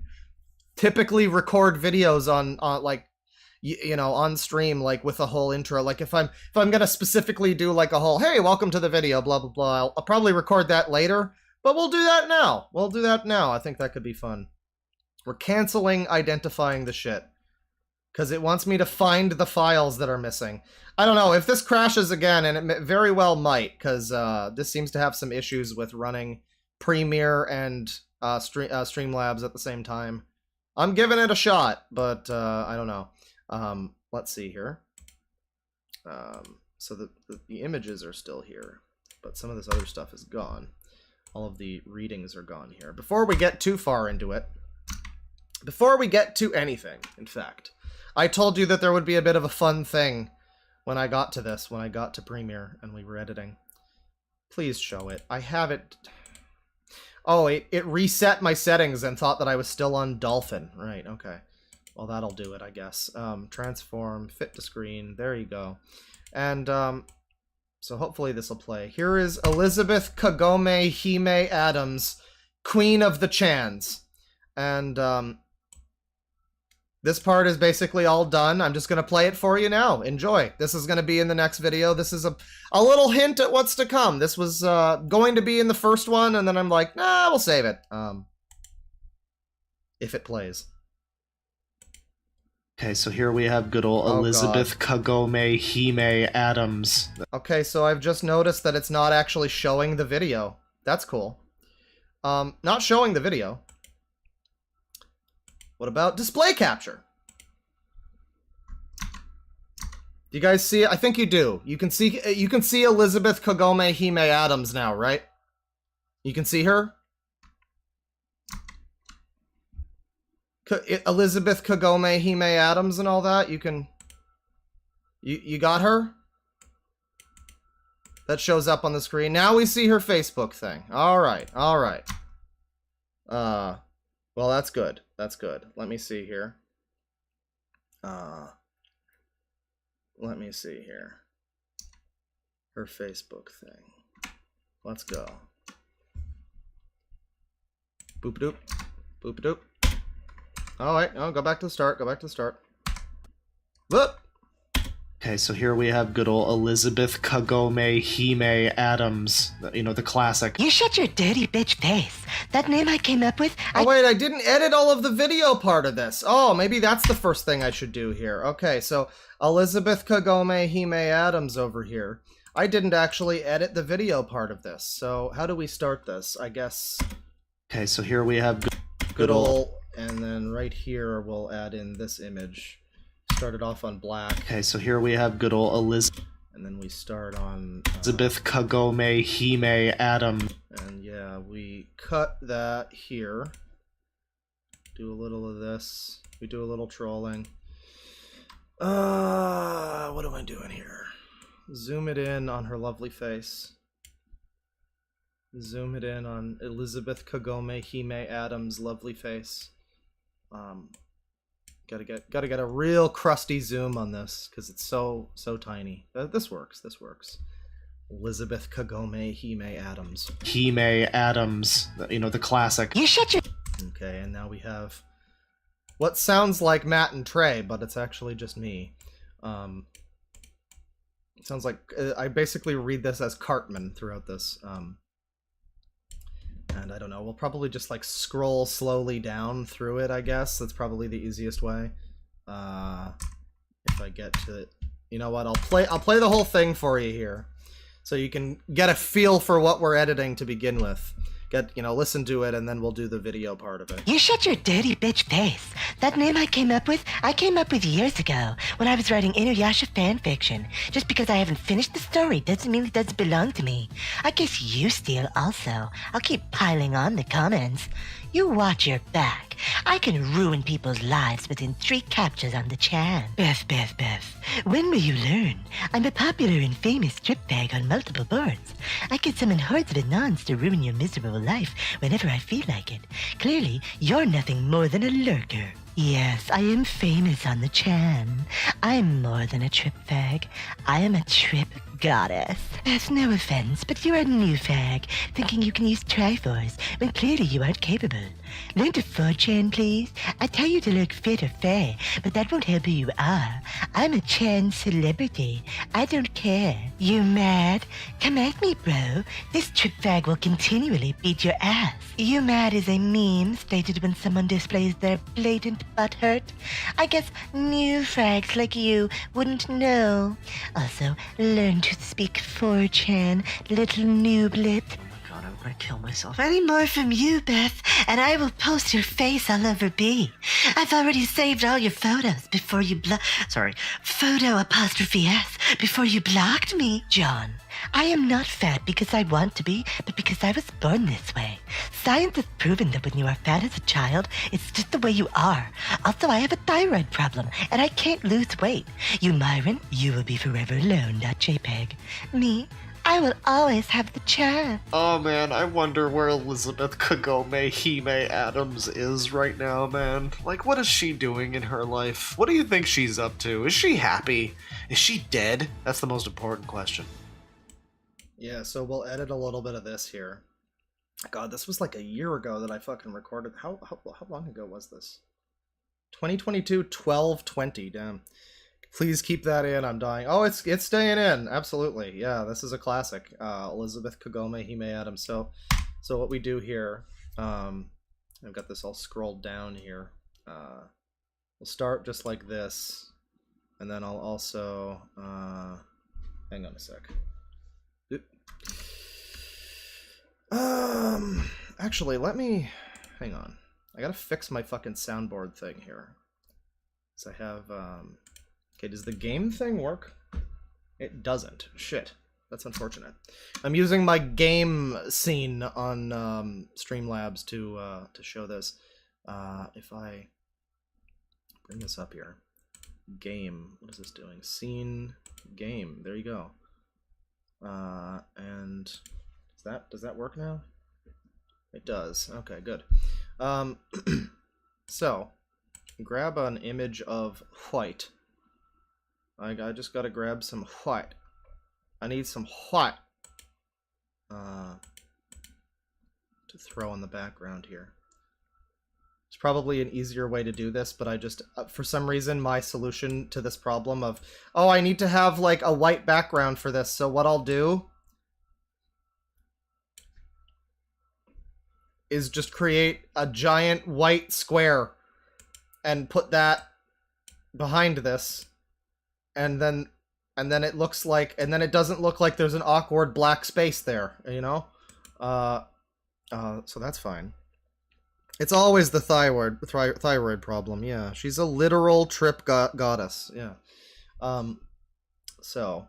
typically record videos on like, you know, on stream, like with a whole intro. Like if I'm gonna specifically do like a whole, hey, welcome to the video, blah blah blah, I'll probably record that later, but we'll do that now. We'll do that now. I think that could be fun. We're canceling identifying the shit because it wants me to find the files that are missing. I don't know if this crashes again, and it very well might, because this seems to have some issues with running Premiere and Streamlabs at the same time. I'm giving it a shot, but I don't know. Let's see here. So the images are still here, but some of this other stuff is gone. All of the readings are gone here. Before we get too far into it, before we get to anything, in fact, I told you that there would be a bit of a fun thing when I got to this, when I got to Premiere and we were editing. Please show it. I have it. Oh, it reset my settings and thought that I was still on Dolphin. Right, okay. Well, that'll do it, I guess. Transform, fit to screen, there you go. And, so hopefully this will play. Here is Elizabeth Kagome Hime Adams, Queen of the Chans. And, this part is basically all done. I'm just going to play it for you now. Enjoy. This is going to be in the next video. This is a little hint at what's to come. This was, going to be in the first one, and then I'm like, nah, we'll save it. If it plays. Okay, so here we have good old Elizabeth Kagome Hime Adams. Okay, so I've just noticed that it's not actually showing the video. That's cool. Not showing the video. What about display capture? Do you guys see it? I think you do. You can see Elizabeth Kagome Hime Adams now, right? You can see her? Elizabeth Kagome Hime Adams and all that. You can... You got her? That shows up on the screen. Now we see her Facebook thing. Alright, alright. Well, that's good. That's good. Let me see here. Let me see here. Her Facebook thing. Let's go. Boop-a-doop. Boop-a-doop. Oh, wait. Oh, go back to the start. Go back to the start. Whoop! Okay, so here we have good old Elizabeth Kagome Hime Adams. You know, the classic. You shut your dirty bitch face. That name I came up with, Oh, wait, I didn't edit all of the video part of this. Oh, maybe that's the first thing I should do here. Okay, so Elizabeth Kagome Hime Adams over here. I didn't actually edit the video part of this. So how do we start this? I guess... Okay, so here we have good old... And then right here, we'll add in this image. Start it off on black. Okay, so here we have good old And then we start on... Elizabeth Kagome Hime Adams. And yeah, we cut that here. Do a little of this. We do a little trolling. What am I doing here? Zoom it in on her lovely face. Zoom it in on Elizabeth Kagome Hime Adams' lovely face. Gotta get a real crusty zoom on this because it's so tiny. This works. This works. Elizabeth Kagome Hime Adams. Hime Adams. You know, the classic. You shut your... Okay, and now we have what sounds like Matt and Trey, but it's actually just me. It sounds like I basically read this as Cartman throughout this. And I don't know, we'll probably just like scroll slowly down through it, I guess. That's probably the easiest way. If I get to it. You know what, I'll play the whole thing for you here. So you can get a feel for what we're editing to begin with. Listen to it, and then we'll do the video part of it. You shut your dirty bitch face. That name I came up with years ago when I was writing Inuyasha fanfiction. Just because I haven't finished the story doesn't mean it doesn't belong to me. I guess you steal also. I'll keep piling on the comments. You watch your back. I can ruin people's lives within 3 captures on the chan. Beth. When will you learn? I'm a popular and famous strip bag on multiple boards. I can summon hordes of anons to ruin your miserable life whenever I feel like it. Clearly, you're nothing more than a lurker. Yes, I am famous on the chan. I'm more than a trip fag. I am a trip goddess. That's no offense, but you're a new fag, thinking you can use Triforce when clearly you aren't capable. Learn to 4chan, please. I tell you to look fit or fair, but that won't help who you are. I'm a chan celebrity. I don't care. You mad? Come at me, bro. This trip fag will continually beat your ass. You mad is a meme stated when someone displays their blatant butthurt. I guess new fags like you wouldn't know. Also, learn to speak 4chan, little nooblet. God, I'm gonna kill myself. Any more from you, Beth, and I will post your face all over B. I've already saved all your photos before you photo apostrophe S before you blocked me, John. I am not fat because I want to be, but because I was born this way. Science has proven that when you are fat as a child, it's just the way you are. Also, I have a thyroid problem, and I can't lose weight. You, Myron, you will be forever alone, not JPEG. Me, I will always have the chance. Oh man, I wonder where Elizabeth Kagome Hime Adams is right now, man. Like, what is she doing in her life? What do you think she's up to? Is she happy? Is she dead? That's the most important question. Yeah, so we'll edit a little bit of this here. God, this was like a year ago that I fucking recorded. How long ago was this? 2022, 12/20, damn. Please keep that in, I'm dying. Oh, it's staying in, absolutely. Yeah, this is a classic. Elizabeth Kagome Hime Adams. So what we do here, I've got this all scrolled down here. We'll start just like this, and then I'll also, hang on a sec. Actually, hang on. I gotta fix my fucking soundboard thing here. So I have, okay, does the game thing work? It doesn't. Shit. That's unfortunate. I'm using my game scene on Streamlabs to show this. If I bring this up here, game. What is this doing? Scene, game. There you go. And does that work now? It does. Okay, good. So grab an image of white. I just gotta grab some white. I need some white to throw in the background here. It's probably an easier way to do this, but I just, for some reason, my solution to this problem of, oh, I need to have like a white background for this, so what I'll do is just create a giant white square and put that behind this, and then it looks like, and then it doesn't look like there's an awkward black space there, you know? So that's fine. It's always the thyroid problem, yeah. She's a literal trip goddess, yeah. So.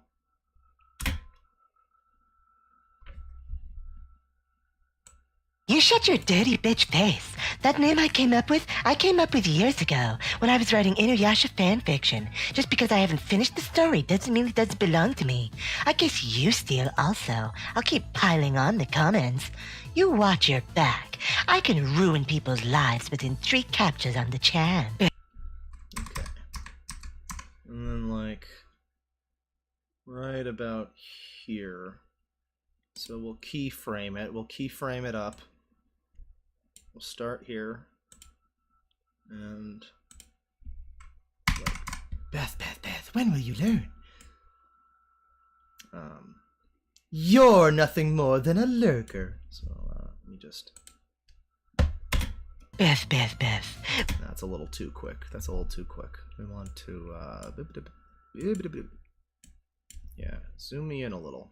You shut your dirty bitch face. That name I came up with years ago when I was writing Inuyasha fanfiction. Just because I haven't finished the story doesn't mean it doesn't belong to me. I guess you steal also. I'll keep piling on the comments. You watch your back. I can ruin people's lives within 3 captures on the chan. Okay. And then, like, right about here. So we'll keyframe it. We'll keyframe it up. We'll start here. And... Beth, when will you learn? You're nothing more than a lurker. So, let me just... Beth. That's a little too quick. That's a little too quick. We want to, yeah, zoom me in a little.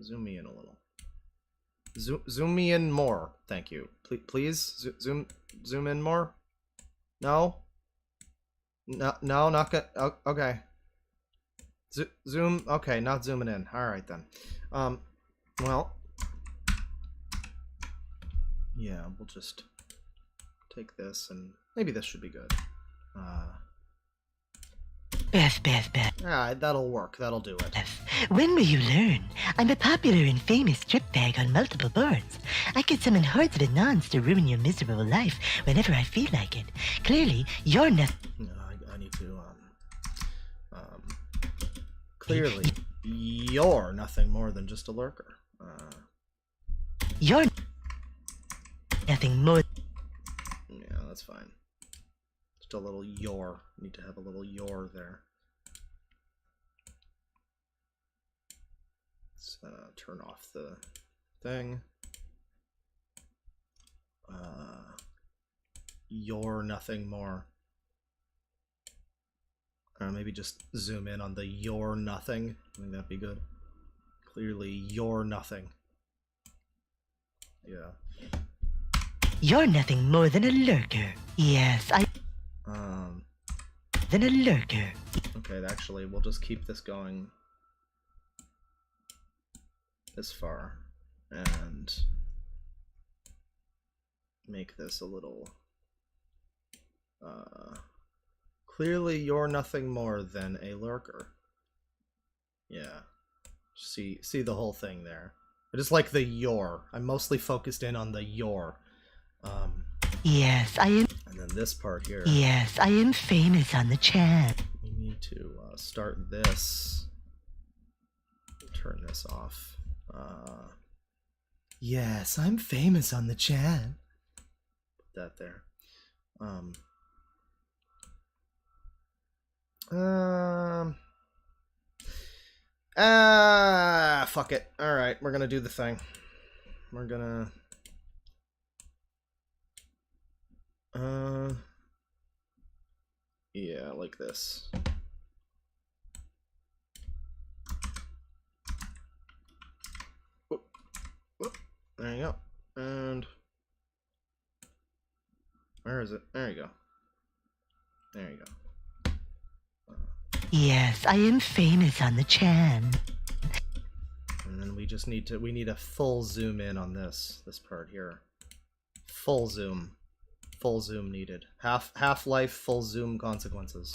Zoom me in a little. Zoom me in more. Thank you. Please zoom in more. No, not good. Oh, okay. Zoom. Okay, not zooming in. All right then. Well, yeah, we'll just take this and maybe this should be good. Beth. Alright, that'll work. That'll do it. When will you learn? I'm a popular and famous strip bag on multiple boards. I can summon hordes of Anons to ruin your miserable life whenever I feel like it. Clearly, you're not... No, I need to, clearly, you're nothing more than just a lurker. You're nothing more... Yeah, that's fine. Just a little your. Need to have a little your there. Let's turn off the thing. You're nothing more. Or maybe just zoom in on the you're nothing. I think that'd be good. Clearly, you're nothing. Yeah. You're nothing more than a lurker. Yes, than a lurker. Okay, actually, we'll just keep this going this far and make this a little clearly you're nothing more than a lurker. Yeah, see the whole thing there. I just like the your. I'm mostly focused in on the your. Yes, I am. And then this part here. Yes, I am famous on the chat. We need to start this. Turn this off. Yes, I'm famous on the chat. Put that there. Fuck it. Alright, we're gonna do the thing. We're gonna... yeah, like this. Whoop, whoop. There you go. And Where is it? There you go. There you go. Yes, I am famous on the Chan. And then we just need a full zoom in on this part here. Full zoom needed. Half-life, full zoom consequences.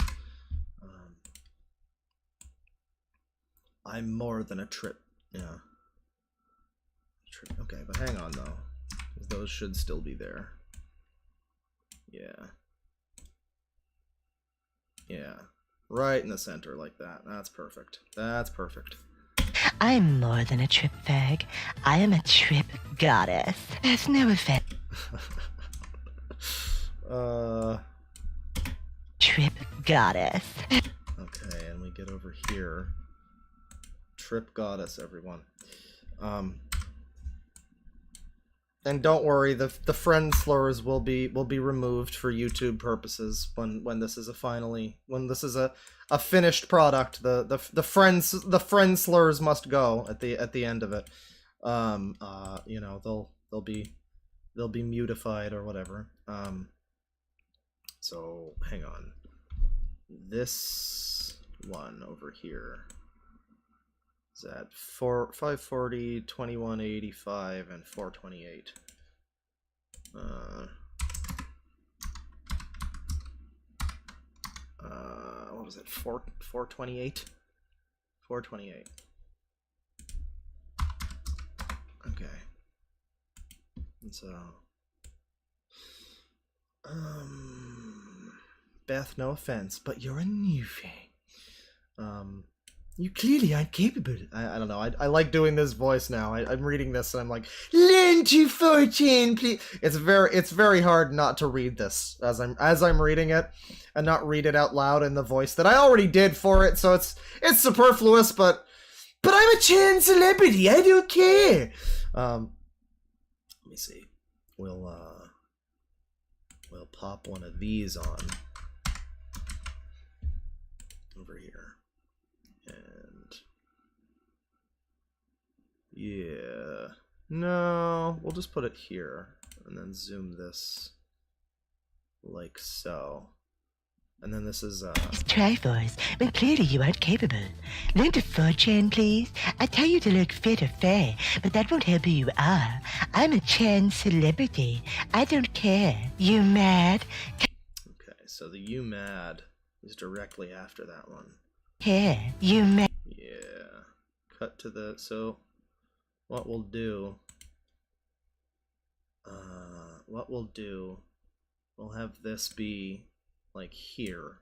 I'm more than a trip. Yeah. Okay, but hang on though. Those should still be there. Yeah. Yeah. Right in the center like that. That's perfect. That's perfect. I'm more than a trip fag. I am a trip goddess. There's no effect. Trip goddess. Okay, and we get over here. Trip goddess, everyone. And don't worry, the friend slurs will be removed for YouTube purposes when this is a finished product. The friend slurs must go at the end of it. You know, they'll be mutified or whatever. So hang on. This one over here is at 540, 2185, and 428. What was it? 428? 428. Okay. And so Beth, no offense, but you're a newfie. You clearly aren't capable. I don't know. I like doing this voice now. I'm reading this and I'm like, learn to fortune, please. It's very hard not to read this as I'm reading it and not read it out loud in the voice that I already did for it. So it's superfluous, but I'm a Chan celebrity. I don't care. Let me see. We'll pop one of these on over here. Yeah. No, we'll just put it here and then zoom this like so. And then this is Triforce, when clearly you aren't capable. Learn to 4chan, please. I tell you to look fit or fair, but that won't help who you are. I'm a Chan celebrity. I don't care. You mad? Okay, so the you mad is directly after that one. Care. You mad? Yeah. Cut to the so what we'll do, we'll have this be like here,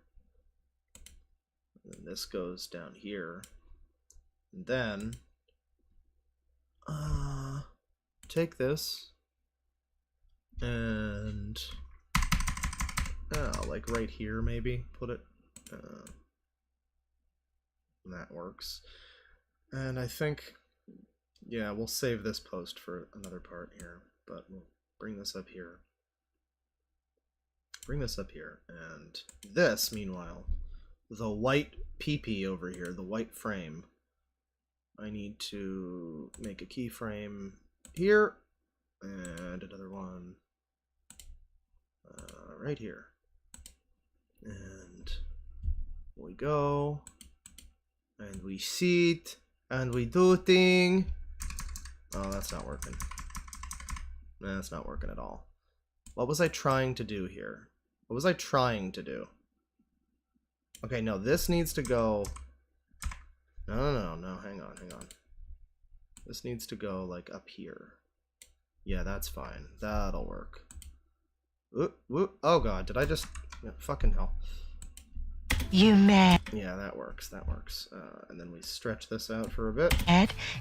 and then this goes down here, and then take this and like right here maybe put it, and that works. And I think, yeah, we'll save this post for another part here, but we'll bring this up here. Bring this up here, and this, meanwhile, the white PP over here, the white frame, I need to make a keyframe here, and another one right here. And we go, and we sit, and we do thing. Oh, that's not working. That's not working at all. What was I trying to do here? What was I trying to do? Okay, no, this needs to go... No, hang on. This needs to go, like, up here. Yeah, that's fine. That'll work. Oh god, did I just... Yeah, fucking hell. You mad? Yeah, that works. And then we stretch this out for a bit.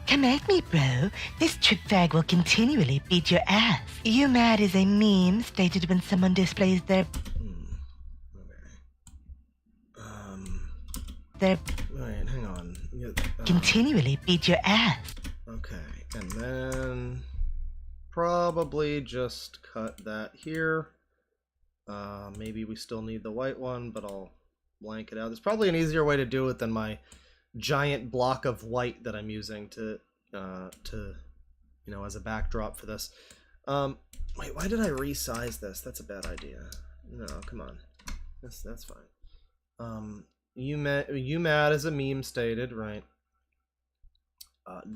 Come at me, bro. This trip fag will continually beat your ass. You mad is a meme stated when someone displays their... Okay. Wait, hang on. Continually beat your ass. Okay, and then... Probably just cut that here. Maybe we still need the white one, but I'll blank it out. There's probably an easier way to do it than my giant block of white that I'm using to you know, as a backdrop for this. What Wait, why did I resize this? That's a bad idea. No, come on. That's fine. You mad as a meme stated, right?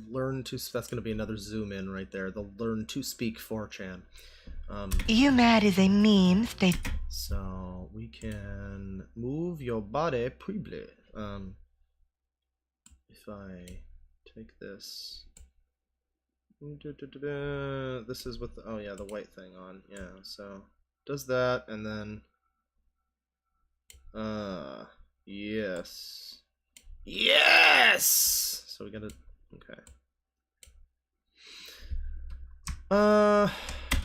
Learn to... That's going to be another zoom in right there. The learn to speak 4chan. You mad is a meme state. So we can move your body probably. If I take this, this is with the, oh yeah, the white thing on. Yeah, so does that, and then yes, yes. So we gotta okay.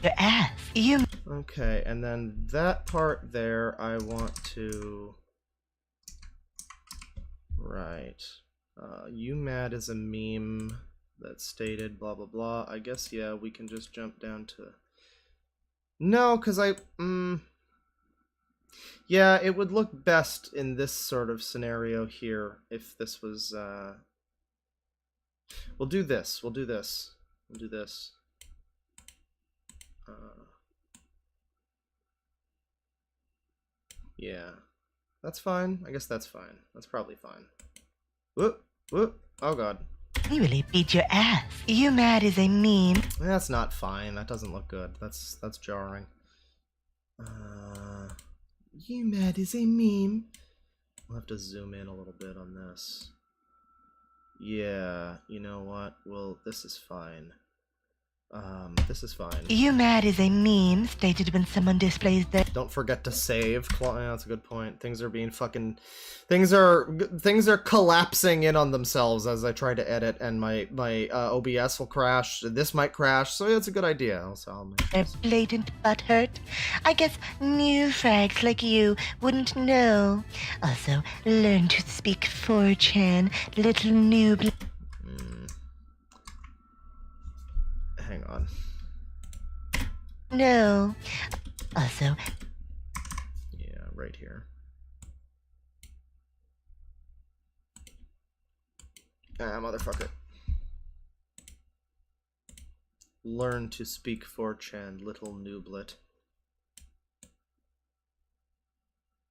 Your ass. You. Okay, and then that part there, I want to... Right. You mad is a meme that stated blah blah blah. I guess, yeah, we can just jump down to... No, because yeah, it would look best in this sort of scenario here if this was... We'll do this. We'll do this. We'll do this. Yeah, that's fine. I guess that's fine. That's probably fine. Whoop, whoop. Oh god. You really beat your ass. You mad is a meme. That's not fine. That doesn't look good. That's jarring. You mad is a meme. We'll have to zoom in a little bit on this. Yeah, you know what? Well, this is fine. This is fine. You mad is a meme stated when someone displays their... Don't forget to save. Yeah, that's a good point. Things are being fucking... Things are collapsing in on themselves as I try to edit, and my OBS will crash. This might crash, so yeah, it's a good idea. I'll their blatant butthurt. I guess new frags like you wouldn't know. Also, learn to speak 4chan, little noob. Hang on. No. Also. Yeah, right here. Ah, motherfucker. Learn to speak 4chan, little nooblet.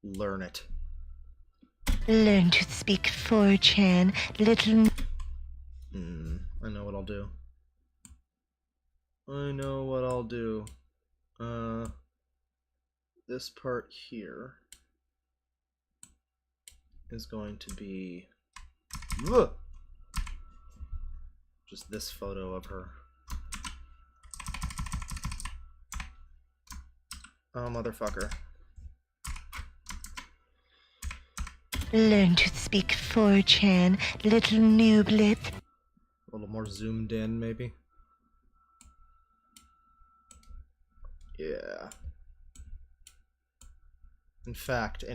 Learn it. Learn to speak 4chan, little... I know what I'll do. I know what I'll do. This part here is going to be just this photo of her. Oh, motherfucker. Learn to speak 4chan, little nooblet. A little more zoomed in, maybe. Yeah. In fact.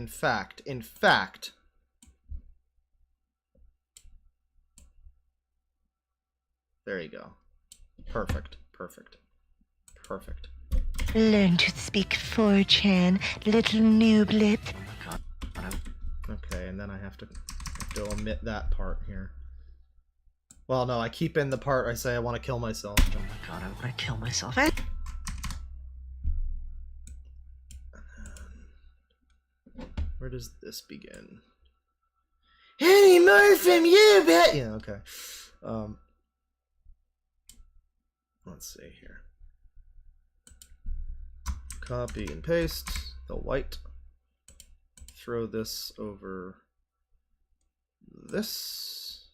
There you go. Perfect. Learn to speak 4chan, little nooblet. Okay, and then I have to omit that part here. Well, no, I keep in the part I say I want to kill myself. Oh my god, I want to kill myself. Where does this begin? Any more from you, bet? Yeah, okay. Let's see here. Copy and paste the white. Throw this over this.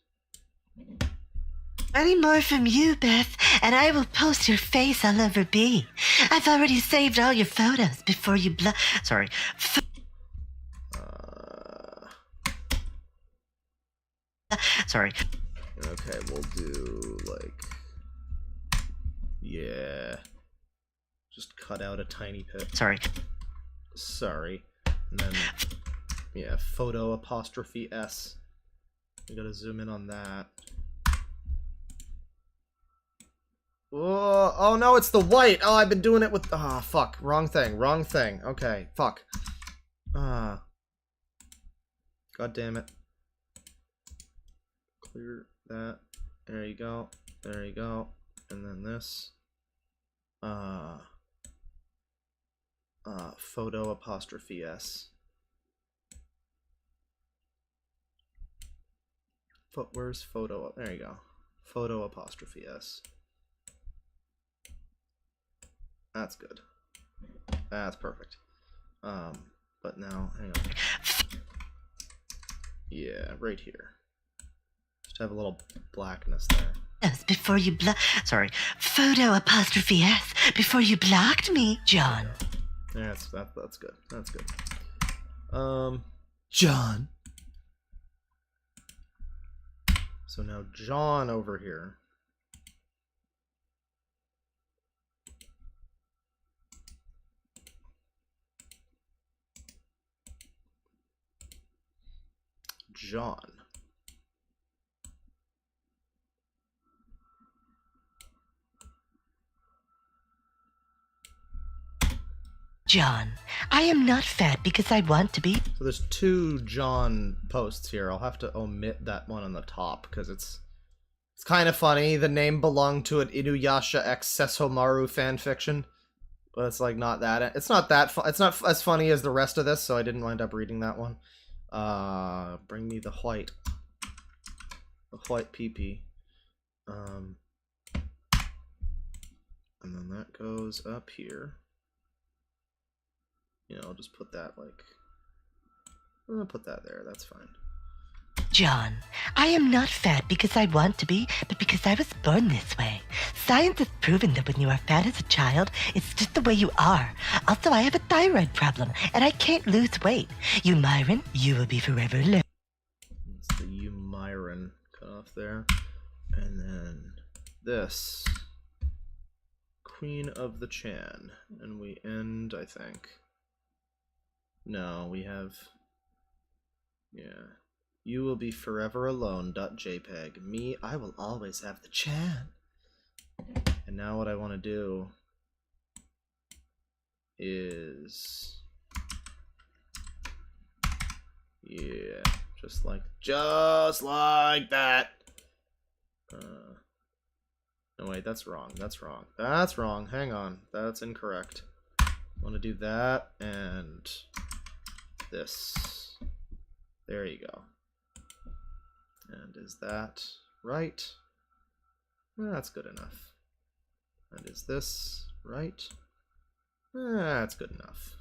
Any more from you, Beth, and I will post your face all over B. I've already saved all your photos before you Sorry. Sorry. Okay, we'll do like... Yeah. Just cut out a tiny bit. Sorry. And then, yeah, photo apostrophe S. We gotta zoom in on that. Oh no, it's the white! Oh, I've been doing it with... Ah, fuck. Wrong thing. Okay, fuck. God damn it. Clear that. There you go. And then this. Photo apostrophe S. Where's photo? There you go. Photo apostrophe S. That's good. That's perfect. But now, hang on. Yeah, right here. Just have a little blackness there. Before you sorry, photo apostrophe S, before you blocked me, John. Yeah, that's good. That's good. John. So now John over here. John. John, I am not fat because I want to be. So there's 2 John posts here. I'll have to omit that one on the top because it's kind of funny. The name belonged to an Inuyasha X Sesomaru fanfiction, but it's like not that. It's not that. It's not as funny as the rest of this, so I didn't wind up reading that one. Bring me the white PP. And then that goes up here. You know, I'll just put that like, I'll put that there, that's fine. John, I am not fat because I want to be, but because I was born this way. Science has proven that when you are fat as a child, it's just the way you are. Also, I have a thyroid problem, and I can't lose weight. You, Myron, you will be forever alone. It's the U Myron cut off there. And then this. Queen of the Chan. And we end, I think. No, we have... Yeah. You will be forever alone.jpg. Me, I will always have the Chan. And now what I want to do is... Yeah, just like that. No, wait, that's wrong. That's wrong. That's wrong. Hang on. That's incorrect. I want to do that and this. There you go. And is that right? That's good enough. And is this right? That's good enough.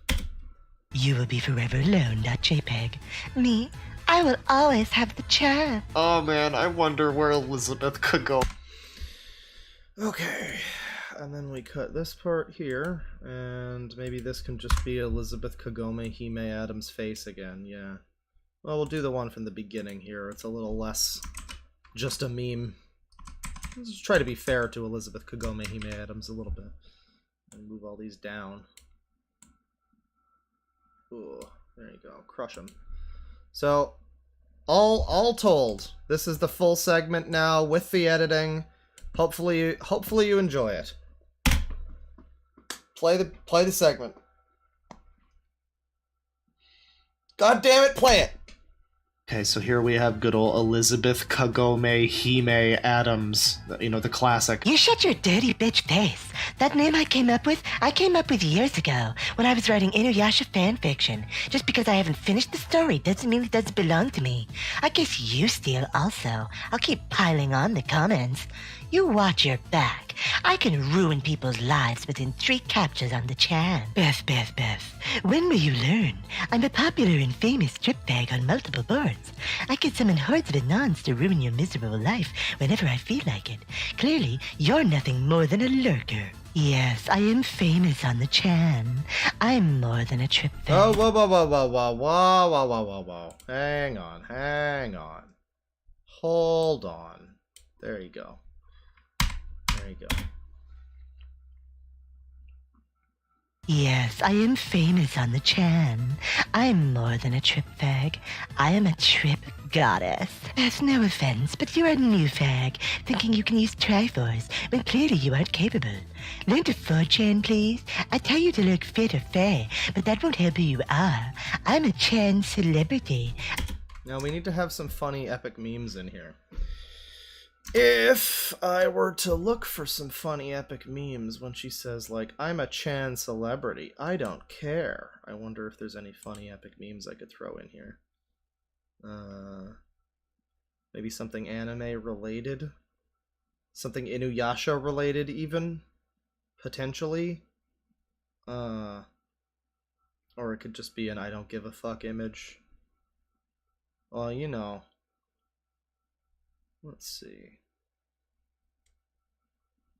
You will be forever alone.jpg. Me, I will always have the Chan. Oh man, I wonder where Elizabeth could go. Okay, and then we cut this part here, and maybe this can just be Elizabeth Kagome Hime Adams' face again, yeah. Well, we'll do the one from the beginning here. It's a little less just a meme. Let's just try to be fair to Elizabeth Kagome Hime Adams a little bit. And move all these down. Ooh, there you go. Crush them. So, all told, this is the full segment now with the editing. Hopefully you enjoy it. Play the segment. God damn it, play it! Okay, so here we have good old Elizabeth Kagome Hime Adams, you know, the classic. You shut your dirty bitch face. That name I came up with years ago when I was writing Inuyasha fanfiction. Just because I haven't finished the story doesn't mean it doesn't belong to me. I guess you steal also. I'll keep piling on the comments. You watch your back. I can ruin people's lives within 3 captures on the Chan. Beth. When will you learn? I'm a popular and famous strip bag on multiple boards. I can summon hordes of Anons to ruin your miserable life whenever I feel like it. Clearly, you're nothing more than a lurker. Yes, I am famous on the Chan. I'm more than a trip bag. Oh, whoa. Hang on. Hold on. There you go. There you go. Yes, I am famous on the Chan. I'm more than a trip fag. I am a trip goddess. That's no offense, but you're a new fag, thinking you can use Triforce when clearly you aren't capable. Learn to 4chan, please. I tell you to look fit or fair, but that won't help who you are. I'm a Chan celebrity. Now we need to have some funny epic memes in here. If I were to look for some funny epic memes when she says, like, I'm a Chan celebrity, I don't care. I wonder if there's any funny epic memes I could throw in here. Maybe something anime related? Something Inuyasha related, even? Potentially? Or it could just be an I don't give a fuck image. Well, you know. Let's see.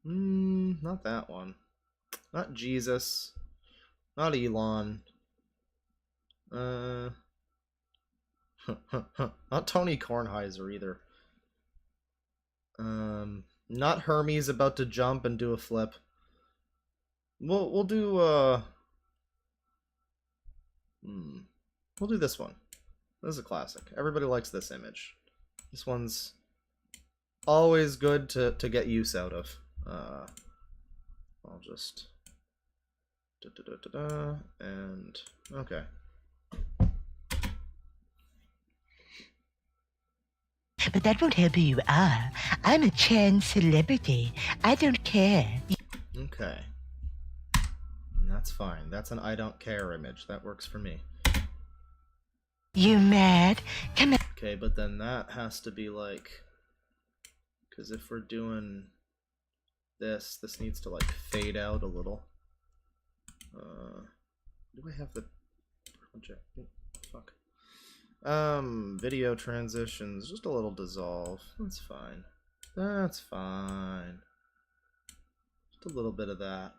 Not that one. Not Jesus. Not Elon. Not Tony Kornheiser either. Not Hermes about to jump and do a flip. We'll do we'll do this one. This is a classic. Everybody likes this image. This one's always good to get use out of. I'll just and okay. But that won't help who you are. I'm a Chan celebrity. I don't care. Okay. That's fine. That's an I don't care image. That works for me. You mad? Come on. Okay, but then that has to be like, because if we're doing this needs to like fade out a little. Do I have the project? Fuck. Video transitions, just a little dissolve. That's fine. That's fine. Just a little bit of that.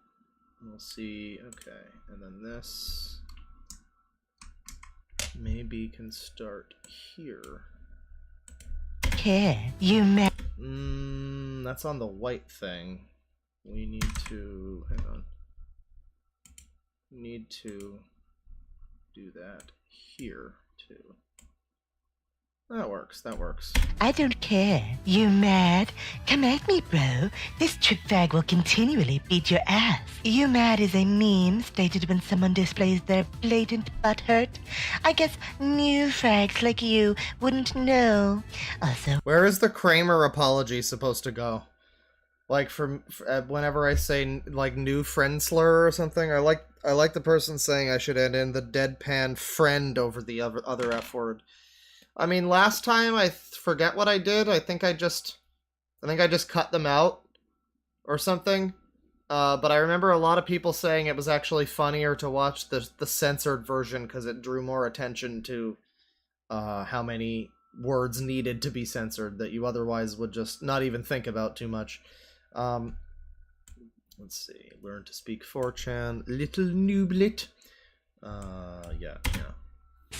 We'll see. Okay, and then this maybe can start here. Care. You mad? That's on the white thing. We need to hang on. Need to do that here too. That works. That works. I don't care. You mad? Come at me, bro. This trip fag will continually beat your ass. You mad is a meme stated when someone displays their blatant butthurt. I guess new frags like you wouldn't know. Also, Where is the Kramer apology supposed to go? Like whenever I say like new friend slur or something, I like the person saying I should add in the deadpan friend over the other F word. I mean, last time I forget what I did. I think I just cut them out or something. But I remember a lot of people saying it was actually funnier to watch the censored version because it drew more attention to how many words needed to be censored that you otherwise would just not even think about too much. Let's see. Learn to speak 4chan. Little nooblet. Yeah.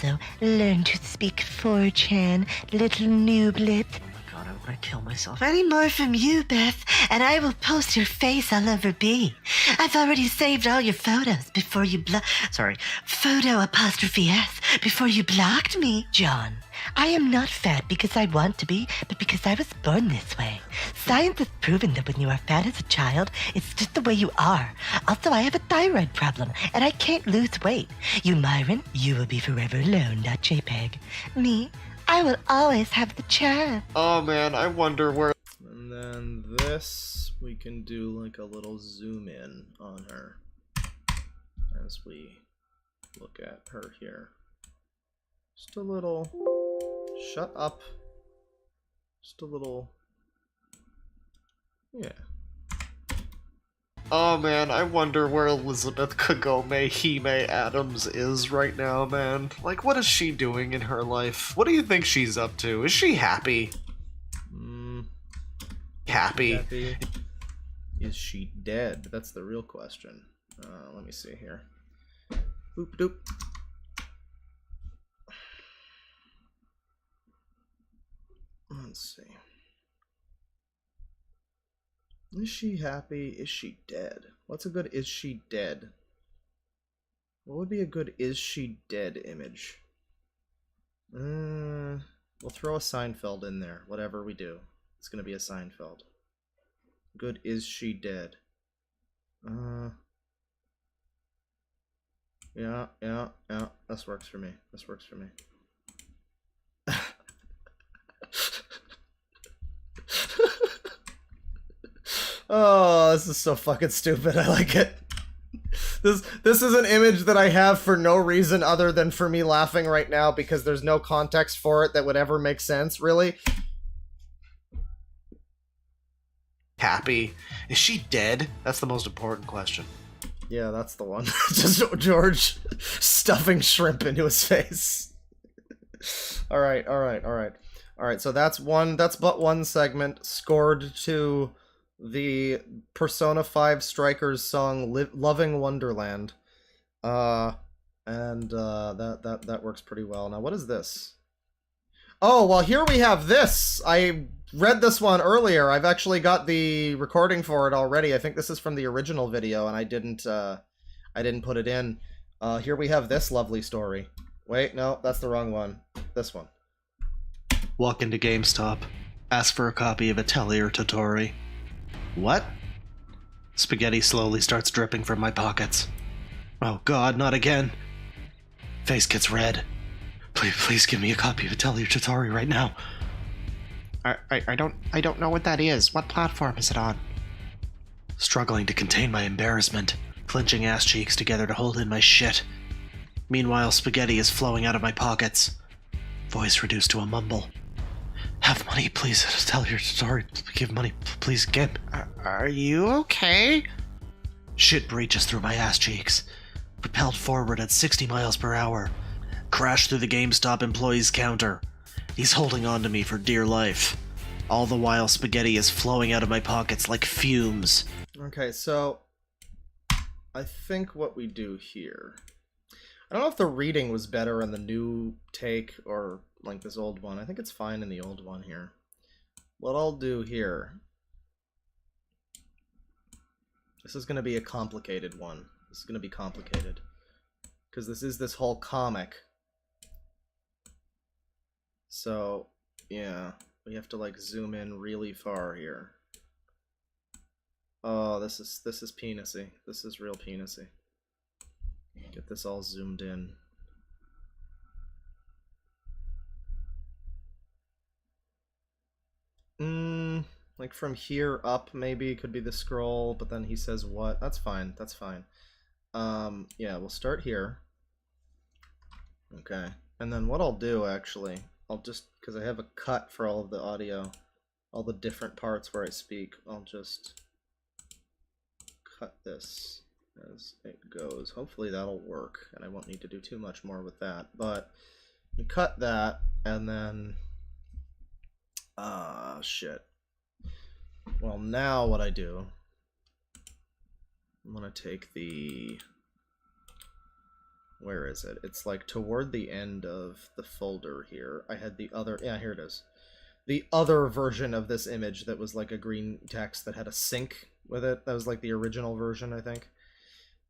so learn to speak 4chan, little nooblet. God, I want to kill myself. Any more from you, Beth, and I will post your face all over B. I've already saved all your photos before you photo apostrophe S before you blocked me, John. I am not fat because I want to be, but because I was born this way. Science has proven that when you are fat as a child, it's just the way you are. Also, I have a thyroid problem, and I can't lose weight. You, Myron, you will be forever alone, not JPEG. Me, I will always have the charm. Oh man, I wonder where. And then this, we can do like a little zoom in on her as we look at her here. Just a little. Shut up. Just a little. Yeah. Oh man, I wonder where Elizabeth Kagome Hime Adams is right now, man. Like, what is she doing in her life? What do you think she's up to? Is she happy? Happy. Is she dead? That's the real question. Let me see here. Boop doop. Let's see. Is she happy? Is she dead? What's a good is she dead? What would be a good is she dead image? We'll throw a Seinfeld in there. Whatever we do, it's gonna be a Seinfeld. Good is she dead? Yeah. This works for me. Oh, this is so fucking stupid. I like it. This is an image that I have for no reason other than for me laughing right now because there's no context for it that would ever make sense, really. Happy. Is she dead? That's the most important question. Yeah, that's the one. Just George stuffing shrimp into his face. Alright, so that's but one segment scored to the Persona 5 Strikers song Loving Wonderland. That works pretty well. Now what is this? Oh, well here we have this. I read this one earlier. I've actually got the recording for it already. I think this is from the original video and I didn't put it in. Here we have this lovely story. Wait, no, that's the wrong one. This one. Walk into GameStop. Ask for a copy of Atelier Totori. What? Spaghetti slowly starts dripping from my pockets. Oh god, not again. Face gets red. Please give me a copy of Atelier Totori right now. I don't know what that is. What platform is it on? Struggling to contain my embarrassment, clenching ass cheeks together to hold in my shit. Meanwhile, spaghetti is flowing out of my pockets. Voice reduced to a mumble. Have money, please. Atelier Totori. Give money, please. Get. Are you okay? Shit breaches through my ass cheeks. Propelled forward at 60 miles per hour. Crash through the GameStop employee's counter. He's holding on to me for dear life. All the while, spaghetti is flowing out of my pockets like fumes. Okay, so I think what we do here... I don't know if the reading was better in the new take or like this old one. I think it's fine in the old one here. What I'll do here... This is going to be a complicated one. This is going to be complicated. Because this is this whole comic. So, yeah. We have to like zoom in really far here. Oh, this is penisy. This is real penisy. Get this all zoomed in. Like from here up maybe could be the scroll, but then he says what? That's fine, that's fine. Yeah, we'll start here. Okay. And then what I'll do actually, I'll just, because I have a cut for all of the audio, all the different parts where I speak, I'll just cut this as it goes. Hopefully that'll work, and I won't need to do too much more with that. But you cut that, and then shit. Well, now what I do, I'm gonna take the, where is it? It's like toward the end of the folder here. I had the other, yeah, here it is. The other version of this image that was like a green text that had a sync with it. That was like the original version, I think.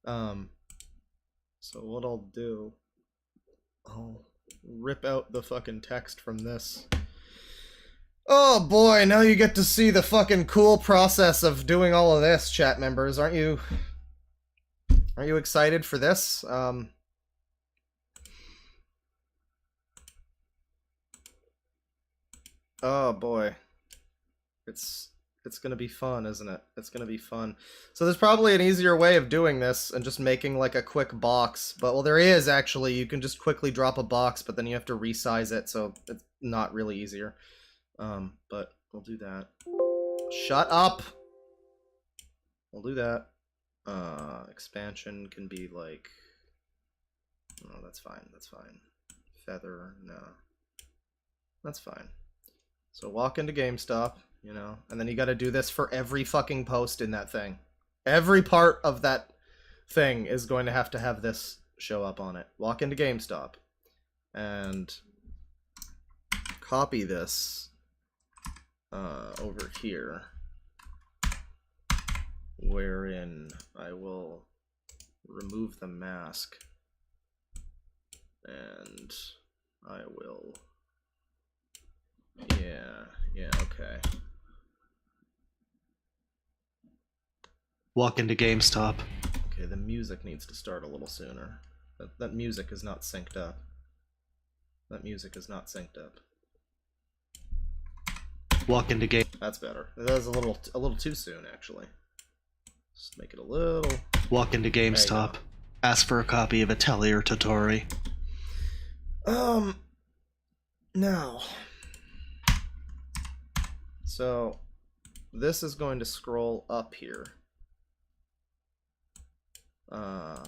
So what I'll do, I'll rip out the fucking text from this. Oh boy, now you get to see the fucking cool process of doing all of this, chat members. Aren't you excited for this? Oh boy. It's gonna be fun, isn't it? It's gonna be fun. So there's probably an easier way of doing this and just making like a quick box. But, well, there is actually. You can just quickly drop a box, but then you have to resize it, so it's not really easier. But we'll do that. Shut up! We'll do that. Expansion can be like... No, that's fine, that's fine. Feather, no. That's fine. So walk into GameStop, you know, and then you gotta do this for every fucking post in that thing. Every part of that thing is going to have this show up on it. Walk into GameStop and copy this over here, wherein I will remove the mask and I will... Yeah, okay. Walk into GameStop. Okay, the music needs to start a little sooner. That music is not synced up. That music is not synced up. Walk into game. That's better. That was a little too soon, actually. Just make it a little. Walk into GameStop. Ask for a copy of Atelier Totori. Now. So, this is going to scroll up here. This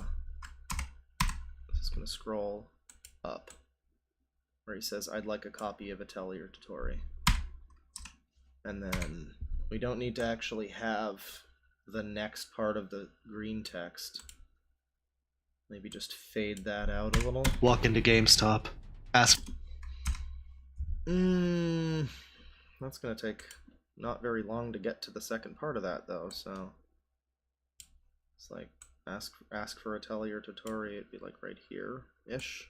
is going to scroll up. Where he says, I'd like a copy of Atelier Totori. And then, we don't need to actually have the next part of the green text. Maybe just fade that out a little. Walk into GameStop. Ask. That's gonna take not very long to get to the second part of that, though, so... It's like, ask for Atelier Totori, it'd be like right here-ish.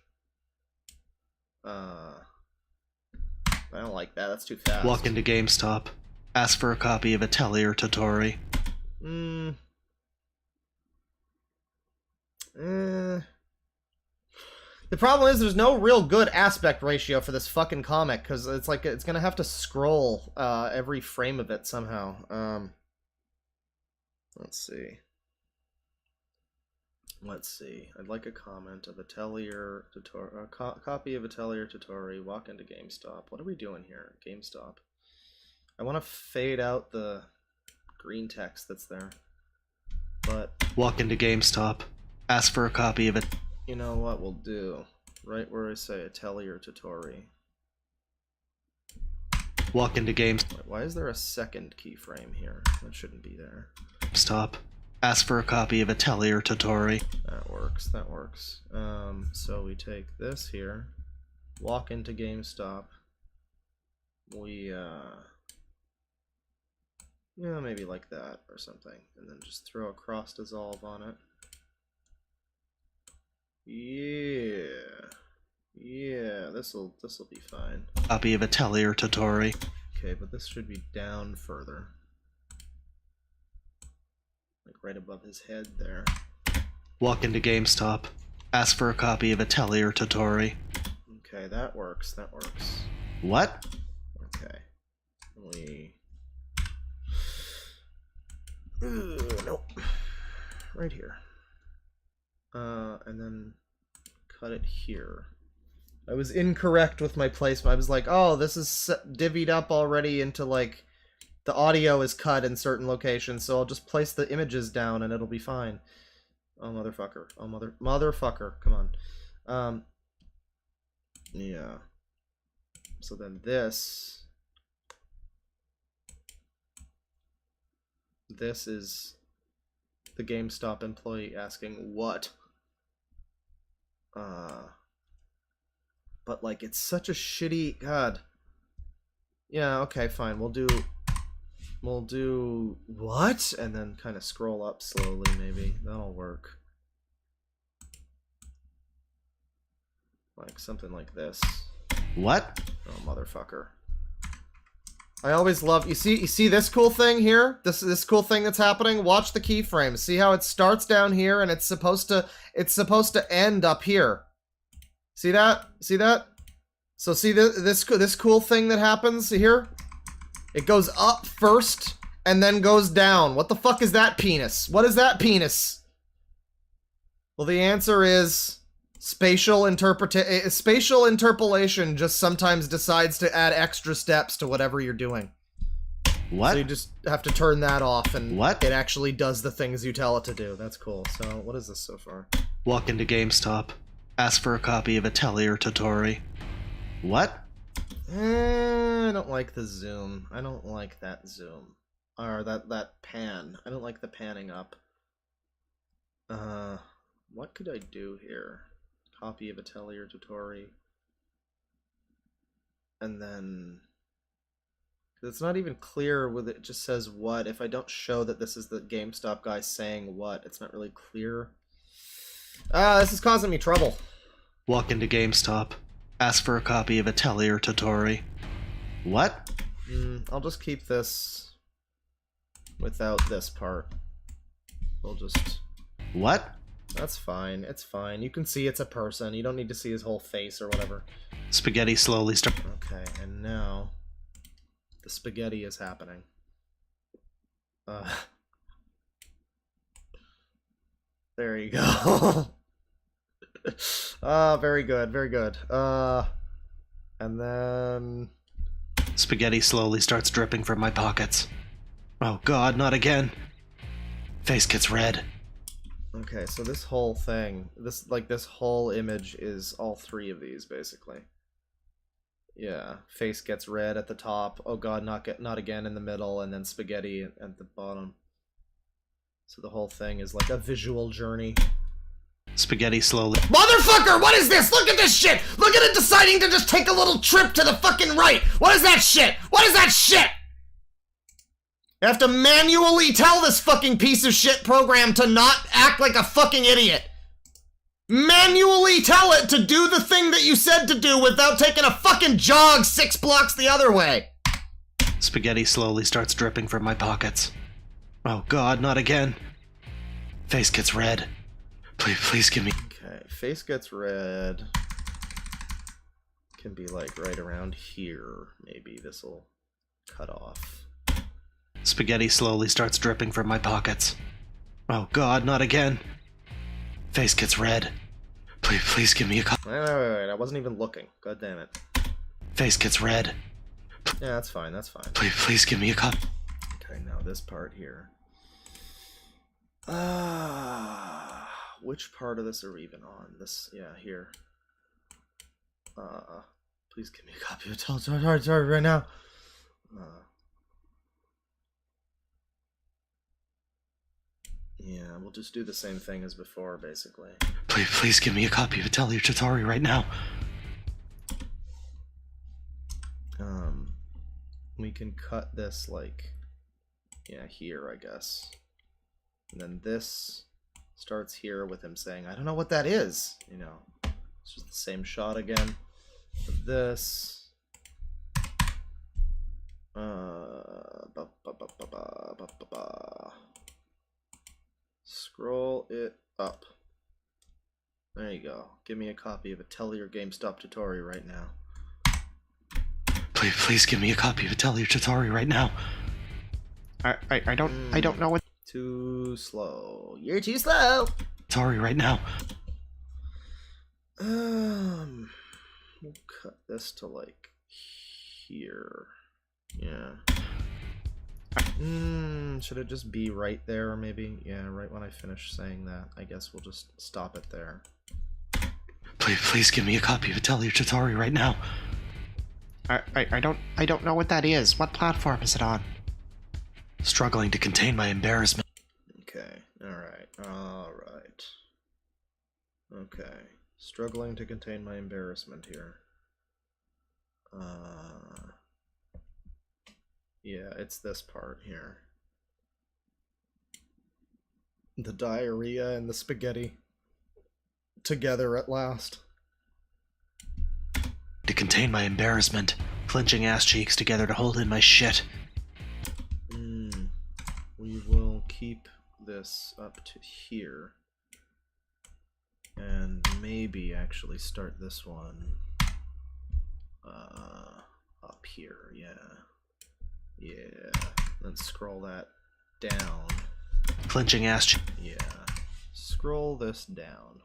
I don't like that, that's too fast. Walk into GameStop. Ask for a copy of Atelier Totori. The problem is there's no real good aspect ratio for this fucking comic, because it's like, it's gonna have to scroll every frame of it somehow. Let's see. I'd like a comment of Atelier Totori, copy of Atelier Totori, walk into GameStop. What are we doing here? GameStop. I want to fade out the green text that's there. But... Walk into GameStop. Ask for a copy of it. You know what we'll do? Right where I say Atelier Totori. Walk into GameStop. Why is there a second keyframe here? That shouldn't be there. Stop. Ask for a copy of Atelier Totori. That works, that works. So we take this here, walk into GameStop. We, yeah, maybe like that or something. And then just throw a cross dissolve on it. Yeah, this'll be fine. Copy of Atelier Totori. Okay, but this should be down further. Like right above his head there. Walk into GameStop. Ask for a copy of Atelier Totori. Okay, that works, that works. What? Okay. Nope. Right here. And then cut it here. I was incorrect with my placement. I was like, oh, this is divvied up already into, like, the audio is cut in certain locations, so I'll just place the images down and it'll be fine. Oh, motherfucker. Oh, motherfucker. Come on. Yeah. So then this is the GameStop employee asking what? But like it's such a shitty god. Yeah, okay, fine. We'll do what? And then kind of scroll up slowly maybe. That'll work. Like something like this. What? Oh, motherfucker. I always love you see this cool thing here? This cool thing that's happening? Watch the keyframes. See how it starts down here and it's supposed to end up here. See that? See that? So see this cool thing that happens here? It goes up first and then goes down. What the fuck is that penis? What is that penis? Well, the answer is spatial interpolation just sometimes decides to add extra steps to whatever you're doing. What? So you just have to turn that off and what? It actually does the things you tell it to do. That's cool. So what is this so far? Walk into GameStop. Ask for a copy of Atelier Totori. What? I don't like the zoom. I don't like that zoom. Or that pan. I don't like the panning up. What could I do here? Copy of Atelier Totori. And then... It's not even clear with it just says what. If I don't show that this is the GameStop guy saying what, it's not really clear. This is causing me trouble. Walk into GameStop. Ask for a copy of Atelier Totori. What? I'll just keep this without this part. We'll just... What? That's fine. It's fine. You can see it's a person. You don't need to see his whole face or whatever. Spaghetti slowly start. Okay, and now... The spaghetti is happening. There you go. Very good, very good. And then... Spaghetti slowly starts dripping from my pockets. Oh god, not again. Face gets red. Okay, so this whole thing, this whole image is all three of these, basically. Yeah, face gets red at the top. Oh god, not again in the middle, and then spaghetti at the bottom. So the whole thing is like a visual journey. Spaghetti slowly. Motherfucker, what is this? Look at this shit! Look at it deciding to just take a little trip to the fucking right! What is that shit? What is that shit? You have to manually tell this fucking piece of shit program to not act like a fucking idiot. Manually tell it to do the thing that you said to do without taking a fucking jog 6 blocks the other way. Spaghetti slowly starts dripping from my pockets. Oh god, not again. Face gets red. Please give me... Okay, face gets red. Can be like right around here. Maybe this'll cut off. Spaghetti slowly starts dripping from my pockets. Oh god, not again. Face gets red. Please give me a copy. Wait, I wasn't even looking. God damn it. Face gets red. Yeah, that's fine, that's fine. Please give me a copy. Okay, now this part here. Which part of this are we even on? This, yeah, here. Please give me a copy of sorry, right now. Yeah, we'll just do the same thing as before, basically. Please give me a copy of Atelier Tutori right now. We can cut this, like, yeah, here, I guess. And then this starts here with him saying, I don't know what that is, you know. It's just the same shot again. With this. Scroll it up. There you go. Give me a copy of Atelier GameStop Tutori right now. Please give me a copy of Atelier Tutori right now. I don't know what. Too slow. You're too slow. Tutori right now. We'll cut this to like here. Yeah. Should it just be right there, maybe? Yeah, right when I finish saying that. I guess we'll just stop it there. Please give me a copy of Atelier Tutori right now. I don't know what that is. What platform is it on? Struggling to contain my embarrassment. Okay, alright. Okay. Struggling to contain my embarrassment here. Yeah, it's this part here. The diarrhea and the spaghetti together at last. To contain my embarrassment, clenching ass cheeks together to hold in my shit. We will keep this up to here. And maybe actually start this one up here, yeah. Yeah. Then scroll that down. Clenching ass cheeks. Yeah. Scroll this down.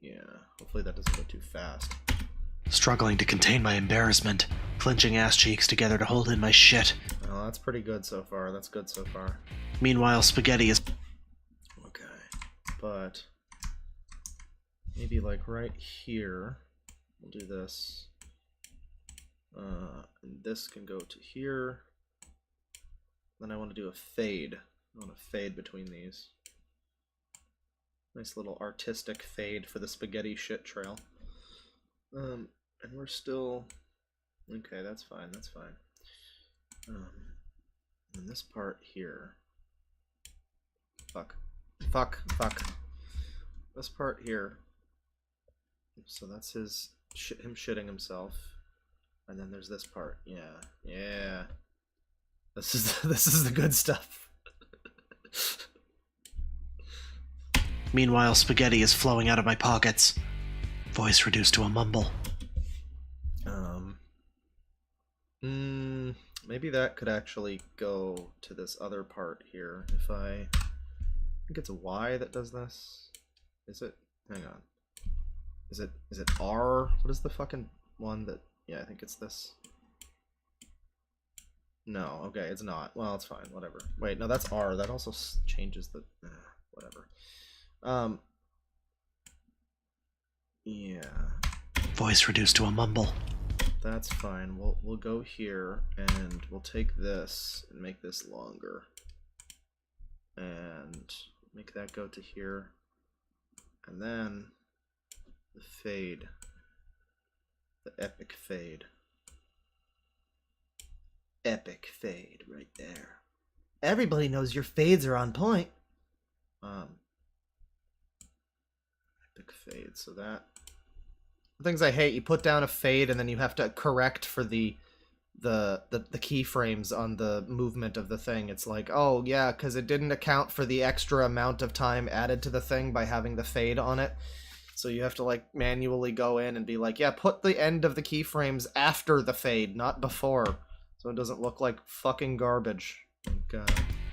Yeah, hopefully that doesn't go too fast. Struggling to contain my embarrassment, clenching ass cheeks together to hold in my shit. Well, that's pretty good so far. That's good so far. Meanwhile, spaghetti is... Okay, but maybe like right here, we'll do this. And this can go to here. Then I want to do a fade. I want to fade between these. Nice little artistic fade for the spaghetti shit trail. And we're still... Okay, that's fine, that's fine. And this part here... Fuck. This part here... So that's his... him shitting himself. And then there's this part. Yeah. This is the good stuff. Meanwhile, spaghetti is flowing out of my pockets. Voice reduced to a mumble. Maybe that could actually go to this other part here. If I think it's a Y that does this. Is it? Hang on. Is it R? What is the fucking one that? Yeah, I think it's this. No, okay, it's not. Well, it's fine. Whatever. Wait, no, that's R. That also changes the. Whatever. Yeah. Voice reduced to a mumble. That's fine. We'll go here and we'll take this and make this longer. And make that go to here. And then the fade. The epic fade. Epic fade right there. Everybody knows your fades are on point. Epic fade. So that things I hate, you put down a fade and then you have to correct for the keyframes on the movement of the thing. It's like, oh yeah, because it didn't account for the extra amount of time added to the thing by having the fade on it. So you have to like manually go in and be like, yeah, put the end of the keyframes after the fade, not before, so it doesn't look like fucking garbage.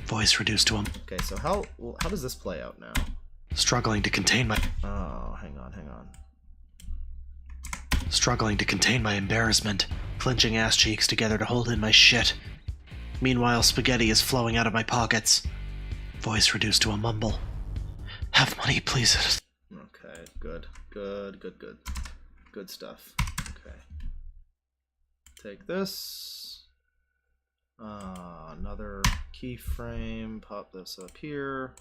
Voice reduced to a... Okay, so how does this play out now? Struggling to contain my... Oh, hang on. Struggling to contain my embarrassment, clenching ass cheeks together to hold in my shit. Meanwhile, spaghetti is flowing out of my pockets. Voice reduced to a mumble. Have money, please. Okay, good. Good stuff. Okay. Take this. Another keyframe. Pop this up here.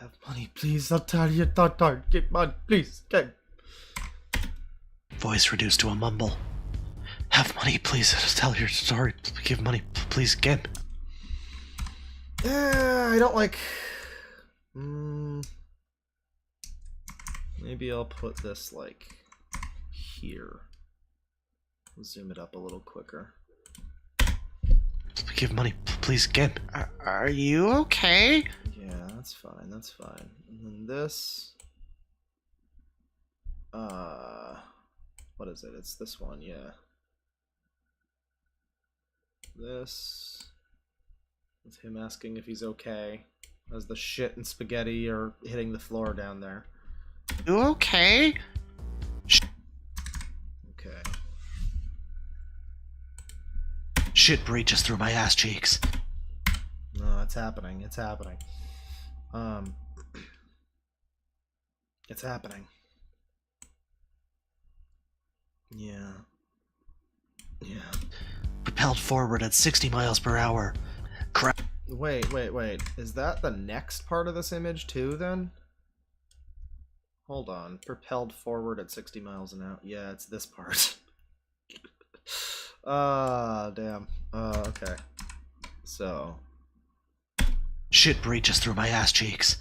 Have money, please. I'll tell you. Get money, please. Get. Voice reduced to a mumble. Have money, please. Tell your story. Give money, please. Get. I don't like. Maybe I'll put this like here. Zoom it up a little quicker. Give money, please. Get. Are you okay? Yeah, that's fine. And then this. What is it? It's this one, yeah. This. With him asking if he's okay. As the shit and spaghetti are hitting the floor down there. You okay? Okay. Shit breaches through my ass cheeks. No, it's happening. It's happening. It's happening. Yeah. Propelled forward at 60 miles per hour. Crap. Wait. Is that the next part of this image too, then? Hold on. Propelled forward at 60 miles an hour. Yeah, it's this part. Damn. Okay. So... Shit breaches through my ass cheeks.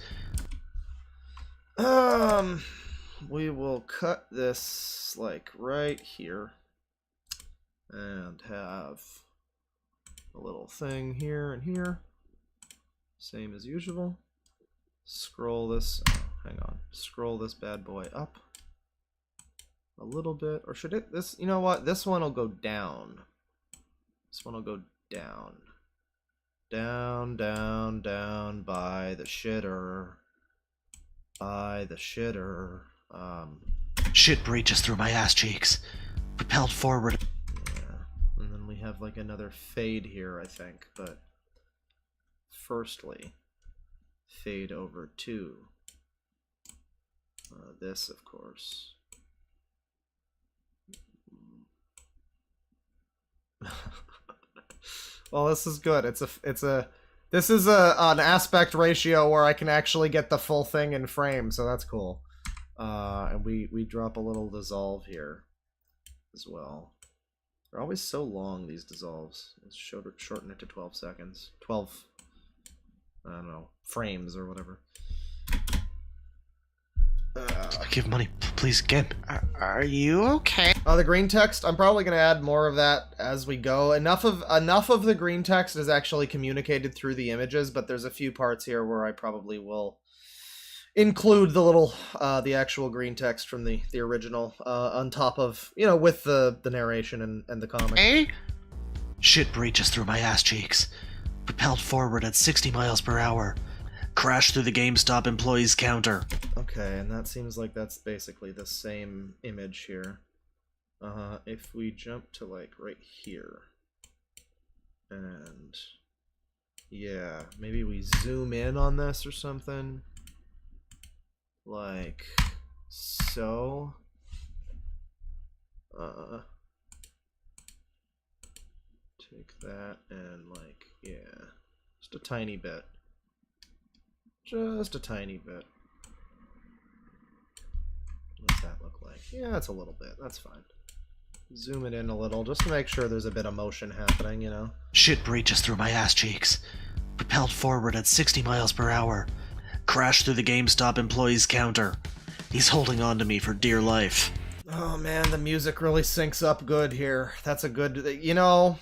We will cut this, like, right here. And have a little thing here and here. Same as usual. Scroll this, hang on. Scroll this bad boy up. A little bit, or should it, this, you know what? This one will go down. This one will go down. Down by the shitter. Shit breaches through my ass cheeks. Propelled forward. Yeah, and then we have like another fade here, I think, but firstly, fade over to this, of course. Well, this is good. This is an aspect ratio where I can actually get the full thing in frame, so that's cool. And we drop a little dissolve here as well. They're always so long, these dissolves. Let's shorten it to 12 seconds. 12, I don't know, frames or whatever. Give money, please, Gimp. Are you okay? The green text, I'm probably going to add more of that as we go. Enough of the green text is actually communicated through the images, but there's a few parts here where I probably will include the little, the actual green text from the original, on top of, you know, with the narration and the comic. Eh? Shit breaches through my ass cheeks. Propelled forward at 60 miles per hour. Crashed through the GameStop employee's counter. Okay, and that seems like that's basically the same image here. If we jump to, like, right here. And... yeah, maybe we zoom in on this or something. Like... so... take that and, like, yeah. Just a tiny bit. Just a tiny bit. What does that look like? Yeah, that's a little bit. That's fine. Zoom it in a little, just to make sure there's a bit of motion happening, you know? Shit breaches through my ass cheeks. Propelled forward at 60 miles per hour. Crashed through the GameStop employee's counter. He's holding on to me for dear life. Oh man, the music really syncs up good here. That's a good... You know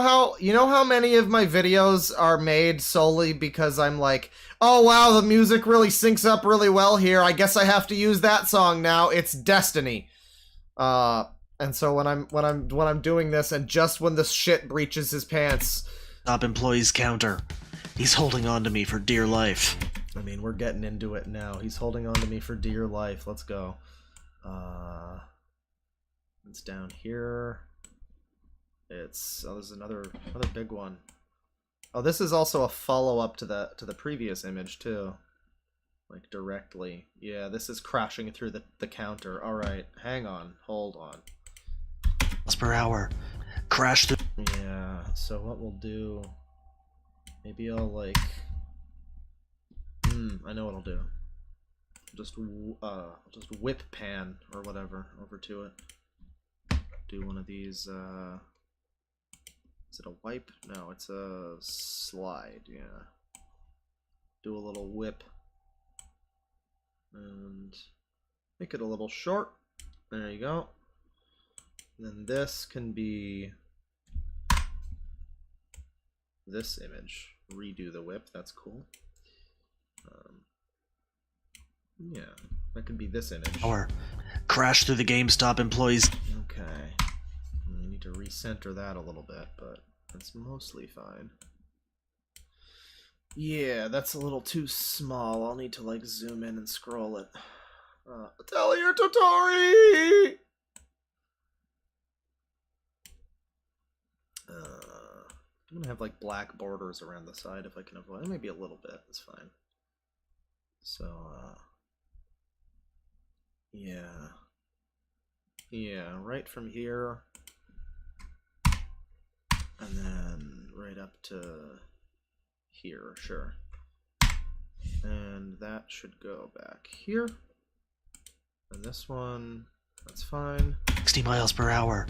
how many of my videos are made solely because I'm like, oh wow, the music really syncs up really well here. I guess I have to use that song now. It's Destiny. And so when I'm doing this, and just when the shit breaches his pants, Top employee's counter. He's holding on to me for dear life. I mean, we're getting into it now. He's holding on to me for dear life. Let's go. It's down here. It's there's another big one. Oh, this is also a follow-up to the previous image too. Like directly. Yeah, this is crashing through the counter. Alright, hang on. Hold on. Miles per hour. Crashed through. Yeah, so what we'll do... maybe I'll like... I know what I'll do. Just whip pan or whatever over to it. Do one of these, is it a wipe? No, it's a slide, yeah. Do a little whip. And make it a little short. There you go. And then this can be this image. Redo the whip, that's cool. Yeah, that could be this image. Or crashed through the GameStop employees. Okay. I need to recenter that a little bit, but that's mostly fine. Yeah, that's a little too small. I'll need to, like, zoom in and scroll it. Atelier Totori! I'm gonna have, like, black borders around the side if I can avoid it. Maybe a little bit, it's fine. So, yeah. Yeah, right from here. And then right up to here, sure. And that should go back here. And this one, that's fine. 60 miles per hour.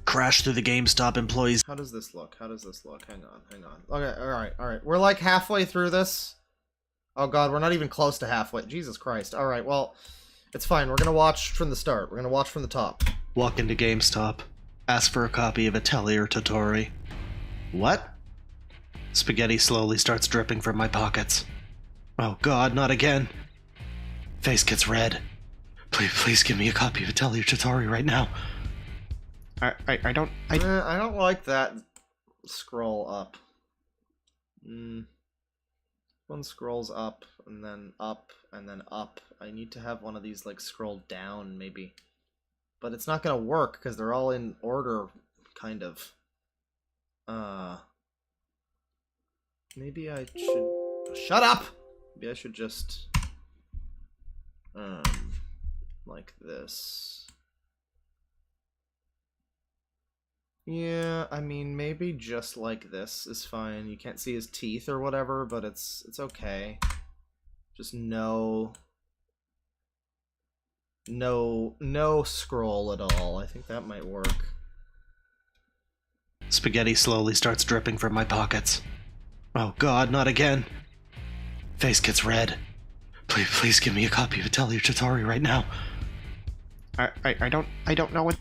Crashed through the GameStop employees. How does this look? How does this look? Hang on, hang on. Okay, alright. We're like halfway through this. Oh god, we're not even close to halfway. Jesus Christ. Alright, well, it's fine. We're gonna watch from the start. We're gonna watch from the top. Walk into GameStop. Ask for a copy of Atelier Totori. What? Spaghetti slowly starts dripping from my pockets. Oh god, not again. Face gets red. Please give me a copy of Atelier Totori right now. I don't like that scroll up. One scrolls up, and then up, and then up. I need to have one of these, like, scroll down, maybe. But it's not gonna work, because they're all in order, kind of. Maybe I should... Shut up! Maybe I should just... like this. Yeah, I mean, maybe just like this is fine. You can't see his teeth or whatever, but it's okay. Just no scroll at all. I think that might work. Spaghetti slowly starts dripping from my pockets. Oh god, not again. Face gets red. Please give me a copy of Atelier Chitauri right now. I don't know what.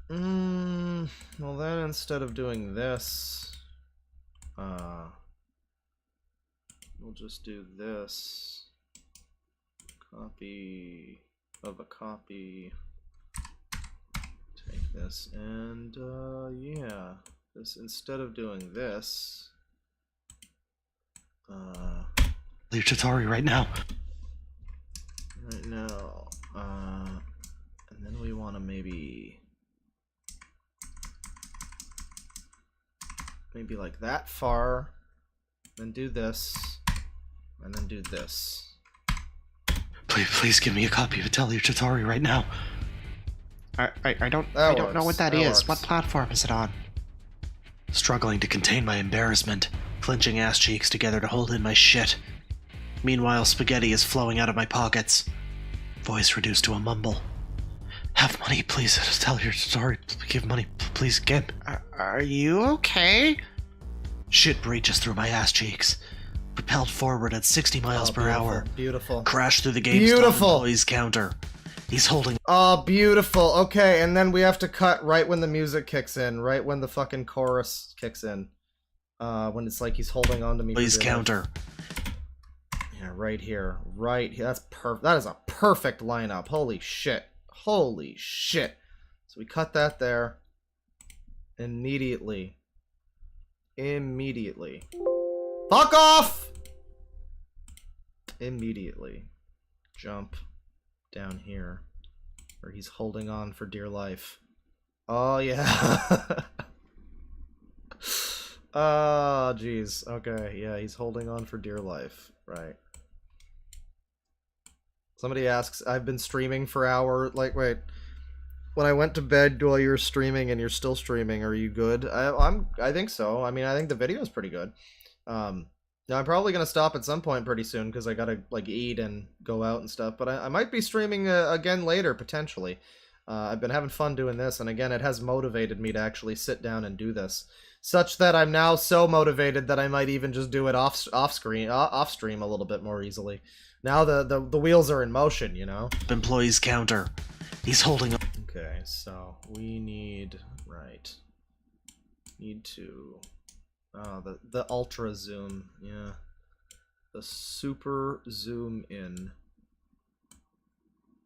Well then, instead of doing this, we'll just do this. Copy of a copy. Take this, and, yeah. This, instead of doing this, Atelier Chitauri right now. right now, and then we want to maybe like that far, then do this, and then do this. Please give me a copy of Atelier Chitauri right now. I don't That know works. what that That is. works. What platform is it on? Struggling to contain my embarrassment, clenching ass cheeks together to hold in my shit. Meanwhile, spaghetti is flowing out of my pockets. Voice reduced to a mumble. Have money, please. Atelier Chitauri. Give money, please. Give. Are you okay? Shit breaches through my ass cheeks. Propelled forward at 60 miles per beautiful, hour. Beautiful. Crash through the GameStop Beautiful. employee's counter. He's holding Oh, beautiful. Okay, and then we have to cut right when the music kicks in, right when the fucking chorus kicks in. When it's like he's holding on to me. for employee's dear life. counter. Yeah, right here. Right here. That's perfect. That is a perfect lineup. Holy shit. Holy shit. So we cut that there. Immediately. Immediately. Fuck off! Immediately. Jump down here. Where he's holding on for dear life. Oh, yeah. Oh, jeez. Okay, yeah, he's holding on for dear life. Right. Somebody asks, I've been streaming for hours. Like, wait. When I went to bed while you were streaming and you're still streaming, are you good? I think so. I mean, I think the video is pretty good. Now I'm probably gonna stop at some point pretty soon because I gotta like eat and go out and stuff. But I might be streaming again later potentially. I've been having fun doing this, and again, it has motivated me to actually sit down and do this, such that I'm now so motivated that I might even just do it off stream a little bit more easily. Now the wheels are in motion, you know. Employee's counter. He's holding up. Okay, so we need to the ultra zoom, yeah. The super zoom in.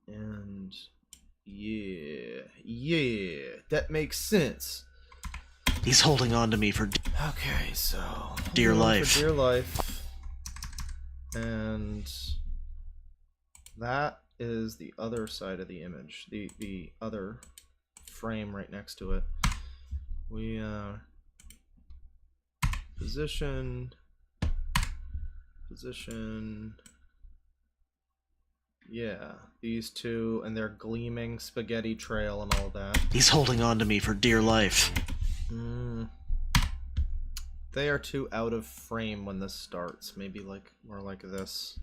And yeah, that makes sense. He's holding on to me for Okay, so dear hold on life. for dear life. And that is the other side of the image, the other frame right next to it. We position, yeah, these two and their gleaming spaghetti trail and all that. He's holding on to me for dear life. They are too out of frame when this starts. Maybe like more like this.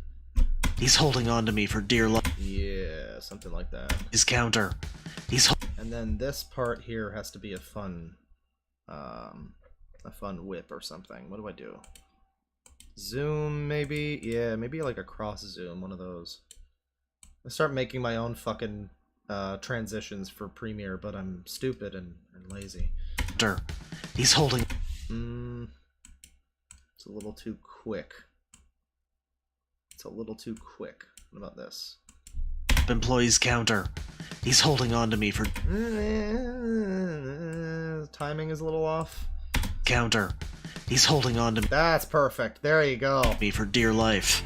He's holding on to me for dear life. Yeah, something like that. His counter. He's And then this part here has to be a fun whip or something. What do I do? Zoom, maybe? Yeah, maybe like a cross zoom, one of those. I start making my own fucking transitions for Premiere, but I'm stupid and lazy. counter. He's holding. It's a little too quick. It's a little too quick. What about this? Employee's counter. He's holding on to me for Timing is a little off. counter. He's holding on to That's perfect. There you go. me for dear life.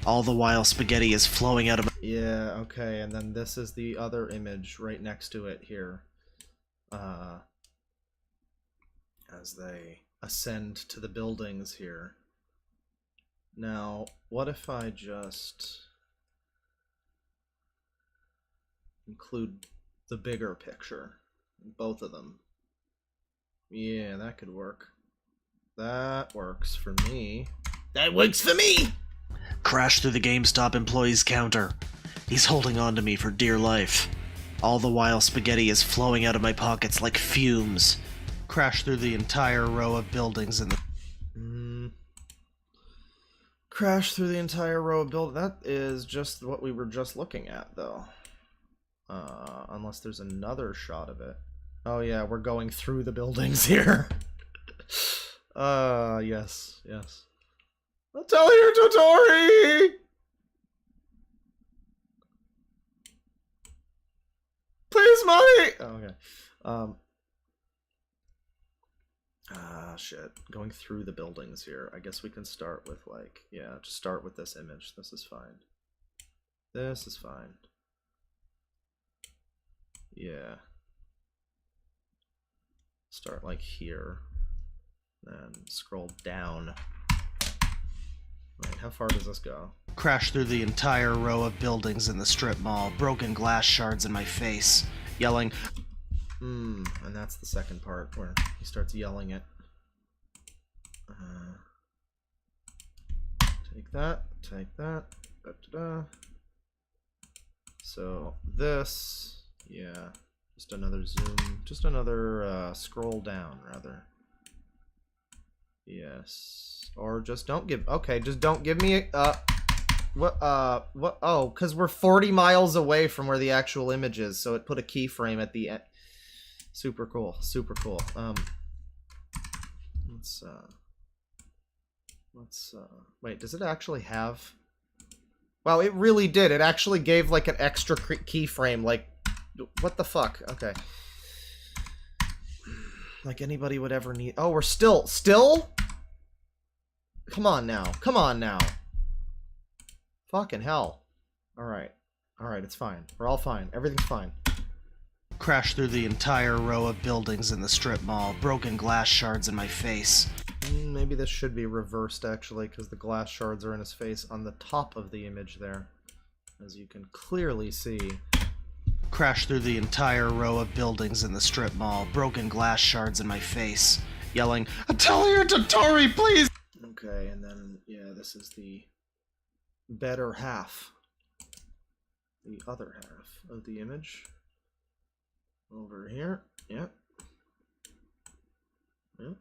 All the while spaghetti is flowing out of my Yeah, okay, and then this is the other image right next to it here. As they ascend to the buildings here. Now, what if I just include the bigger picture? Both of them. Yeah, that could work. That works for me. That works for me! crash through the GameStop employee's counter. He's holding on to me for dear life. All the while spaghetti is flowing out of my pockets like fumes. Crash through the entire row of buildings in the. Crash through the entire row of buildings. That is just what we were just looking at, though. Unless there's another shot of it. Oh yeah, we're going through the buildings here. Yes, yes. I'll tell you, Totori! Please, money! Oh, okay. Shit. Going through the buildings here. I guess we can start with, like, yeah, just start with this image. This is fine. This is fine. Yeah. Start, like, here. Then scroll down. Wait, how far does this go? Crash through the entire row of buildings in the strip mall, broken glass shards in my face, yelling, and that's the second part where he starts yelling it. Take that, take that. Da-da-da. So this, yeah, just another zoom, just another scroll down rather. Yes, or just don't give. Okay, just don't give me what? Oh, because we're 40 miles away from where the actual image is, so it put a keyframe at the end. Super cool, super cool. Let's wait, does it actually have? Wow, it really did. It actually gave like an extra keyframe. Like, what the fuck? Okay. Like anybody would ever need. Oh, we're still. Come on now. Come on now. Fucking hell. Alright. Alright, it's fine. We're all fine. Everything's fine. crash through the entire row of buildings in the strip mall, broken glass shards in my face. Maybe this should be reversed, actually, because the glass shards are in his face on the top of the image there. As you can clearly see. Crash through the entire row of buildings in the strip mall, broken glass shards in my face, yelling, "Atelier Totori, please!" Okay, and then, yeah, this is the better half. The other half of the image. Over here. Yep. Yep.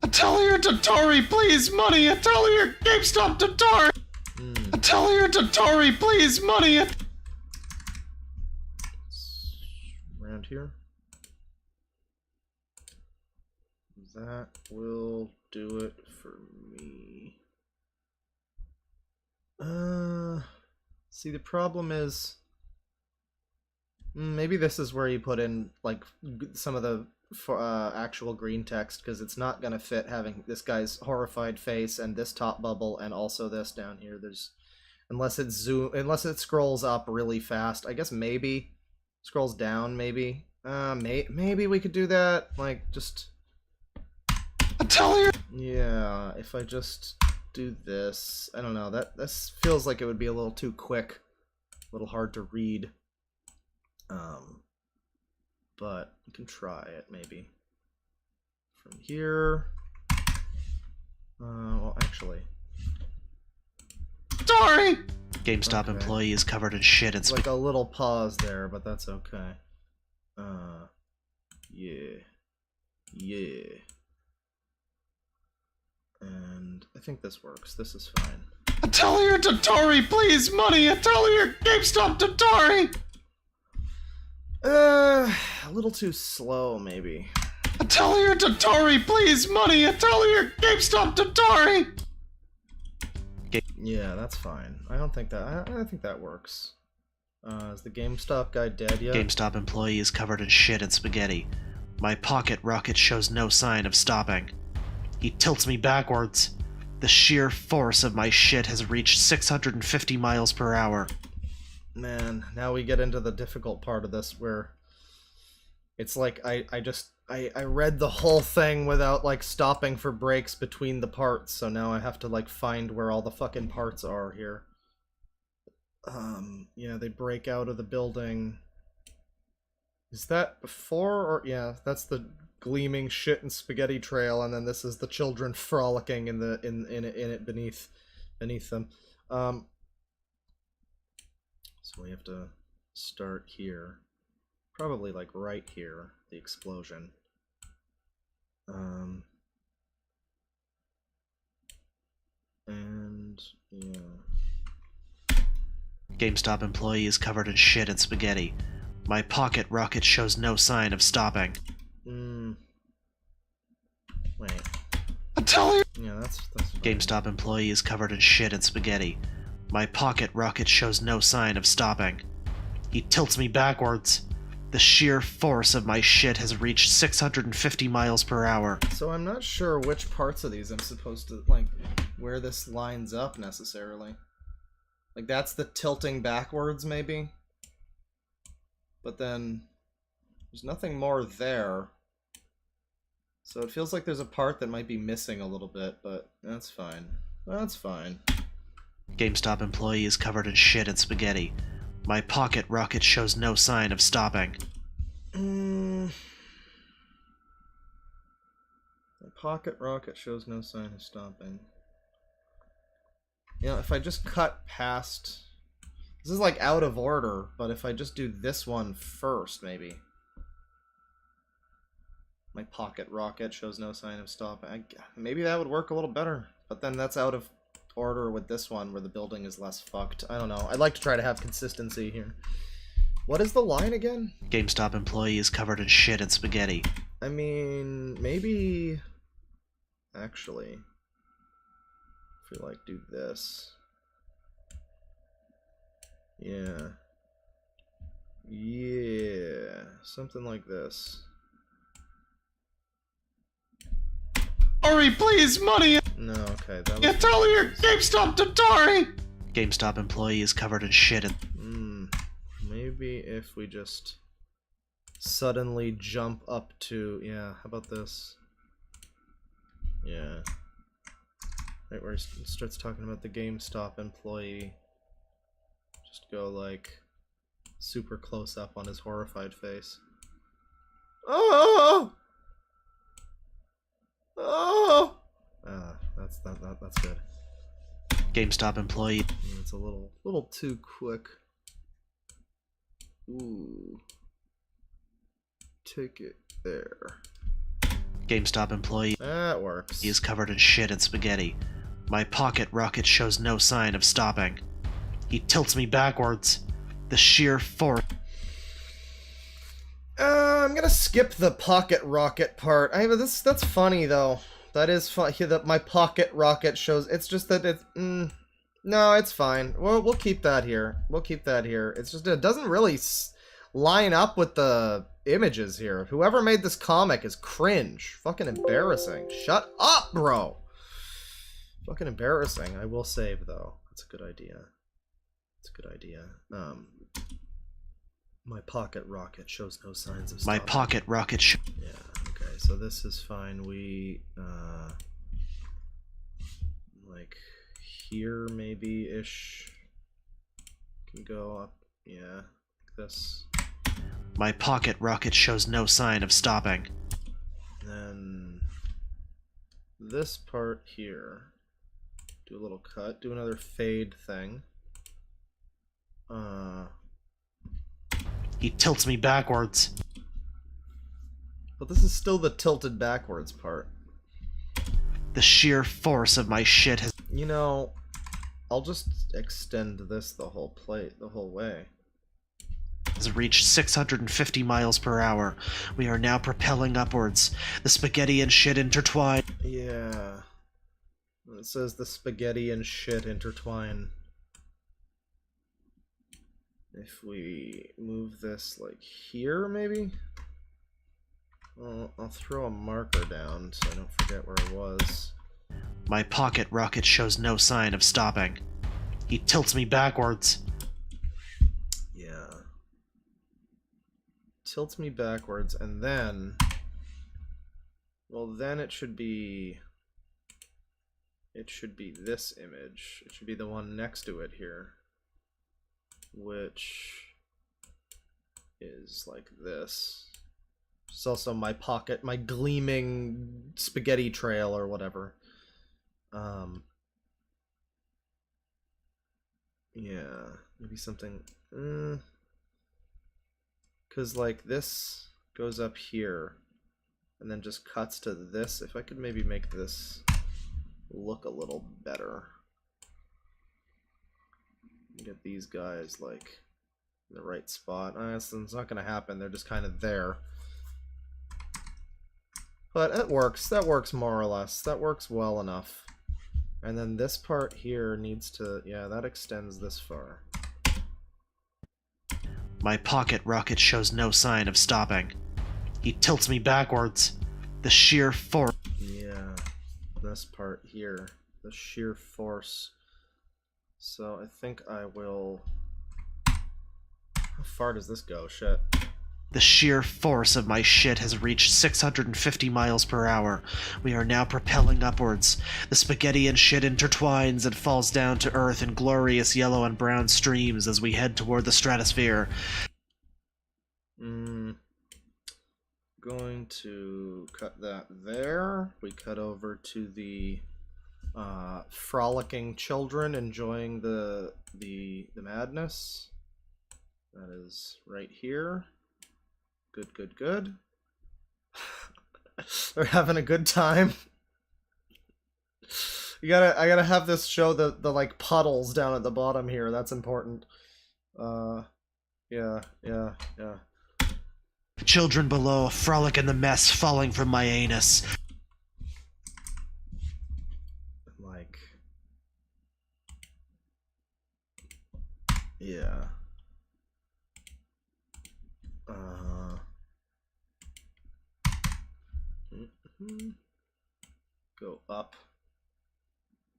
Atelier Totori, please, money! Atelier GameStop Totori! Atelier Totori, please, money! Around here. That will do it for me. See, the problem is maybe this is where you put in like some of the actual green text, because it's not gonna fit having this guy's horrified face and this top bubble and also this down here. There's unless it scrolls up really fast. I guess maybe scrolls down. Maybe maybe we could do that. Like just. Atelier! Yeah, if I just do this, I don't know, this feels like it would be a little too quick, a little hard to read. But we can try it maybe. From here. Well, actually. Sorry! GameStop Okay. employee is covered in shit and Like a little pause there, but that's okay. Yeah. Yeah. And I think this works. This is fine. Atelier Totori, please, money! Atelier GameStop Totori! A little too slow, maybe. Atelier Totori, please, money! Atelier GameStop Totori! Yeah, that's fine. I don't think that. I think that works. Is the GameStop guy dead yet? GameStop employee is covered in shit and spaghetti. My pocket rocket shows no sign of stopping. He tilts me backwards. The sheer force of my shit has reached 650 miles per hour. Man, now we get into the difficult part of this where it's like I read the whole thing without like stopping for breaks between the parts, so now I have to like find where all the fucking parts are here. Yeah, they break out of the building. Is that before or yeah, that's the gleaming shit and spaghetti trail, and then this is the children frolicking in it beneath them. So we have to start here, probably like right here, the explosion. And, yeah. GameStop employee is covered in shit and spaghetti. My pocket rocket shows no sign of stopping. Wait. I'm telling you. Yeah, that's fine. GameStop employee is covered in shit and spaghetti. My pocket rocket shows no sign of stopping. He tilts me backwards. The sheer force of my shit has reached 650 miles per hour. So I'm not sure which parts of these I'm supposed to, like, where this lines up necessarily. Like, that's the tilting backwards, maybe? But then, there's nothing more there. So it feels like there's a part that might be missing a little bit, but that's fine. That's fine. GameStop employee is covered in shit and spaghetti. My pocket rocket shows no sign of stopping. My pocket rocket shows no sign of stopping. You know, if I just cut past... This is like out of order, but if I just do this one first, maybe. My pocket rocket shows no sign of stopping. Maybe that would work a little better, but then that's out of order with this one where the building is less fucked. I don't know. I'd like to try to have consistency here. What is the line again? GameStop employee is covered in shit and spaghetti. I mean, maybe... Actually... If we, like, do this... Yeah. Yeah. Something like this. Ari, please, money! No, okay, that You was... tell your GameStop to Dari! GameStop employee is covered in shit and... Maybe if we just suddenly jump up to... Yeah, how about this? Yeah. Right where he starts talking about the GameStop employee. Just go, like, super close up on his horrified face. Oh! Oh! That's good. GameStop employee... It's a little too quick. Ooh. Take it there. GameStop employee... That works. He is covered in shit and spaghetti. My pocket rocket shows no sign of stopping. He tilts me backwards. The sheer force... I'm gonna skip the pocket rocket part. That's funny though. That is fun. That my pocket rocket shows. It's just that it's. No, it's fine. We'll keep that here. We'll keep that here. It's just it doesn't really line up with the images here. Whoever made this comic is cringe. Fucking embarrassing. Shut up, bro. Fucking embarrassing. I will save though. That's a good idea. It's a good idea. My pocket rocket shows no signs of stopping. My pocket rocket Yeah, okay, so this is fine. We, like, here maybe-ish can go up. Yeah, like this. My pocket rocket shows no sign of stopping. Then this part here. Do a little cut. Do another fade thing. He tilts me backwards. But this is still the tilted backwards part. The sheer force of my shit has... You know, I'll just extend this the whole way. has reached 650 miles per hour. We are now propelling upwards. The spaghetti and shit intertwine. Yeah. It says the spaghetti and shit intertwine. If we move this, like, here, maybe? Well, I'll throw a marker down so I don't forget where it was. My pocket rocket shows no sign of stopping. He tilts me backwards. Yeah. Tilts me backwards, and then... Well, then it should be... It should be this image. It should be the one next to it here. Which is like this. It's also my pocket, my gleaming spaghetti trail or whatever. Yeah, maybe something. Because like this goes up here and then just cuts to this. If I could maybe make this look a little better. Get these guys, like, in the right spot. It's not gonna happen, they're just kind of there. But it works. That works more or less. That works well enough. And then this part here needs to... Yeah, that extends this far. My pocket rocket shows no sign of stopping. He tilts me backwards. The sheer force. Yeah, this part here. The sheer force. So I think I will... How far does this go? Shit. The sheer force of my shit has reached 650 miles per hour. We are now propelling upwards. The spaghetti and shit intertwines and falls down to earth in glorious yellow and brown streams as we head toward the stratosphere. Going to cut that there. We cut over to the frolicking children enjoying the madness. That is right here. Good, good, good. They're having a good time. I gotta have this show the like puddles down at the bottom here. That's important. Yeah. Children below frolic in the mess falling from my anus. Like, yeah. Go up.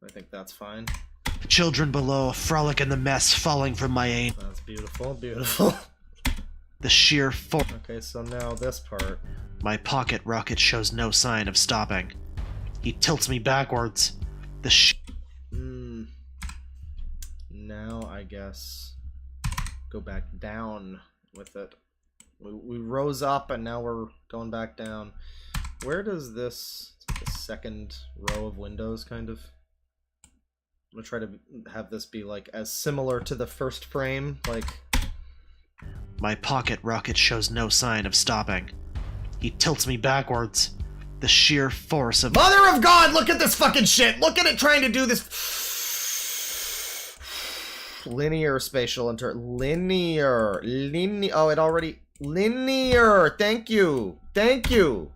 I think that's fine. Children below frolic in the mess falling from my anus. That's beautiful, beautiful. The sheer force. Okay, so now this part. My pocket rocket shows no sign of stopping. He tilts me backwards. The Now I guess go back down with it. We rose up and now we're going back down. Where does this... It's like the second row of windows, kind of. I'm gonna try to have this be like as similar to the first frame, like... My pocket rocket shows no sign of stopping. He tilts me backwards. The sheer force of... Mother of God, look at this fucking shit! Look at it trying to do this... Linear spatial linear. Oh, it already... Linear! Thank you! Thank you!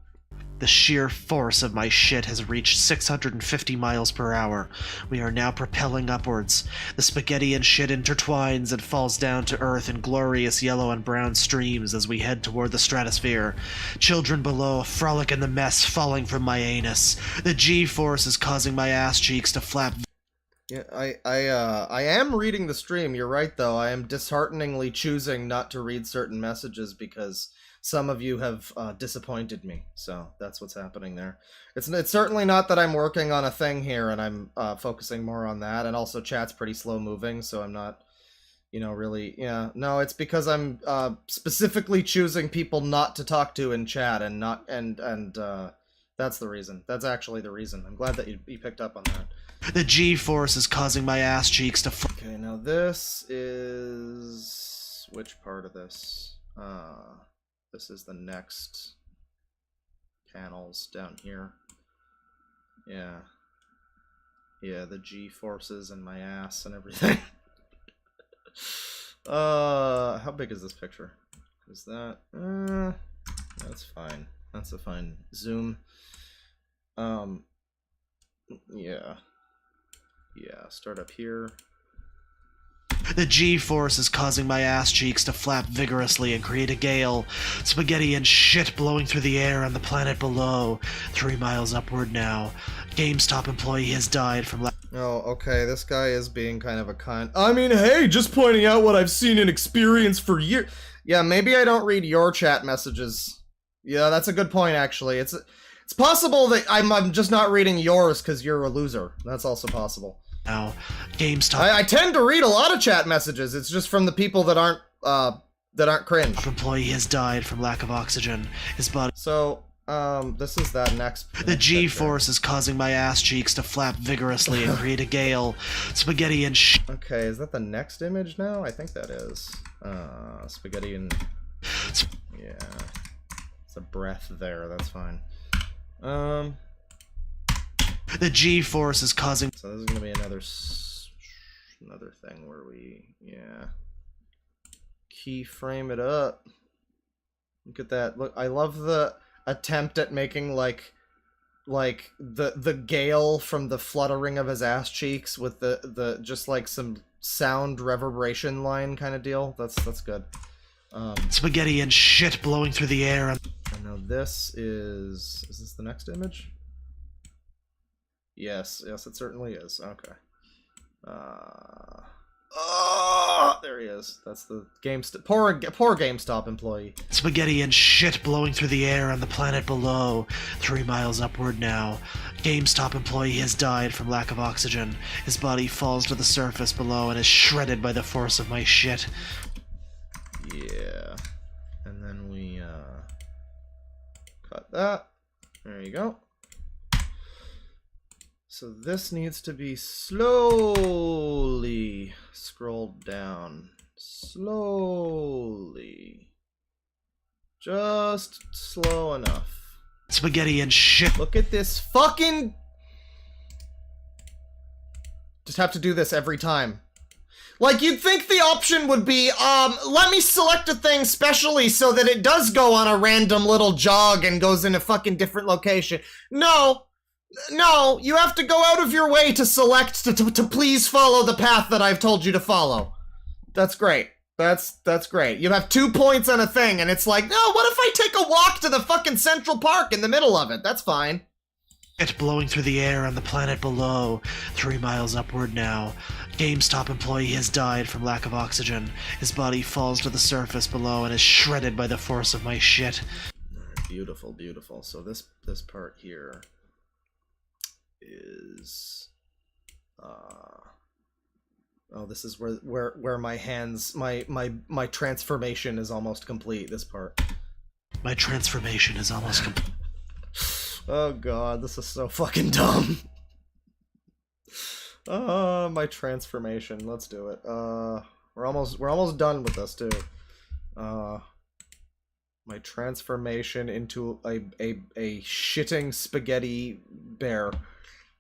The sheer force of my shit has reached 650 miles per hour. We are now propelling upwards. The spaghetti and shit intertwines and falls down to earth in glorious yellow and brown streams as we head toward the stratosphere. Children below frolic in the mess falling from my anus. The G-force is causing my ass cheeks to flap. Yeah, I am reading the stream. You're right, though. I am dishearteningly choosing not to read certain messages because some of you have disappointed me. So that's what's happening there. It's certainly not that I'm working on a thing here and I'm focusing more on that. And also chat's pretty slow moving, so I'm not, you know, really... Yeah, no, it's because I'm specifically choosing people not to talk to in chat and not... And that's the reason. That's actually the reason. I'm glad that you picked up on that. The G-force is causing my ass cheeks to Okay, now this is... Which part of this? This is the next panels down here. Yeah. Yeah, the G-forces and my ass and everything. How big is this picture? Is that... that's fine. That's a fine zoom. Yeah. Yeah, start up here. The G-force is causing my ass cheeks to flap vigorously and create a gale. Spaghetti and shit blowing through the air on the planet below. 3 miles upward now. GameStop employee has died from... Oh, okay, this guy is being kind of a cunt. I mean, hey, just pointing out what I've seen and experienced for years. Yeah, maybe I don't read your chat messages. Yeah, that's a good point, actually. It's possible that I'm just not reading yours because you're a loser. That's also possible. Now, GameStop... I tend to read a lot of chat messages. It's just from the people that aren't cringe. Employee has died from lack of oxygen. His body... So, this is that next... The G-force is causing my ass cheeks to flap vigorously and create a gale. Spaghetti and Okay, is that the next image now? I think that is. Spaghetti and... Yeah. It's a breath there, that's fine. The G-force is causing... So this is gonna be another... another thing where we, yeah, keyframe it up. Look at that. Look, I love the attempt at making like the gale from the fluttering of his ass cheeks with the just like some sound reverberation line kind of deal. That's good. Spaghetti and shit blowing through the air. And now this is this the next image? Yes, yes, it certainly is. Okay. Oh, there he is. That's the poor GameStop employee. Spaghetti and shit blowing through the air on the planet below. 3 miles upward now. GameStop employee has died from lack of oxygen. His body falls to the surface below and is shredded by the force of my shit. Yeah. And then we cut that. There you go. So this needs to be slowly scrolled down. Slowly. Just slow enough. Spaghetti and shit. Look at this fucking... Just have to do this every time. Like, you'd think the option would be, let me select a thing specially so that it does go on a random little jog and goes in a fucking different location. No! No, you have to go out of your way to select to please follow the path that I've told you to follow. That's great. That's great. You have 2 points on a thing, and it's like, no, what if I take a walk to the fucking Central Park in the middle of it? That's fine. Shit blowing through the air on the planet below. 3 miles upward now. GameStop employee has died from lack of oxygen. His body falls to the surface below and is shredded by the force of my shit. Beautiful, beautiful. So this part here is oh, this is where my hands my transformation is almost complete. This part. My transformation is almost complete. Oh god, this is so fucking dumb. My transformation. Let's do it. We're almost done with this too. My transformation into a shitting spaghetti bear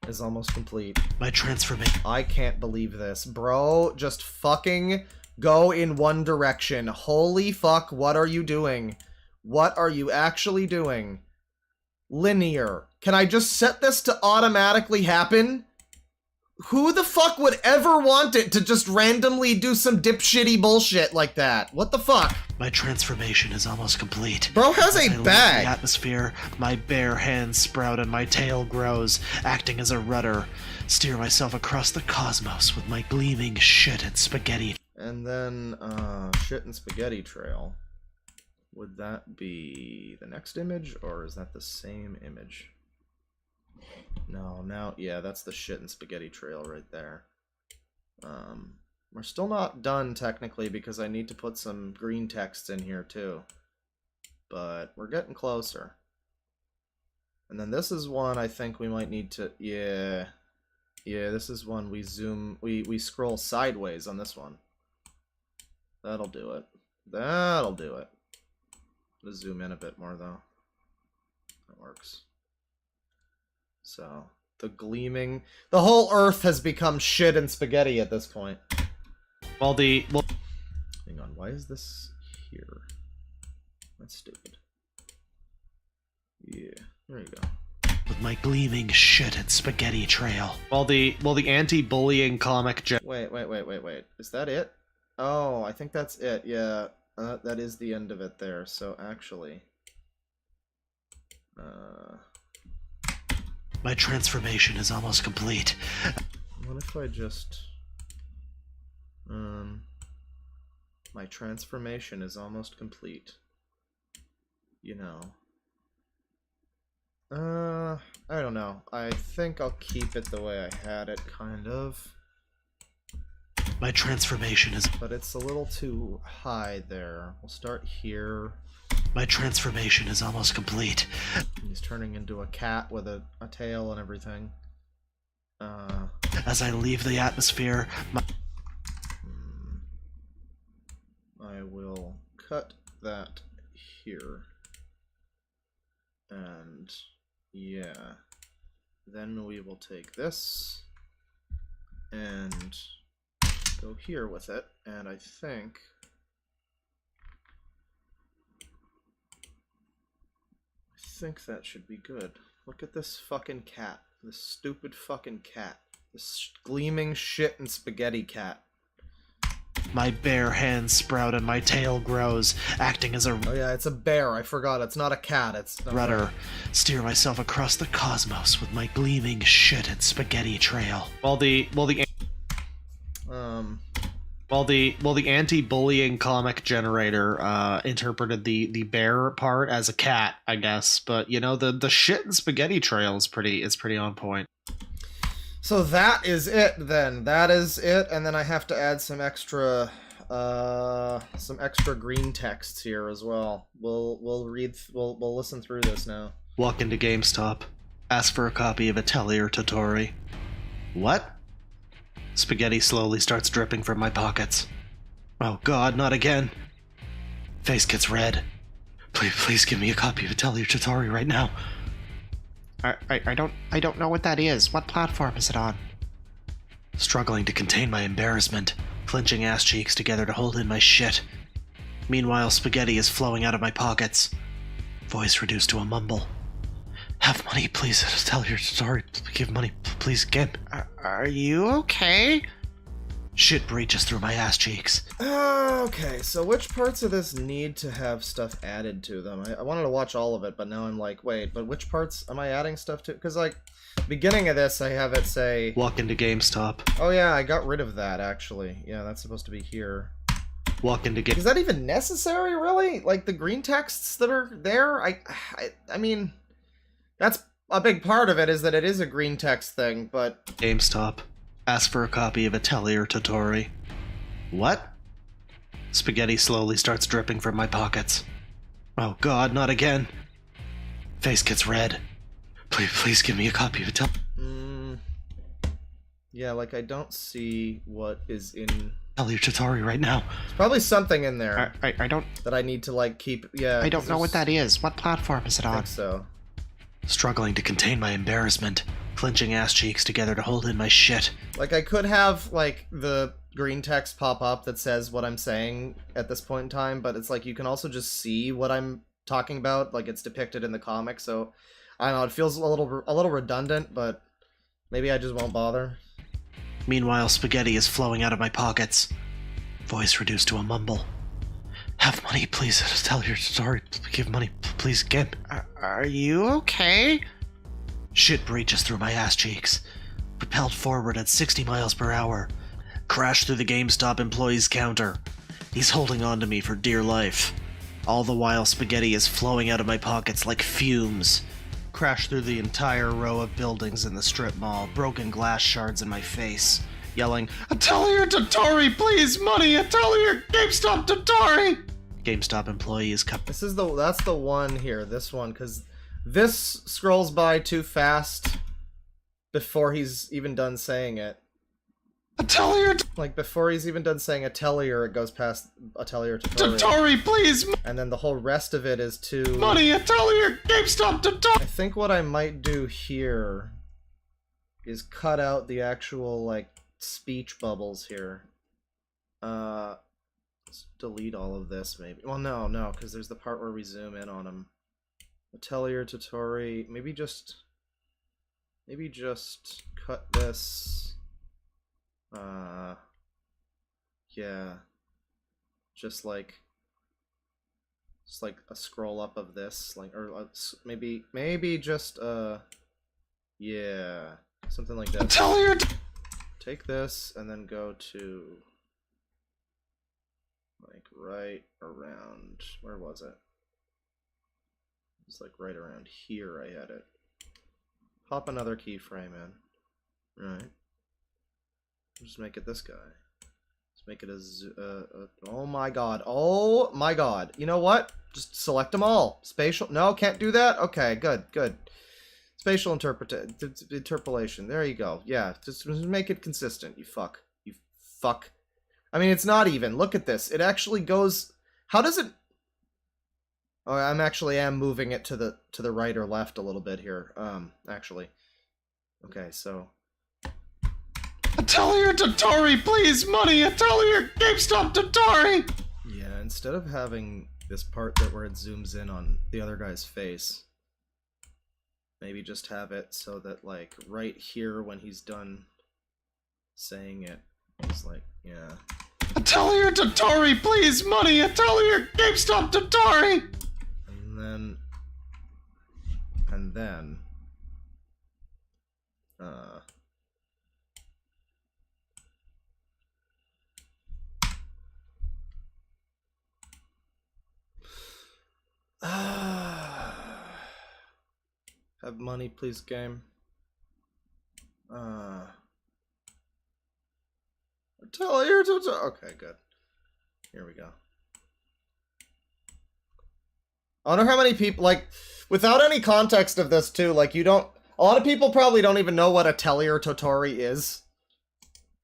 is almost complete. My transformation. I can't believe this. Bro, just fucking go in one direction. Holy fuck, what are you doing? What are you actually doing? Linear. Can I just set this to automatically happen? Who the fuck would ever want it to just randomly do some dipshitty bullshit like that? What the fuck? My transformation is almost complete. Bro has As I a leave bag. the atmosphere, my bare hands sprout and my tail grows, acting as a rudder. Steer myself across the cosmos with my gleaming shit and spaghetti. And then, shit and spaghetti trail. Would that be the next image, or is that the same image? No, now, yeah, that's the shit and spaghetti trail right there. We're still not done, technically, because I need to put some green text in here, too. But we're getting closer. And then this is one I think we might need to, yeah, this is one we zoom, we scroll sideways on this one. That'll do it. That'll do it. Let's zoom in a bit more, though. That works. So, the gleaming... The whole Earth has become shit and spaghetti at this point. Well, Hang on, why is this here? That's stupid. Yeah, there you go. With my gleaming shit and spaghetti trail. the anti-bullying comic Wait. Is that it? Oh, I think that's it, yeah. That is the end of it there, so actually... My transformation is almost complete. What if I just... My transformation is almost complete. You know. I don't know. I think I'll keep it the way I had it, kind of. My transformation is... But it's a little too high there. We'll start here. My transformation is almost complete. He's turning into a cat with a tail and everything. As I leave the atmosphere, I will cut that here. And yeah. Then we will take this and go here with it, and I think that should be good. Look at this fucking cat. This stupid fucking cat. This gleaming shit and spaghetti cat. My bare hands sprout and my tail grows, acting as a Oh yeah, it's a bear. I forgot. It's not a cat. It's a rudder. Steer myself across the cosmos with my gleaming shit and spaghetti trail. While the anti-bullying comic generator interpreted the bear part as a cat, I guess. But you know, the shit and spaghetti trail is pretty on point. So that is it then. That is it, and then I have to add some extra green texts here as well. We'll listen through this now. Walk into GameStop. Ask for a copy of Atelier Totori. What? Spaghetti slowly starts dripping from my pockets. Oh god, not again. Face gets red. Please give me a copy of Atelier Totori right now. I don't know what that is. What platform is it on? Struggling to contain my embarrassment, clenching ass cheeks together to hold in my shit. Meanwhile, spaghetti is flowing out of my pockets. Voice reduced to a mumble. Have money, please. Atelier Totori. Give money, please, again. Are you okay? Shit breaches through my ass cheeks. Okay, so which parts of this need to have stuff added to them? I wanted to watch all of it, but now I'm like, wait, but which parts am I adding stuff to? Because, like, beginning of this, I have it say... Walk into GameStop. Oh yeah, I got rid of that, actually. Yeah, that's supposed to be here. Walk into Is that even necessary, really? Like, the green texts that are there? I mean, that's a big part of it, is that it is a green text thing, but... GameStop. Ask for a copy of Atelier Totori. What? Spaghetti slowly starts dripping from my pockets. Oh god, not again. Face gets red. Please give me a copy of Atelier. Yeah, like, I don't see what is in... Atelier Totori right now. There's probably something in there I don't... that I need to, like, keep... Yeah, I don't know what that is. What platform is it I on? think so. Struggling to contain my embarrassment, clenching ass cheeks together to hold in my shit. Like, I could have, like, the green text pop up that says what I'm saying at this point in time, but it's like you can also just see what I'm talking about, like it's depicted in the comic, so I don't know, it feels a little redundant, but maybe I just won't bother. Meanwhile, spaghetti is flowing out of my pockets. Voice reduced to a mumble. Have money, please. Atelier Totori. Give money, please, again. Are you okay? Shit breaches through my ass cheeks. Propelled forward at 60 miles per hour. Crash through the GameStop employee's counter. He's holding on to me for dear life. All the while, spaghetti is flowing out of my pockets like fumes. Crash through the entire row of buildings in the strip mall, broken glass shards in my face, yelling, Atelier Totori, please, money! Atelier GameStop Totori! GameStop employee is That's the one here, this one, because this scrolls by too fast before he's even done saying it. Atelier Like, before he's even done saying Atelier, it goes past Atelier Totori. Totori, please! And then the whole rest of it is to... Money! Atelier GameStop Totori! I think what I might do here is cut out the actual, like, speech bubbles here. Let's delete all of this, maybe. Well, no, because there's the part where we zoom in on him. Atelier Totori, maybe just cut this. Yeah. Just like a scroll up of this, like, or maybe just, yeah, something like that. Atelier! Take this and then go to, like, right around, where was it? It's like right around here I had it. Pop another keyframe in. Right. Just make it this guy. Let's make it oh my god. Oh my god. You know what? Just select them all. Spatial. No, can't do that? Okay, good. Spatial interpolation. There you go. Yeah, just make it consistent, you fuck. You fuck. I mean, it's not even. Look at this. It actually goes... How does it... Oh, I am moving it to the right or left a little bit here. Actually. Okay, so... Atelier Dotori, please, money! Atelier GameStop Dotori! Yeah, instead of having this part that where it zooms in on the other guy's face, maybe just have it so that, like, right here when he's done saying it, it's like, yeah. Atelier Dotori, please, money! Atelier GameStop Dotori! And then, have money, please, game. Tell you to. Okay, good. Here we go. I wonder how many people, like, without any context of this too, like, you don't. A lot of people probably don't even know what Atelier Totori is.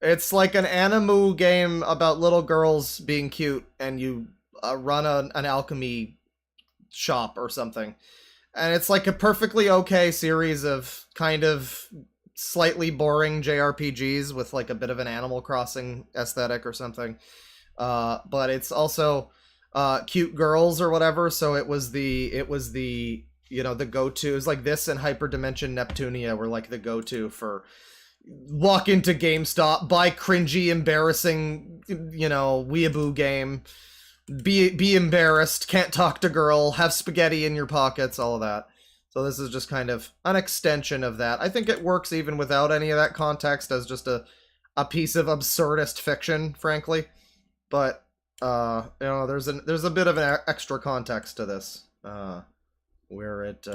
It's like an anime game about little girls being cute, and you run an alchemy shop or something. And it's like a perfectly okay series of kind of slightly boring JRPGs with like a bit of an Animal Crossing aesthetic or something. But it's also cute girls or whatever, so it was the you know, the go-to. It was like this and Hyperdimension Neptunia were like the go-to for walk into GameStop, buy cringy, embarrassing, you know, weeaboo game, be embarrassed, can't talk to girl, have spaghetti in your pockets, all of that. So this is just kind of an extension of that. I think it works even without any of that context as just a piece of absurdist fiction, frankly. But you know, there's a bit of an extra context to this, where it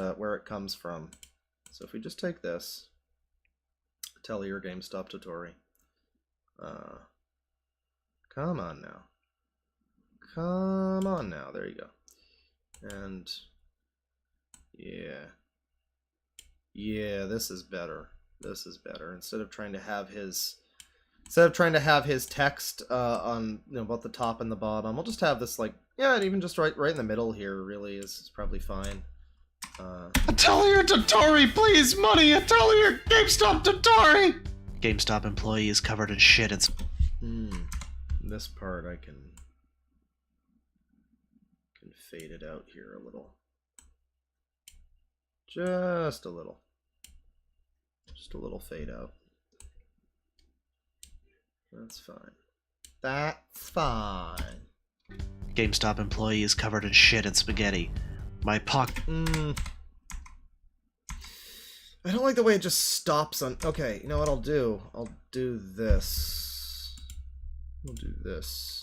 comes from. So if we just take this, tell your GameStop Totori. Come on now. Come on now. There you go. And yeah. Yeah, this is better. This is better. Instead of trying to have his text on, you know, both the top and the bottom, I'll just have this like, yeah, and even just right in the middle here really is probably fine. Atelier Dotori, please, money! Atelier GameStop Dotori! GameStop employee is covered in shit and... This part I can fade it out here a little. Just a little. Just a little fade out. That's fine. That's fine. GameStop employee is covered in shit and spaghetti. My pocket... I don't like the way it just stops on... Okay, you know what I'll do? I'll do this. We'll do this.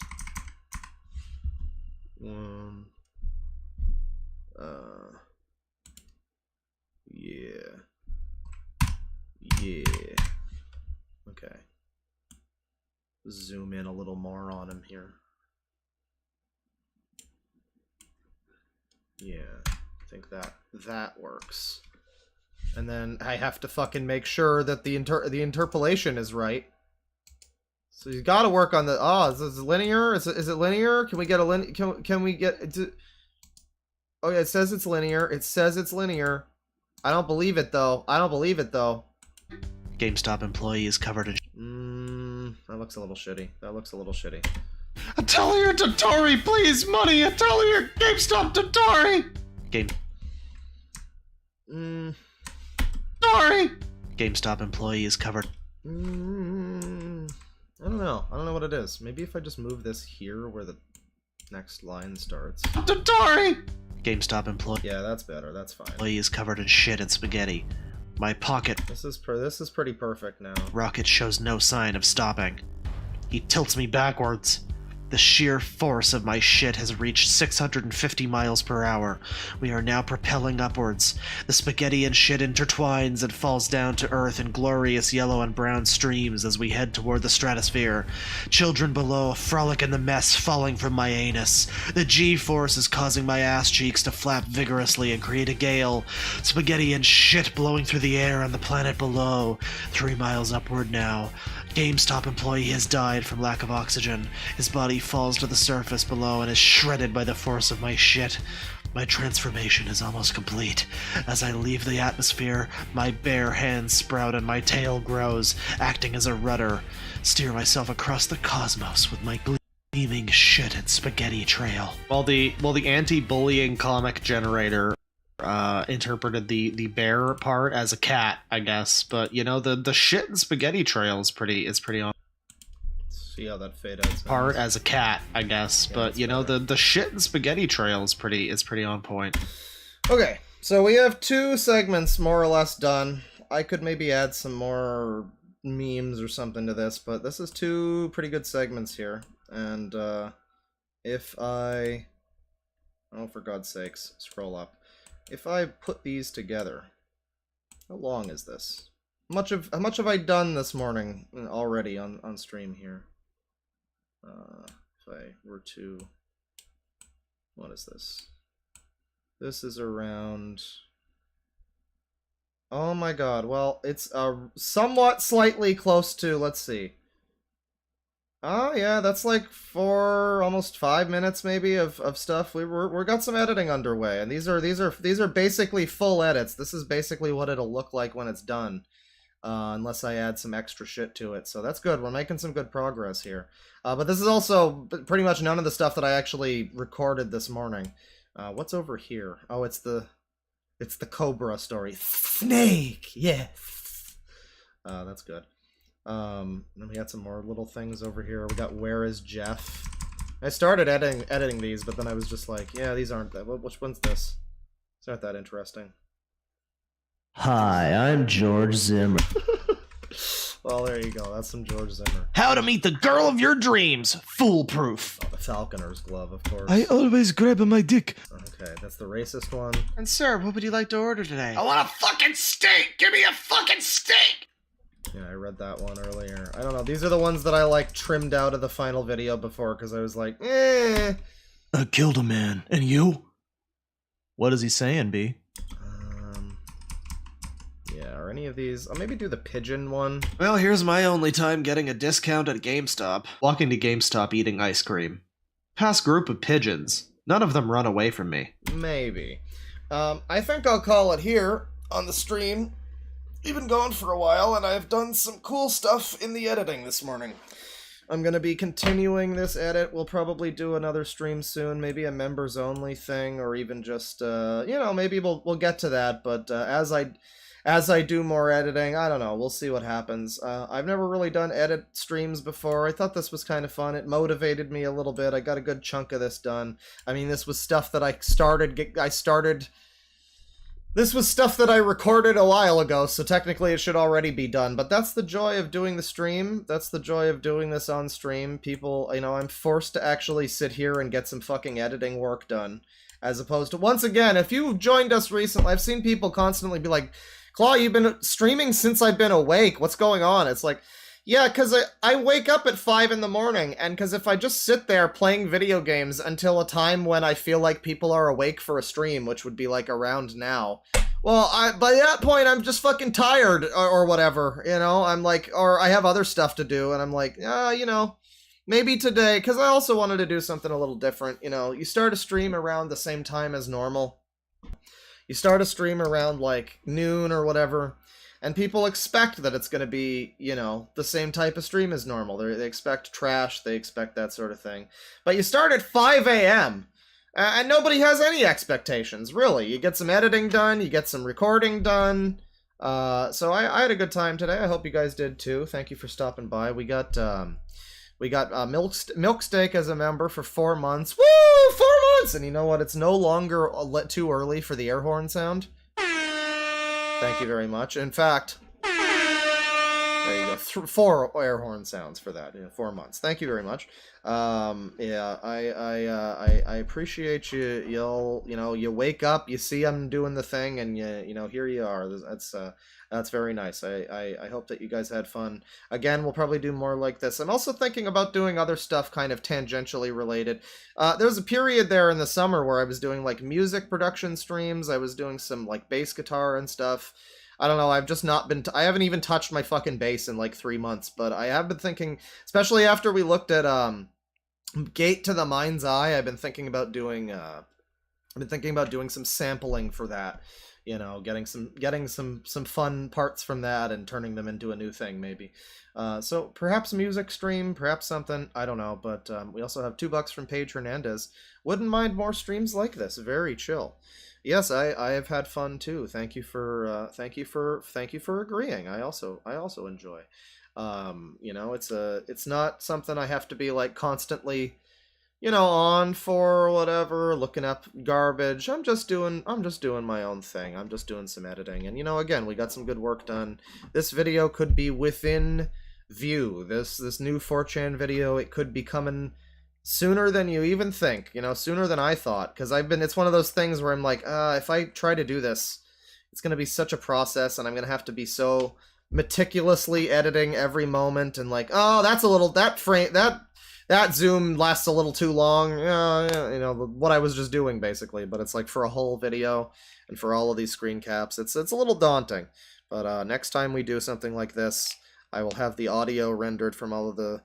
Yeah. Yeah. Okay. Zoom in a little more on him here. Yeah, I think that works. And then I have to fucking make sure that the interpolation is right. So you got to work on the... Oh, is this linear? Is it linear? Can we get a can we get... Oh yeah, it says it's linear. It says it's linear. I don't believe it though. I don't believe it though. GameStop employee is covered in... That looks a little shitty. That looks a little shitty. Atelier Dotori, please, money! Atelier GameStop Dotori! Dotori! GameStop employee is covered... I don't know. I don't know what it is. Maybe if I just move this here where the next line starts. Dotori! GameStop employee... Yeah, that's better. That's fine. Employee is covered in shit and spaghetti. My pocket... This is pretty perfect now. Rocket shows no sign of stopping. He tilts me backwards. The sheer force of my shit has reached 650 miles per hour. We are now propelling upwards. The spaghetti and shit intertwines and falls down to earth in glorious yellow and brown streams as we head toward the stratosphere. Children below frolic in the mess falling from my anus. The G-force is causing my ass cheeks to flap vigorously and create a gale. Spaghetti and shit blowing through the air on the planet below. 3 miles upward now. GameStop employee has died from lack of oxygen. His body falls to the surface below and is shredded by the force of my shit. My transformation is almost complete. As I leave the atmosphere, my bare hands sprout and my tail grows, acting as a rudder. Steer myself across the cosmos with my gleaming shit and spaghetti trail. Well, the anti-bullying comic generator interpreted the bear part as a cat, I guess. But you know, the shit and spaghetti trail is pretty on See how that fade out. part as a cat, I guess. Yeah, but you know, the shit and spaghetti trail is pretty on point. Okay, so we have 2 segments more or less done. I could maybe add some more memes or something to this, but this is 2 pretty good segments here. And if I... Oh, for God's sakes, scroll up. If I put these together, how long is this? How much have I done this morning already on stream here? If I were to... What is this? This is around... Oh my god, well, it's somewhat slightly close to, let's see. Oh yeah, that's like almost 5 minutes maybe of stuff. We're got some editing underway, and these are basically full edits. This is basically what it'll look like when it's done. Unless I add some extra shit to it. So that's good. We're making some good progress here. But this is also pretty much none of the stuff that I actually recorded this morning. What's over here? Oh, it's the Cobra story. Snake! Yes! That's good. Then we got some more little things over here. We got Where is Jeff? I started editing these, but then I was just like, yeah, these aren't that... Which one's this? It's not that interesting. Hi, I'm George Zimmer. Well, there you go. That's some George Zimmer. How to meet the girl of your dreams, foolproof. Oh, the Falconer's glove, of course. I always grab my dick. Okay, that's the racist one. And sir, what would you like to order today? I want a fucking steak! Give me a fucking steak! Yeah, I read that one earlier. I don't know. These are the ones that I, like, trimmed out of the final video before, because I was like, eh. I killed a man. And you? What is he saying, B? Yeah, are any of these... I'll maybe do the pigeon one. Well, here's my only time getting a discount at GameStop. Walking to GameStop eating ice cream. Past group of pigeons. None of them run away from me. Maybe. I think I'll call it here on the stream. We've been going for a while, and I've done some cool stuff in the editing this morning. I'm going to be continuing this edit. We'll probably do another stream soon, maybe a members-only thing, or even just, you know, maybe we'll get to that, but as I do more editing, I don't know, we'll see what happens. I've never really done edit streams before. I thought this was kind of fun. It motivated me a little bit. I got a good chunk of this done. I mean, this was stuff that this was stuff that I recorded a while ago, so technically it should already be done. But that's the joy of doing the stream. That's the joy of doing this on stream. People, you know, I'm forced to actually sit here and get some fucking editing work done. As opposed to, once again, if you've joined us recently, I've seen people constantly be like, Claw, you've been streaming since I've been awake. What's going on? It's like, yeah, because I wake up at 5 in the morning, and because if I just sit there playing video games until a time when I feel like people are awake for a stream, which would be like around now, well, by that point, I'm just fucking tired or whatever, you know? I'm like, or I have other stuff to do, and I'm like, you know, maybe today, because I also wanted to do something a little different, you know? You start a stream around the same time as normal. You start a stream around, like, noon or whatever, and people expect that it's going to be, you know, the same type of stream as normal. They expect trash, they expect that sort of thing. But you start at 5 a.m., and nobody has any expectations, really. You get some editing done, you get some recording done. So I had a good time today. I hope you guys did too. Thank you for stopping by. We got Milk Steak as a member for 4 months. Woo! 4 months! And you know what? It's no longer too early for the air horn sound. Thank you very much. In fact, there you go. 4 air horn sounds for that. 4 months. Thank you very much. Yeah, I appreciate you. You know, you wake up, you see I'm doing the thing, and you know, here you are. That's very nice. I hope that you guys had fun. Again, we'll probably do more like this. I'm also thinking about doing other stuff kind of tangentially related. There was a period there in the summer where I was doing like music production streams. I was doing some like bass guitar and stuff. I don't know, I've just not been... I haven't even touched my fucking bass in like 3 months, but I have been thinking, especially after we looked at Gate to the Mind's Eye, I've been thinking about doing I've been thinking about doing some sampling for that. You know, getting some fun parts from that and turning them into a new thing, maybe. So perhaps music stream, perhaps something, I don't know. But we also have $2 from Paige Hernandez. Wouldn't mind more streams like this. Very chill. Yes, I have had fun too. Thank you for agreeing. I also enjoy. You know, it's not something I have to be like constantly, you know, on for whatever, looking up garbage. I'm just doing my own thing. I'm just doing some editing. And you know, again, we got some good work done. This video could be within view. This new 4chan video, it could be coming sooner than you even think, you know, sooner than I thought, because it's one of those things where I'm like, if I try to do this, it's going to be such a process, and I'm going to have to be so meticulously editing every moment, and like, oh, that's a little, that zoom lasts a little too long, you know, what I was just doing, basically. But it's like for a whole video, and for all of these screen caps, it's a little daunting. But next time we do something like this, I will have the audio rendered from all of the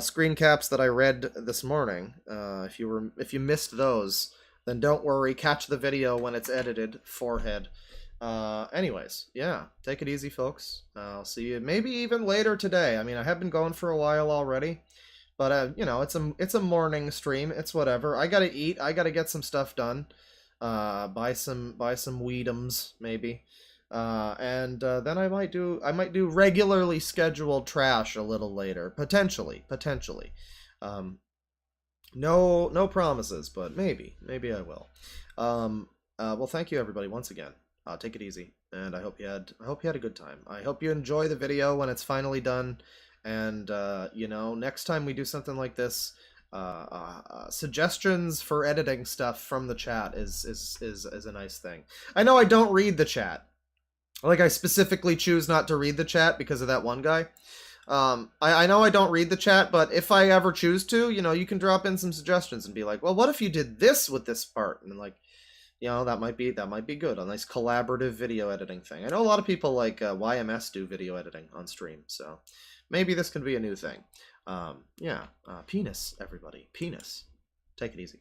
screen caps that I read this morning. If you missed those, then don't worry, catch the video when it's edited, forehead. Anyways, yeah, take it easy, folks. I'll see you maybe even later today. I mean, I have been going for a while already, but you know, it's a morning stream. It's whatever. I gotta eat. I gotta get some stuff done. Buy some weedums maybe. And then I might do regularly scheduled trash a little later, potentially. No promises, but maybe I will. Well, thank you everybody once again. Take it easy, and I hope you had a good time. I hope you enjoy the video when it's finally done, and you know, next time we do something like this, suggestions for editing stuff from the chat is a nice thing. I know I don't read the chat. Like, I specifically choose not to read the chat because of that one guy. I know I don't read the chat, but if I ever choose to, you know, you can drop in some suggestions and be like, well, what if you did this with this part? And like, you know, that might be good. A nice collaborative video editing thing. I know a lot of people like YMS do video editing on stream, so maybe this can be a new thing. Yeah, penis, everybody. Penis. Take it easy.